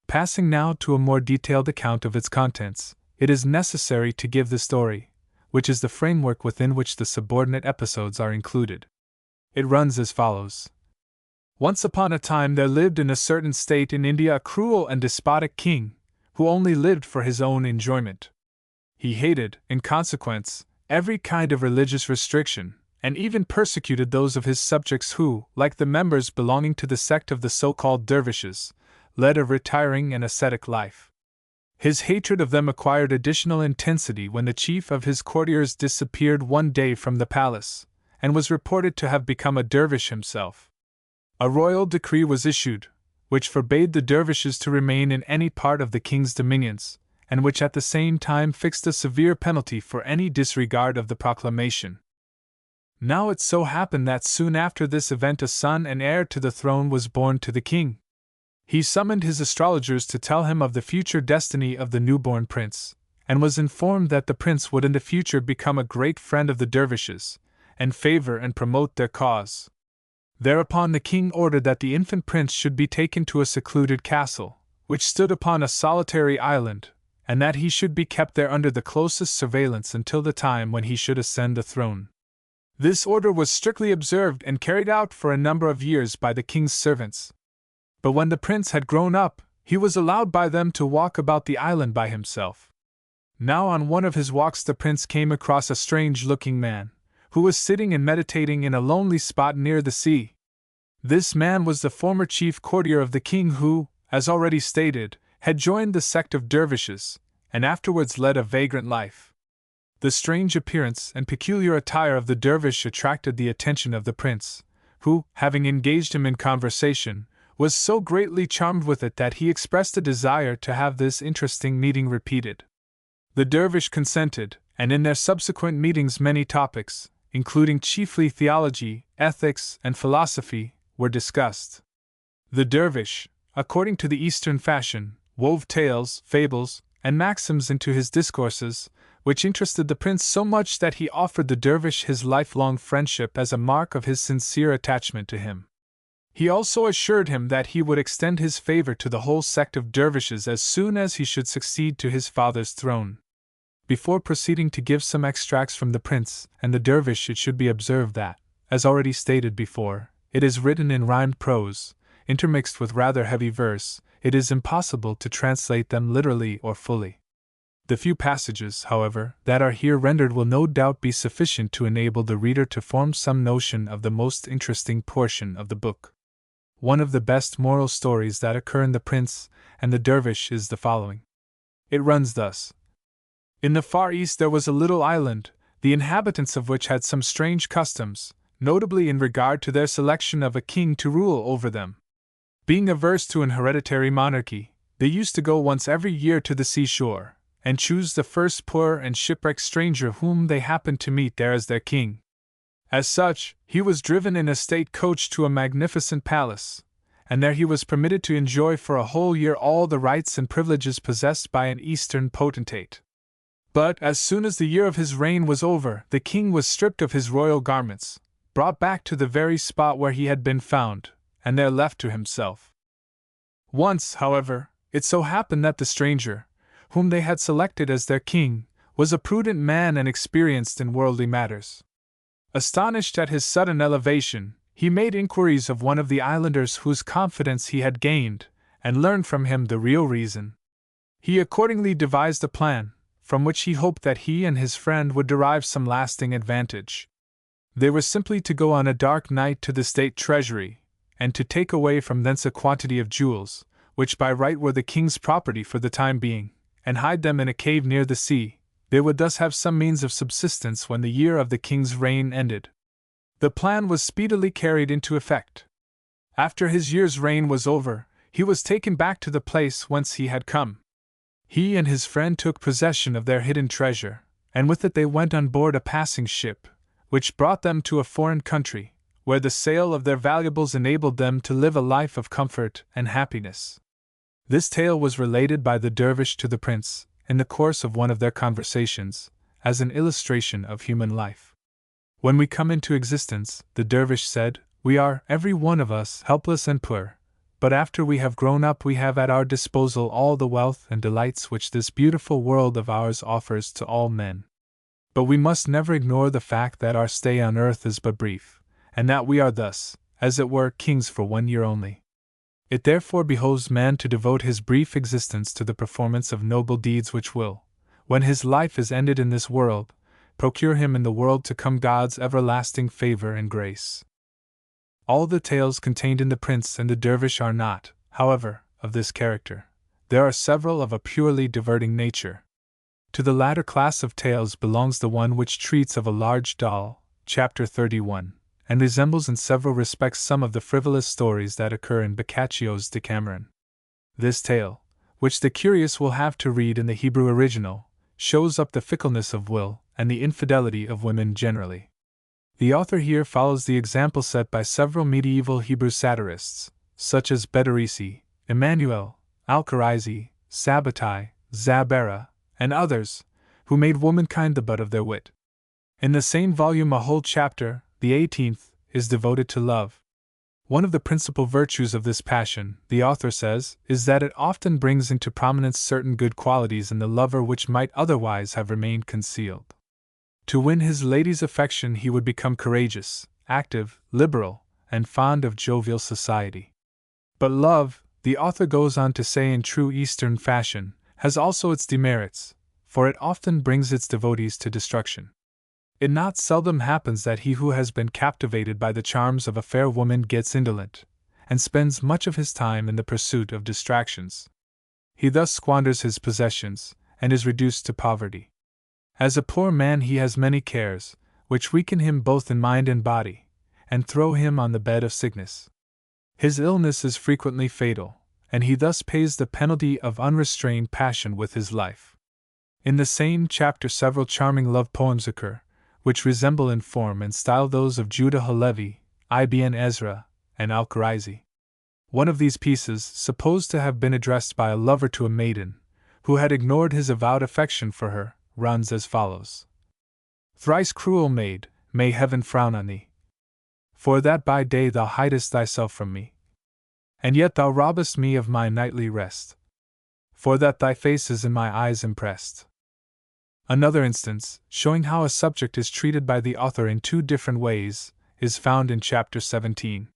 Passing now to a more detailed account of its contents, it is necessary to give the story, which is the framework within which the subordinate episodes are included. It runs as follows. Once upon a time there lived in a certain state in India a cruel and despotic king, who only lived for his own enjoyment. He hated, in consequence, every kind of religious restriction, and even persecuted those of his subjects who, like the members belonging to the sect of the so-called dervishes, led a retiring and ascetic life. His hatred of them acquired additional intensity when the chief of his courtiers disappeared one day from the palace, and was reported to have become a dervish himself. A royal decree was issued, which forbade the dervishes to remain in any part of the king's dominions, and which at the same time fixed a severe penalty for any disregard of the proclamation. Now it so happened that soon after this event a son and heir to the throne was born to the king. He summoned his astrologers to tell him of the future destiny of the newborn prince, and was informed that the prince would in the future become a great friend of the dervishes, and favor and promote their cause. Thereupon the king ordered that the infant prince should be taken to a secluded castle, which stood upon a solitary island, and that he should be kept there under the closest surveillance until the time when he should ascend the throne. This order was strictly observed and carried out for a number of years by the king's servants. But when the prince had grown up, he was allowed by them to walk about the island by himself. Now on one of his walks the prince came across a strange-looking man, who was sitting and meditating in a lonely spot near the sea. This man was the former chief courtier of the king who, as already stated, had joined the sect of dervishes, and afterwards led a vagrant life. The strange appearance and peculiar attire of the dervish attracted the attention of the prince, who, having engaged him in conversation, was so greatly charmed with it that he expressed a desire to have this interesting meeting repeated. The dervish consented, and in their subsequent meetings many topics, including chiefly theology, ethics, and philosophy, were discussed. The dervish, according to the Eastern fashion, wove tales, fables, and maxims into his discourses, which interested the prince so much that he offered the dervish his lifelong friendship as a mark of his sincere attachment to him. He also assured him that he would extend his favor to the whole sect of dervishes as soon as he should succeed to his father's throne. Before proceeding to give some extracts from the prince and the dervish, it should be observed that, as already stated before, it is written in rhymed prose, intermixed with rather heavy verse. It is impossible to translate them literally or fully. The few passages, however, that are here rendered will no doubt be sufficient to enable the reader to form some notion of the most interesting portion of the book. One of the best moral stories that occur in The Prince and the Dervish is the following. It runs thus. In the Far East there was a little island, the inhabitants of which had some strange customs, notably in regard to their selection of a king to rule over them. Being averse to an hereditary monarchy, they used to go once every year to the seashore, and choose the first poor and shipwrecked stranger whom they happened to meet there as their king. As such, he was driven in a state coach to a magnificent palace, and there he was permitted to enjoy for a whole year all the rights and privileges possessed by an Eastern potentate. But, as soon as the year of his reign was over, the king was stripped of his royal garments, brought back to the very spot where he had been found, and there left to himself. Once, however, it so happened that the stranger, whom they had selected as their king, was a prudent man and experienced in worldly matters. Astonished at his sudden elevation, he made inquiries of one of the islanders whose confidence he had gained, and learned from him the real reason. He accordingly devised a plan, from which he hoped that he and his friend would derive some lasting advantage. They were simply to go on a dark night to the state treasury, and to take away from thence a quantity of jewels, which by right were the king's property for the time being, and hide them in a cave near the sea. They would thus have some means of subsistence when the year of the king's reign ended. The plan was speedily carried into effect. After his year's reign was over, he was taken back to the place whence he had come. He and his friend took possession of their hidden treasure, and with it they went on board a passing ship, which brought them to a foreign country, where the sale of their valuables enabled them to live a life of comfort and happiness. This tale was related by the dervish to the prince, in the course of one of their conversations, as an illustration of human life. When we come into existence, the dervish said, we are, every one of us, helpless and poor, but after we have grown up we have at our disposal all the wealth and delights which this beautiful world of ours offers to all men. But we must never ignore the fact that our stay on earth is but brief, and that we are thus, as it were, kings for 1 year only. It therefore behoves man to devote his brief existence to the performance of noble deeds which will, when his life is ended in this world, procure him in the world to come God's everlasting favor and grace. All the tales contained in The Prince and the Dervish are not, however, of this character. There are several of a purely diverting nature. To the latter class of tales belongs the one which treats of a large doll, chapter 31, and resembles in several respects some of the frivolous stories that occur in Boccaccio's Decameron. This tale, which the curious will have to read in the Hebrew original, shows up the fickleness of will and the infidelity of women generally. The author here follows the example set by several medieval Hebrew satirists, such as Bedrisi, Emmanuel, Al-Kharizi, Sabbatai, Zabera, and others, who made womankind the butt of their wit. In the same volume a whole chapter, the 18th, is devoted to love. One of the principal virtues of this passion, the author says, is that it often brings into prominence certain good qualities in the lover which might otherwise have remained concealed. To win his lady's affection he would become courageous, active, liberal, and fond of jovial society. But love, the author goes on to say in true Eastern fashion, has also its demerits, for it often brings its devotees to destruction. It not seldom happens that he who has been captivated by the charms of a fair woman gets indolent, and spends much of his time in the pursuit of distractions. He thus squanders his possessions, and is reduced to poverty. As a poor man he has many cares, which weaken him both in mind and body, and throw him on the bed of sickness. His illness is frequently fatal, and he thus pays the penalty of unrestrained passion with his life. In the same chapter several charming love poems occur, which resemble in form and style those of Judah Halevi, Ibn Ezra, and Al-Kharizi. One of these pieces, supposed to have been addressed by a lover to a maiden, who had ignored his avowed affection for her, runs as follows. Thrice cruel maid, may heaven frown on thee, for that by day thou hidest thyself from me, and yet thou robbest me of my nightly rest, for that thy face is in my eyes impressed. Another instance, showing how a subject is treated by the author in two different ways, is found in chapter 17.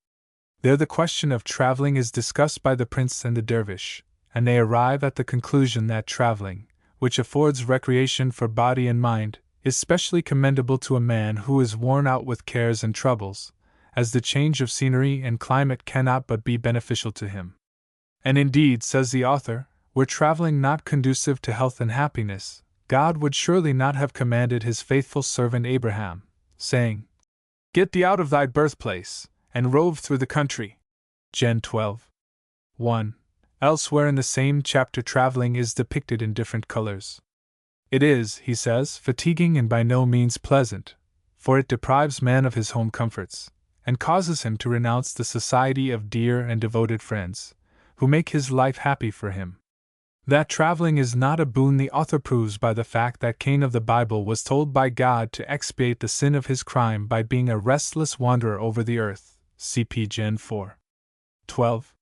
There the question of traveling is discussed by the prince and the dervish, and they arrive at the conclusion that traveling, which affords recreation for body and mind, is specially commendable to a man who is worn out with cares and troubles, as the change of scenery and climate cannot but be beneficial to him. And indeed, says the author, were traveling not conducive to health and happiness, God would surely not have commanded his faithful servant Abraham, saying, Get thee out of thy birthplace, and rove through the country. Gen 12:1. Elsewhere in the same chapter traveling is depicted in different colors. It is, he says, fatiguing and by no means pleasant, for it deprives man of his home comforts, and causes him to renounce the society of dear and devoted friends, who make his life happy for him. That traveling is not a boon the author proves by the fact that Cain of the Bible was told by God to expiate the sin of his crime by being a restless wanderer over the earth, cp. Gen 4:12.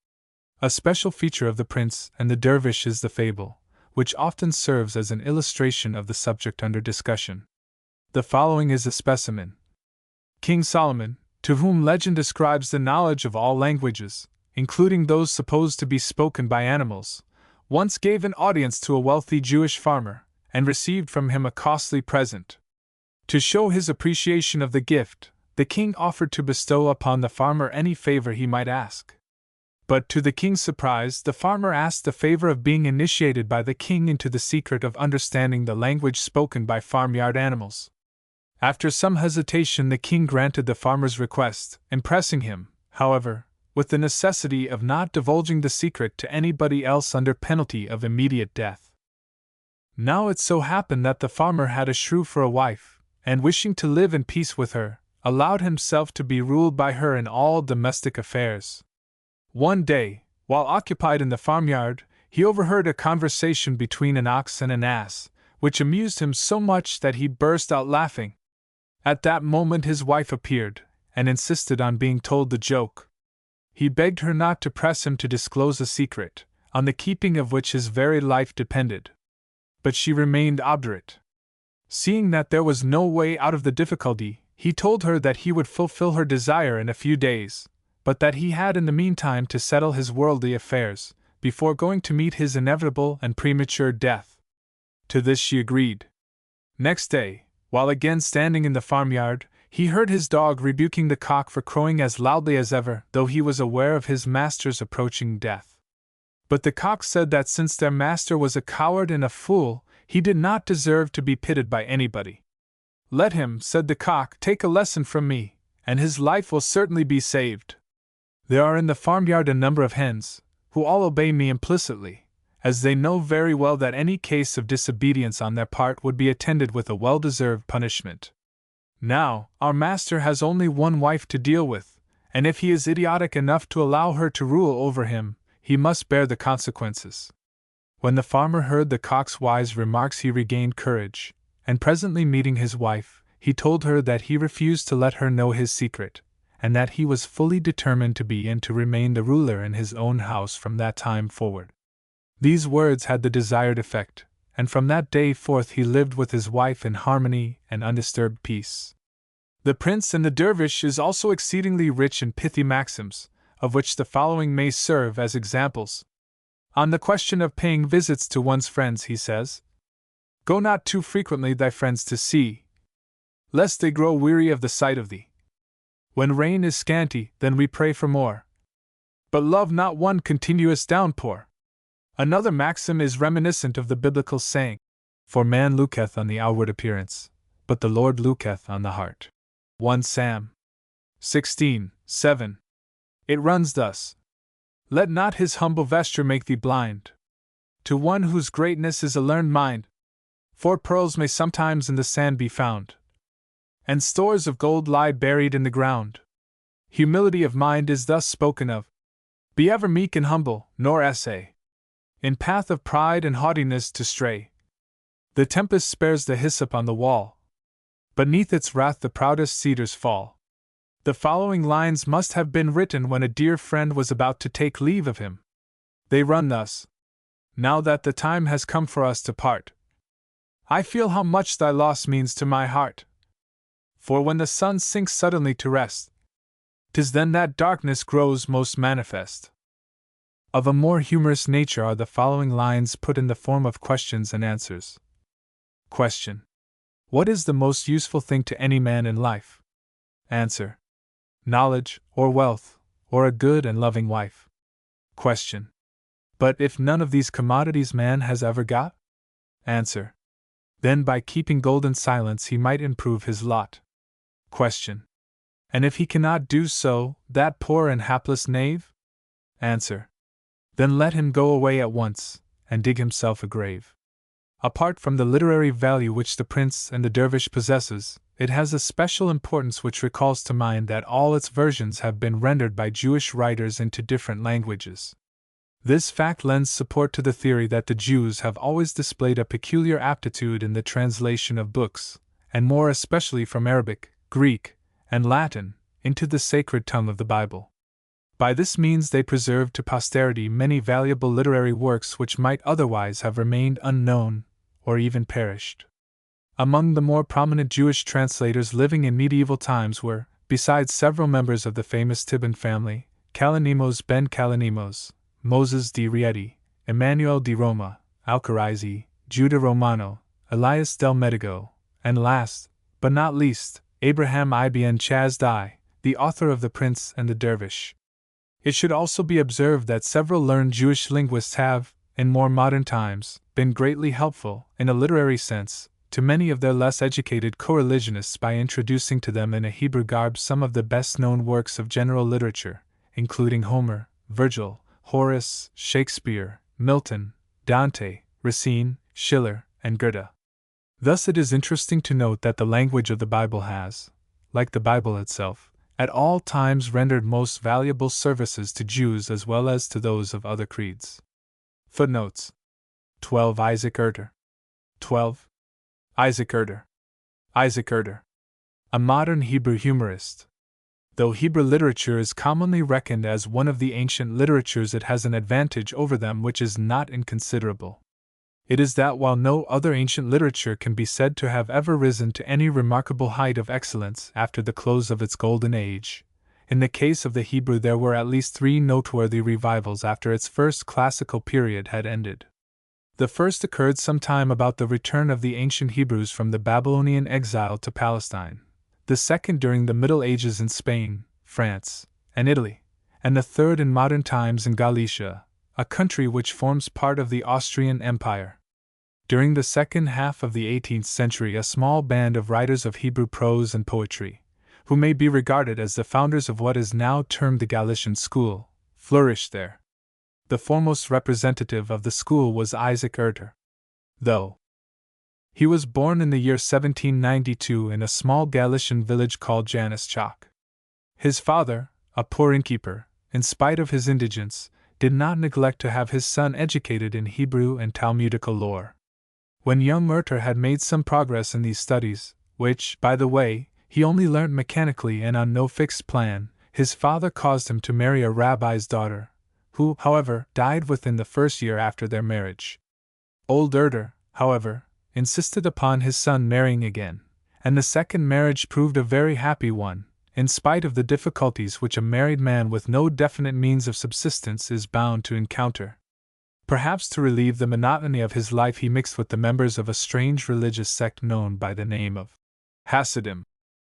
A special feature of The Prince and the Dervish is the fable, which often serves as an illustration of the subject under discussion. The following is a specimen. King Solomon, to whom legend ascribes the knowledge of all languages, including those supposed to be spoken by animals, once gave an audience to a wealthy Jewish farmer, and received from him a costly present. To show his appreciation of the gift, the king offered to bestow upon the farmer any favor he might ask. But to the king's surprise, the farmer asked the favor of being initiated by the king into the secret of understanding the language spoken by farmyard animals. After some hesitation, the king granted the farmer's request, impressing him, however, with the necessity of not divulging the secret to anybody else under penalty of immediate death. Now it so happened that the farmer had a shrew for a wife, and wishing to live in peace with her, allowed himself to be ruled by her in all domestic affairs. One day, while occupied in the farmyard, he overheard a conversation between an ox and an ass, which amused him so much that he burst out laughing. At that moment his wife appeared, and insisted on being told the joke. He begged her not to press him to disclose a secret, on the keeping of which his very life depended. But she remained obdurate. Seeing that there was no way out of the difficulty, he told her that he would fulfill her desire in a few days, but that he had in the meantime to settle his worldly affairs, before going to meet his inevitable and premature death. To this she agreed. Next day, while again standing in the farmyard, he heard his dog rebuking the cock for crowing as loudly as ever, though he was aware of his master's approaching death. But the cock said that since their master was a coward and a fool, he did not deserve to be pitied by anybody. "Let him," said the cock, "take a lesson from me, and his life will certainly be saved. There are in the farmyard a number of hens, who all obey me implicitly, as they know very well that any case of disobedience on their part would be attended with a well-deserved punishment. Now, our master has only one wife to deal with, and if he is idiotic enough to allow her to rule over him, he must bear the consequences." When the farmer heard the cock's wise remarks, he regained courage, and presently meeting his wife, he told her that he refused to let her know his secret, and that he was fully determined to be and to remain the ruler in his own house from that time forward. These words had the desired effect, and from that day forth he lived with his wife in harmony and undisturbed peace. The Prince and the Dervish is also exceedingly rich in pithy maxims, of which the following may serve as examples. On the question of paying visits to one's friends, he says, "Go not too frequently thy friends to see, lest they grow weary of the sight of thee. When rain is scanty, then we pray for more. But love not one continuous downpour." Another maxim is reminiscent of the biblical saying, "For man looketh on the outward appearance, but the Lord looketh on the heart." 1 Sam 16:7. It runs thus: "Let not his humble vesture make thee blind. To one whose greatness is a learned mind, 4 pearls may sometimes in the sand be found, and stores of gold lie buried in the ground." Humility of mind is thus spoken of: "Be ever meek and humble, nor essay in path of pride and haughtiness to stray. The tempest spares the hyssop on the wall, but 'neath its wrath the proudest cedars fall." The following lines must have been written when a dear friend was about to take leave of him. They run thus: "Now that the time has come for us to part, I feel how much thy loss means to my heart. For when the sun sinks suddenly to rest, 'tis then that darkness grows most manifest." Of a more humorous nature are the following lines put in the form of questions and answers. Question: What is the most useful thing to any man in life? Answer: Knowledge, or wealth, or a good and loving wife. Question: But if none of these commodities man has ever got? Answer: Then by keeping golden silence he might improve his lot. Question: And if he cannot do so, that poor and hapless knave? Answer: Then let him go away at once, and dig himself a grave. Apart from the literary value which the Prince and the Dervish possesses, it has a special importance which recalls to mind that all its versions have been rendered by Jewish writers into different languages. This fact lends support to the theory that the Jews have always displayed a peculiar aptitude in the translation of books, and more especially from Arabic, Greek, and Latin, into the sacred tongue of the Bible. By this means they preserved to posterity many valuable literary works which might otherwise have remained unknown, or even perished. Among the more prominent Jewish translators living in medieval times were, besides several members of the famous Tibon family, Kalonimos ben Kalonimos, Moses di Rieti, Emmanuel di Roma, Alcarizzi, Judah Romano, Elias del Medigo, and last, but not least, Abraham ibn Chazdai, the author of The Prince and the Dervish. It should also be observed that several learned Jewish linguists have, in more modern times, been greatly helpful, in a literary sense, to many of their less educated co-religionists by introducing to them in a Hebrew garb some of the best-known works of general literature, including Homer, Virgil, Horace, Shakespeare, Milton, Dante, Racine, Schiller, and Goethe. Thus it is interesting to note that the language of the Bible has, like the Bible itself, at all times rendered most valuable services to Jews as well as to those of other creeds. Footnotes. 12. Isaac Erter. 12. Isaac Erter. Isaac Erter. A modern Hebrew humorist. Though Hebrew literature is commonly reckoned as one of the ancient literatures, it has an advantage over them which is not inconsiderable. It is that while no other ancient literature can be said to have ever risen to any remarkable height of excellence after the close of its golden age, in the case of the Hebrew there were at least 3 noteworthy revivals after its first classical period had ended. The first occurred sometime about the return of the ancient Hebrews from the Babylonian exile to Palestine, the second during the Middle Ages in Spain, France, and Italy, and the third in modern times in Galicia, a country which forms part of the Austrian Empire. During the second half of the 18th century, a small band of writers of Hebrew prose and poetry, who may be regarded as the founders of what is now termed the Galician school, flourished there. The foremost representative of the school was Isaac Erter. Though he was born in the year 1792 in a small Galician village called Janus-Chock, his father, a poor innkeeper, in spite of his indigence, did not neglect to have his son educated in Hebrew and Talmudical lore. When young Erter had made some progress in these studies, which, by the way, he only learnt mechanically and on no fixed plan, his father caused him to marry a rabbi's daughter, who, however, died within the first year after their marriage. Old Erter, however, insisted upon his son marrying again, and the second marriage proved a very happy one, in spite of the difficulties which a married man with no definite means of subsistence is bound to encounter. Perhaps to relieve the monotony of his life he mixed with the members of a strange religious sect known by the name of Hasidim.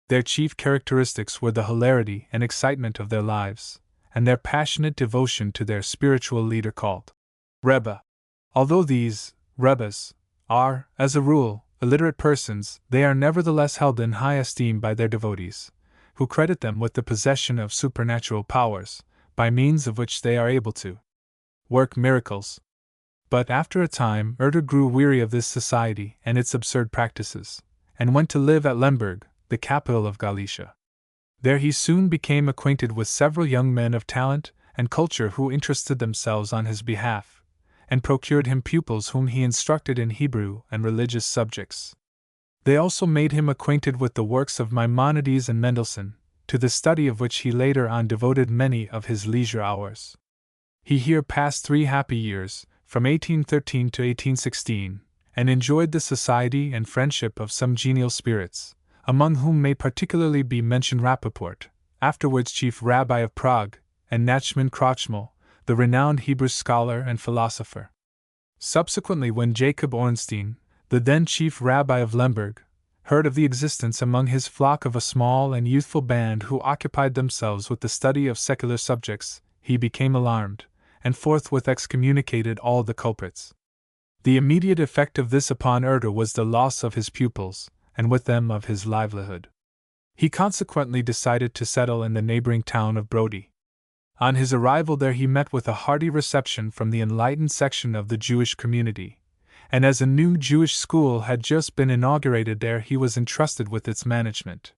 Their chief characteristics were the hilarity and excitement of their lives, and their passionate devotion to their spiritual leader called Rebbe. Although these Rebbes are, as a rule, illiterate persons, they are nevertheless held in high esteem by their devotees, who credit them with the possession of supernatural powers, by means of which they are able to work miracles. But after a time, Erter grew weary of this society and its absurd practices, and went to live at Lemberg, the capital of Galicia. There he soon became acquainted with several young men of talent and culture who interested themselves on his behalf, and procured him pupils whom he instructed in Hebrew and religious subjects. They also made him acquainted with the works of Maimonides and Mendelssohn, to the study of which he later on devoted many of his leisure hours. He here passed 3 happy years, from 1813 to 1816, and enjoyed the society and friendship of some genial spirits, among whom may particularly be mentioned Rappaport, afterwards chief rabbi of Prague, and Nachman Krochmal, the renowned Hebrew scholar and philosopher. Subsequently, when Jacob Ornstein, the then chief rabbi of Lemberg, heard of the existence among his flock of a small and youthful band who occupied themselves with the study of secular subjects, he became alarmed, and forthwith excommunicated all the culprits. The immediate effect of this upon Erter was the loss of his pupils, and with them of his livelihood. He consequently decided to settle in the neighboring town of Brody. On his arrival there he met with a hearty reception from the enlightened section of the Jewish community, and as a new Jewish school had just been inaugurated there he was entrusted with its management.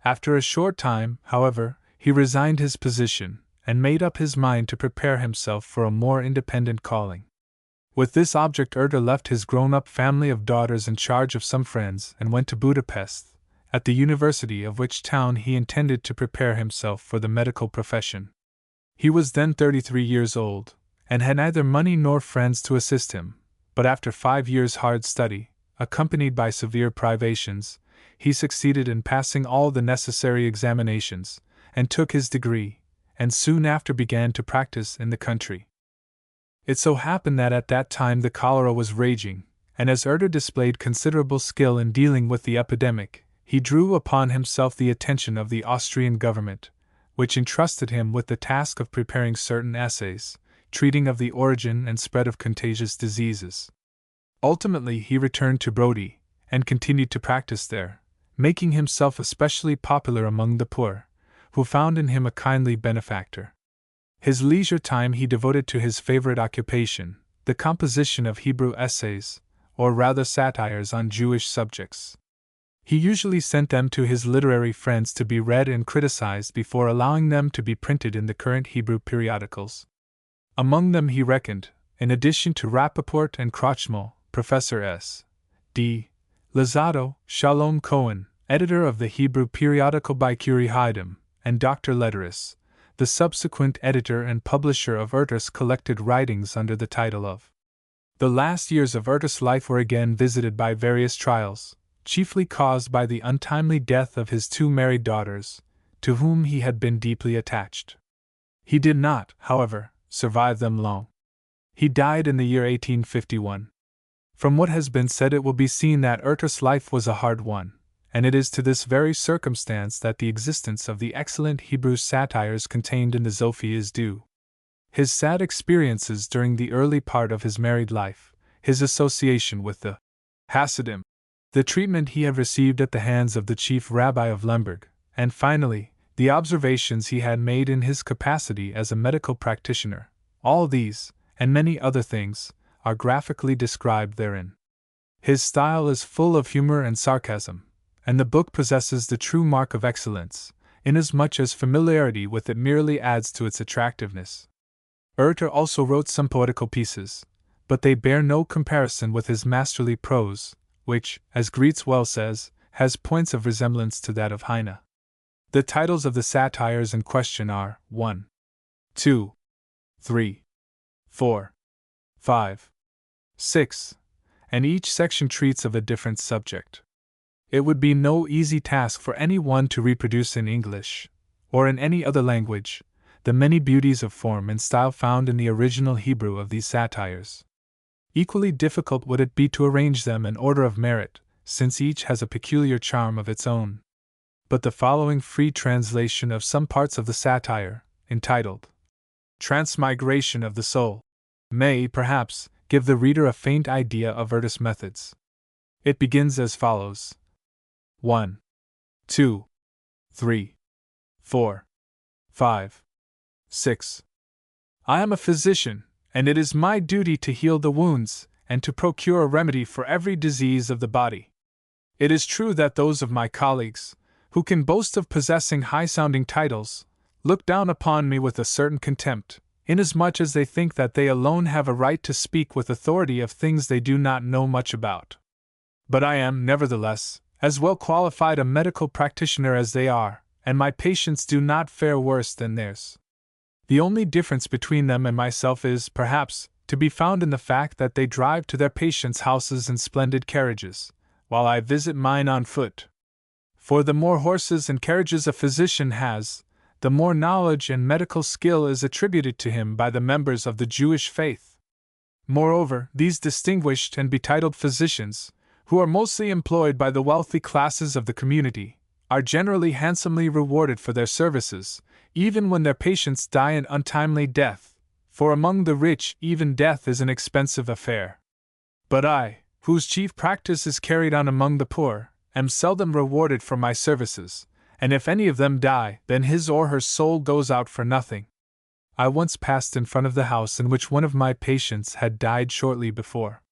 After a short time, however, he resigned his position, and made up his mind to prepare himself for a more independent calling. With this object Erter left his grown-up family of daughters in charge of some friends and went to Budapest, at the university of which town he intended to prepare himself for the medical profession. He was then 33 years old, and had neither money nor friends to assist him, but after 5 years' hard study, accompanied by severe privations, he succeeded in passing all the necessary examinations, and took his degree, and soon after began to practice in the country. It so happened that at that time the cholera was raging, and as Erter displayed considerable skill in dealing with the epidemic, he drew upon himself the attention of the Austrian government, which entrusted him with the task of preparing certain essays, treating of the origin and spread of contagious diseases. Ultimately, he returned to Brody, and continued to practice there, making himself especially popular among the poor, who found in him a kindly benefactor. His leisure time he devoted to his favorite occupation, the composition of Hebrew essays, or rather satires on Jewish subjects. He usually sent them to his literary friends to be read and criticized before allowing them to be printed in the current Hebrew periodicals. Among them he reckoned, in addition to Rappaport and Krochmal, Professor S. D. Lozado, Shalom Cohen, editor of the Hebrew periodical by Kuri Haidam, and Dr. Lederis, the subsequent editor and publisher of Erter's collected writings under the title of. The last years of Erter's life were again visited by various trials, chiefly caused by the untimely death of his two married daughters, to whom he had been deeply attached. He did not, however, survive them long. He died in the year 1851. From what has been said, it will be seen that Erter's life was a hard one, and it is to this very circumstance that the existence of the excellent Hebrew satires contained in the Zophie is due. His sad experiences during the early part of his married life, his association with the Hasidim, the treatment he had received at the hands of the chief rabbi of Lemberg, and finally, the observations he had made in his capacity as a medical practitioner, all these, and many other things, are graphically described therein. His style is full of humor and sarcasm, and the book possesses the true mark of excellence, inasmuch as familiarity with it merely adds to its attractiveness. Erter also wrote some poetical pieces, but they bear no comparison with his masterly prose, which, as Greetz well says, has points of resemblance to that of Heine. The titles of the satires in question are 1, 2, 3, 4, 5, 6, and each section treats of a different subject. It would be no easy task for any one to reproduce in English, or in any other language, the many beauties of form and style found in the original Hebrew of these satires. Equally difficult would it be to arrange them in order of merit, since each has a peculiar charm of its own. But the following free translation of some parts of the satire, entitled Transmigration of the Soul, may, perhaps, give the reader a faint idea of Erter's methods. It begins as follows: 1, 2, 3, 4, 5, 6. I am a physician, and it is my duty to heal the wounds, and to procure a remedy for every disease of the body. It is true that those of my colleagues, who can boast of possessing high-sounding titles, look down upon me with a certain contempt, inasmuch as they think that they alone have a right to speak with authority of things they do not know much about. But I am, nevertheless, as well qualified a medical practitioner as they are, and my patients do not fare worse than theirs. The only difference between them and myself is, perhaps, to be found in the fact that they drive to their patients' houses in splendid carriages, while I visit mine on foot. For the more horses and carriages a physician has, the more knowledge and medical skill is attributed to him by the members of the Jewish faith. Moreover, these distinguished and betitled physicians, who are mostly employed by the wealthy classes of the community, are generally handsomely rewarded for their services, even when their patients die an untimely death, for among the rich even death is an expensive affair. But I, whose chief practice is carried on among the poor, am seldom rewarded for my services, and if any of them die, then his or her soul goes out for nothing. I once passed in front of the house in which one of my patients had died shortly before.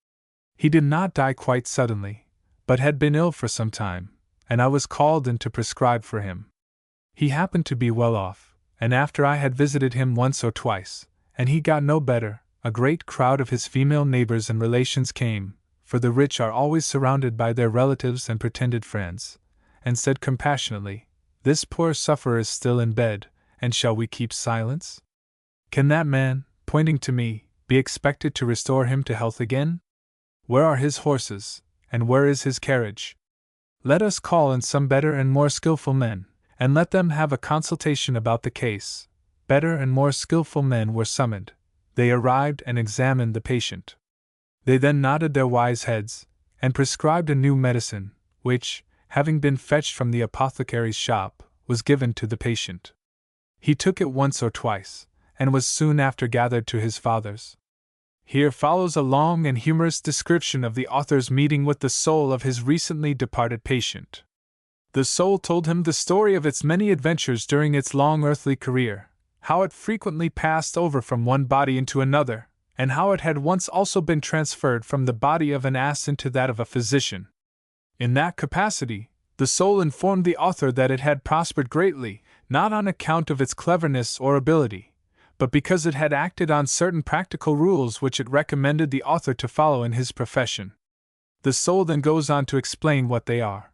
He did not die quite suddenly, but had been ill for some time, and I was called in to prescribe for him. He happened to be well off, and after I had visited him once or twice, and he got no better, a great crowd of his female neighbors and relations came, for the rich are always surrounded by their relatives and pretended friends, and said compassionately, "This poor sufferer is still in bed, and shall we keep silence? Can that man," pointing to me, "be expected to restore him to health again? Where are his horses, and where is his carriage? Let us call in some better and more skillful men, and let them have a consultation about the case." Better and more skillful men were summoned. They arrived and examined the patient. They then nodded their wise heads, and prescribed a new medicine, which, having been fetched from the apothecary's shop, was given to the patient. He took it once or twice, and was soon after gathered to his fathers. Here follows a long and humorous description of the author's meeting with the soul of his recently departed patient. The soul told him the story of its many adventures during its long earthly career, how it frequently passed over from one body into another, and how it had once also been transferred from the body of an ass into that of a physician. In that capacity, the soul informed the author that it had prospered greatly, not on account of its cleverness or ability, but because it had acted on certain practical rules which it recommended the author to follow in his profession. The soul then goes on to explain what they are.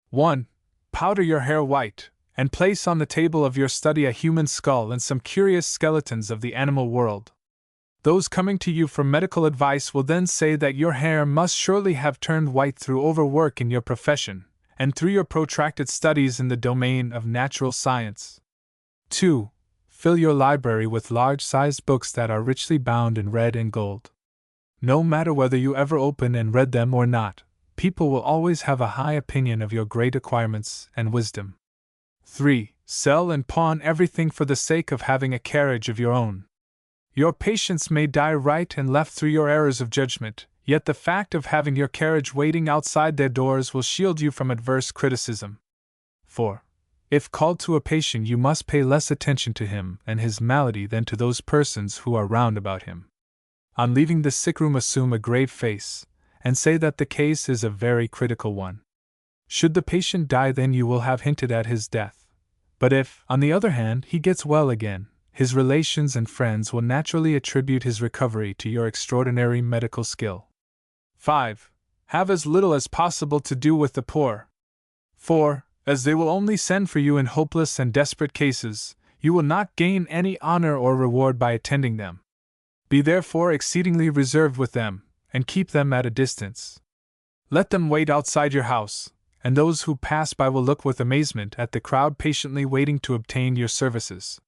1. Powder your hair white, and place on the table of your study a human skull and some curious skeletons of the animal world. Those coming to you for medical advice will then say that your hair must surely have turned white through overwork in your profession, and through your protracted studies in the domain of natural science. 2. Fill your library with large-sized books that are richly bound in red and gold. No matter whether you ever open and read them or not, people will always have a high opinion of your great acquirements and wisdom. 3. Sell and pawn everything for the sake of having a carriage of your own. Your patients may die right and left through your errors of judgment, yet the fact of having your carriage waiting outside their doors will shield you from adverse criticism. 4. If called to a patient, you must pay less attention to him and his malady than to those persons who are round about him. On leaving the sick room, assume a grave face, and say that the case is a very critical one. Should the patient die, then you will have hinted at his death. But if, on the other hand, he gets well again, his relations and friends will naturally attribute his recovery to your extraordinary medical skill. 5. Have as little as possible to do with the poor. 4. As they will only send for you in hopeless and desperate cases, you will not gain any honor or reward by attending them. Be therefore exceedingly reserved with them, and keep them at a distance. Let them wait outside your house, and those who pass by will look with amazement at the crowd patiently waiting to obtain your services.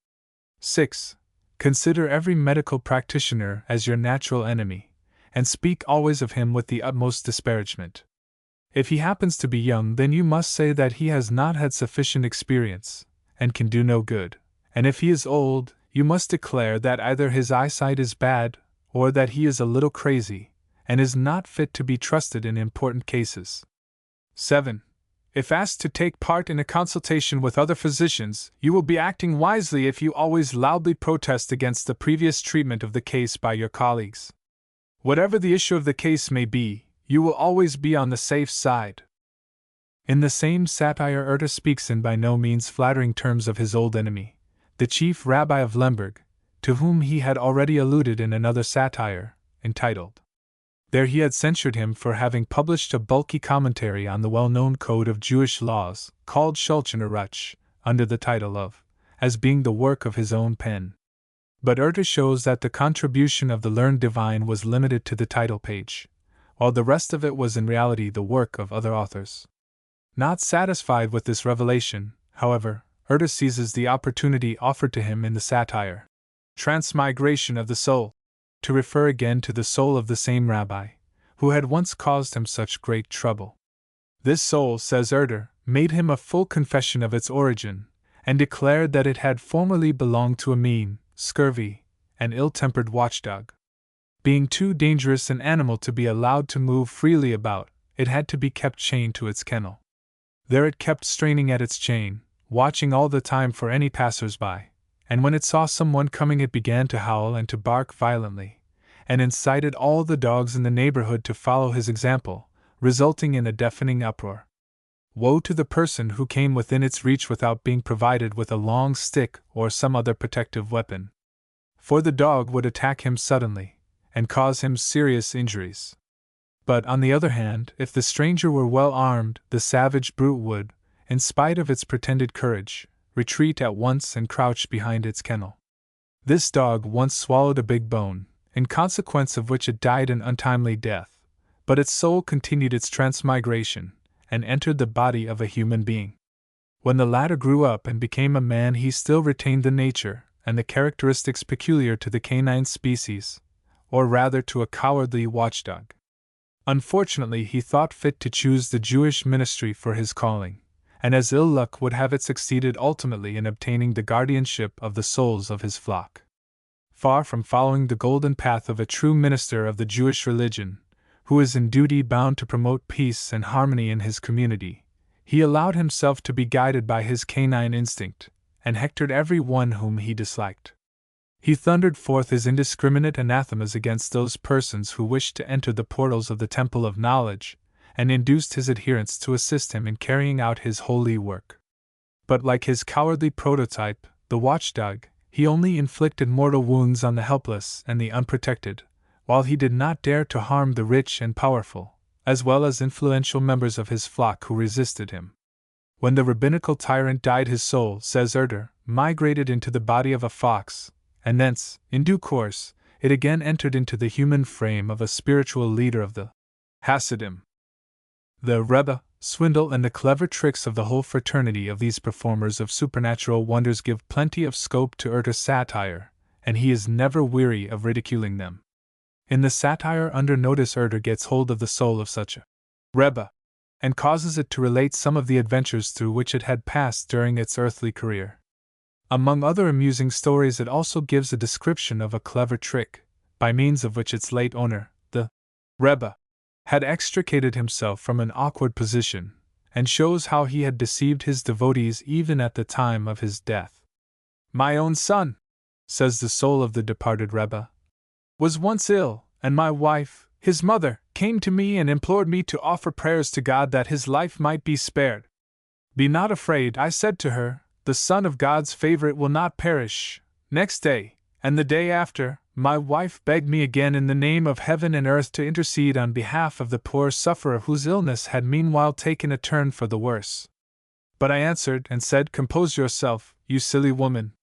6. Consider every medical practitioner as your natural enemy, and speak always of him with the utmost disparagement. If he happens to be young, then you must say that he has not had sufficient experience, and can do no good, and if he is old, you must declare that either his eyesight is bad, or that he is a little crazy, and is not fit to be trusted in important cases. 7. If asked to take part in a consultation with other physicians, you will be acting wisely if you always loudly protest against the previous treatment of the case by your colleagues. Whatever the issue of the case may be, you will always be on the safe side. In the same satire, Erde speaks in by no means flattering terms of his old enemy, the chief rabbi of Lemberg, to whom he had already alluded in another satire, entitled. There he had censured him for having published a bulky commentary on the well-known code of Jewish laws, called Chotzner, under the title of, as being the work of his own pen. But Erde shows that the contribution of the learned divine was limited to the title page, while the rest of it was in reality the work of other authors. Not satisfied with this revelation, however, Erde seizes the opportunity offered to him in the satire, Transmigration of the Soul, to refer again to the soul of the same rabbi, who had once caused him such great trouble. This soul, says Erde, made him a full confession of its origin, and declared that it had formerly belonged to a mean, scurvy, and ill-tempered watchdog. Being too dangerous an animal to be allowed to move freely about, it had to be kept chained to its kennel. There it kept straining at its chain, watching all the time for any passers-by, and when it saw someone coming it began to howl and to bark violently, and incited all the dogs in the neighborhood to follow his example, resulting in a deafening uproar. Woe to the person who came within its reach without being provided with a long stick or some other protective weapon. For the dog would attack him suddenly, and cause him serious injuries. But on the other hand, if the stranger were well armed, the savage brute would, in spite of its pretended courage, retreat at once and crouch behind its kennel. This dog once swallowed a big bone, in consequence of which it died an untimely death, but its soul continued its transmigration, and entered the body of a human being. When the latter grew up and became a man, he still retained the nature and the characteristics peculiar to the canine species, or rather to a cowardly watchdog. Unfortunately, he thought fit to choose the Jewish ministry for his calling, and as ill luck would have it, succeeded ultimately in obtaining the guardianship of the souls of his flock. Far from following the golden path of a true minister of the Jewish religion, who is in duty bound to promote peace and harmony in his community, he allowed himself to be guided by his canine instinct, and hectored every one whom he disliked. He thundered forth his indiscriminate anathemas against those persons who wished to enter the portals of the Temple of Knowledge, and induced his adherents to assist him in carrying out his holy work. But like his cowardly prototype, the watchdog, he only inflicted mortal wounds on the helpless and the unprotected, while he did not dare to harm the rich and powerful, as well as influential members of his flock who resisted him. When the rabbinical tyrant died, his soul, says Herder, migrated into the body of a fox, and thence, in due course, it again entered into the human frame of a spiritual leader of the Hasidim. The Rebbe, swindle, and the clever tricks of the whole fraternity of these performers of supernatural wonders give plenty of scope to Herder's satire, and he is never weary of ridiculing them. In the satire under notice, Herder gets hold of the soul of such a Rebbe, and causes it to relate some of the adventures through which it had passed during its earthly career. Among other amusing stories, it also gives a description of a clever trick, by means of which its late owner, the Rebbe, had extricated himself from an awkward position, and shows how he had deceived his devotees even at the time of his death. "My own son," says the soul of the departed Rebbe, "was once ill, and my wife, his mother, came to me and implored me to offer prayers to God that his life might be spared. 'Be not afraid,' I said to her, 'the son of God's favorite will not perish.' Next day, and the day after, my wife begged me again in the name of heaven and earth to intercede on behalf of the poor sufferer whose illness had meanwhile taken a turn for the worse. But I answered and said, 'Compose yourself, you silly woman.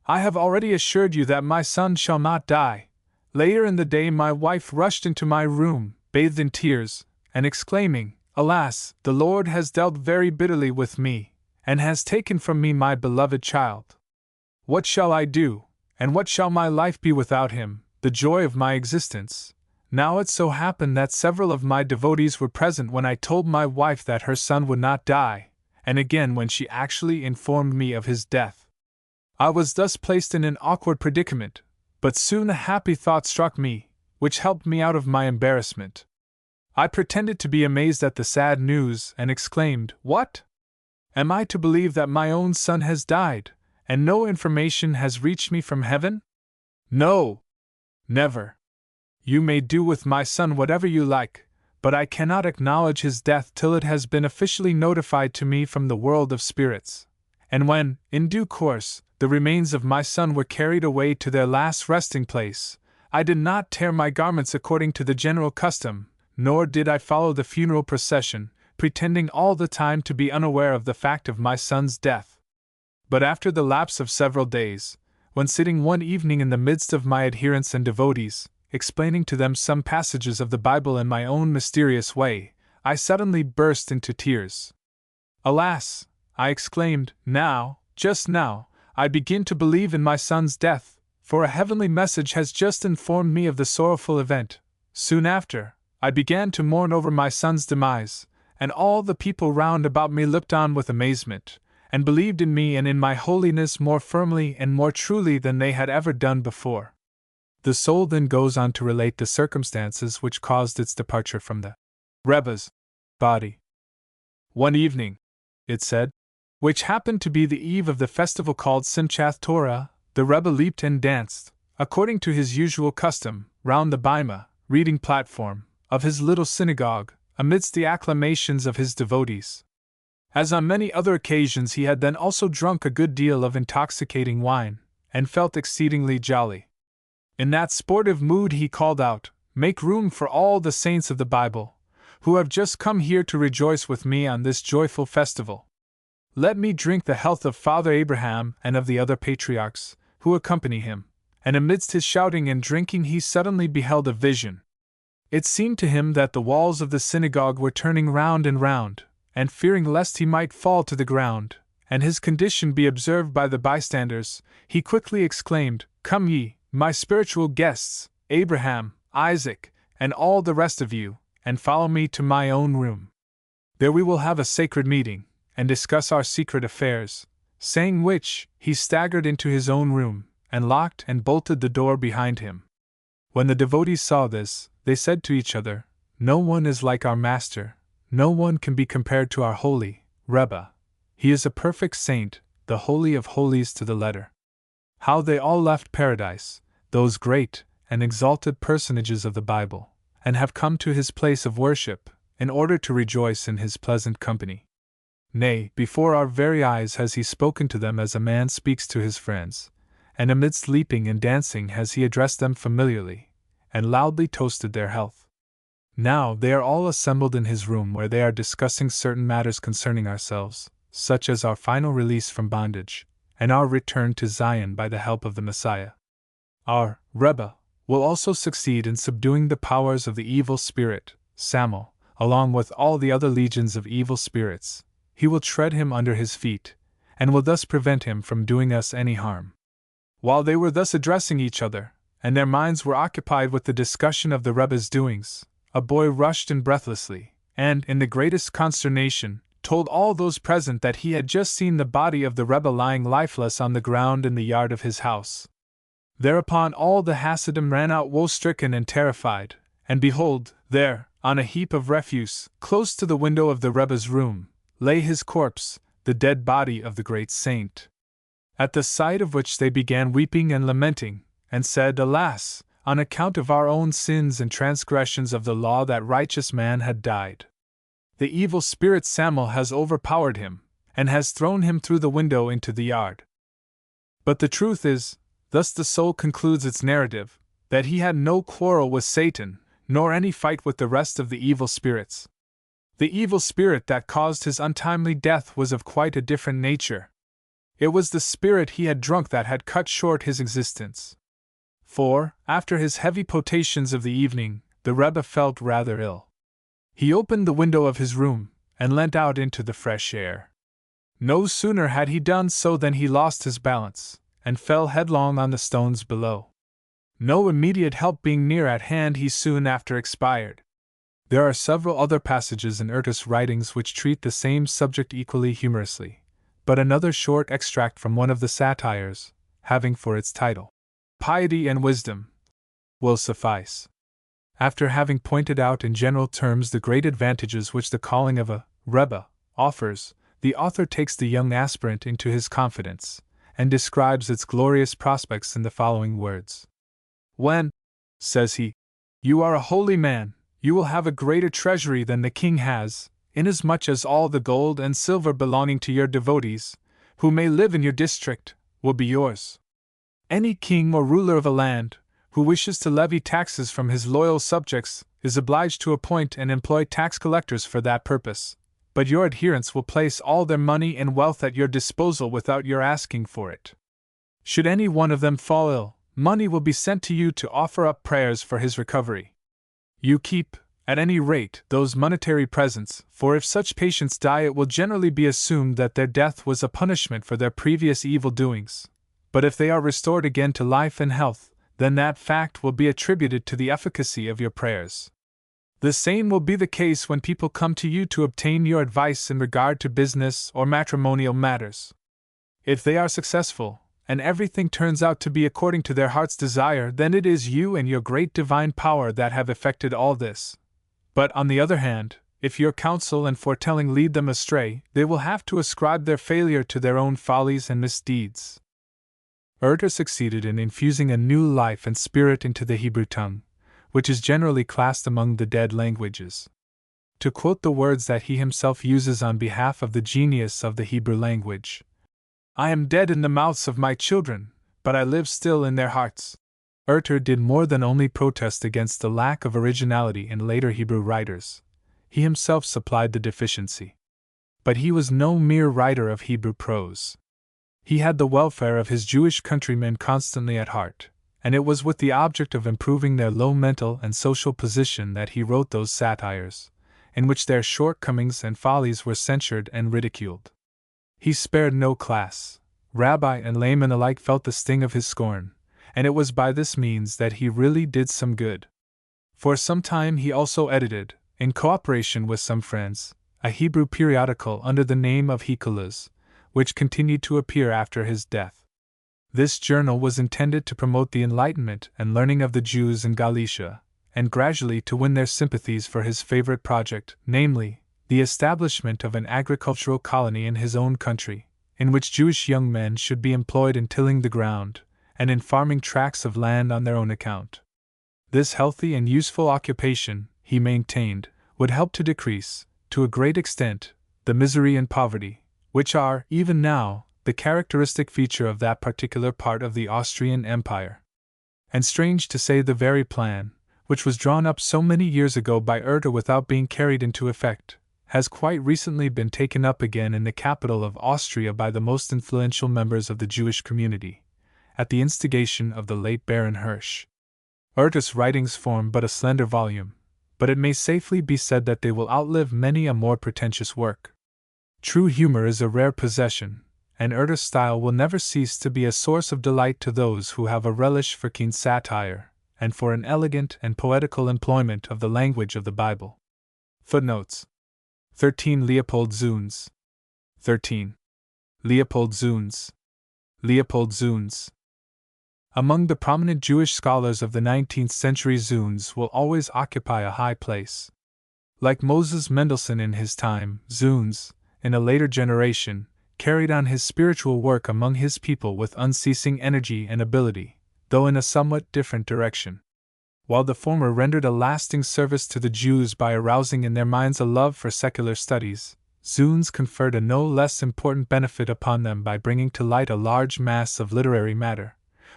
I have already assured you that my son shall not die.' Later in the day my wife rushed into my room, bathed in tears, and exclaiming, 'Alas, the Lord has dealt very bitterly with me, and has taken from me my beloved child. What shall I do, and what shall my life be without him, the joy of my existence?' Now it so happened that several of my devotees were present when I told my wife that her son would not die, and again when she actually informed me of his death. I was thus placed in an awkward predicament, but soon a happy thought struck me, which helped me out of my embarrassment. I pretended to be amazed at the sad news and exclaimed, 'What? Am I to believe that my own son has died, and no information has reached me from heaven? No! Never! You may do with my son whatever you like, but I cannot acknowledge his death till it has been officially notified to me from the world of spirits.' And when, in due course, the remains of my son were carried away to their last resting place, I did not tear my garments according to the general custom, nor did I follow the funeral procession, pretending all the time to be unaware of the fact of my son's death. But after the lapse of several days, when sitting one evening in the midst of my adherents and devotees, explaining to them some passages of the Bible in my own mysterious way, I suddenly burst into tears. 'Alas,' I exclaimed, 'now, just now, I begin to believe in my son's death, for a heavenly message has just informed me of the sorrowful event.' Soon after, I began to mourn over my son's demise, and all the people round about me looked on with amazement, and believed in me and in my holiness more firmly and more truly than they had ever done before." The soul then goes on to relate the circumstances which caused its departure from the Rebbe's body. "One evening," it said, "which happened to be the eve of the festival called Simchat Torah, the Rebbe leaped and danced, according to his usual custom, round the bima, reading platform, of his little synagogue, amidst the acclamations of his devotees. As on many other occasions, he had then also drunk a good deal of intoxicating wine, and felt exceedingly jolly. In that sportive mood he called out, 'Make room for all the saints of the Bible, who have just come here to rejoice with me on this joyful festival. Let me drink the health of Father Abraham and of the other patriarchs, who accompany him.' And amidst his shouting and drinking he suddenly beheld a vision. It seemed to him that the walls of the synagogue were turning round and round, and fearing lest he might fall to the ground, and his condition be observed by the bystanders, he quickly exclaimed, 'Come ye, my spiritual guests, Abraham, Isaac, and all the rest of you, and follow me to my own room. There we will have a sacred meeting, and discuss our secret affairs. Saying which, he staggered into his own room, and locked and bolted the door behind him. When the devotees saw this, they said to each other, "No one is like our master, no one can be compared to our holy Rebbe. He is a perfect saint, the holy of holies to the letter." How they all left paradise, those great and exalted personages of the Bible, and have come to his place of worship, in order to rejoice in his pleasant company. Nay, before our very eyes has he spoken to them as a man speaks to his friends, and amidst leaping and dancing has he addressed them familiarly, and loudly toasted their health. Now they are all assembled in his room where they are discussing certain matters concerning ourselves, such as our final release from bondage, and our return to Zion by the help of the Messiah. Our Rebbe will also succeed in subduing the powers of the evil spirit, Samuel, along with all the other legions of evil spirits. He will tread him under his feet, and will thus prevent him from doing us any harm. While they were thus addressing each other, and their minds were occupied with the discussion of the Rebbe's doings, a boy rushed in breathlessly, and, in the greatest consternation, told all those present that he had just seen the body of the Rebbe lying lifeless on the ground in the yard of his house. Thereupon all the Hasidim ran out woe-stricken and terrified, and behold, there, on a heap of refuse, close to the window of the Rebbe's room, lay his corpse, the dead body of the great saint. At the sight of which they began weeping and lamenting, and said, "Alas, on account of our own sins and transgressions of the law that righteous man had died. The evil spirit Samuel has overpowered him, and has thrown him through the window into the yard." But the truth is, thus the soul concludes its narrative, that he had no quarrel with Satan, nor any fight with the rest of the evil spirits. The evil spirit that caused his untimely death was of quite a different nature. It was the spirit he had drunk that had cut short his existence. For, after his heavy potations of the evening, the Rebbe felt rather ill. He opened the window of his room, and leant out into the fresh air. No sooner had he done so than he lost his balance, and fell headlong on the stones below. No immediate help being near at hand, he soon after expired. There are several other passages in Erta's writings which treat the same subject equally humorously, but another short extract from one of the satires, having for its title, "Piety and Wisdom," will suffice. After having pointed out in general terms the great advantages which the calling of a Rebbe offers, the author takes the young aspirant into his confidence, and describes its glorious prospects in the following words. "When," says he, "you are a holy man, you will have a greater treasury than the king has, inasmuch as all the gold and silver belonging to your devotees, who may live in your district, will be yours. Any king or ruler of a land, who wishes to levy taxes from his loyal subjects, is obliged to appoint and employ tax collectors for that purpose, but your adherents will place all their money and wealth at your disposal without your asking for it. Should any one of them fall ill, money will be sent to you to offer up prayers for his recovery. You keep, at any rate, those monetary presents, for if such patients die it will generally be assumed that their death was a punishment for their previous evil doings, but if they are restored again to life and health, then that fact will be attributed to the efficacy of your prayers. The same will be the case when people come to you to obtain your advice in regard to business or matrimonial matters. If they are successful, and everything turns out to be according to their heart's desire, then it is you and your great divine power that have effected all this. But on the other hand, if your counsel and foretelling lead them astray, they will have to ascribe their failure to their own follies and misdeeds." Erta succeeded in infusing a new life and spirit into the Hebrew tongue, which is generally classed among the dead languages. To quote the words that he himself uses on behalf of the genius of the Hebrew language, "I am dead in the mouths of my children, but I live still in their hearts." Erta did more than only protest against the lack of originality in later Hebrew writers. He himself supplied the deficiency. But he was no mere writer of Hebrew prose. He had the welfare of his Jewish countrymen constantly at heart, and it was with the object of improving their low mental and social position that he wrote those satires, in which their shortcomings and follies were censured and ridiculed. He spared no class. Rabbi and layman alike felt the sting of his scorn, and it was by this means that he really did some good. For some time he also edited, in cooperation with some friends, a Hebrew periodical under the name of Hikuluz, which continued to appear after his death. This journal was intended to promote the enlightenment and learning of the Jews in Galicia, and gradually to win their sympathies for his favorite project, namely, the establishment of an agricultural colony in his own country, in which Jewish young men should be employed in tilling the ground, and in farming tracts of land on their own account. This healthy and useful occupation, he maintained, would help to decrease, to a great extent, the misery and poverty, which are, even now, the characteristic feature of that particular part of the Austrian Empire. And strange to say, the very plan, which was drawn up so many years ago by Herder without being carried into effect, has quite recently been taken up again in the capital of Austria by the most influential members of the Jewish community, at the instigation of the late Baron Hirsch. Herder's writings form but a slender volume, but it may safely be said that they will outlive many a more pretentious work. True humor is a rare possession, and Herder's style will never cease to be a source of delight to those who have a relish for keen satire, and for an elegant and poetical employment of the language of the Bible. Footnotes: 13. Leopold Zunz. 13. Leopold Zunz. Leopold Zunz. Among the prominent Jewish scholars of the 19th century, Zunz will always occupy a high place. Like Moses Mendelssohn in his time, Zunz, in a later generation, carried on his spiritual work among his people with unceasing energy and ability, though in a somewhat different direction. While the former rendered a lasting service to the Jews by arousing in their minds a love for secular studies, Zunz conferred a no less important benefit upon them by bringing to light a large mass of literary matter,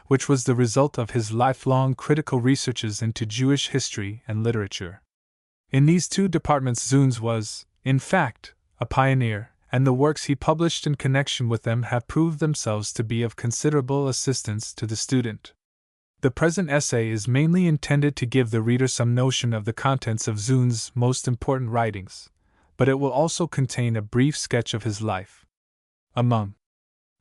which was the result of his lifelong critical researches into Jewish history and literature. In these two departments Zunz was, in fact, a pioneer, and the works he published in connection with them have proved themselves to be of considerable assistance to the student. The present essay is mainly intended to give the reader some notion of the contents of Zunz's most important writings, but it will also contain a brief sketch of his life. Among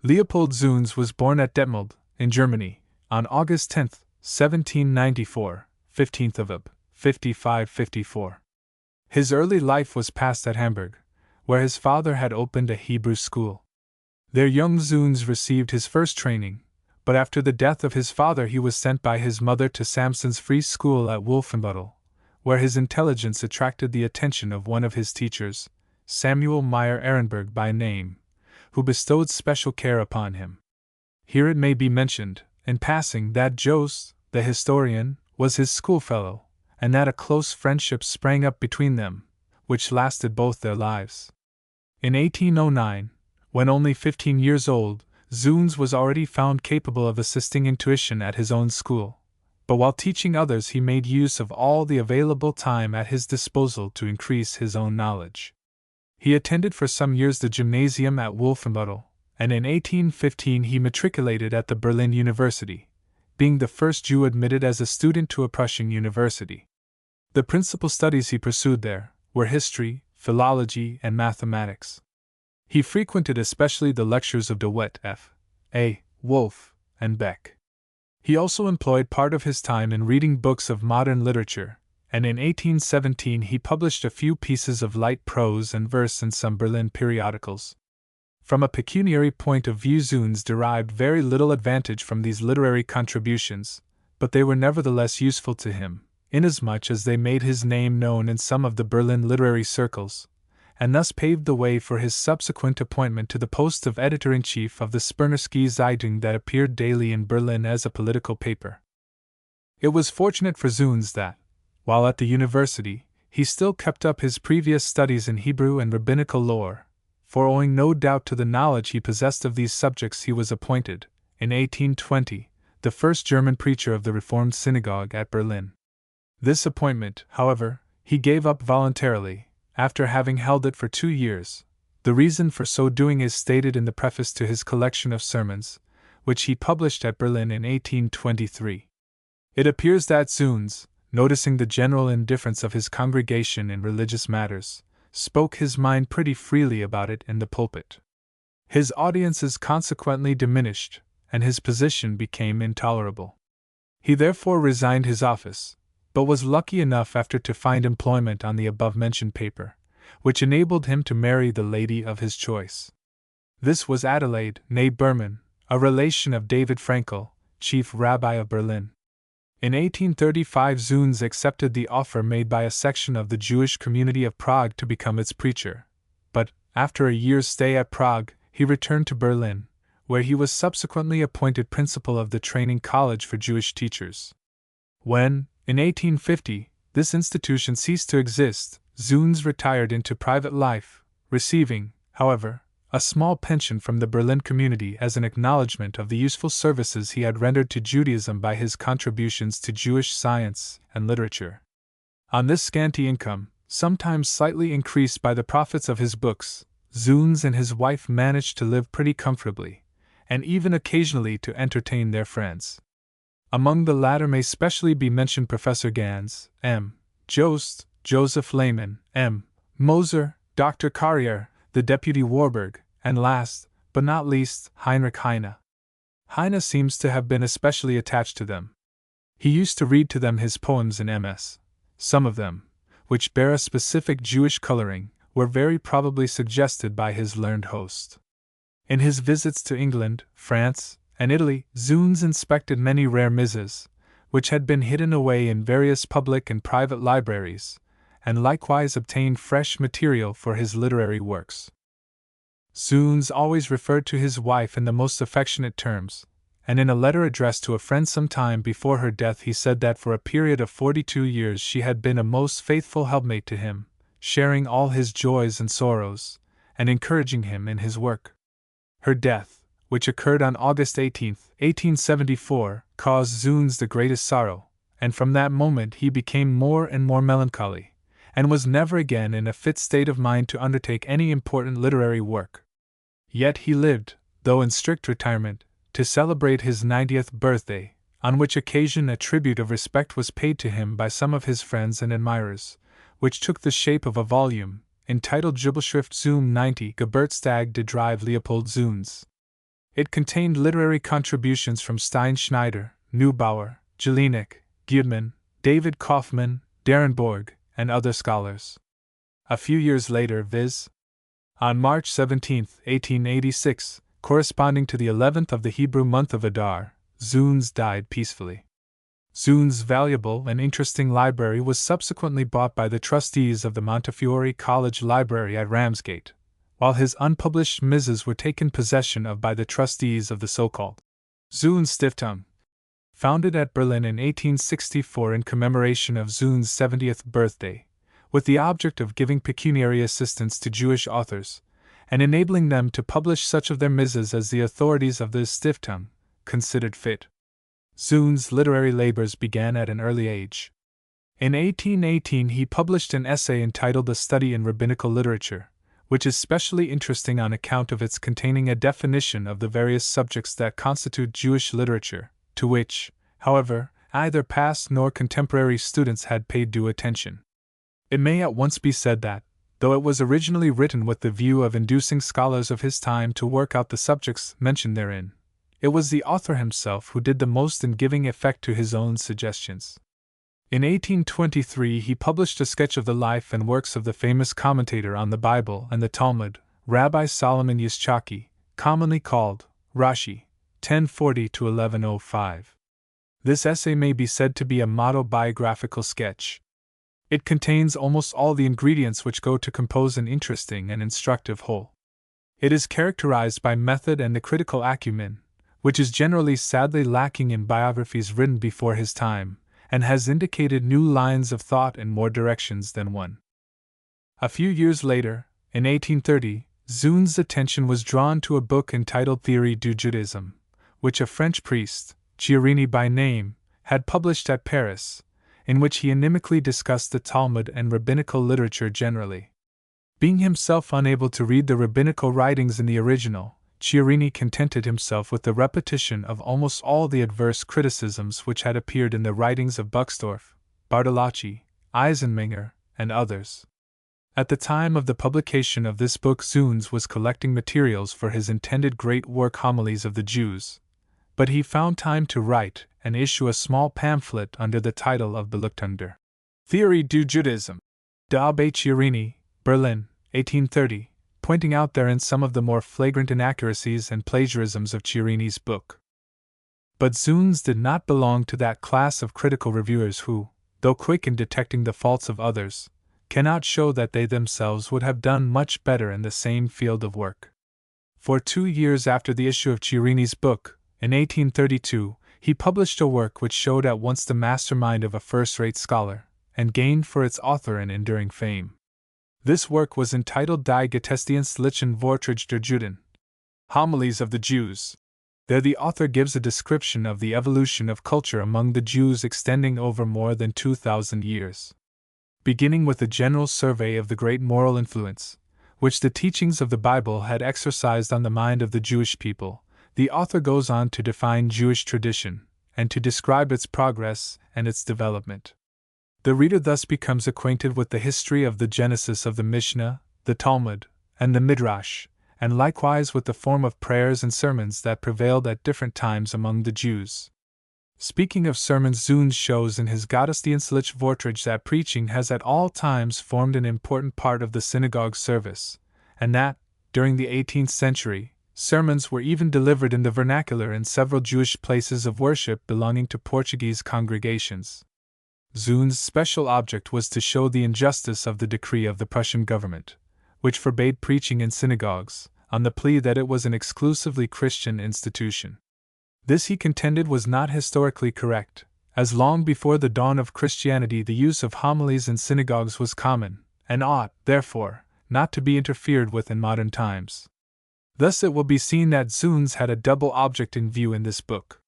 Leopold Zunz was born at Detmold, in Germany, on August 10, 1794, 15th of Ab, 5554. His early life was passed at Hamburg, where his father had opened a Hebrew school. There young Zunz received his first training, but after the death of his father he was sent by his mother to Samson's Free School at Wolfenbüttel, where his intelligence attracted the attention of one of his teachers, Samuel Meyer Ehrenberg by name, who bestowed special care upon him. Here it may be mentioned, in passing, that Jost, the historian, was his schoolfellow, and that a close friendship sprang up between them, which lasted both their lives. In 1809, when only 15 years old, Zunz was already found capable of assisting in tuition at his own school, but while teaching others he made use of all the available time at his disposal to increase his own knowledge. He attended for some years the gymnasium at Wolfenbüttel, and in 1815 he matriculated at the Berlin University, being the first Jew admitted as a student to a Prussian university. The principal studies he pursued there were history, philology, and mathematics. He frequented especially the lectures of de Wet, F. A. Wolf, and Beck. He also employed part of his time in reading books of modern literature, and in 1817 he published a few pieces of light prose and verse in some Berlin periodicals. From a pecuniary point of view, Zunz derived very little advantage from these literary contributions, but they were nevertheless useful to him, inasmuch as they made his name known in some of the Berlin literary circles, and thus paved the way for his subsequent appointment to the post of editor-in-chief of the Spernersky Zeitung that appeared daily in Berlin as a political paper. It was fortunate for Zunz that, while at the university, he still kept up his previous studies in Hebrew and rabbinical lore, for owing no doubt to the knowledge he possessed of these subjects he was appointed, in 1820, the first German preacher of the Reformed Synagogue at Berlin. This appointment, however, he gave up voluntarily, after having held it for 2 years. The reason for so doing is stated in the preface to his collection of sermons, which he published at Berlin in 1823. It appears that Zunz, noticing the general indifference of his congregation in religious matters, spoke his mind pretty freely about it in the pulpit. His audiences consequently diminished, and his position became intolerable. He therefore resigned his office, but was lucky enough after to find employment on the above-mentioned paper, which enabled him to marry the lady of his choice. This was Adelaide, née Berman, a relation of David Frankel, chief rabbi of Berlin. In 1835 Zunz accepted the offer made by a section of the Jewish community of Prague to become its preacher, but, after a year's stay at Prague, he returned to Berlin, where he was subsequently appointed principal of the Training College for Jewish Teachers. When, in 1850, this institution ceased to exist, Zunz retired into private life, receiving, however, a small pension from the Berlin community as an acknowledgement of the useful services he had rendered to Judaism by his contributions to Jewish science and literature. On this scanty income, sometimes slightly increased by the profits of his books, Zunz and his wife managed to live pretty comfortably, and even occasionally to entertain their friends. Among the latter may specially be mentioned Professor Gans, M. Jost, Joseph Lehmann, M. Moser, Dr. Carrier, the Deputy Warburg, and last, but not least, Heinrich Heine. Heine seems to have been especially attached to them. He used to read to them his poems in MS. Some of them, which bear a specific Jewish coloring, were very probably suggested by his learned host. In his visits to England, France, and Italy, Zunz inspected many rare misses, which had been hidden away in various public and private libraries, and likewise obtained fresh material for his literary works. Zunz always referred to his wife in the most affectionate terms, and in a letter addressed to a friend some time before her death he said that for a period of 42 years she had been a most faithful helpmate to him, sharing all his joys and sorrows, and encouraging him in his work. Her death, which occurred on August 18, 1874, caused Zunz the greatest sorrow, and from that moment he became more and more melancholy, and was never again in a fit state of mind to undertake any important literary work. Yet he lived, though in strict retirement, to celebrate his 90th birthday, on which occasion a tribute of respect was paid to him by some of his friends and admirers, which took the shape of a volume, entitled Jubelschrift zum 90. Geburtstag de Drive Leopold Zunz. It contained literary contributions from Stein Schneider, Neubauer, Jelinek, Giedman, David Kaufmann, Derenborg, and other scholars. A few years later, viz. on March 17, 1886, corresponding to the 11th of the Hebrew month of Adar, Zunz died peacefully. Zunz's valuable and interesting library was subsequently bought by the trustees of the Montefiore College Library at Ramsgate, while his unpublished misses were taken possession of by the trustees of the so-called Zunz Stiftung, founded at Berlin in 1864 in commemoration of Zunz's 70th birthday, with the object of giving pecuniary assistance to Jewish authors, and enabling them to publish such of their misses as the authorities of the Stiftung considered fit. Zunz's literary labors began at an early age. In 1818 he published an essay entitled A Study in Rabbinical Literature, which is specially interesting on account of its containing a definition of the various subjects that constitute Jewish literature, to which, however, neither past nor contemporary students had paid due attention. It may at once be said that, though it was originally written with the view of inducing scholars of his time to work out the subjects mentioned therein, it was the author himself who did the most in giving effect to his own suggestions. In 1823 he published a sketch of the life and works of the famous commentator on the Bible and the Talmud, Rabbi Solomon Yitzchaki, commonly called Rashi, 1040–1105. This essay may be said to be a model biographical sketch. It contains almost all the ingredients which go to compose an interesting and instructive whole. It is characterized by method and the critical acumen, which is generally sadly lacking in biographies written before his time, and has indicated new lines of thought and more directions than one. A few years later, in 1830, Zunz's attention was drawn to a book entitled Theorie du Judaisme, which a French priest, Chiarini by name, had published at Paris, in which he inimically discussed the Talmud and rabbinical literature generally. Being himself unable to read the rabbinical writings in the original, Chiarini contented himself with the repetition of almost all the adverse criticisms which had appeared in the writings of Buxtorf, Bartolacci, Eisenmenger, and others. At the time of the publication of this book Zunz was collecting materials for his intended great work Homilies of the Jews, but he found time to write, and issue a small pamphlet under the title of Beleuchtende Theorie du Judaism. D'Abbé Chiarini, Berlin, 1830, pointing out therein some of the more flagrant inaccuracies and plagiarisms of Chiarini's book. But Zuns did not belong to that class of critical reviewers who, though quick in detecting the faults of others, cannot show that they themselves would have done much better in the same field of work. For 2 years after the issue of Chiarini's book, in 1832, he published a work which showed at once the mastermind of a first-rate scholar, and gained for its author an enduring fame. This work was entitled Die Getestlichsten Vorträge der Juden, Homilies of the Jews. There the author gives a description of the evolution of culture among the Jews extending over more than 2,000 years. Beginning with a general survey of the great moral influence which the teachings of the Bible had exercised on the mind of the Jewish people, the author goes on to define Jewish tradition, and to describe its progress and its development. The reader thus becomes acquainted with the history of the genesis of the Mishnah, the Talmud, and the Midrash, and likewise with the form of prayers and sermons that prevailed at different times among the Jews. Speaking of sermons, Zuns shows in his Gottesdienstliche Vorträge that preaching has at all times formed an important part of the synagogue service, and that, during the 18th century, sermons were even delivered in the vernacular in several Jewish places of worship belonging to Portuguese congregations. Zuns' special object was to show the injustice of the decree of the Prussian government, which forbade preaching in synagogues, on the plea that it was an exclusively Christian institution. This, he contended, was not historically correct, as long before the dawn of Christianity the use of homilies in synagogues was common, and ought, therefore, not to be interfered with in modern times. Thus it will be seen that Zuns had a double object in view in this book.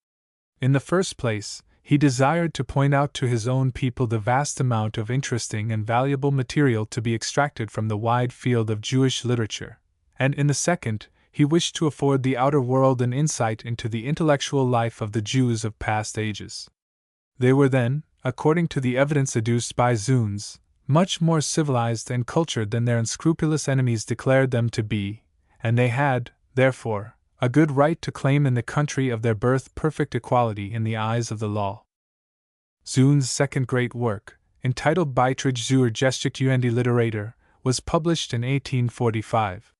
In the first place, he desired to point out to his own people the vast amount of interesting and valuable material to be extracted from the wide field of Jewish literature, and in the second, he wished to afford the outer world an insight into the intellectual life of the Jews of past ages. They were then, according to the evidence adduced by Zuns, much more civilized and cultured than their unscrupulous enemies declared them to be, and they had, therefore, a good right to claim in the country of their birth perfect equality in the eyes of the law. Zuns' second great work, entitled Beiträge zur Geschichte und Literatur, was published in 1845.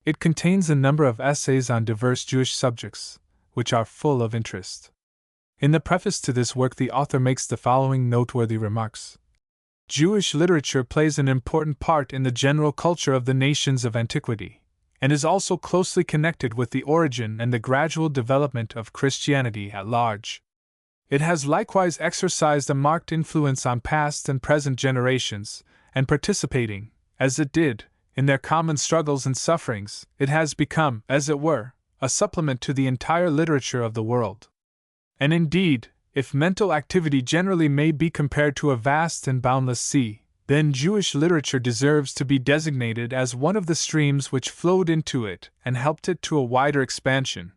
It contains a number of essays on diverse Jewish subjects, which are full of interest. In the preface to this work, the author makes the following noteworthy remarks. Jewish literature plays an important part in the general culture of the nations of antiquity, and is also closely connected with the origin and the gradual development of Christianity at large. It has likewise exercised a marked influence on past and present generations, and participating, as it did, in their common struggles and sufferings, it has become, as it were, a supplement to the entire literature of the world. And indeed, if mental activity generally may be compared to a vast and boundless sea, then Jewish literature deserves to be designated as one of the streams which flowed into it and helped it to a wider expansion.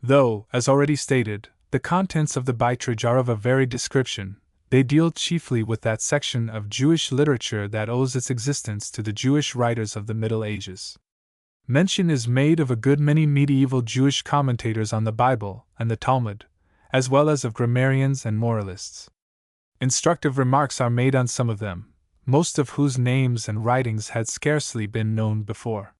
Though, as already stated, the contents of the Beiträge are of a varied description, they deal chiefly with that section of Jewish literature that owes its existence to the Jewish writers of the Middle Ages. Mention is made of a good many medieval Jewish commentators on the Bible and the Talmud, as well as of grammarians and moralists. Instructive remarks are made on some of them, most of whose names and writings had scarcely been known before.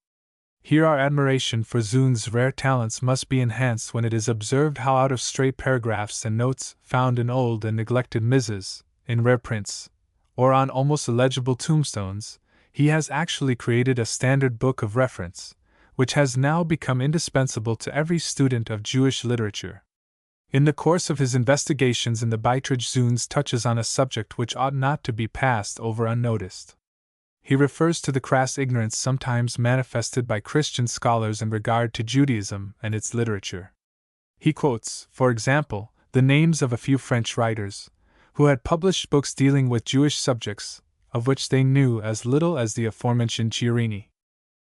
Here our admiration for Zuns' rare talents must be enhanced when it is observed how out of stray paragraphs and notes, found in old and neglected misses, in rare prints, or on almost illegible tombstones, he has actually created a standard book of reference, which has now become indispensable to every student of Jewish literature. In the course of his investigations in the Beiträge, Zuns touches on a subject which ought not to be passed over unnoticed. He refers to the crass ignorance sometimes manifested by Christian scholars in regard to Judaism and its literature. He quotes, for example, the names of a few French writers, who had published books dealing with Jewish subjects, of which they knew as little as the aforementioned Chiarini.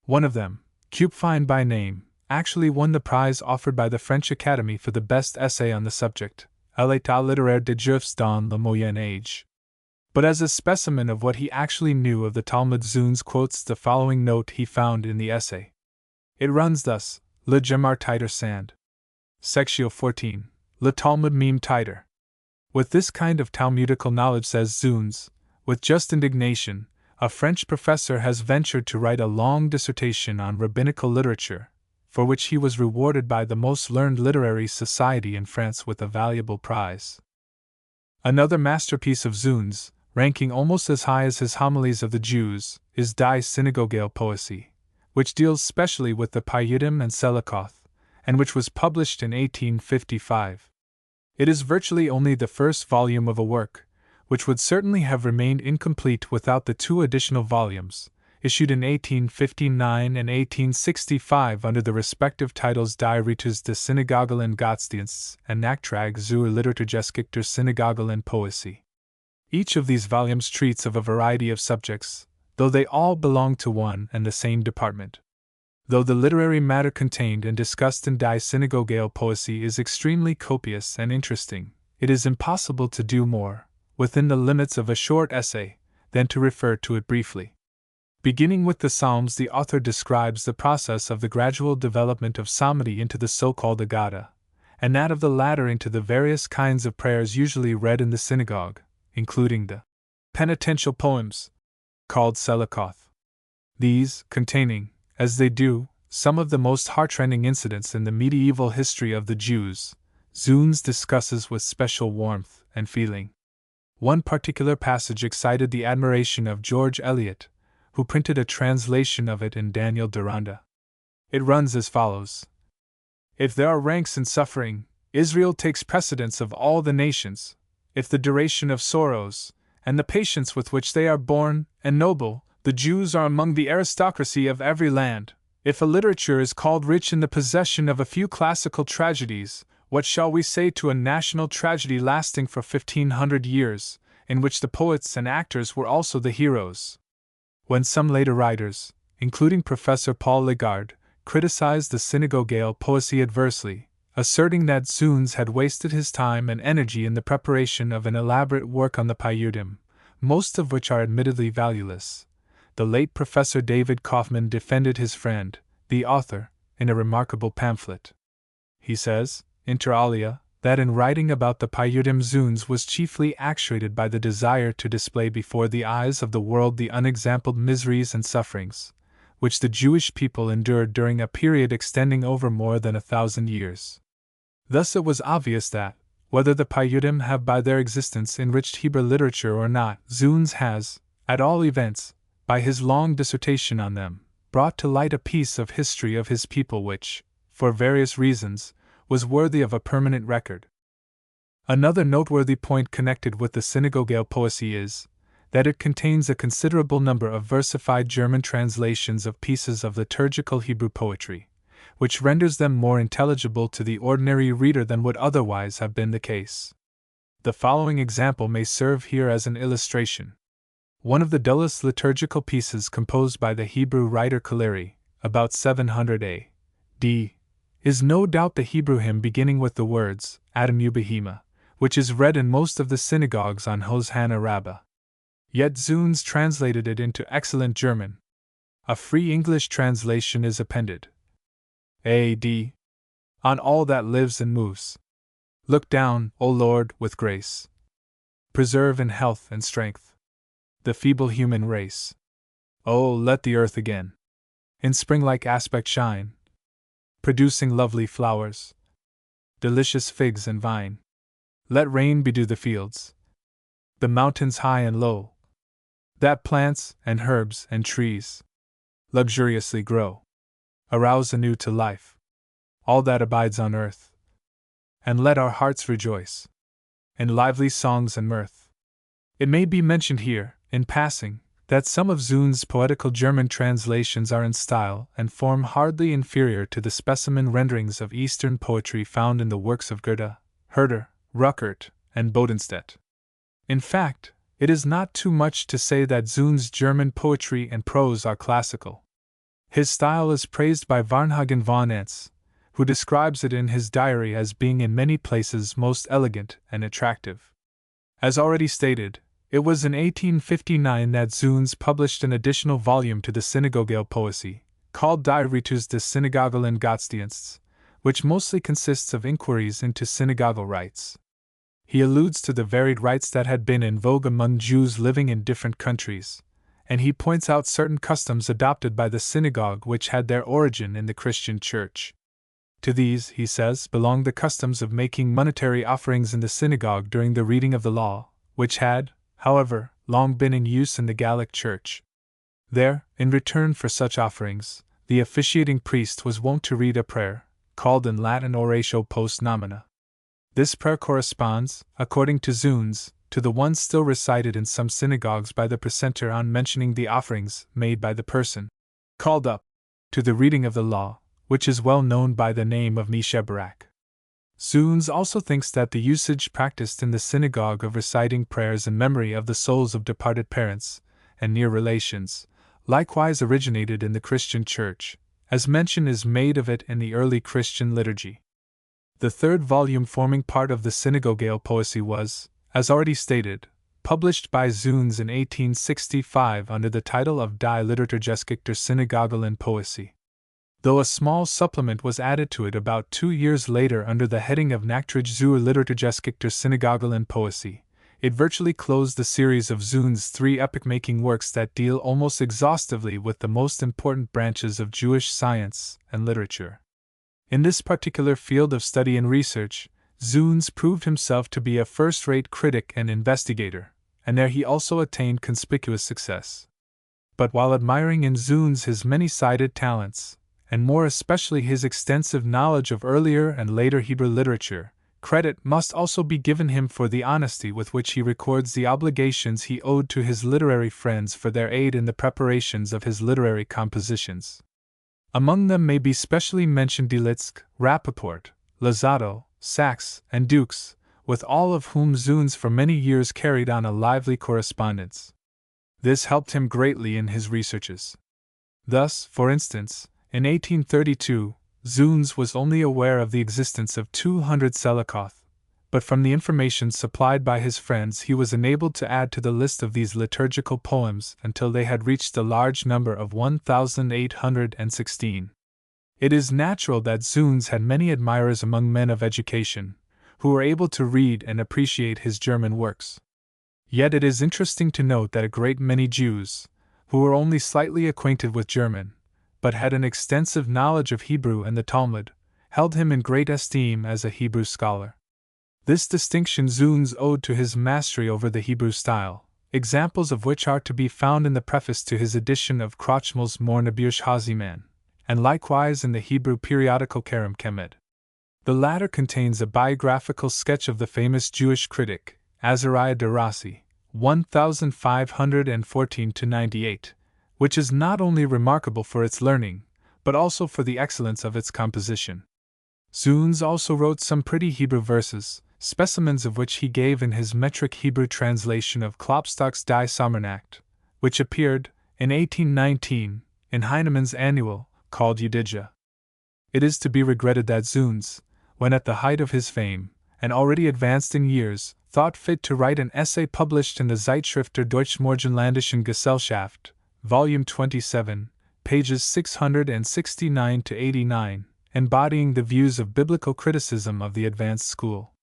One of them, Kupfine by name, actually won the prize offered by the French Academy for the best essay on the subject, L'état littéraire des Juifs dans le Moyen Âge. But as a specimen of what he actually knew of the Talmud, Zuns quotes the following note he found in the essay. It runs thus: Le Gemar Titer Sand. Sectio 14. Le Talmud meme tighter. With this kind of Talmudical knowledge, says Zunes, with just indignation, a French professor has ventured to write a long dissertation on rabbinical literature, for which he was rewarded by the most learned literary society in France with a valuable prize. Another masterpiece of Zunes, ranking almost as high as his Homilies of the Jews, is Die Synagogale Poesie, which deals specially with the Payudim and Selachot, and which was published in 1855. It is virtually only the first volume of a work, which would certainly have remained incomplete without the two additional volumes, issued in 1859 and 1865 under the respective titles Die Ritus des Synagogalen Godsdiensts and Nachtrag zur Liturgistik der Synagogalen Poesie. Each of these volumes treats of a variety of subjects, though they all belong to one and the same department. Though the literary matter contained and discussed in Die Synagogale Poesie is extremely copious and interesting, it is impossible to do more, within the limits of a short essay, than to refer to it briefly. Beginning with the Psalms, the author describes the process of the gradual development of psalmody into the so-called Agada, and that of the latter into the various kinds of prayers usually read in the synagogue, including the penitential poems, called Selachoth. These, containing, as they do, some of the most heartrending incidents in the medieval history of the Jews, Zunes discusses with special warmth and feeling. One particular passage excited the admiration of George Eliot, who printed a translation of it in Daniel Deronda. It runs as follows: If there are ranks in suffering, Israel takes precedence of all the nations. If the duration of sorrows, and the patience with which they are borne, and noble, the Jews are among the aristocracy of every land. If a literature is called rich in the possession of a few classical tragedies, what shall we say to a national tragedy lasting for 1500 years, in which the poets and actors were also the heroes? When some later writers, including Professor Paul Lagarde, criticized the Synagogale Poesie adversely, asserting that Zunes had wasted his time and energy in the preparation of an elaborate work on the Payudim, most of which are admittedly valueless, the late Professor David Kaufman defended his friend, the author, in a remarkable pamphlet. He says, inter alia, that in writing about the Payudim Zunes was chiefly actuated by the desire to display before the eyes of the world the unexampled miseries and sufferings, which the Jewish people endured during a period extending over more than 1,000 years. Thus it was obvious that, whether the Payudim have by their existence enriched Hebrew literature or not, Zunes has, at all events, by his long dissertation on them, brought to light a piece of history of his people which, for various reasons, was worthy of a permanent record. Another noteworthy point connected with the Synagogale Poesie is that it contains a considerable number of versified German translations of pieces of liturgical Hebrew poetry, which renders them more intelligible to the ordinary reader than would otherwise have been the case. The following example may serve here as an illustration. One of the dullest liturgical pieces composed by the Hebrew writer Kaleri, about 700 A.D., is no doubt the Hebrew hymn beginning with the words, Adam Ubehima, which is read in most of the synagogues on Hosanna Rabbah. Yet Zunes translated it into excellent German. A free English translation is appended. A.D. On all that lives and moves. Look down, O Lord, with grace. Preserve in health and strength the feeble human race. Oh, let the earth again in spring-like aspect shine, producing lovely flowers, delicious figs and vine. Let rain bedew the fields, the mountains high and low, that plants and herbs and trees luxuriously grow. Arouse anew to life all that abides on earth, and let our hearts rejoice in lively songs and mirth. It may be mentioned here, in passing, that some of Zunes' poetical German translations are in style and form hardly inferior to the specimen renderings of Eastern poetry found in the works of Goethe, Herder, Ruckert, and Bodenstedt. In fact, it is not too much to say that Zunes' German poetry and prose are classical. His style is praised by Varnhagen von Entz, who describes it in his diary as being in many places most elegant and attractive. As already stated, it was in 1859 that Zunes published an additional volume to the Synagogale Poesie, called Die Ritus des Synagogalen Godsdiensts, which mostly consists of inquiries into synagogal rites. He alludes to the varied rites that had been in vogue among Jews living in different countries, and he points out certain customs adopted by the synagogue which had their origin in the Christian Church. To these, he says, belong the customs of making monetary offerings in the synagogue during the reading of the law, which had, however, long been in use in the Gallic Church. There, in return for such offerings, the officiating priest was wont to read a prayer, called in Latin Oratio Post Nomina. This prayer corresponds, according to Zunes, to the one still recited in some synagogues by the precentor on mentioning the offerings made by the person called up to the reading of the law, which is well known by the name of Mishebarak. Zunes also thinks that the usage practiced in the synagogue of reciting prayers in memory of the souls of departed parents and near relations likewise originated in the Christian Church, as mention is made of it in the early Christian liturgy. The third volume forming part of the synagogale poesy was, as already stated, published by Zunes in 1865 under the title of Die Liturgische Synagogalen Poesie. Though a small supplement was added to it about 2 years later under the heading of Nachtrag zur Liturgische Synagogalen Poesie, it virtually closed the series of Zunes' 3 epoch-making works that deal almost exhaustively with the most important branches of Jewish science and literature. In this particular field of study and research, Zunes proved himself to be a first-rate critic and investigator, and there he also attained conspicuous success. But while admiring in Zunes his many-sided talents, and more especially his extensive knowledge of earlier and later Hebrew literature, credit must also be given him for the honesty with which he records the obligations he owed to his literary friends for their aid in the preparations of his literary compositions. Among them may be specially mentioned Delitzsch, Rappaport, Lozado, Sachs, and Dukes, with all of whom Zunes for many years carried on a lively correspondence. This helped him greatly in his researches. Thus, for instance, in 1832, Zunes was only aware of the existence of 200 Selikoth, but from the information supplied by his friends he was enabled to add to the list of these liturgical poems until they had reached a large number of 1,816. It is natural that Zunes had many admirers among men of education, who were able to read and appreciate his German works. Yet it is interesting to note that a great many Jews, who were only slightly acquainted with German, but had an extensive knowledge of Hebrew and the Talmud, held him in great esteem as a Hebrew scholar. This distinction Zunes owed to his mastery over the Hebrew style, examples of which are to be found in the preface to his edition of Krochmal's Mornabirsch Haziman, and likewise in the Hebrew periodical Kerem Kemed. The latter contains a biographical sketch of the famous Jewish critic, Azariah de Rossi, 1514-98, which is not only remarkable for its learning, but also for the excellence of its composition. Zunes also wrote some pretty Hebrew verses, specimens of which he gave in his metric Hebrew translation of Klopstock's Die Sommernacht, which appeared, in 1819, in Heinemann's annual, called Judija. It is to be regretted that Zunes, when at the height of his fame, and already advanced in years, thought fit to write an essay published in the Zeitschrift der Deutsch-Morgenländischen Gesellschaft, Volume 27, pages 669-89, embodying the views of biblical criticism of the advanced school.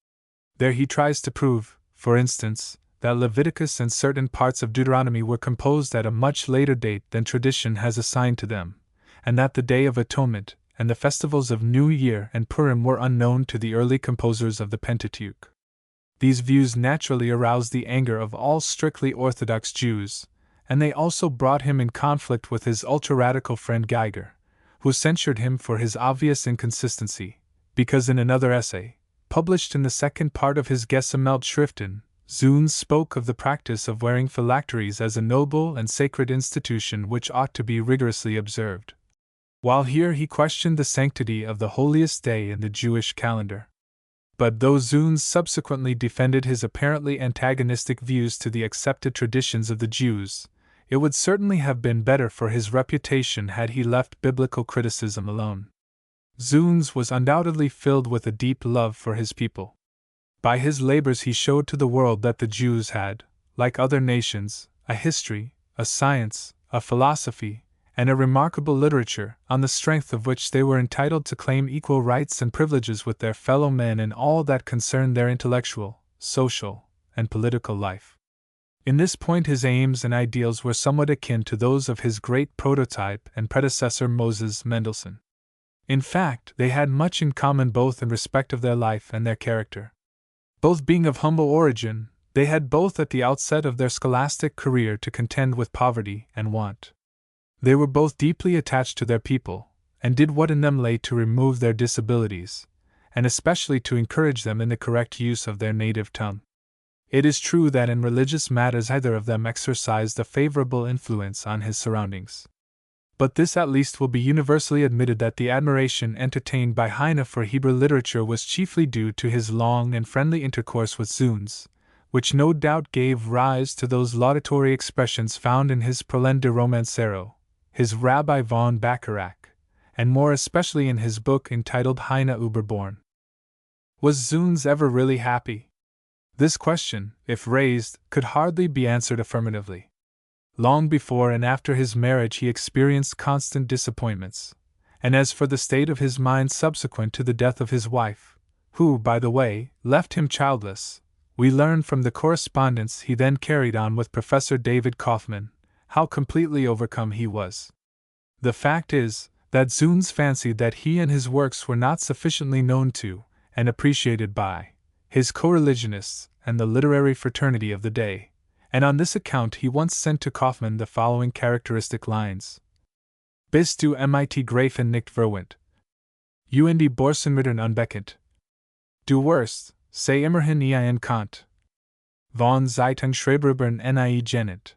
There he tries to prove, for instance, that Leviticus and certain parts of Deuteronomy were composed at a much later date than tradition has assigned to them, and that the Day of Atonement and the festivals of New Year and Purim were unknown to the early composers of the Pentateuch. These views naturally aroused the anger of all strictly Orthodox Jews, and they also brought him in conflict with his ultra-radical friend Geiger, who censured him for his obvious inconsistency, because in another essay, published in the second part of his Gesammeltschriften, Zunes spoke of the practice of wearing phylacteries as a noble and sacred institution which ought to be rigorously observed, while here he questioned the sanctity of the holiest day in the Jewish calendar. But though Zunes subsequently defended his apparently antagonistic views to the accepted traditions of the Jews, it would certainly have been better for his reputation had he left biblical criticism alone. Zunes was undoubtedly filled with a deep love for his people. By his labors he showed to the world that the Jews had, like other nations, a history, a science, a philosophy, and a remarkable literature, on the strength of which they were entitled to claim equal rights and privileges with their fellow men in all that concerned their intellectual, social, and political life. In this point his aims and ideals were somewhat akin to those of his great prototype and predecessor Moses Mendelssohn. In fact, they had much in common both in respect of their life and their character. Both being of humble origin, they had both at the outset of their scholastic career to contend with poverty and want. They were both deeply attached to their people, and did what in them lay to remove their disabilities, and especially to encourage them in the correct use of their native tongue. It is true that in religious matters either of them exercised a favorable influence on his surroundings. But this at least will be universally admitted that the admiration entertained by Heine for Hebrew literature was chiefly due to his long and friendly intercourse with Zunes, which no doubt gave rise to those laudatory expressions found in his Prolen de Romancero, his Rabbi von Bacharach, and more especially in his book entitled Heine Überborn. Was Zunes ever really happy? This question, if raised, could hardly be answered affirmatively. Long before and after his marriage he experienced constant disappointments, and as for the state of his mind subsequent to the death of his wife, who, by the way, left him childless, we learn from the correspondence he then carried on with Professor David Kaufmann, how completely overcome he was. The fact is, that Zunes fancied that he and his works were not sufficiently known to, and appreciated by, his co-religionists and the literary fraternity of the day, and on this account he once sent to Kaufmann the following characteristic lines: Bist du mit Grafen nicht verwandt? Und die Borsenrittern unbekannt? Du wirst, sei immerhin ein Kant. Von Zeiten Schreibern nie genannt.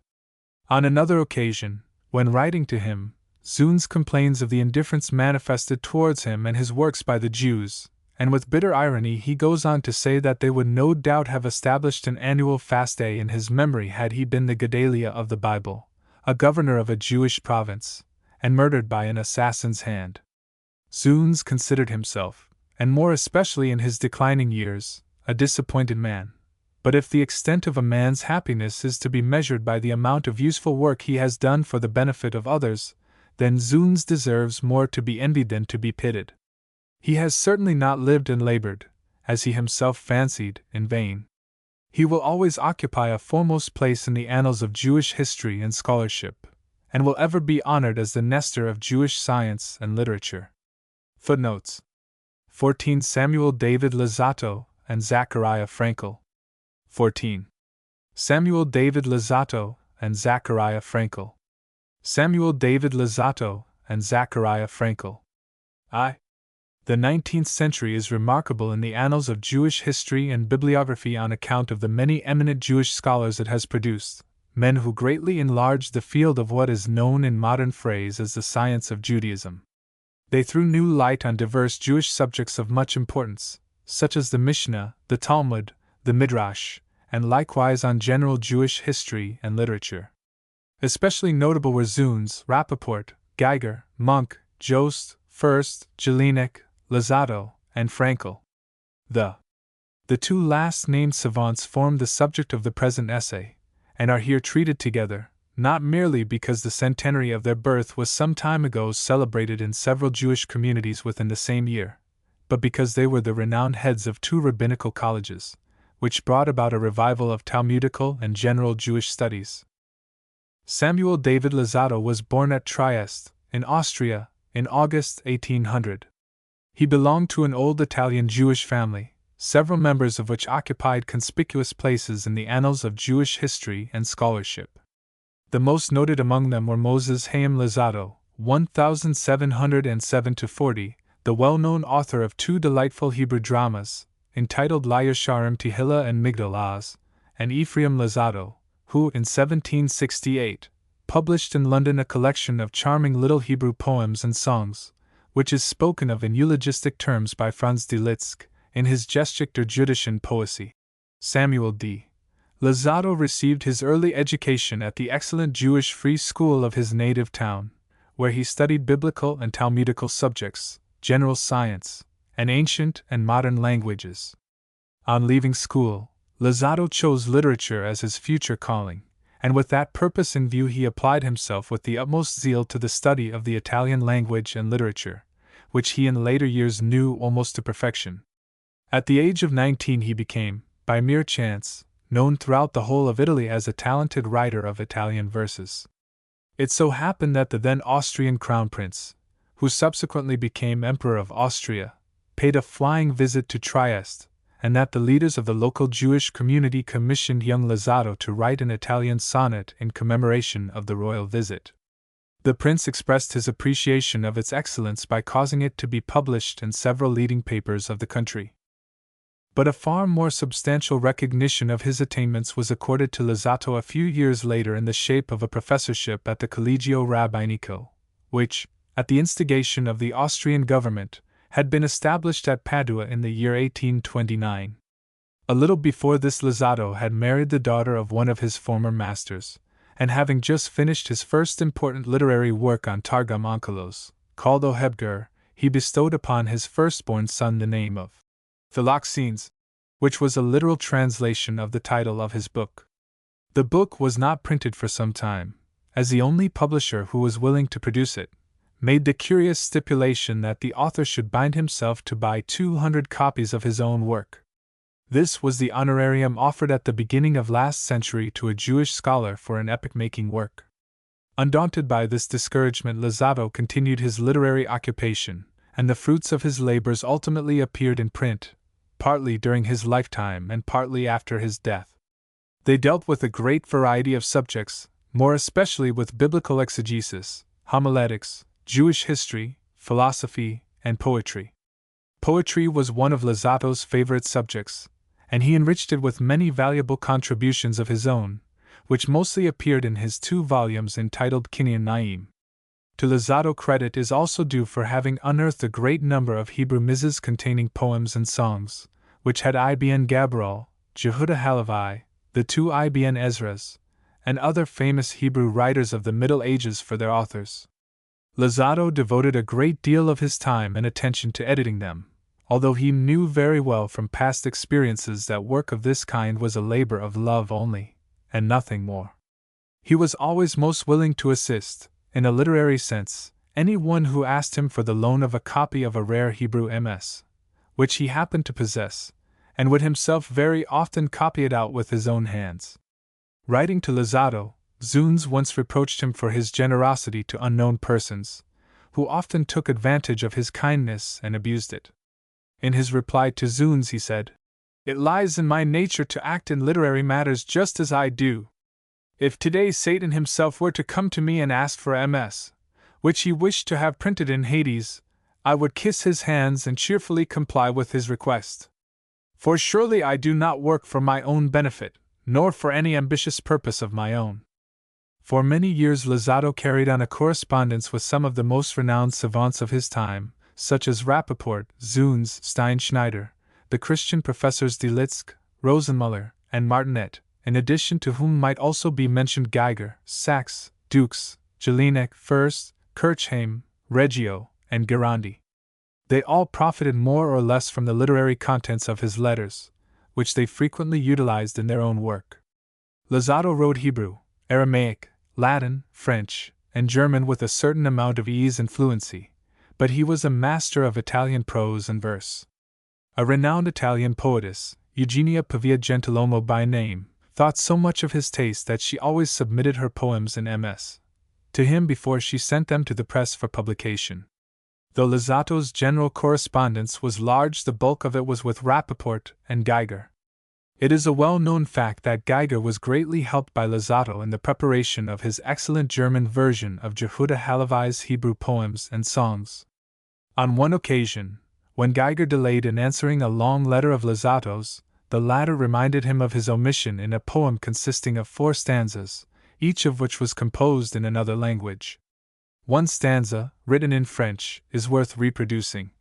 On another occasion, when writing to him, Zunes complains of the indifference manifested towards him and his works by the Jews, and with bitter irony he goes on to say that they would no doubt have established an annual fast day in his memory had he been the Gedalia of the Bible, a governor of a Jewish province, and murdered by an assassin's hand. Zunes considered himself, and more especially in his declining years, a disappointed man. But if the extent of a man's happiness is to be measured by the amount of useful work he has done for the benefit of others, then Zunes deserves more to be envied than to be pitied. He has certainly not lived and labored, as he himself fancied, in vain. He will always occupy a foremost place in the annals of Jewish history and scholarship, and will ever be honored as the Nestor of Jewish science and literature. Footnotes 14. Samuel David Luzzatto and Zachariah Frankel. 14. Samuel David Luzzatto and Zachariah Frankel. Samuel David Luzzatto and Zachariah Frankel. I. The 19th century is remarkable in the annals of Jewish history and bibliography on account of the many eminent Jewish scholars it has produced, men who greatly enlarged the field of what is known in modern phrase as the science of Judaism. They threw new light on diverse Jewish subjects of much importance, such as the Mishnah, the Talmud, the Midrash, and likewise on general Jewish history and literature. Especially notable were Zunes, Rappaport, Geiger, Munk, Jost, Furst, Jelinek, Luzzatto, and Frankel. The two last named savants form the subject of the present essay, and are here treated together, not merely because the centenary of their birth was some time ago celebrated in several Jewish communities within the same year, but because they were the renowned heads of two rabbinical colleges, which brought about a revival of Talmudical and general Jewish studies. Samuel David Luzzatto was born at Trieste, in Austria, in August 1800. He belonged to an old Italian Jewish family, several members of which occupied conspicuous places in the annals of Jewish history and scholarship. The most noted among them were Moses Chaim Luzzatto, 1707–40, the well-known author of two delightful Hebrew dramas, entitled Layasharim Tehillah and Migdal Oz, and Ephraim Luzzatto, who, in 1768, published in London a collection of charming little Hebrew poems and songs, which is spoken of in eulogistic terms by Franz Delitzsch, in his Geschichte der Jüdischen Poesie. Samuel D. Luzzatto received his early education at the excellent Jewish free school of his native town, where he studied biblical and Talmudical subjects, general science, and ancient and modern languages. On leaving school, Luzzatto chose literature as his future calling, and with that purpose in view he applied himself with the utmost zeal to the study of the Italian language and literature, which he in later years knew almost to perfection. At the age of 19 he became, by mere chance, known throughout the whole of Italy as a talented writer of Italian verses. It so happened that the then Austrian crown prince, who subsequently became Emperor of Austria, paid a flying visit to Trieste, and that the leaders of the local Jewish community commissioned young Lazzato to write an Italian sonnet in commemoration of the royal visit. The prince expressed his appreciation of its excellence by causing it to be published in several leading papers of the country. But a far more substantial recognition of his attainments was accorded to Lazzato a few years later in the shape of a professorship at the Collegio Rabbinico, which, at the instigation of the Austrian government, had been established at Padua in the year 1829. A little before this Lazzato had married the daughter of one of his former masters, and having just finished his first important literary work on Targum Onkelos, called Ohebger, he bestowed upon his firstborn son the name of Philoxenes, which was a literal translation of the title of his book. The book was not printed for some time, as the only publisher who was willing to produce it made the curious stipulation that the author should bind himself to buy 200 copies of his own work. This was the honorarium offered at the beginning of last century to a Jewish scholar for an epoch-making work. Undaunted by this discouragement, Lazzato continued his literary occupation, and the fruits of his labors ultimately appeared in print, partly during his lifetime and partly after his death. They dealt with a great variety of subjects, more especially with biblical exegesis, homiletics, Jewish history, philosophy, and poetry. Poetry was one of Lazzato's favorite subjects, and he enriched it with many valuable contributions of his own, which mostly appeared in his 2 volumes entitled Kinyan Naim. To Lazzato credit is also due for having unearthed a great number of Hebrew mizas containing poems and songs, which had Ibn Gabral, Jehuda Halevi, the 2 Ibn Ezras, and other famous Hebrew writers of the Middle Ages for their authors. Lazzato devoted a great deal of his time and attention to editing them, although he knew very well from past experiences that work of this kind was a labor of love only, and nothing more. He was always most willing to assist, in a literary sense, anyone who asked him for the loan of a copy of a rare Hebrew MS, which he happened to possess, and would himself very often copy it out with his own hands. Writing to Lazzato, Zunes once reproached him for his generosity to unknown persons, who often took advantage of his kindness and abused it. In his reply to Zunes he said, "It lies in my nature to act in literary matters just as I do. If today Satan himself were to come to me and ask for MS, which he wished to have printed in Hades, I would kiss his hands and cheerfully comply with his request. For surely I do not work for my own benefit, nor for any ambitious purpose of my own." For many years Lazzato carried on a correspondence with some of the most renowned savants of his time, such as Rappaport, Zunes, Steinschneider, the Christian professors Delitzsch, Rosenmuller, and Martinet, in addition to whom might also be mentioned Geiger, Sachs, Dukes, Jelinek, Furst, Kirchheim, Reggio, and Guerandi. They all profited more or less from the literary contents of his letters, which they frequently utilized in their own work. Lazzato wrote Hebrew, Aramaic, Latin, French, and German with a certain amount of ease and fluency, but he was a master of Italian prose and verse. A renowned Italian poetess, Eugenia Pavia Gentilomo by name, thought so much of his taste that she always submitted her poems in MS to him before she sent them to the press for publication. Though Lazzato's general correspondence was large, the bulk of it was with Rappaport and Geiger. It is a well-known fact that Geiger was greatly helped by Lazzato in the preparation of his excellent German version of Jehuda Halevi's Hebrew poems and songs. On one occasion, when Geiger delayed in answering a long letter of Lazzato's, the latter reminded him of his omission in a poem consisting of 4 stanzas, each of which was composed in another language. One stanza, written in French, is worth reproducing.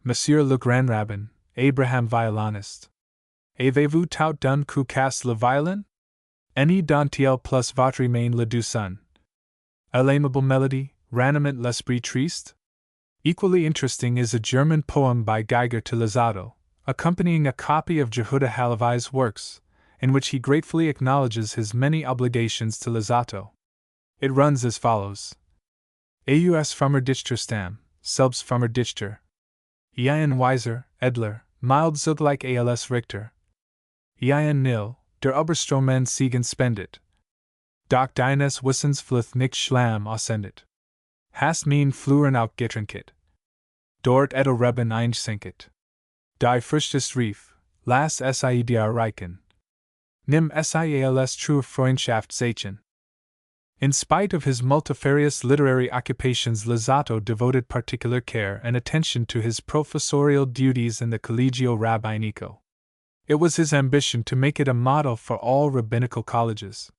Monsieur le Grand Rabbin, Abraham violoniste. Avez-vous tout d'un coup casse le violon? Any dentelle plus votre main le du son. A l'aimable melody, raniment l'esprit triste? Equally interesting is a German poem by Geiger to Lazzato, accompanying a copy of Jehuda Halevi's works, in which he gratefully acknowledges his many obligations to Lisato. It runs as follows: Aus frommer Dichter Stam, selbst frommer Dichter. Ein weiser, edler, mild zugleich als Richter. Ein nil, der Oberstromen Siegen spendet. Doch deines Wissens fluth nicht schlamm aussendet. Hast mein Fluren auch getrinket. Dort edel Reben einsinket. Die Früchtest rief, las sie dir reichen. Nimm sials true Freundschaft Seichen. In spite of his multifarious literary occupations, Lisato devoted particular care and attention to his professorial duties in the Collegio Rabbinico. It was his ambition to make it a model for all rabbinical colleges.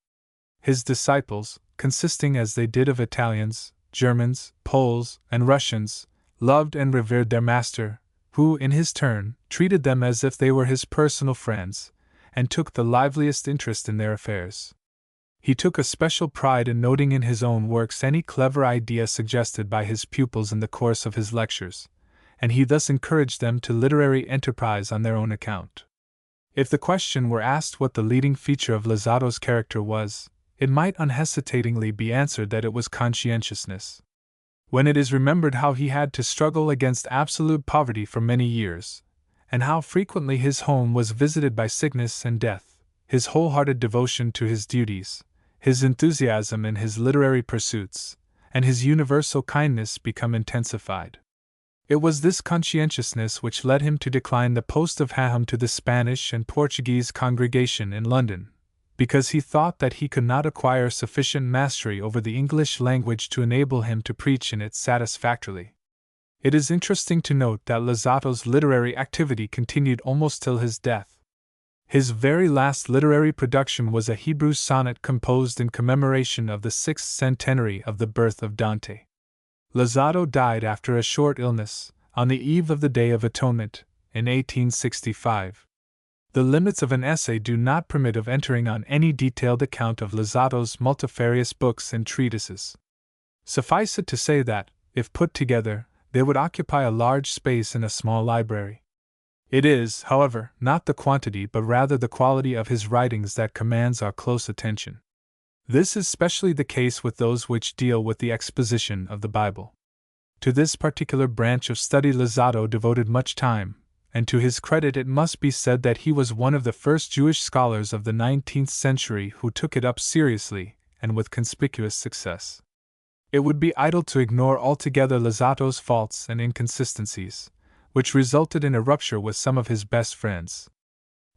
His disciples, consisting as they did of Italians, Germans, Poles, and Russians, loved and revered their master, who, in his turn, treated them as if they were his personal friends, and took the liveliest interest in their affairs. He took a special pride in noting in his own works any clever idea suggested by his pupils in the course of his lectures, and he thus encouraged them to literary enterprise on their own account. If the question were asked what the leading feature of Lisato's character was, it might unhesitatingly be answered that it was conscientiousness. When it is remembered how he had to struggle against absolute poverty for many years, and how frequently his home was visited by sickness and death, his wholehearted devotion to his duties, his enthusiasm in his literary pursuits, and his universal kindness become intensified. It was this conscientiousness which led him to decline the post of Haham to the Spanish and Portuguese congregation in London, because he thought that he could not acquire sufficient mastery over the English language to enable him to preach in it satisfactorily. It is interesting to note that Lisato's literary activity continued almost till his death. His very last literary production was a Hebrew sonnet composed in commemoration of the 6th centenary of the birth of Dante. Lisato died after a short illness, on the eve of the Day of Atonement, in 1865. The limits of an essay do not permit of entering on any detailed account of Lisato's multifarious books and treatises. Suffice it to say that, if put together, they would occupy a large space in a small library. It is, however, not the quantity but rather the quality of his writings that commands our close attention. This is specially the case with those which deal with the exposition of the Bible. To this particular branch of study Lisato devoted much time, and to his credit it must be said that he was one of the first Jewish scholars of the 19th century who took it up seriously, and with conspicuous success. It would be idle to ignore altogether Lisato's faults and inconsistencies, which resulted in a rupture with some of his best friends.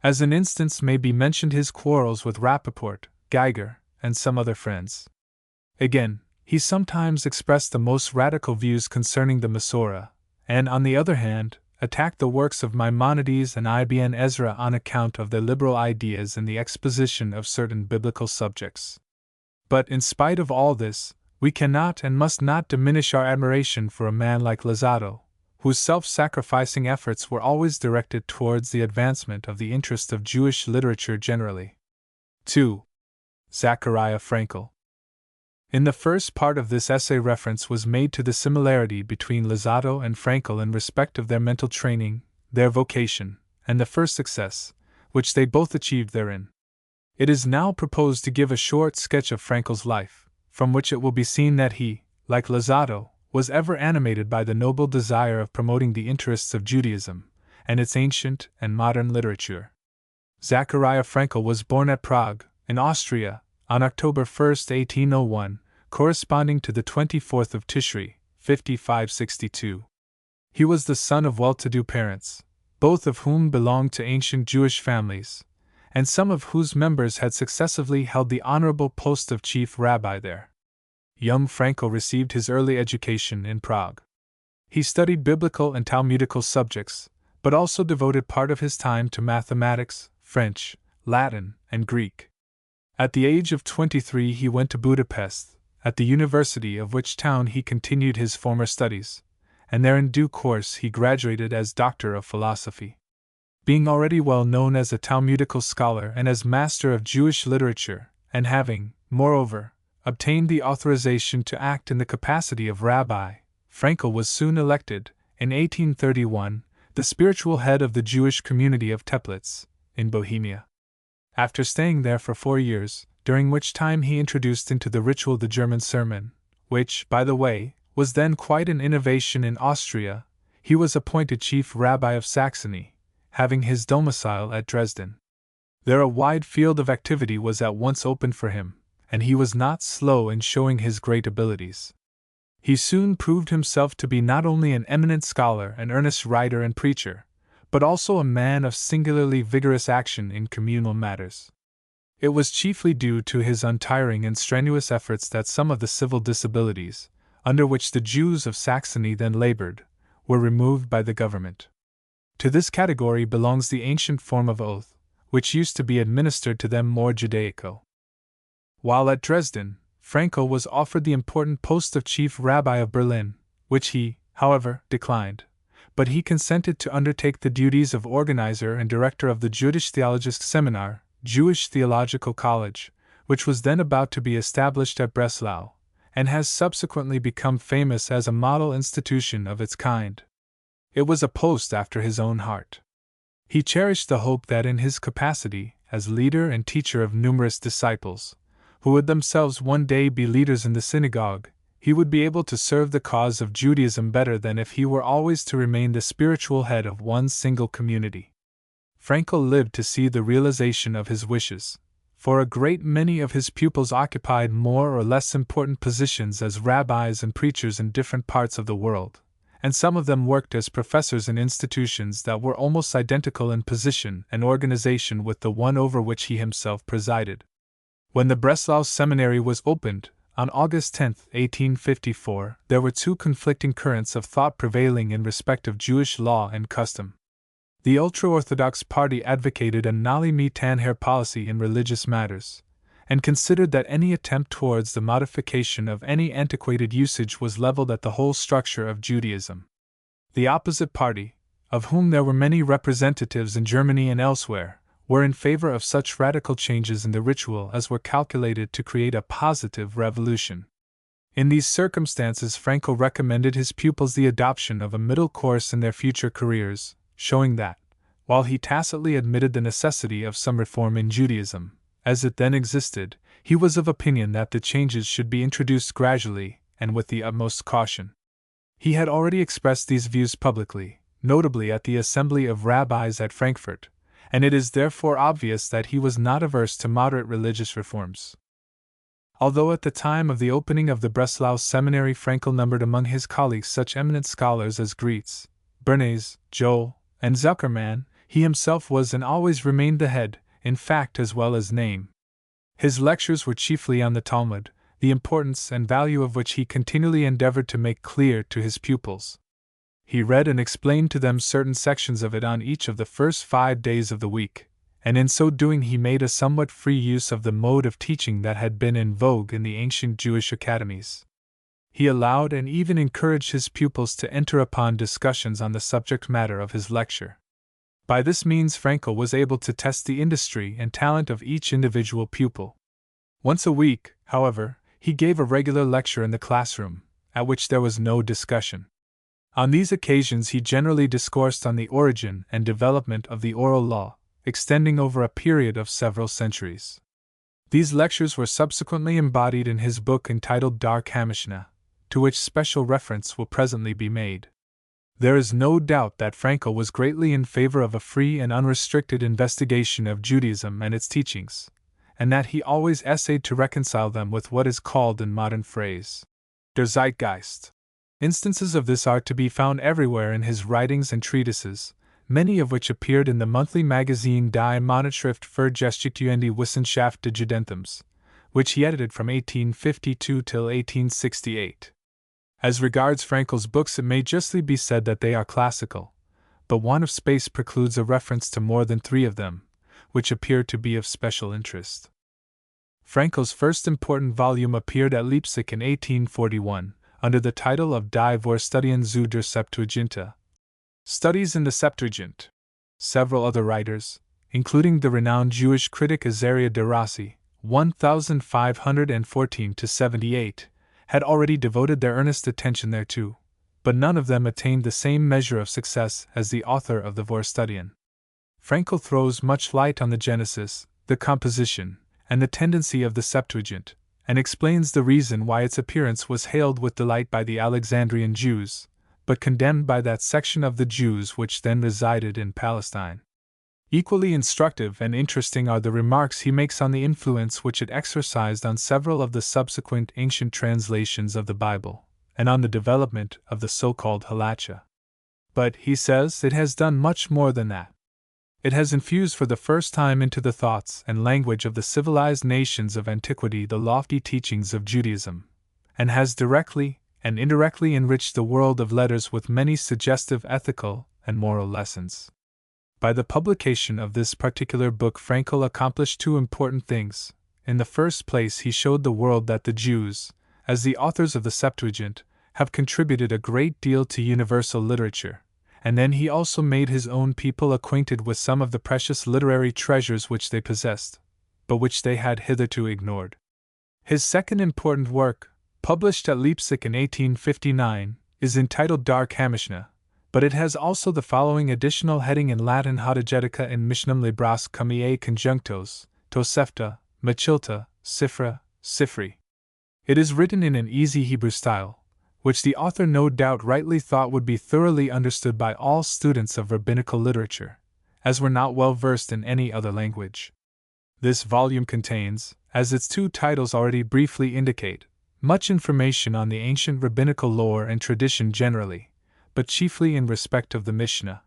As an instance may be mentioned his quarrels with Rappaport, Geiger, and some other friends. Again, he sometimes expressed the most radical views concerning the Masorah, and, on the other hand, attacked the works of Maimonides and Ibn Ezra on account of their liberal ideas in the exposition of certain biblical subjects. But in spite of all this, we cannot and must not diminish our admiration for a man like Lisato, whose self-sacrificing efforts were always directed towards the advancement of the interest of Jewish literature generally. 2. Zachariah Frankel. In the first part of this essay reference was made to the similarity between Lisato and Frankel in respect of their mental training, their vocation, and the first success, which they both achieved therein. It is now proposed to give a short sketch of Frankel's life, from which it will be seen that he, like Lisato, was ever animated by the noble desire of promoting the interests of Judaism, and its ancient and modern literature. Zachariah Frankel was born at Prague, in Austria, on October 1, 1801, corresponding to the 24th of Tishri, 5562. He was the son of well-to-do parents, both of whom belonged to ancient Jewish families, and some of whose members had successively held the honorable post of chief rabbi there. Young Frankel received his early education in Prague. He studied biblical and Talmudical subjects, but also devoted part of his time to mathematics, French, Latin, and Greek. At the age of 23 he went to Budapest, at the university of which town he continued his former studies, and there in due course he graduated as Doctor of Philosophy. Being already well known as a Talmudical scholar and as master of Jewish literature, and having, moreover, obtained the authorization to act in the capacity of rabbi, Frankel was soon elected, in 1831, the spiritual head of the Jewish community of Teplitz, in Bohemia. after staying there for 4 years, during which time he introduced into the ritual the German sermon, which, by the way, was then quite an innovation in Austria. He was appointed chief rabbi of Saxony, having his domicile at Dresden. There a wide field of activity was at once opened for him, and he was not slow in showing his great abilities. He soon proved himself to be not only an eminent scholar and earnest writer and preacher, but also a man of singularly vigorous action in communal matters. It was chiefly due to his untiring and strenuous efforts that some of the civil disabilities, under which the Jews of Saxony then labored, were removed by the government. To this category belongs the ancient form of oath, which used to be administered to them more Judaico. While at Dresden, Frankel was offered the important post of chief rabbi of Berlin, which he, however, declined, but he consented to undertake the duties of organizer and director of the Jüdisch Theologisches Seminar, Jewish Theological College, which was then about to be established at Breslau, and has subsequently become famous as a model institution of its kind. It was a post after his own heart. He cherished the hope that in his capacity as leader and teacher of numerous disciples, who would themselves one day be leaders in the synagogue, he would be able to serve the cause of Judaism better than if he were always to remain the spiritual head of one single community. Frankel lived to see the realization of his wishes, for a great many of his pupils occupied more or less important positions as rabbis and preachers in different parts of the world, and some of them worked as professors in institutions that were almost identical in position and organization with the one over which he himself presided. When the Breslau Seminary was opened, on August 10, 1854, there were two conflicting currents of thought prevailing in respect of Jewish law and custom. The ultra-Orthodox party advocated a noli me tangere policy in religious matters, and considered that any attempt towards the modification of any antiquated usage was leveled at the whole structure of Judaism. The opposite party, of whom there were many representatives in Germany and elsewhere, were in favor of such radical changes in the ritual as were calculated to create a positive revolution. In these circumstances, Frankel recommended his pupils the adoption of a middle course in their future careers, showing that, while he tacitly admitted the necessity of some reform in Judaism, as it then existed, he was of opinion that the changes should be introduced gradually and with the utmost caution. He had already expressed these views publicly, notably at the Assembly of Rabbis at Frankfurt, and it is therefore obvious that he was not averse to moderate religious reforms. Although at the time of the opening of the Breslau Seminary Frankel numbered among his colleagues such eminent scholars as Gretz, Bernays, Joel, and Zuckerman, he himself was and always remained the head, in fact as well as name. His lectures were chiefly on the Talmud, the importance and value of which he continually endeavored to make clear to his pupils. He read and explained to them certain sections of it on each of the first 5 days of the week, and in so doing he made a somewhat free use of the mode of teaching that had been in vogue in the ancient Jewish academies. He allowed and even encouraged his pupils to enter upon discussions on the subject matter of his lecture. By this means Frankel was able to test the industry and talent of each individual pupil. Once a week, however, he gave a regular lecture in the classroom, at which there was no discussion. On these occasions he generally discoursed on the origin and development of the oral law, extending over a period of several centuries. These lectures were subsequently embodied in his book entitled Dar Kamishna, to which special reference will presently be made. There is no doubt that Frankel was greatly in favor of a free and unrestricted investigation of Judaism and its teachings, and that he always essayed to reconcile them with what is called in modern phrase der Zeitgeist. Instances of this are to be found everywhere in his writings and treatises, many of which appeared in the monthly magazine Die Monatschrift für Geschichte Wissenschaft des Judentums, which he edited from 1852 till 1868. As regards Frankel's books, it may justly be said that they are classical, but want of space precludes a reference to more than 3 of them, which appear to be of special interest. Frankel's first important volume appeared at Leipzig in 1841, under the title of Die Vorstudien zu der Septuaginta, Studies in the Septuagint. Several other writers, including the renowned Jewish critic Azaria de Rossi, 1514-78, had already devoted their earnest attention thereto, but none of them attained the same measure of success as the author of the Vorstudien. Frankel throws much light on the genesis, the composition, and the tendency of the Septuagint, and explains the reason why its appearance was hailed with delight by the Alexandrian Jews, but condemned by that section of the Jews which then resided in Palestine. Equally instructive and interesting are the remarks he makes on the influence which it exercised on several of the subsequent ancient translations of the Bible, and on the development of the so-called Halacha. But, he says, it has done much more than that. It has infused for the first time into the thoughts and language of the civilized nations of antiquity the lofty teachings of Judaism, and has directly and indirectly enriched the world of letters with many suggestive ethical and moral lessons. By the publication of this particular book, Frankel accomplished two important things. In the first place, he showed the world that the Jews, as the authors of the Septuagint, have contributed a great deal to universal literature, and then he also made his own people acquainted with some of the precious literary treasures which they possessed, but which they had hitherto ignored. His second important work, published at Leipzig in 1859, is entitled Dark Hamishna, but it has also the following additional heading in Latin: Hautegetica in Mishnam Libras Cumiae Conjunctos, Tosefta, Machilta, Sifra, Sifri. It is written in an easy Hebrew style, which the author no doubt rightly thought would be thoroughly understood by all students of rabbinical literature, as were not well versed in any other language. This volume contains, as its two titles already briefly indicate, much information on the ancient rabbinical lore and tradition generally, but chiefly in respect of the Mishnah.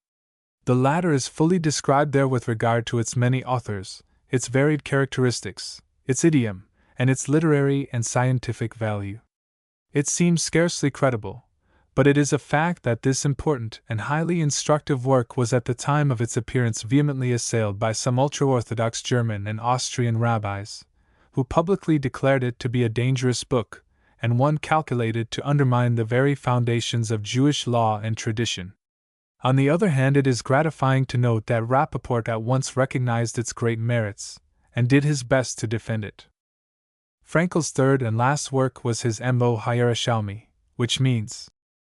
The latter is fully described there with regard to its many authors, its varied characteristics, its idiom, and its literary and scientific value. It seems scarcely credible, but it is a fact that this important and highly instructive work was at the time of its appearance vehemently assailed by some ultra-Orthodox German and Austrian rabbis, who publicly declared it to be a dangerous book, and one calculated to undermine the very foundations of Jewish law and tradition. On the other hand, it is gratifying to note that Rappaport at once recognized its great merits, and did his best to defend it. Frankel's third and last work was his Embo Hayerushalmi, which means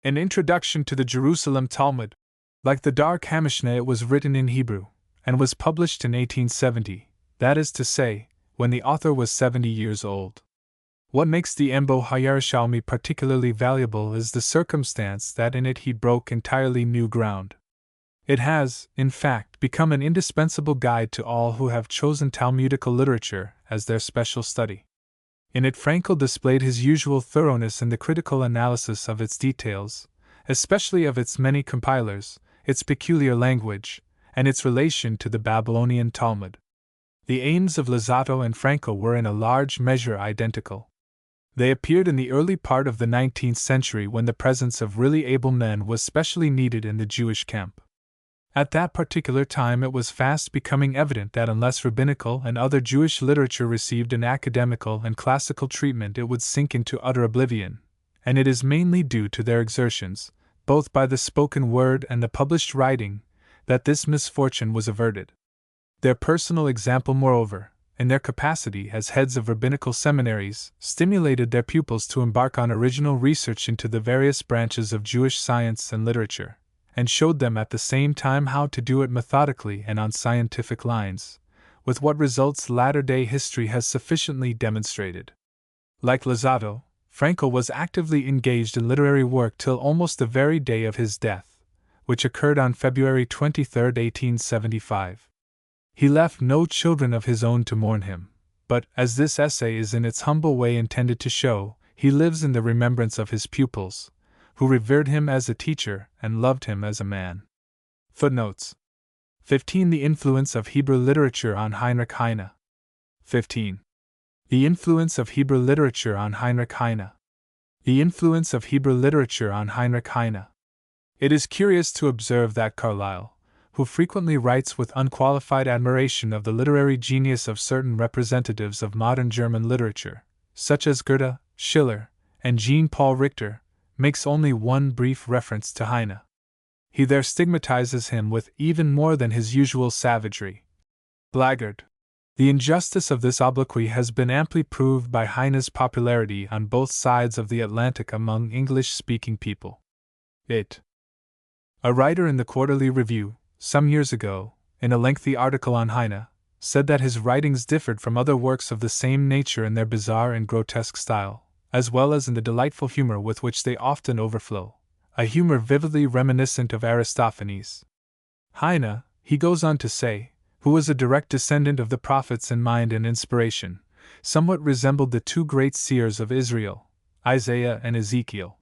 an introduction to the Jerusalem Talmud. Like the Dark Hamishna, it was written in Hebrew, and was published in 1870, that is to say, when the author was 70 years old. What makes the Embo Hayerushalmi particularly valuable is the circumstance that in it he broke entirely new ground. It has, in fact, become an indispensable guide to all who have chosen Talmudical literature as their special study. In it, Frankel displayed his usual thoroughness in the critical analysis of its details, especially of its many compilers, its peculiar language, and its relation to the Babylonian Talmud. The aims of Luzzatto and Frankel were in a large measure identical. They appeared in the early part of the 19th century, when the presence of really able men was specially needed in the Jewish camp. At that particular time it was fast becoming evident that unless rabbinical and other Jewish literature received an academical and classical treatment it would sink into utter oblivion, and it is mainly due to their exertions, both by the spoken word and the published writing, that this misfortune was averted. Their personal example, moreover, in their capacity as heads of rabbinical seminaries, stimulated their pupils to embark on original research into the various branches of Jewish science and literature, and showed them at the same time how to do it methodically and on scientific lines, with what results latter-day history has sufficiently demonstrated. Like Luzzatto, Frankel was actively engaged in literary work till almost the very day of his death, which occurred on February 23, 1875. He left no children of his own to mourn him, but, as this essay is in its humble way intended to show, he lives in the remembrance of his pupils, who revered him as a teacher and loved him as a man. Footnotes 15. The influence of Hebrew literature on Heinrich Heine. 15. The influence of Hebrew literature on Heinrich Heine. The influence of Hebrew literature on Heinrich Heine. It is curious to observe that Carlyle, who frequently writes with unqualified admiration of the literary genius of certain representatives of modern German literature, such as Goethe, Schiller, and Jean-Paul Richter, makes only one brief reference to Heine. He there stigmatizes him with even more than his usual savagery. Blackguard. The injustice of this obloquy has been amply proved by Heine's popularity on both sides of the Atlantic among English-speaking people. A writer in the Quarterly Review, some years ago, in a lengthy article on Heine, said that his writings differed from other works of the same nature in their bizarre and grotesque style, as well as in the delightful humor with which they often overflow, a humor vividly reminiscent of Aristophanes. Heine, he goes on to say, who was a direct descendant of the prophets in mind and inspiration, somewhat resembled the two great seers of Israel, Isaiah and Ezekiel.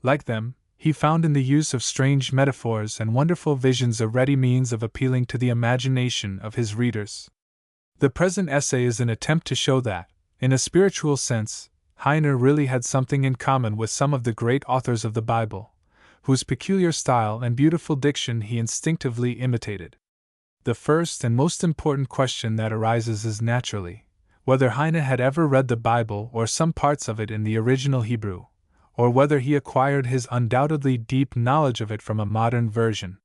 Like them, he found in the use of strange metaphors and wonderful visions a ready means of appealing to the imagination of his readers. The present essay is an attempt to show that, in a spiritual sense, Heine really had something in common with some of the great authors of the Bible, whose peculiar style and beautiful diction he instinctively imitated. The first and most important question that arises is naturally, whether Heine had ever read the Bible or some parts of it in the original Hebrew, or whether he acquired his undoubtedly deep knowledge of it from a modern version.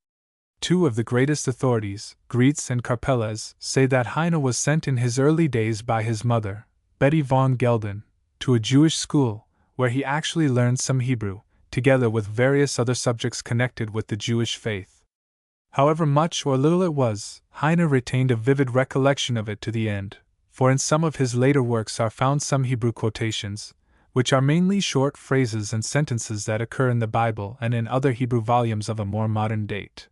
Two of the greatest authorities, Gretz and Carpeles, say that Heine was sent in his early days by his mother, Betty von Gelden, to a Jewish school, where he actually learned some Hebrew, together with various other subjects connected with the Jewish faith. However much or little it was, Heine retained a vivid recollection of it to the end, for in some of his later works are found some Hebrew quotations, which are mainly short phrases and sentences that occur in the Bible and in other Hebrew volumes of a more modern date.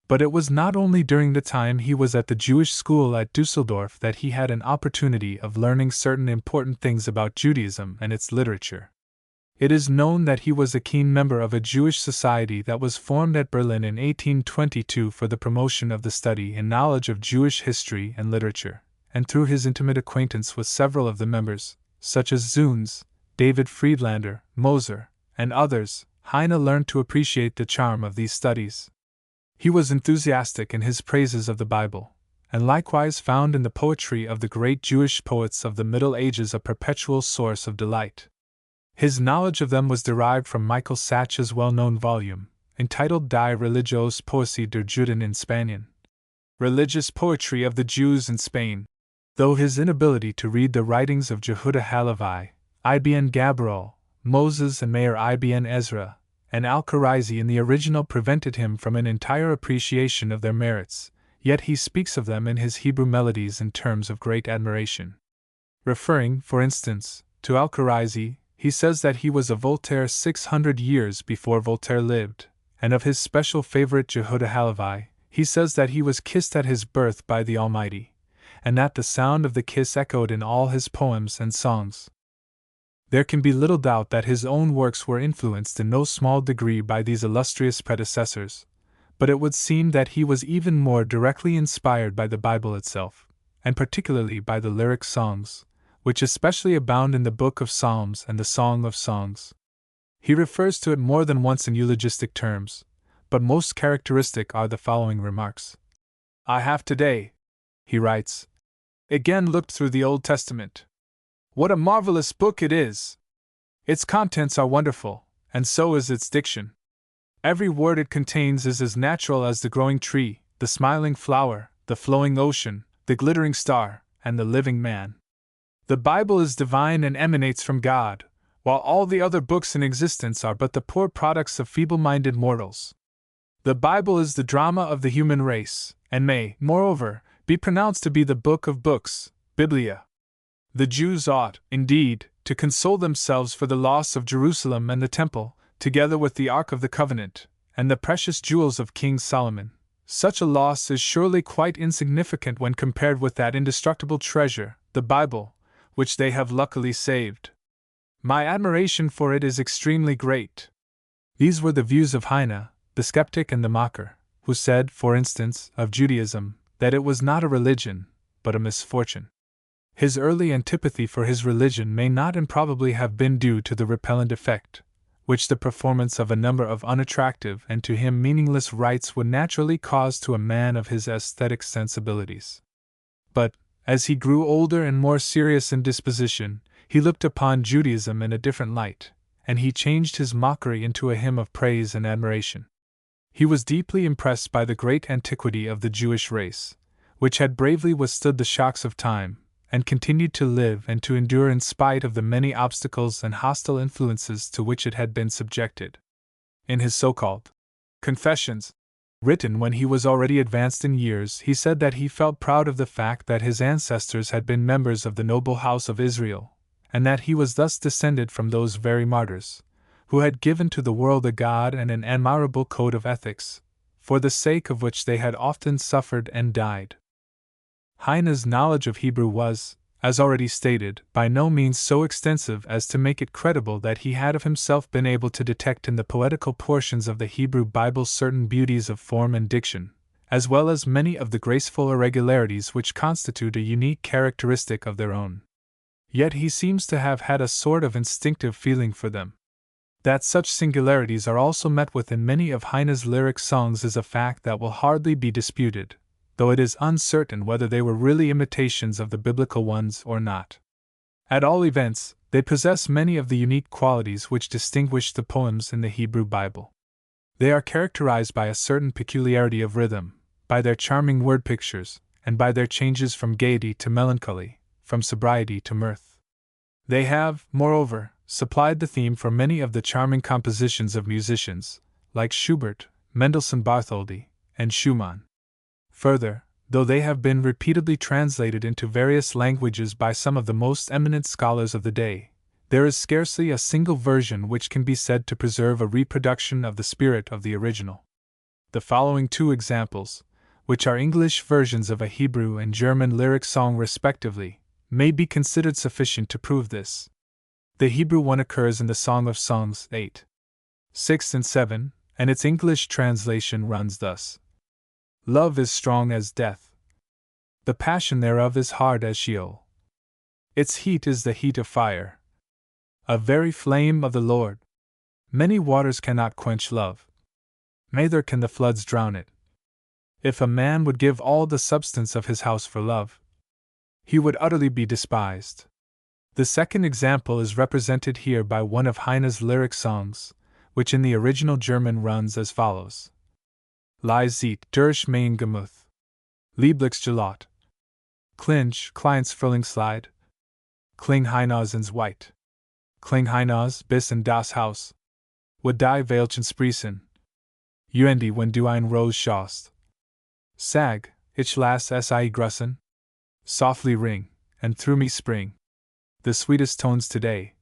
But it was not only during the time he was at the Jewish school at Dusseldorf that he had an opportunity of learning certain important things about Judaism and its literature. It is known that he was a keen member of a Jewish society that was formed at Berlin in 1822 for the promotion of the study and knowledge of Jewish history and literature, and through his intimate acquaintance with several of the members, such as Zunes, David Friedlander, Moser, and others, Heine learned to appreciate the charm of these studies. He was enthusiastic in his praises of the Bible, and likewise found in the poetry of the great Jewish poets of the Middle Ages a perpetual source of delight. His knowledge of them was derived from Michael Sachs's well-known volume, entitled Die religiöse Poesie der Juden in Spanien, Religious Poetry of the Jews in Spain. Though his inability to read the writings of Jehuda Halevi, Ibn Gabriel, Moses and Meir Ibn Ezra, and Al-Khwarizmi in the original prevented him from an entire appreciation of their merits, yet he speaks of them in his Hebrew melodies in terms of great admiration. Referring, for instance, to Al-Khwarizmi, he says that he was a Voltaire 600 years before Voltaire lived, and of his special favorite Jehuda Halevi, he says that he was kissed at his birth by the Almighty, and that the sound of the kiss echoed in all his poems and songs. There can be little doubt that his own works were influenced in no small degree by these illustrious predecessors, but it would seem that he was even more directly inspired by the Bible itself, and particularly by the lyric songs, which especially abound in the Book of Psalms and the Song of Songs. He refers to it more than once in eulogistic terms, but most characteristic are the following remarks. "I have today," he writes, "again looked through the Old Testament. What a marvelous book it is! Its contents are wonderful, and so is its diction. Every word it contains is as natural as the growing tree, the smiling flower, the flowing ocean, the glittering star, and the living man. The Bible is divine and emanates from God, while all the other books in existence are but the poor products of feeble-minded mortals. The Bible is the drama of the human race, and may, moreover, be pronounced to be the book of books, Biblia. The Jews ought, indeed, to console themselves for the loss of Jerusalem and the Temple, together with the Ark of the Covenant, and the precious jewels of King Solomon. Such a loss is surely quite insignificant when compared with that indestructible treasure, the Bible, which they have luckily saved. My admiration for it is extremely great." These were the views of Heine, the skeptic and the mocker, who said, for instance, of Judaism, that it was not a religion, but a misfortune. His early antipathy for his religion may not improbably have been due to the repellent effect, which the performance of a number of unattractive and to him meaningless rites would naturally cause to a man of his aesthetic sensibilities. But, as he grew older and more serious in disposition, he looked upon Judaism in a different light, and he changed his mockery into a hymn of praise and admiration. He was deeply impressed by the great antiquity of the Jewish race, which had bravely withstood the shocks of time, and continued to live and to endure in spite of the many obstacles and hostile influences to which it had been subjected. In his so-called Confessions, Written when he was already advanced in years, he said that he felt proud of the fact that his ancestors had been members of the noble house of Israel, and that he was thus descended from those very martyrs, who had given to the world a God and an admirable code of ethics, for the sake of which they had often suffered and died. Heine's knowledge of Hebrew was, as already stated, by no means so extensive as to make it credible that he had of himself been able to detect in the poetical portions of the Hebrew Bible certain beauties of form and diction, as well as many of the graceful irregularities which constitute a unique characteristic of their own. Yet he seems to have had a sort of instinctive feeling for them. That such singularities are also met with in many of Heine's lyric songs is a fact that will hardly be disputed, though it is uncertain whether they were really imitations of the biblical ones or not. At all events, they possess many of the unique qualities which distinguish the poems in the Hebrew Bible. They are characterized by a certain peculiarity of rhythm, by their charming word pictures, and by their changes from gaiety to melancholy, from sobriety to mirth. They have, moreover, supplied the theme for many of the charming compositions of musicians, like Schubert, Mendelssohn Bartholdy, and Schumann. Further, though they have been repeatedly translated into various languages by some of the most eminent scholars of the day, there is scarcely a single version which can be said to preserve a reproduction of the spirit of the original. The following two examples, which are English versions of a Hebrew and German lyric song respectively, may be considered sufficient to prove this. The Hebrew one occurs in the Song of Songs 8, 6 and 7, and its English translation runs thus. Love is strong as death. The passion thereof is hard as Sheol. Its heat is the heat of fire. A very flame of the Lord. Many waters cannot quench love. Neither can the floods drown it. If a man would give all the substance of his house for love, he would utterly be despised. The second example is represented here by one of Heine's lyric songs, which in the original German runs as follows. Lies ziet durch mein Gemuth. Lieblingsgelot. Klinch, kleins Frühlingslied. Kling hinaus ins White. Kling hinaus bis in das Haus. Wo die Veilchen sprießen. Uendi wenn du ein Rose schaust. Sag, ich lass es I grussen. Softly ring, and through me spring the sweetest tones today.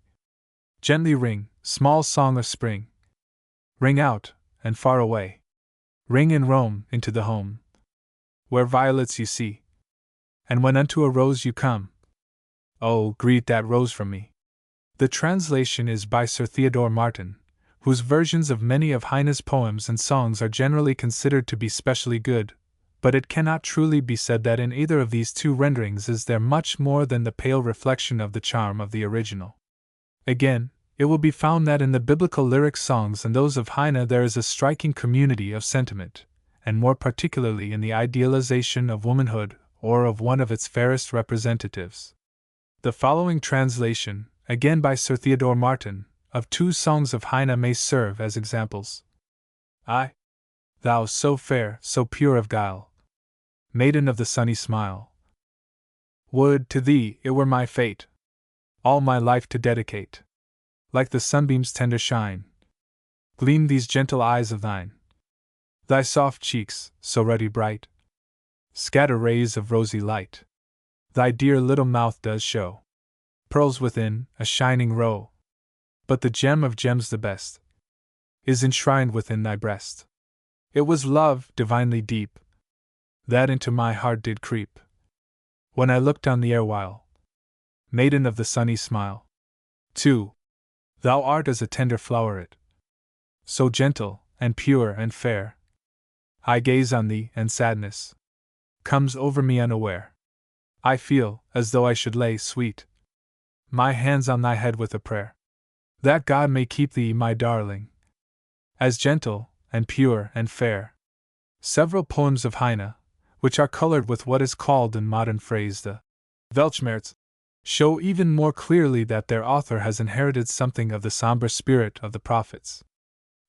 Gently ring, small song of spring. Ring out, and far away. Ring in Rome, into the home where violets you see. And when unto a rose you come, oh, greet that rose from me. The translation is by Sir Theodore Martin, whose versions of many of Heine's poems and songs are generally considered to be specially good, but it cannot truly be said that in either of these two renderings is there much more than the pale reflection of the charm of the original. Again, it will be found that in the biblical lyric songs and those of Heine there is a striking community of sentiment, and more particularly in the idealization of womanhood, or of one of its fairest representatives. The following translation, again by Sir Theodore Martin, of two songs of Heine may serve as examples. I, thou so fair, so pure of guile, maiden of the sunny smile, would to thee it were my fate all my life to dedicate. Like the sunbeam's tender shine, gleam these gentle eyes of thine. Thy soft cheeks, so ruddy bright, scatter rays of rosy light. Thy dear little mouth does show pearls within a shining row. But the gem of gems the best is enshrined within thy breast. It was love, divinely deep, that into my heart did creep, when I looked on the erewhile maiden of the sunny smile. 2. Thou art as a tender floweret, so gentle, and pure, and fair. I gaze on thee, and sadness comes over me unaware. I feel as though I should lay, sweet, my hands on thy head with a prayer, that God may keep thee, my darling, as gentle, and pure, and fair. Several poems of Heine, which are colored with what is called in modern phrase the Weltschmerz, show even more clearly that their author has inherited something of the somber spirit of the prophets.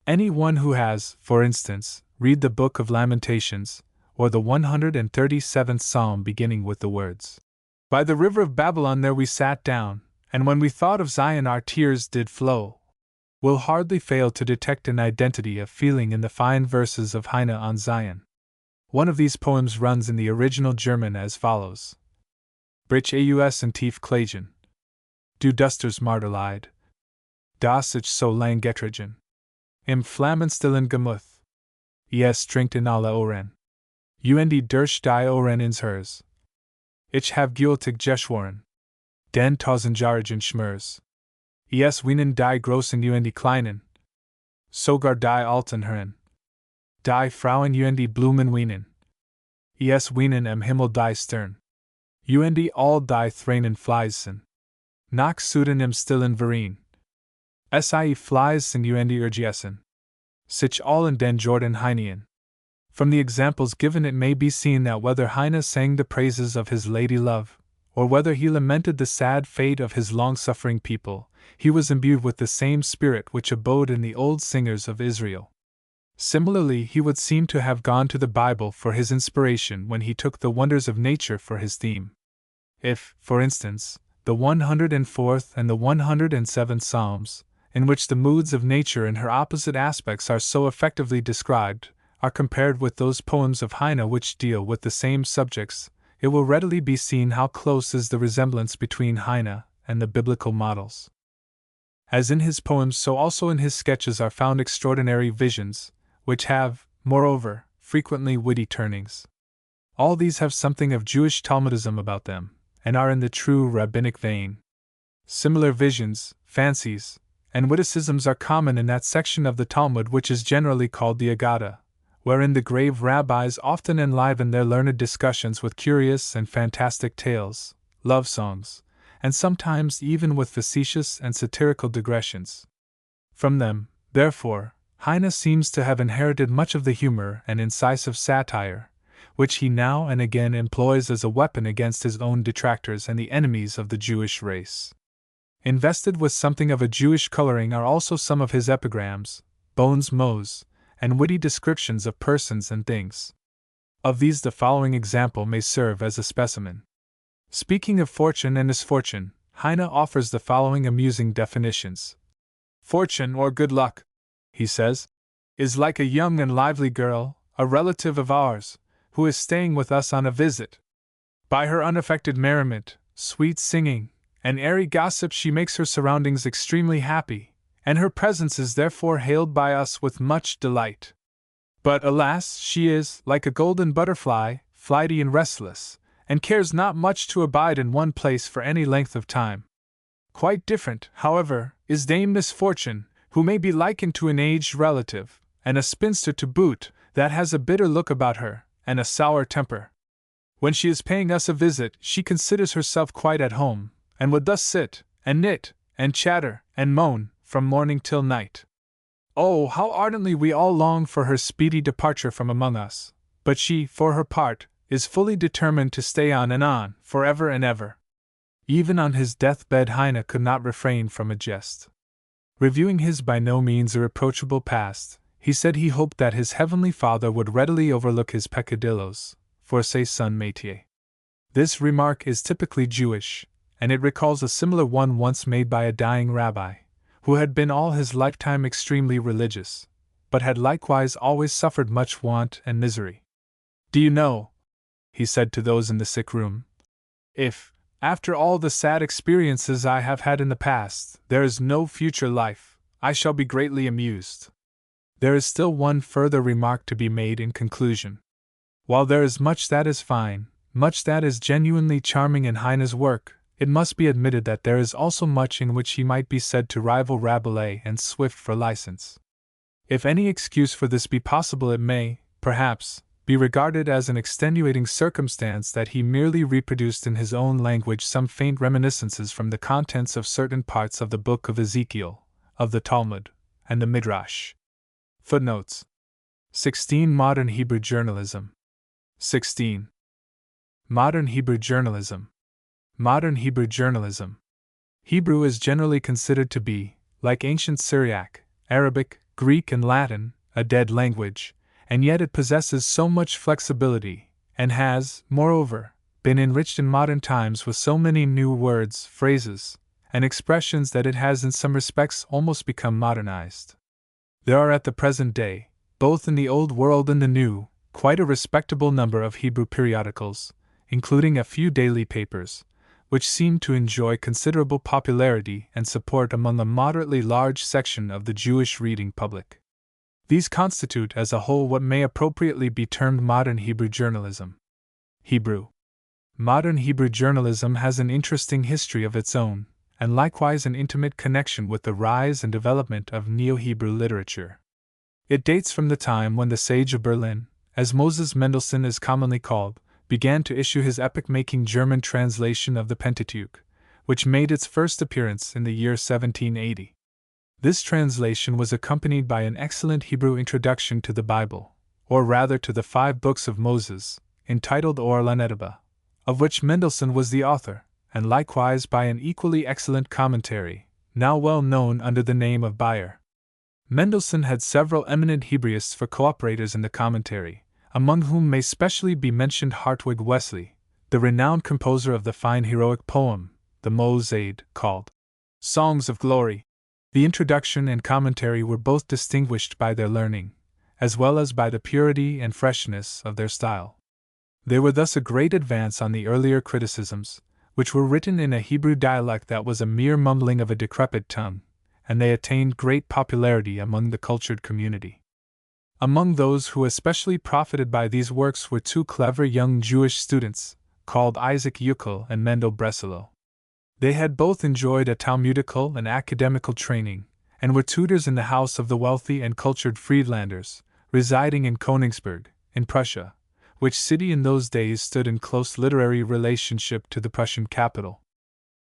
Any one who has, for instance, read the Book of Lamentations, or the 137th Psalm beginning with the words, By the river of Babylon there we sat down, and when we thought of Zion our tears did flow, will hardly fail to detect an identity of feeling in the fine verses of Heine on Zion. One of these poems runs in the original German as follows: Brich aus en tief klagen. Du dusters Marterleid. Das ich so lang getrigen. Im flammenstillen Gemuth. Es trinkt in alle Ohren. Und durch die Ohren ins Herz. Ich have gültig geschworen. Den tausendjährigen Schmerz. Es wienen die großen und die kleinen. Sogar die alten Herren. Die Frauen und die Blumen wienen. Es wienen im Himmel die Stern. Und all die Tränen fließen. Nach Süden im stillen Verein. Sie fließen und urgessen. Sich all in den Jordan Heinean. From the examples given, it may be seen that whether Heine sang the praises of his lady love, or whether he lamented the sad fate of his long-suffering people, he was imbued with the same spirit which abode in the old singers of Israel. Similarly, he would seem to have gone to the Bible for his inspiration when he took the wonders of nature for his theme. If, for instance, the 104th and the 107th Psalms, in which the moods of nature in her opposite aspects are so effectively described, are compared with those poems of Heine which deal with the same subjects, it will readily be seen how close is the resemblance between Heine and the biblical models. As in his poems, so also in his sketches are found extraordinary visions, which have, moreover, frequently witty turnings. All these have something of Jewish Talmudism about them, and are in the true rabbinic vein. Similar visions, fancies, and witticisms are common in that section of the Talmud which is generally called the Aggadah, wherein the grave rabbis often enliven their learned discussions with curious and fantastic tales, love songs, and sometimes even with facetious and satirical digressions. From them, therefore, Heine seems to have inherited much of the humor and incisive satire, which he now and again employs as a weapon against his own detractors and the enemies of the Jewish race. Invested with something of a Jewish coloring are also some of his epigrams, bons mots, and witty descriptions of persons and things. Of these the following example may serve as a specimen. Speaking of fortune and misfortune, Heine offers the following amusing definitions. Fortune, or good luck, he says, is like a young and lively girl, a relative of ours, who is staying with us on a visit. By her unaffected merriment, sweet singing, and airy gossip she makes her surroundings extremely happy, and her presence is therefore hailed by us with much delight. But alas, she is, like a golden butterfly, flighty and restless, and cares not much to abide in one place for any length of time. Quite different, however, is Dame Misfortune, who may be likened to an aged relative, and a spinster to boot, that has a bitter look about her, and a sour temper. When she is paying us a visit, she considers herself quite at home, and would thus sit, and knit, and chatter, and moan, from morning till night. Oh, how ardently we all long for her speedy departure from among us, but she, for her part, is fully determined to stay on, forever and ever. Even on his deathbed Heine could not refrain from a jest. Reviewing his by no means irreproachable past, he said he hoped that his heavenly Father would readily overlook his peccadillos, for ses son métier. This remark is typically Jewish, and it recalls a similar one once made by a dying rabbi, who had been all his lifetime extremely religious, but had likewise always suffered much want and misery. Do you know, he said to those in the sick room, if, after all the sad experiences I have had in the past, there is no future life, I shall be greatly amused. There is still one further remark to be made in conclusion. While there is much that is fine, much that is genuinely charming in Heine's work, it must be admitted that there is also much in which he might be said to rival Rabelais and Swift for license. If any excuse for this be possible, it may, perhaps, be regarded as an extenuating circumstance that he merely reproduced in his own language some faint reminiscences from the contents of certain parts of the book of Ezekiel, of the Talmud, and the Midrash. Footnotes 16. Modern Hebrew Journalism 16. Modern Hebrew Journalism. Modern Hebrew Journalism. Hebrew is generally considered to be, like ancient Syriac, Arabic, Greek, and Latin, a dead language, and yet it possesses so much flexibility, and has, moreover, been enriched in modern times with so many new words, phrases, and expressions that it has in some respects almost become modernized. There are at the present day, both in the Old World and the New, quite a respectable number of Hebrew periodicals, including a few daily papers, which seem to enjoy considerable popularity and support among a moderately large section of the Jewish reading public. These constitute as a whole what may appropriately be termed modern Hebrew journalism. Hebrew. Modern Hebrew journalism has an interesting history of its own, and likewise an intimate connection with the rise and development of Neo-Hebrew literature. It dates from the time when the Sage of Berlin, as Moses Mendelssohn is commonly called, began to issue his epoch-making German translation of the Pentateuch, which made its first appearance in the year 1780. This translation was accompanied by an excellent Hebrew introduction to the Bible, or rather to the 5 books of Moses, entitled Or Lanetaba, of which Mendelssohn was the author, and likewise by an equally excellent commentary, now well known under the name of Bayer. Mendelssohn had several eminent Hebraists for cooperators in the commentary, among whom may specially be mentioned Hartwig Wesley, the renowned composer of the fine heroic poem, the Mosaid, called Songs of Glory. The introduction and commentary were both distinguished by their learning, as well as by the purity and freshness of their style. They were thus a great advance on the earlier criticisms, which were written in a Hebrew dialect that was a mere mumbling of a decrepit tongue, and they attained great popularity among the cultured community. Among those who especially profited by these works were 2 clever young Jewish students, called Isaac Yukel and Mendel Breslow. They had both enjoyed a Talmudical and academical training, and were tutors in the house of the wealthy and cultured Friedlanders, residing in Königsberg, in Prussia, which city in those days stood in close literary relationship to the Prussian capital.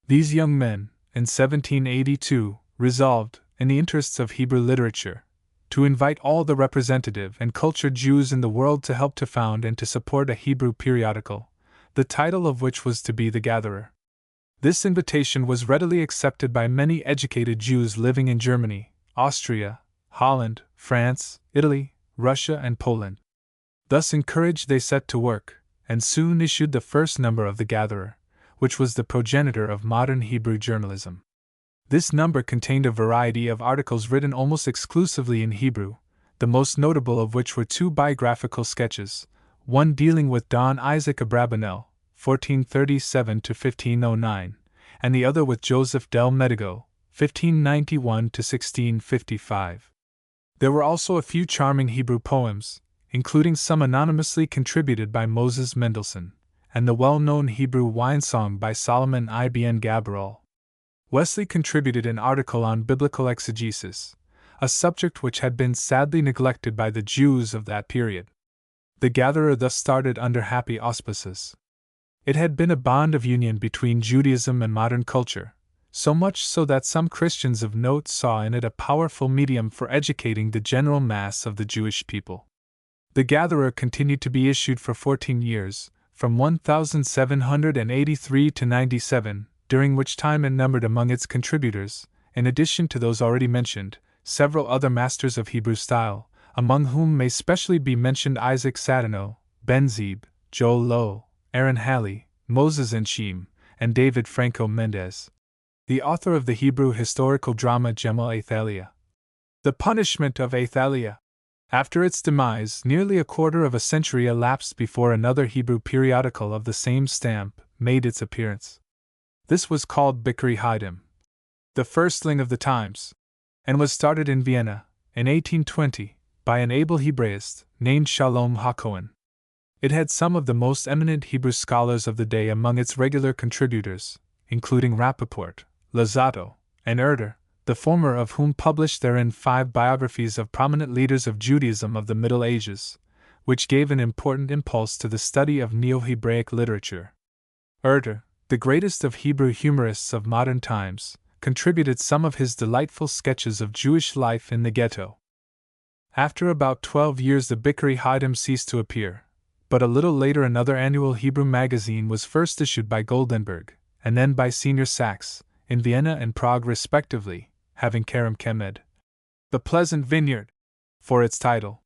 These young men, in 1782, resolved, in the interests of Hebrew literature, to invite all the representative and cultured Jews in the world to help to found and to support a Hebrew periodical, the title of which was to be The Gatherer. This invitation was readily accepted by many educated Jews living in Germany, Austria, Holland, France, Italy, Russia, and Poland. Thus encouraged, they set to work, and soon issued the first number of The Gatherer, which was the progenitor of modern Hebrew journalism. This number contained a variety of articles written almost exclusively in Hebrew, the most notable of which were 2 biographical sketches, one dealing with Don Isaac Abravanel, 1437–1509, and the other with Joseph del Medigo, 1591–1655. There were also a few charming Hebrew poems, including some anonymously contributed by Moses Mendelssohn, and the well-known Hebrew wine song by Solomon ibn Gabirol. Wesley contributed an article on biblical exegesis, a subject which had been sadly neglected by the Jews of that period. The Gatherer thus started under happy auspices. It had been a bond of union between Judaism and modern culture, so much so that some Christians of note saw in it a powerful medium for educating the general mass of the Jewish people. The Gatherer continued to be issued for 14 years, from 1783 to 97, during which time it numbered among its contributors, in addition to those already mentioned, several other masters of Hebrew style, among whom may specially be mentioned Isaac Sadano, Ben Zeeb, Joel Lowe, Aaron Halley, Moses Enshim, and David Franco Mendez. The author of the Hebrew historical drama Gemel Athaliah. The Punishment of Athaliah. After its demise, nearly a quarter of a century elapsed before another Hebrew periodical of the same stamp made its appearance. This was called Bikri Hadim, the firstling of the times, and was started in Vienna, in 1820, by an able Hebraist named Shalom HaKohen. It had some of the most eminent Hebrew scholars of the day among its regular contributors, including Rappaport, Lazato, and Erder, the former of whom published therein 5 biographies of prominent leaders of Judaism of the Middle Ages, which gave an important impulse to the study of Neo-Hebraic literature. Erder, the greatest of Hebrew humorists of modern times, contributed some of his delightful sketches of Jewish life in the ghetto. After about 12 years the Bikri Hadim ceased to appear, but a little later another annual Hebrew magazine was first issued by Goldenberg, and then by Senior Sachs, in Vienna and Prague respectively, having Kerem Kemed, The Pleasant Vineyard, for its title.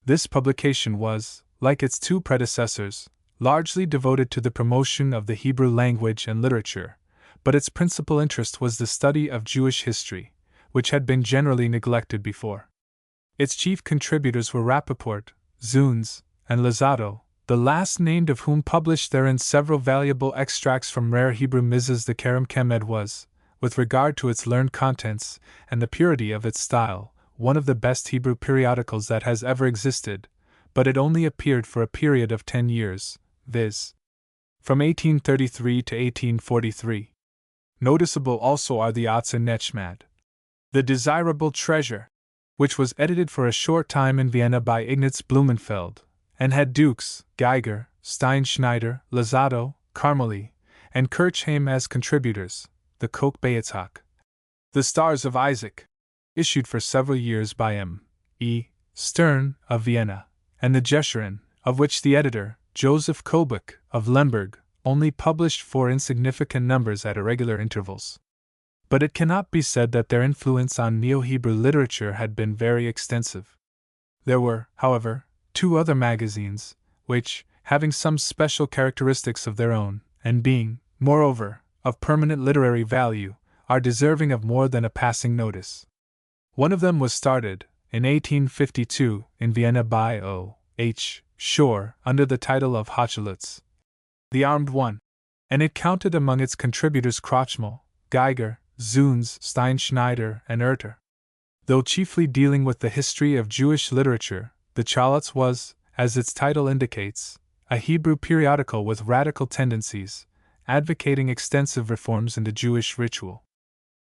This publication was, like its 2 predecessors, largely devoted to the promotion of the Hebrew language and literature, but its principal interest was the study of Jewish history, which had been generally neglected before. Its chief contributors were Rappaport, Zunes, and Lozado, the last named of whom published therein several valuable extracts from rare Hebrew mizas. The Kerem Kemed was, with regard to its learned contents and the purity of its style, one of the best Hebrew periodicals that has ever existed, but it only appeared for a period of 10 years, viz., from 1833 to 1843. Noticeable also are the Otze Nechmad, the Desirable Treasure, which was edited for a short time in Vienna by Ignaz Blumenfeld, and had Dukes, Geiger, Steinschneider, Lozado, Carmeli, and Kirchheim as contributors. The Koch Beyetzak, The Stars of Isaac, issued for several years by M. E. Stern, of Vienna, and the Jeschurin, of which the editor, Joseph Kobuck, of Lemberg, only published 4 insignificant numbers at irregular intervals. But it cannot be said that their influence on Neo-Hebrew literature had been very extensive. There were, however, 2 other magazines, which, having some special characteristics of their own, and being, moreover, of permanent literary value, are deserving of more than a passing notice. One of them was started, in 1852, in Vienna by O. H. Shore, under the title of Hochschulitz, the Armed One, and it counted among its contributors Krochmal, Geiger, Zunes, Steinschneider, and Erter. Though chiefly dealing with the history of Jewish literature, the Cholitz was, as its title indicates, a Hebrew periodical with radical tendencies, advocating extensive reforms into Jewish ritual.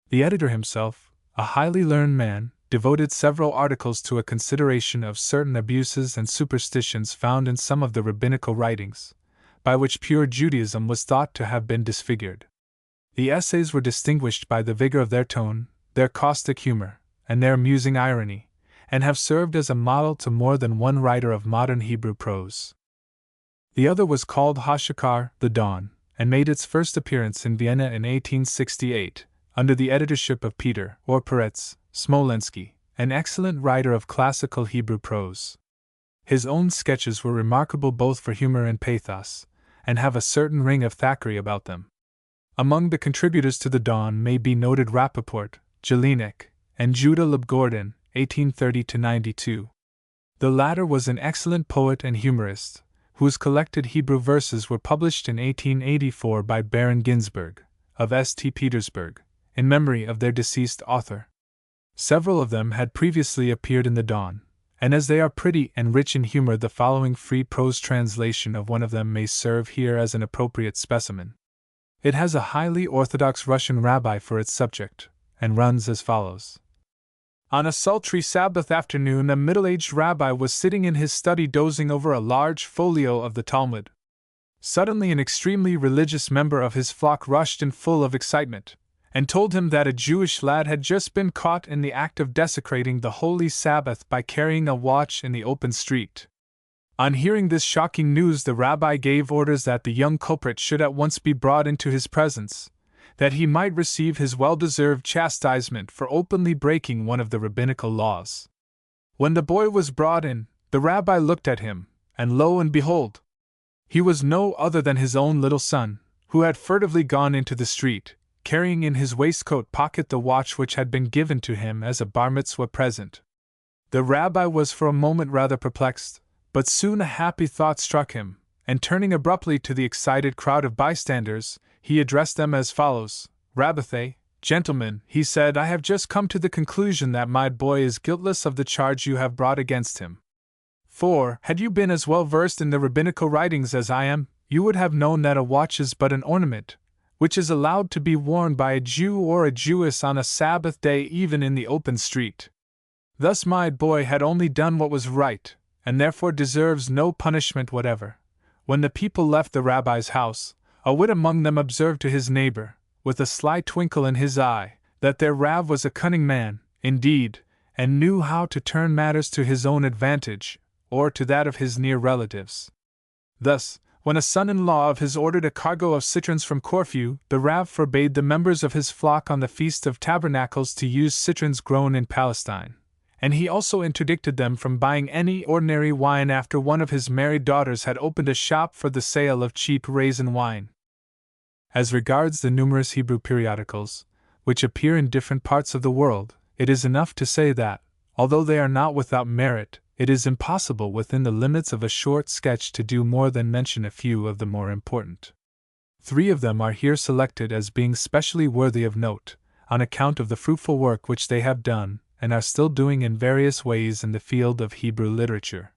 The editor himself, a highly learned man, devoted several articles to a consideration of certain abuses and superstitions found in some of the rabbinical writings, by which pure Judaism was thought to have been disfigured. The essays were distinguished by the vigor of their tone, their caustic humor, and their amusing irony, and have served as a model to more than one writer of modern Hebrew prose. The other was called Hashakar, the Dawn, and made its first appearance in Vienna in 1868, under the editorship of Peter or Peretz Smolensky, an excellent writer of classical Hebrew prose. His own sketches were remarkable both for humor and pathos, and have a certain ring of Thackeray about them. Among the contributors to the Dawn may be noted Rappaport, Jelinek, and Judah Leib Gordon, 1830–92. The latter was an excellent poet and humorist, whose collected Hebrew verses were published in 1884 by Baron Ginsberg, of St. Petersburg, in memory of their deceased author. Several of them had previously appeared in the Dawn, and as they are pretty and rich in humor, the following free prose translation of one of them may serve here as an appropriate specimen. It has a highly orthodox Russian rabbi for its subject, and runs as follows. On a sultry Sabbath afternoon, a middle-aged rabbi was sitting in his study dozing over a large folio of the Talmud. Suddenly an extremely religious member of his flock rushed in full of excitement, and told him that a Jewish lad had just been caught in the act of desecrating the holy Sabbath by carrying a watch in the open street. On hearing this shocking news, the rabbi gave orders that the young culprit should at once be brought into his presence, that he might receive his well-deserved chastisement for openly breaking one of the rabbinical laws. When the boy was brought in, the rabbi looked at him, and lo and behold! He was no other than his own little son, who had furtively gone into the street, carrying in his waistcoat pocket the watch which had been given to him as a bar mitzvah present. The rabbi was for a moment rather perplexed, but soon a happy thought struck him, and turning abruptly to the excited crowd of bystanders, he addressed them as follows: Rabbathay, gentlemen, he said, I have just come to the conclusion that my boy is guiltless of the charge you have brought against him. For, had you been as well versed in the rabbinical writings as I am, you would have known that a watch is but an ornament, which is allowed to be worn by a Jew or a Jewess on a Sabbath day, even in the open street. Thus my boy had only done what was right, and therefore deserves no punishment whatever. When the people left the rabbi's house, a wit among them observed to his neighbor, with a sly twinkle in his eye, that their Rav was a cunning man, indeed, and knew how to turn matters to his own advantage, or to that of his near relatives. Thus, when a son-in-law of his ordered a cargo of citrons from Corfu, the Rav forbade the members of his flock on the Feast of Tabernacles to use citrons grown in Palestine, and he also interdicted them from buying any ordinary wine after one of his married daughters had opened a shop for the sale of cheap raisin wine. As regards the numerous Hebrew periodicals, which appear in different parts of the world, it is enough to say that, although they are not without merit, it is impossible within the limits of a short sketch to do more than mention a few of the more important. 3 of them are here selected as being specially worthy of note, on account of the fruitful work which they have done, and are still doing in various ways in the field of Hebrew literature.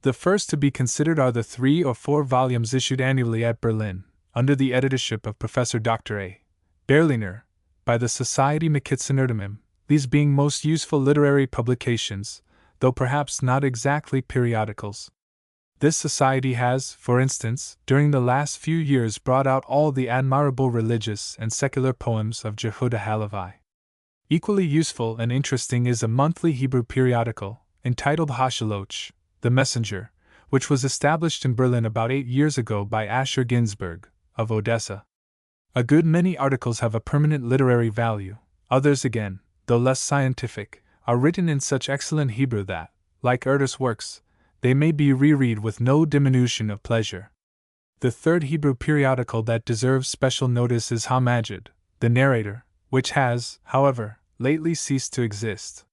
The first to be considered are the 3 or 4 volumes issued annually at Berlin, under the editorship of Professor Dr. A. Berliner, by the Society Mikitzenertemim, these being most useful literary publications, though perhaps not exactly periodicals. This society has, for instance, during the last few years brought out all the admirable religious and secular poems of Jehuda Halevi. Equally useful and interesting is a monthly Hebrew periodical, entitled Hashaloch, the Messenger, which was established in Berlin about 8 years ago by Asher Ginsberg, of Odessa. A good many articles have a permanent literary value, others again, though less scientific, are written in such excellent Hebrew that, like Erdős works, they may be reread with no diminution of pleasure. The third Hebrew periodical that deserves special notice is Hamajid, the Narrator, which has, however, lately ceased to exist.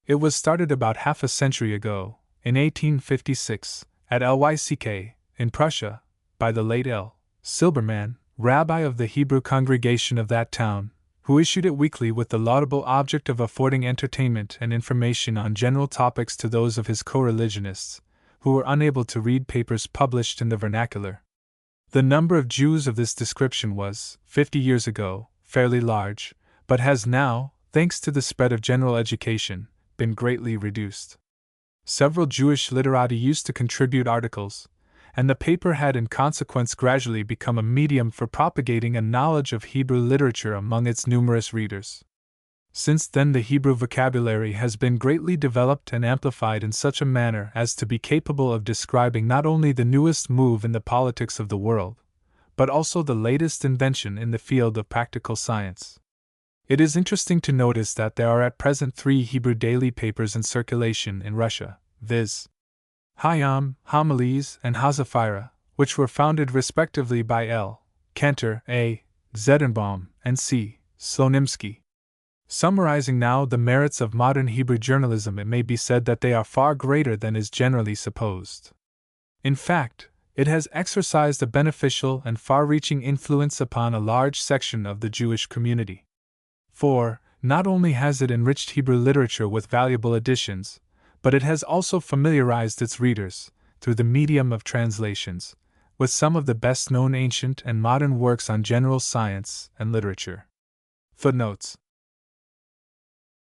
It was started about half a century ago, in 1856, at Lyck, in Prussia, by the late L. Silbermann, rabbi of the Hebrew congregation of that town, who issued it weekly with the laudable object of affording entertainment and information on general topics to those of his co-religionists, who were unable to read papers published in the vernacular. The number of Jews of this description was, 50 years ago, fairly large, but has now, thanks to the spread of general education, been greatly reduced. Several Jewish literati used to contribute articles, and the paper had in consequence gradually become a medium for propagating a knowledge of Hebrew literature among its numerous readers. Since then, the Hebrew vocabulary has been greatly developed and amplified in such a manner as to be capable of describing not only the newest move in the politics of the world, but also the latest invention in the field of practical science. It is interesting to notice that there are at present 3 Hebrew daily papers in circulation in Russia, viz. Hayam, Homilies, and Hazaphira, which were founded respectively by L. Cantor, A. Zedenbaum, and C. Slonimsky. Summarizing now the merits of modern Hebrew journalism, it may be said that they are far greater than is generally supposed. In fact, it has exercised a beneficial and far-reaching influence upon a large section of the Jewish community. For, not only has it enriched Hebrew literature with valuable additions, but it has also familiarized its readers, through the medium of translations, with some of the best-known ancient and modern works on general science and literature. Footnotes.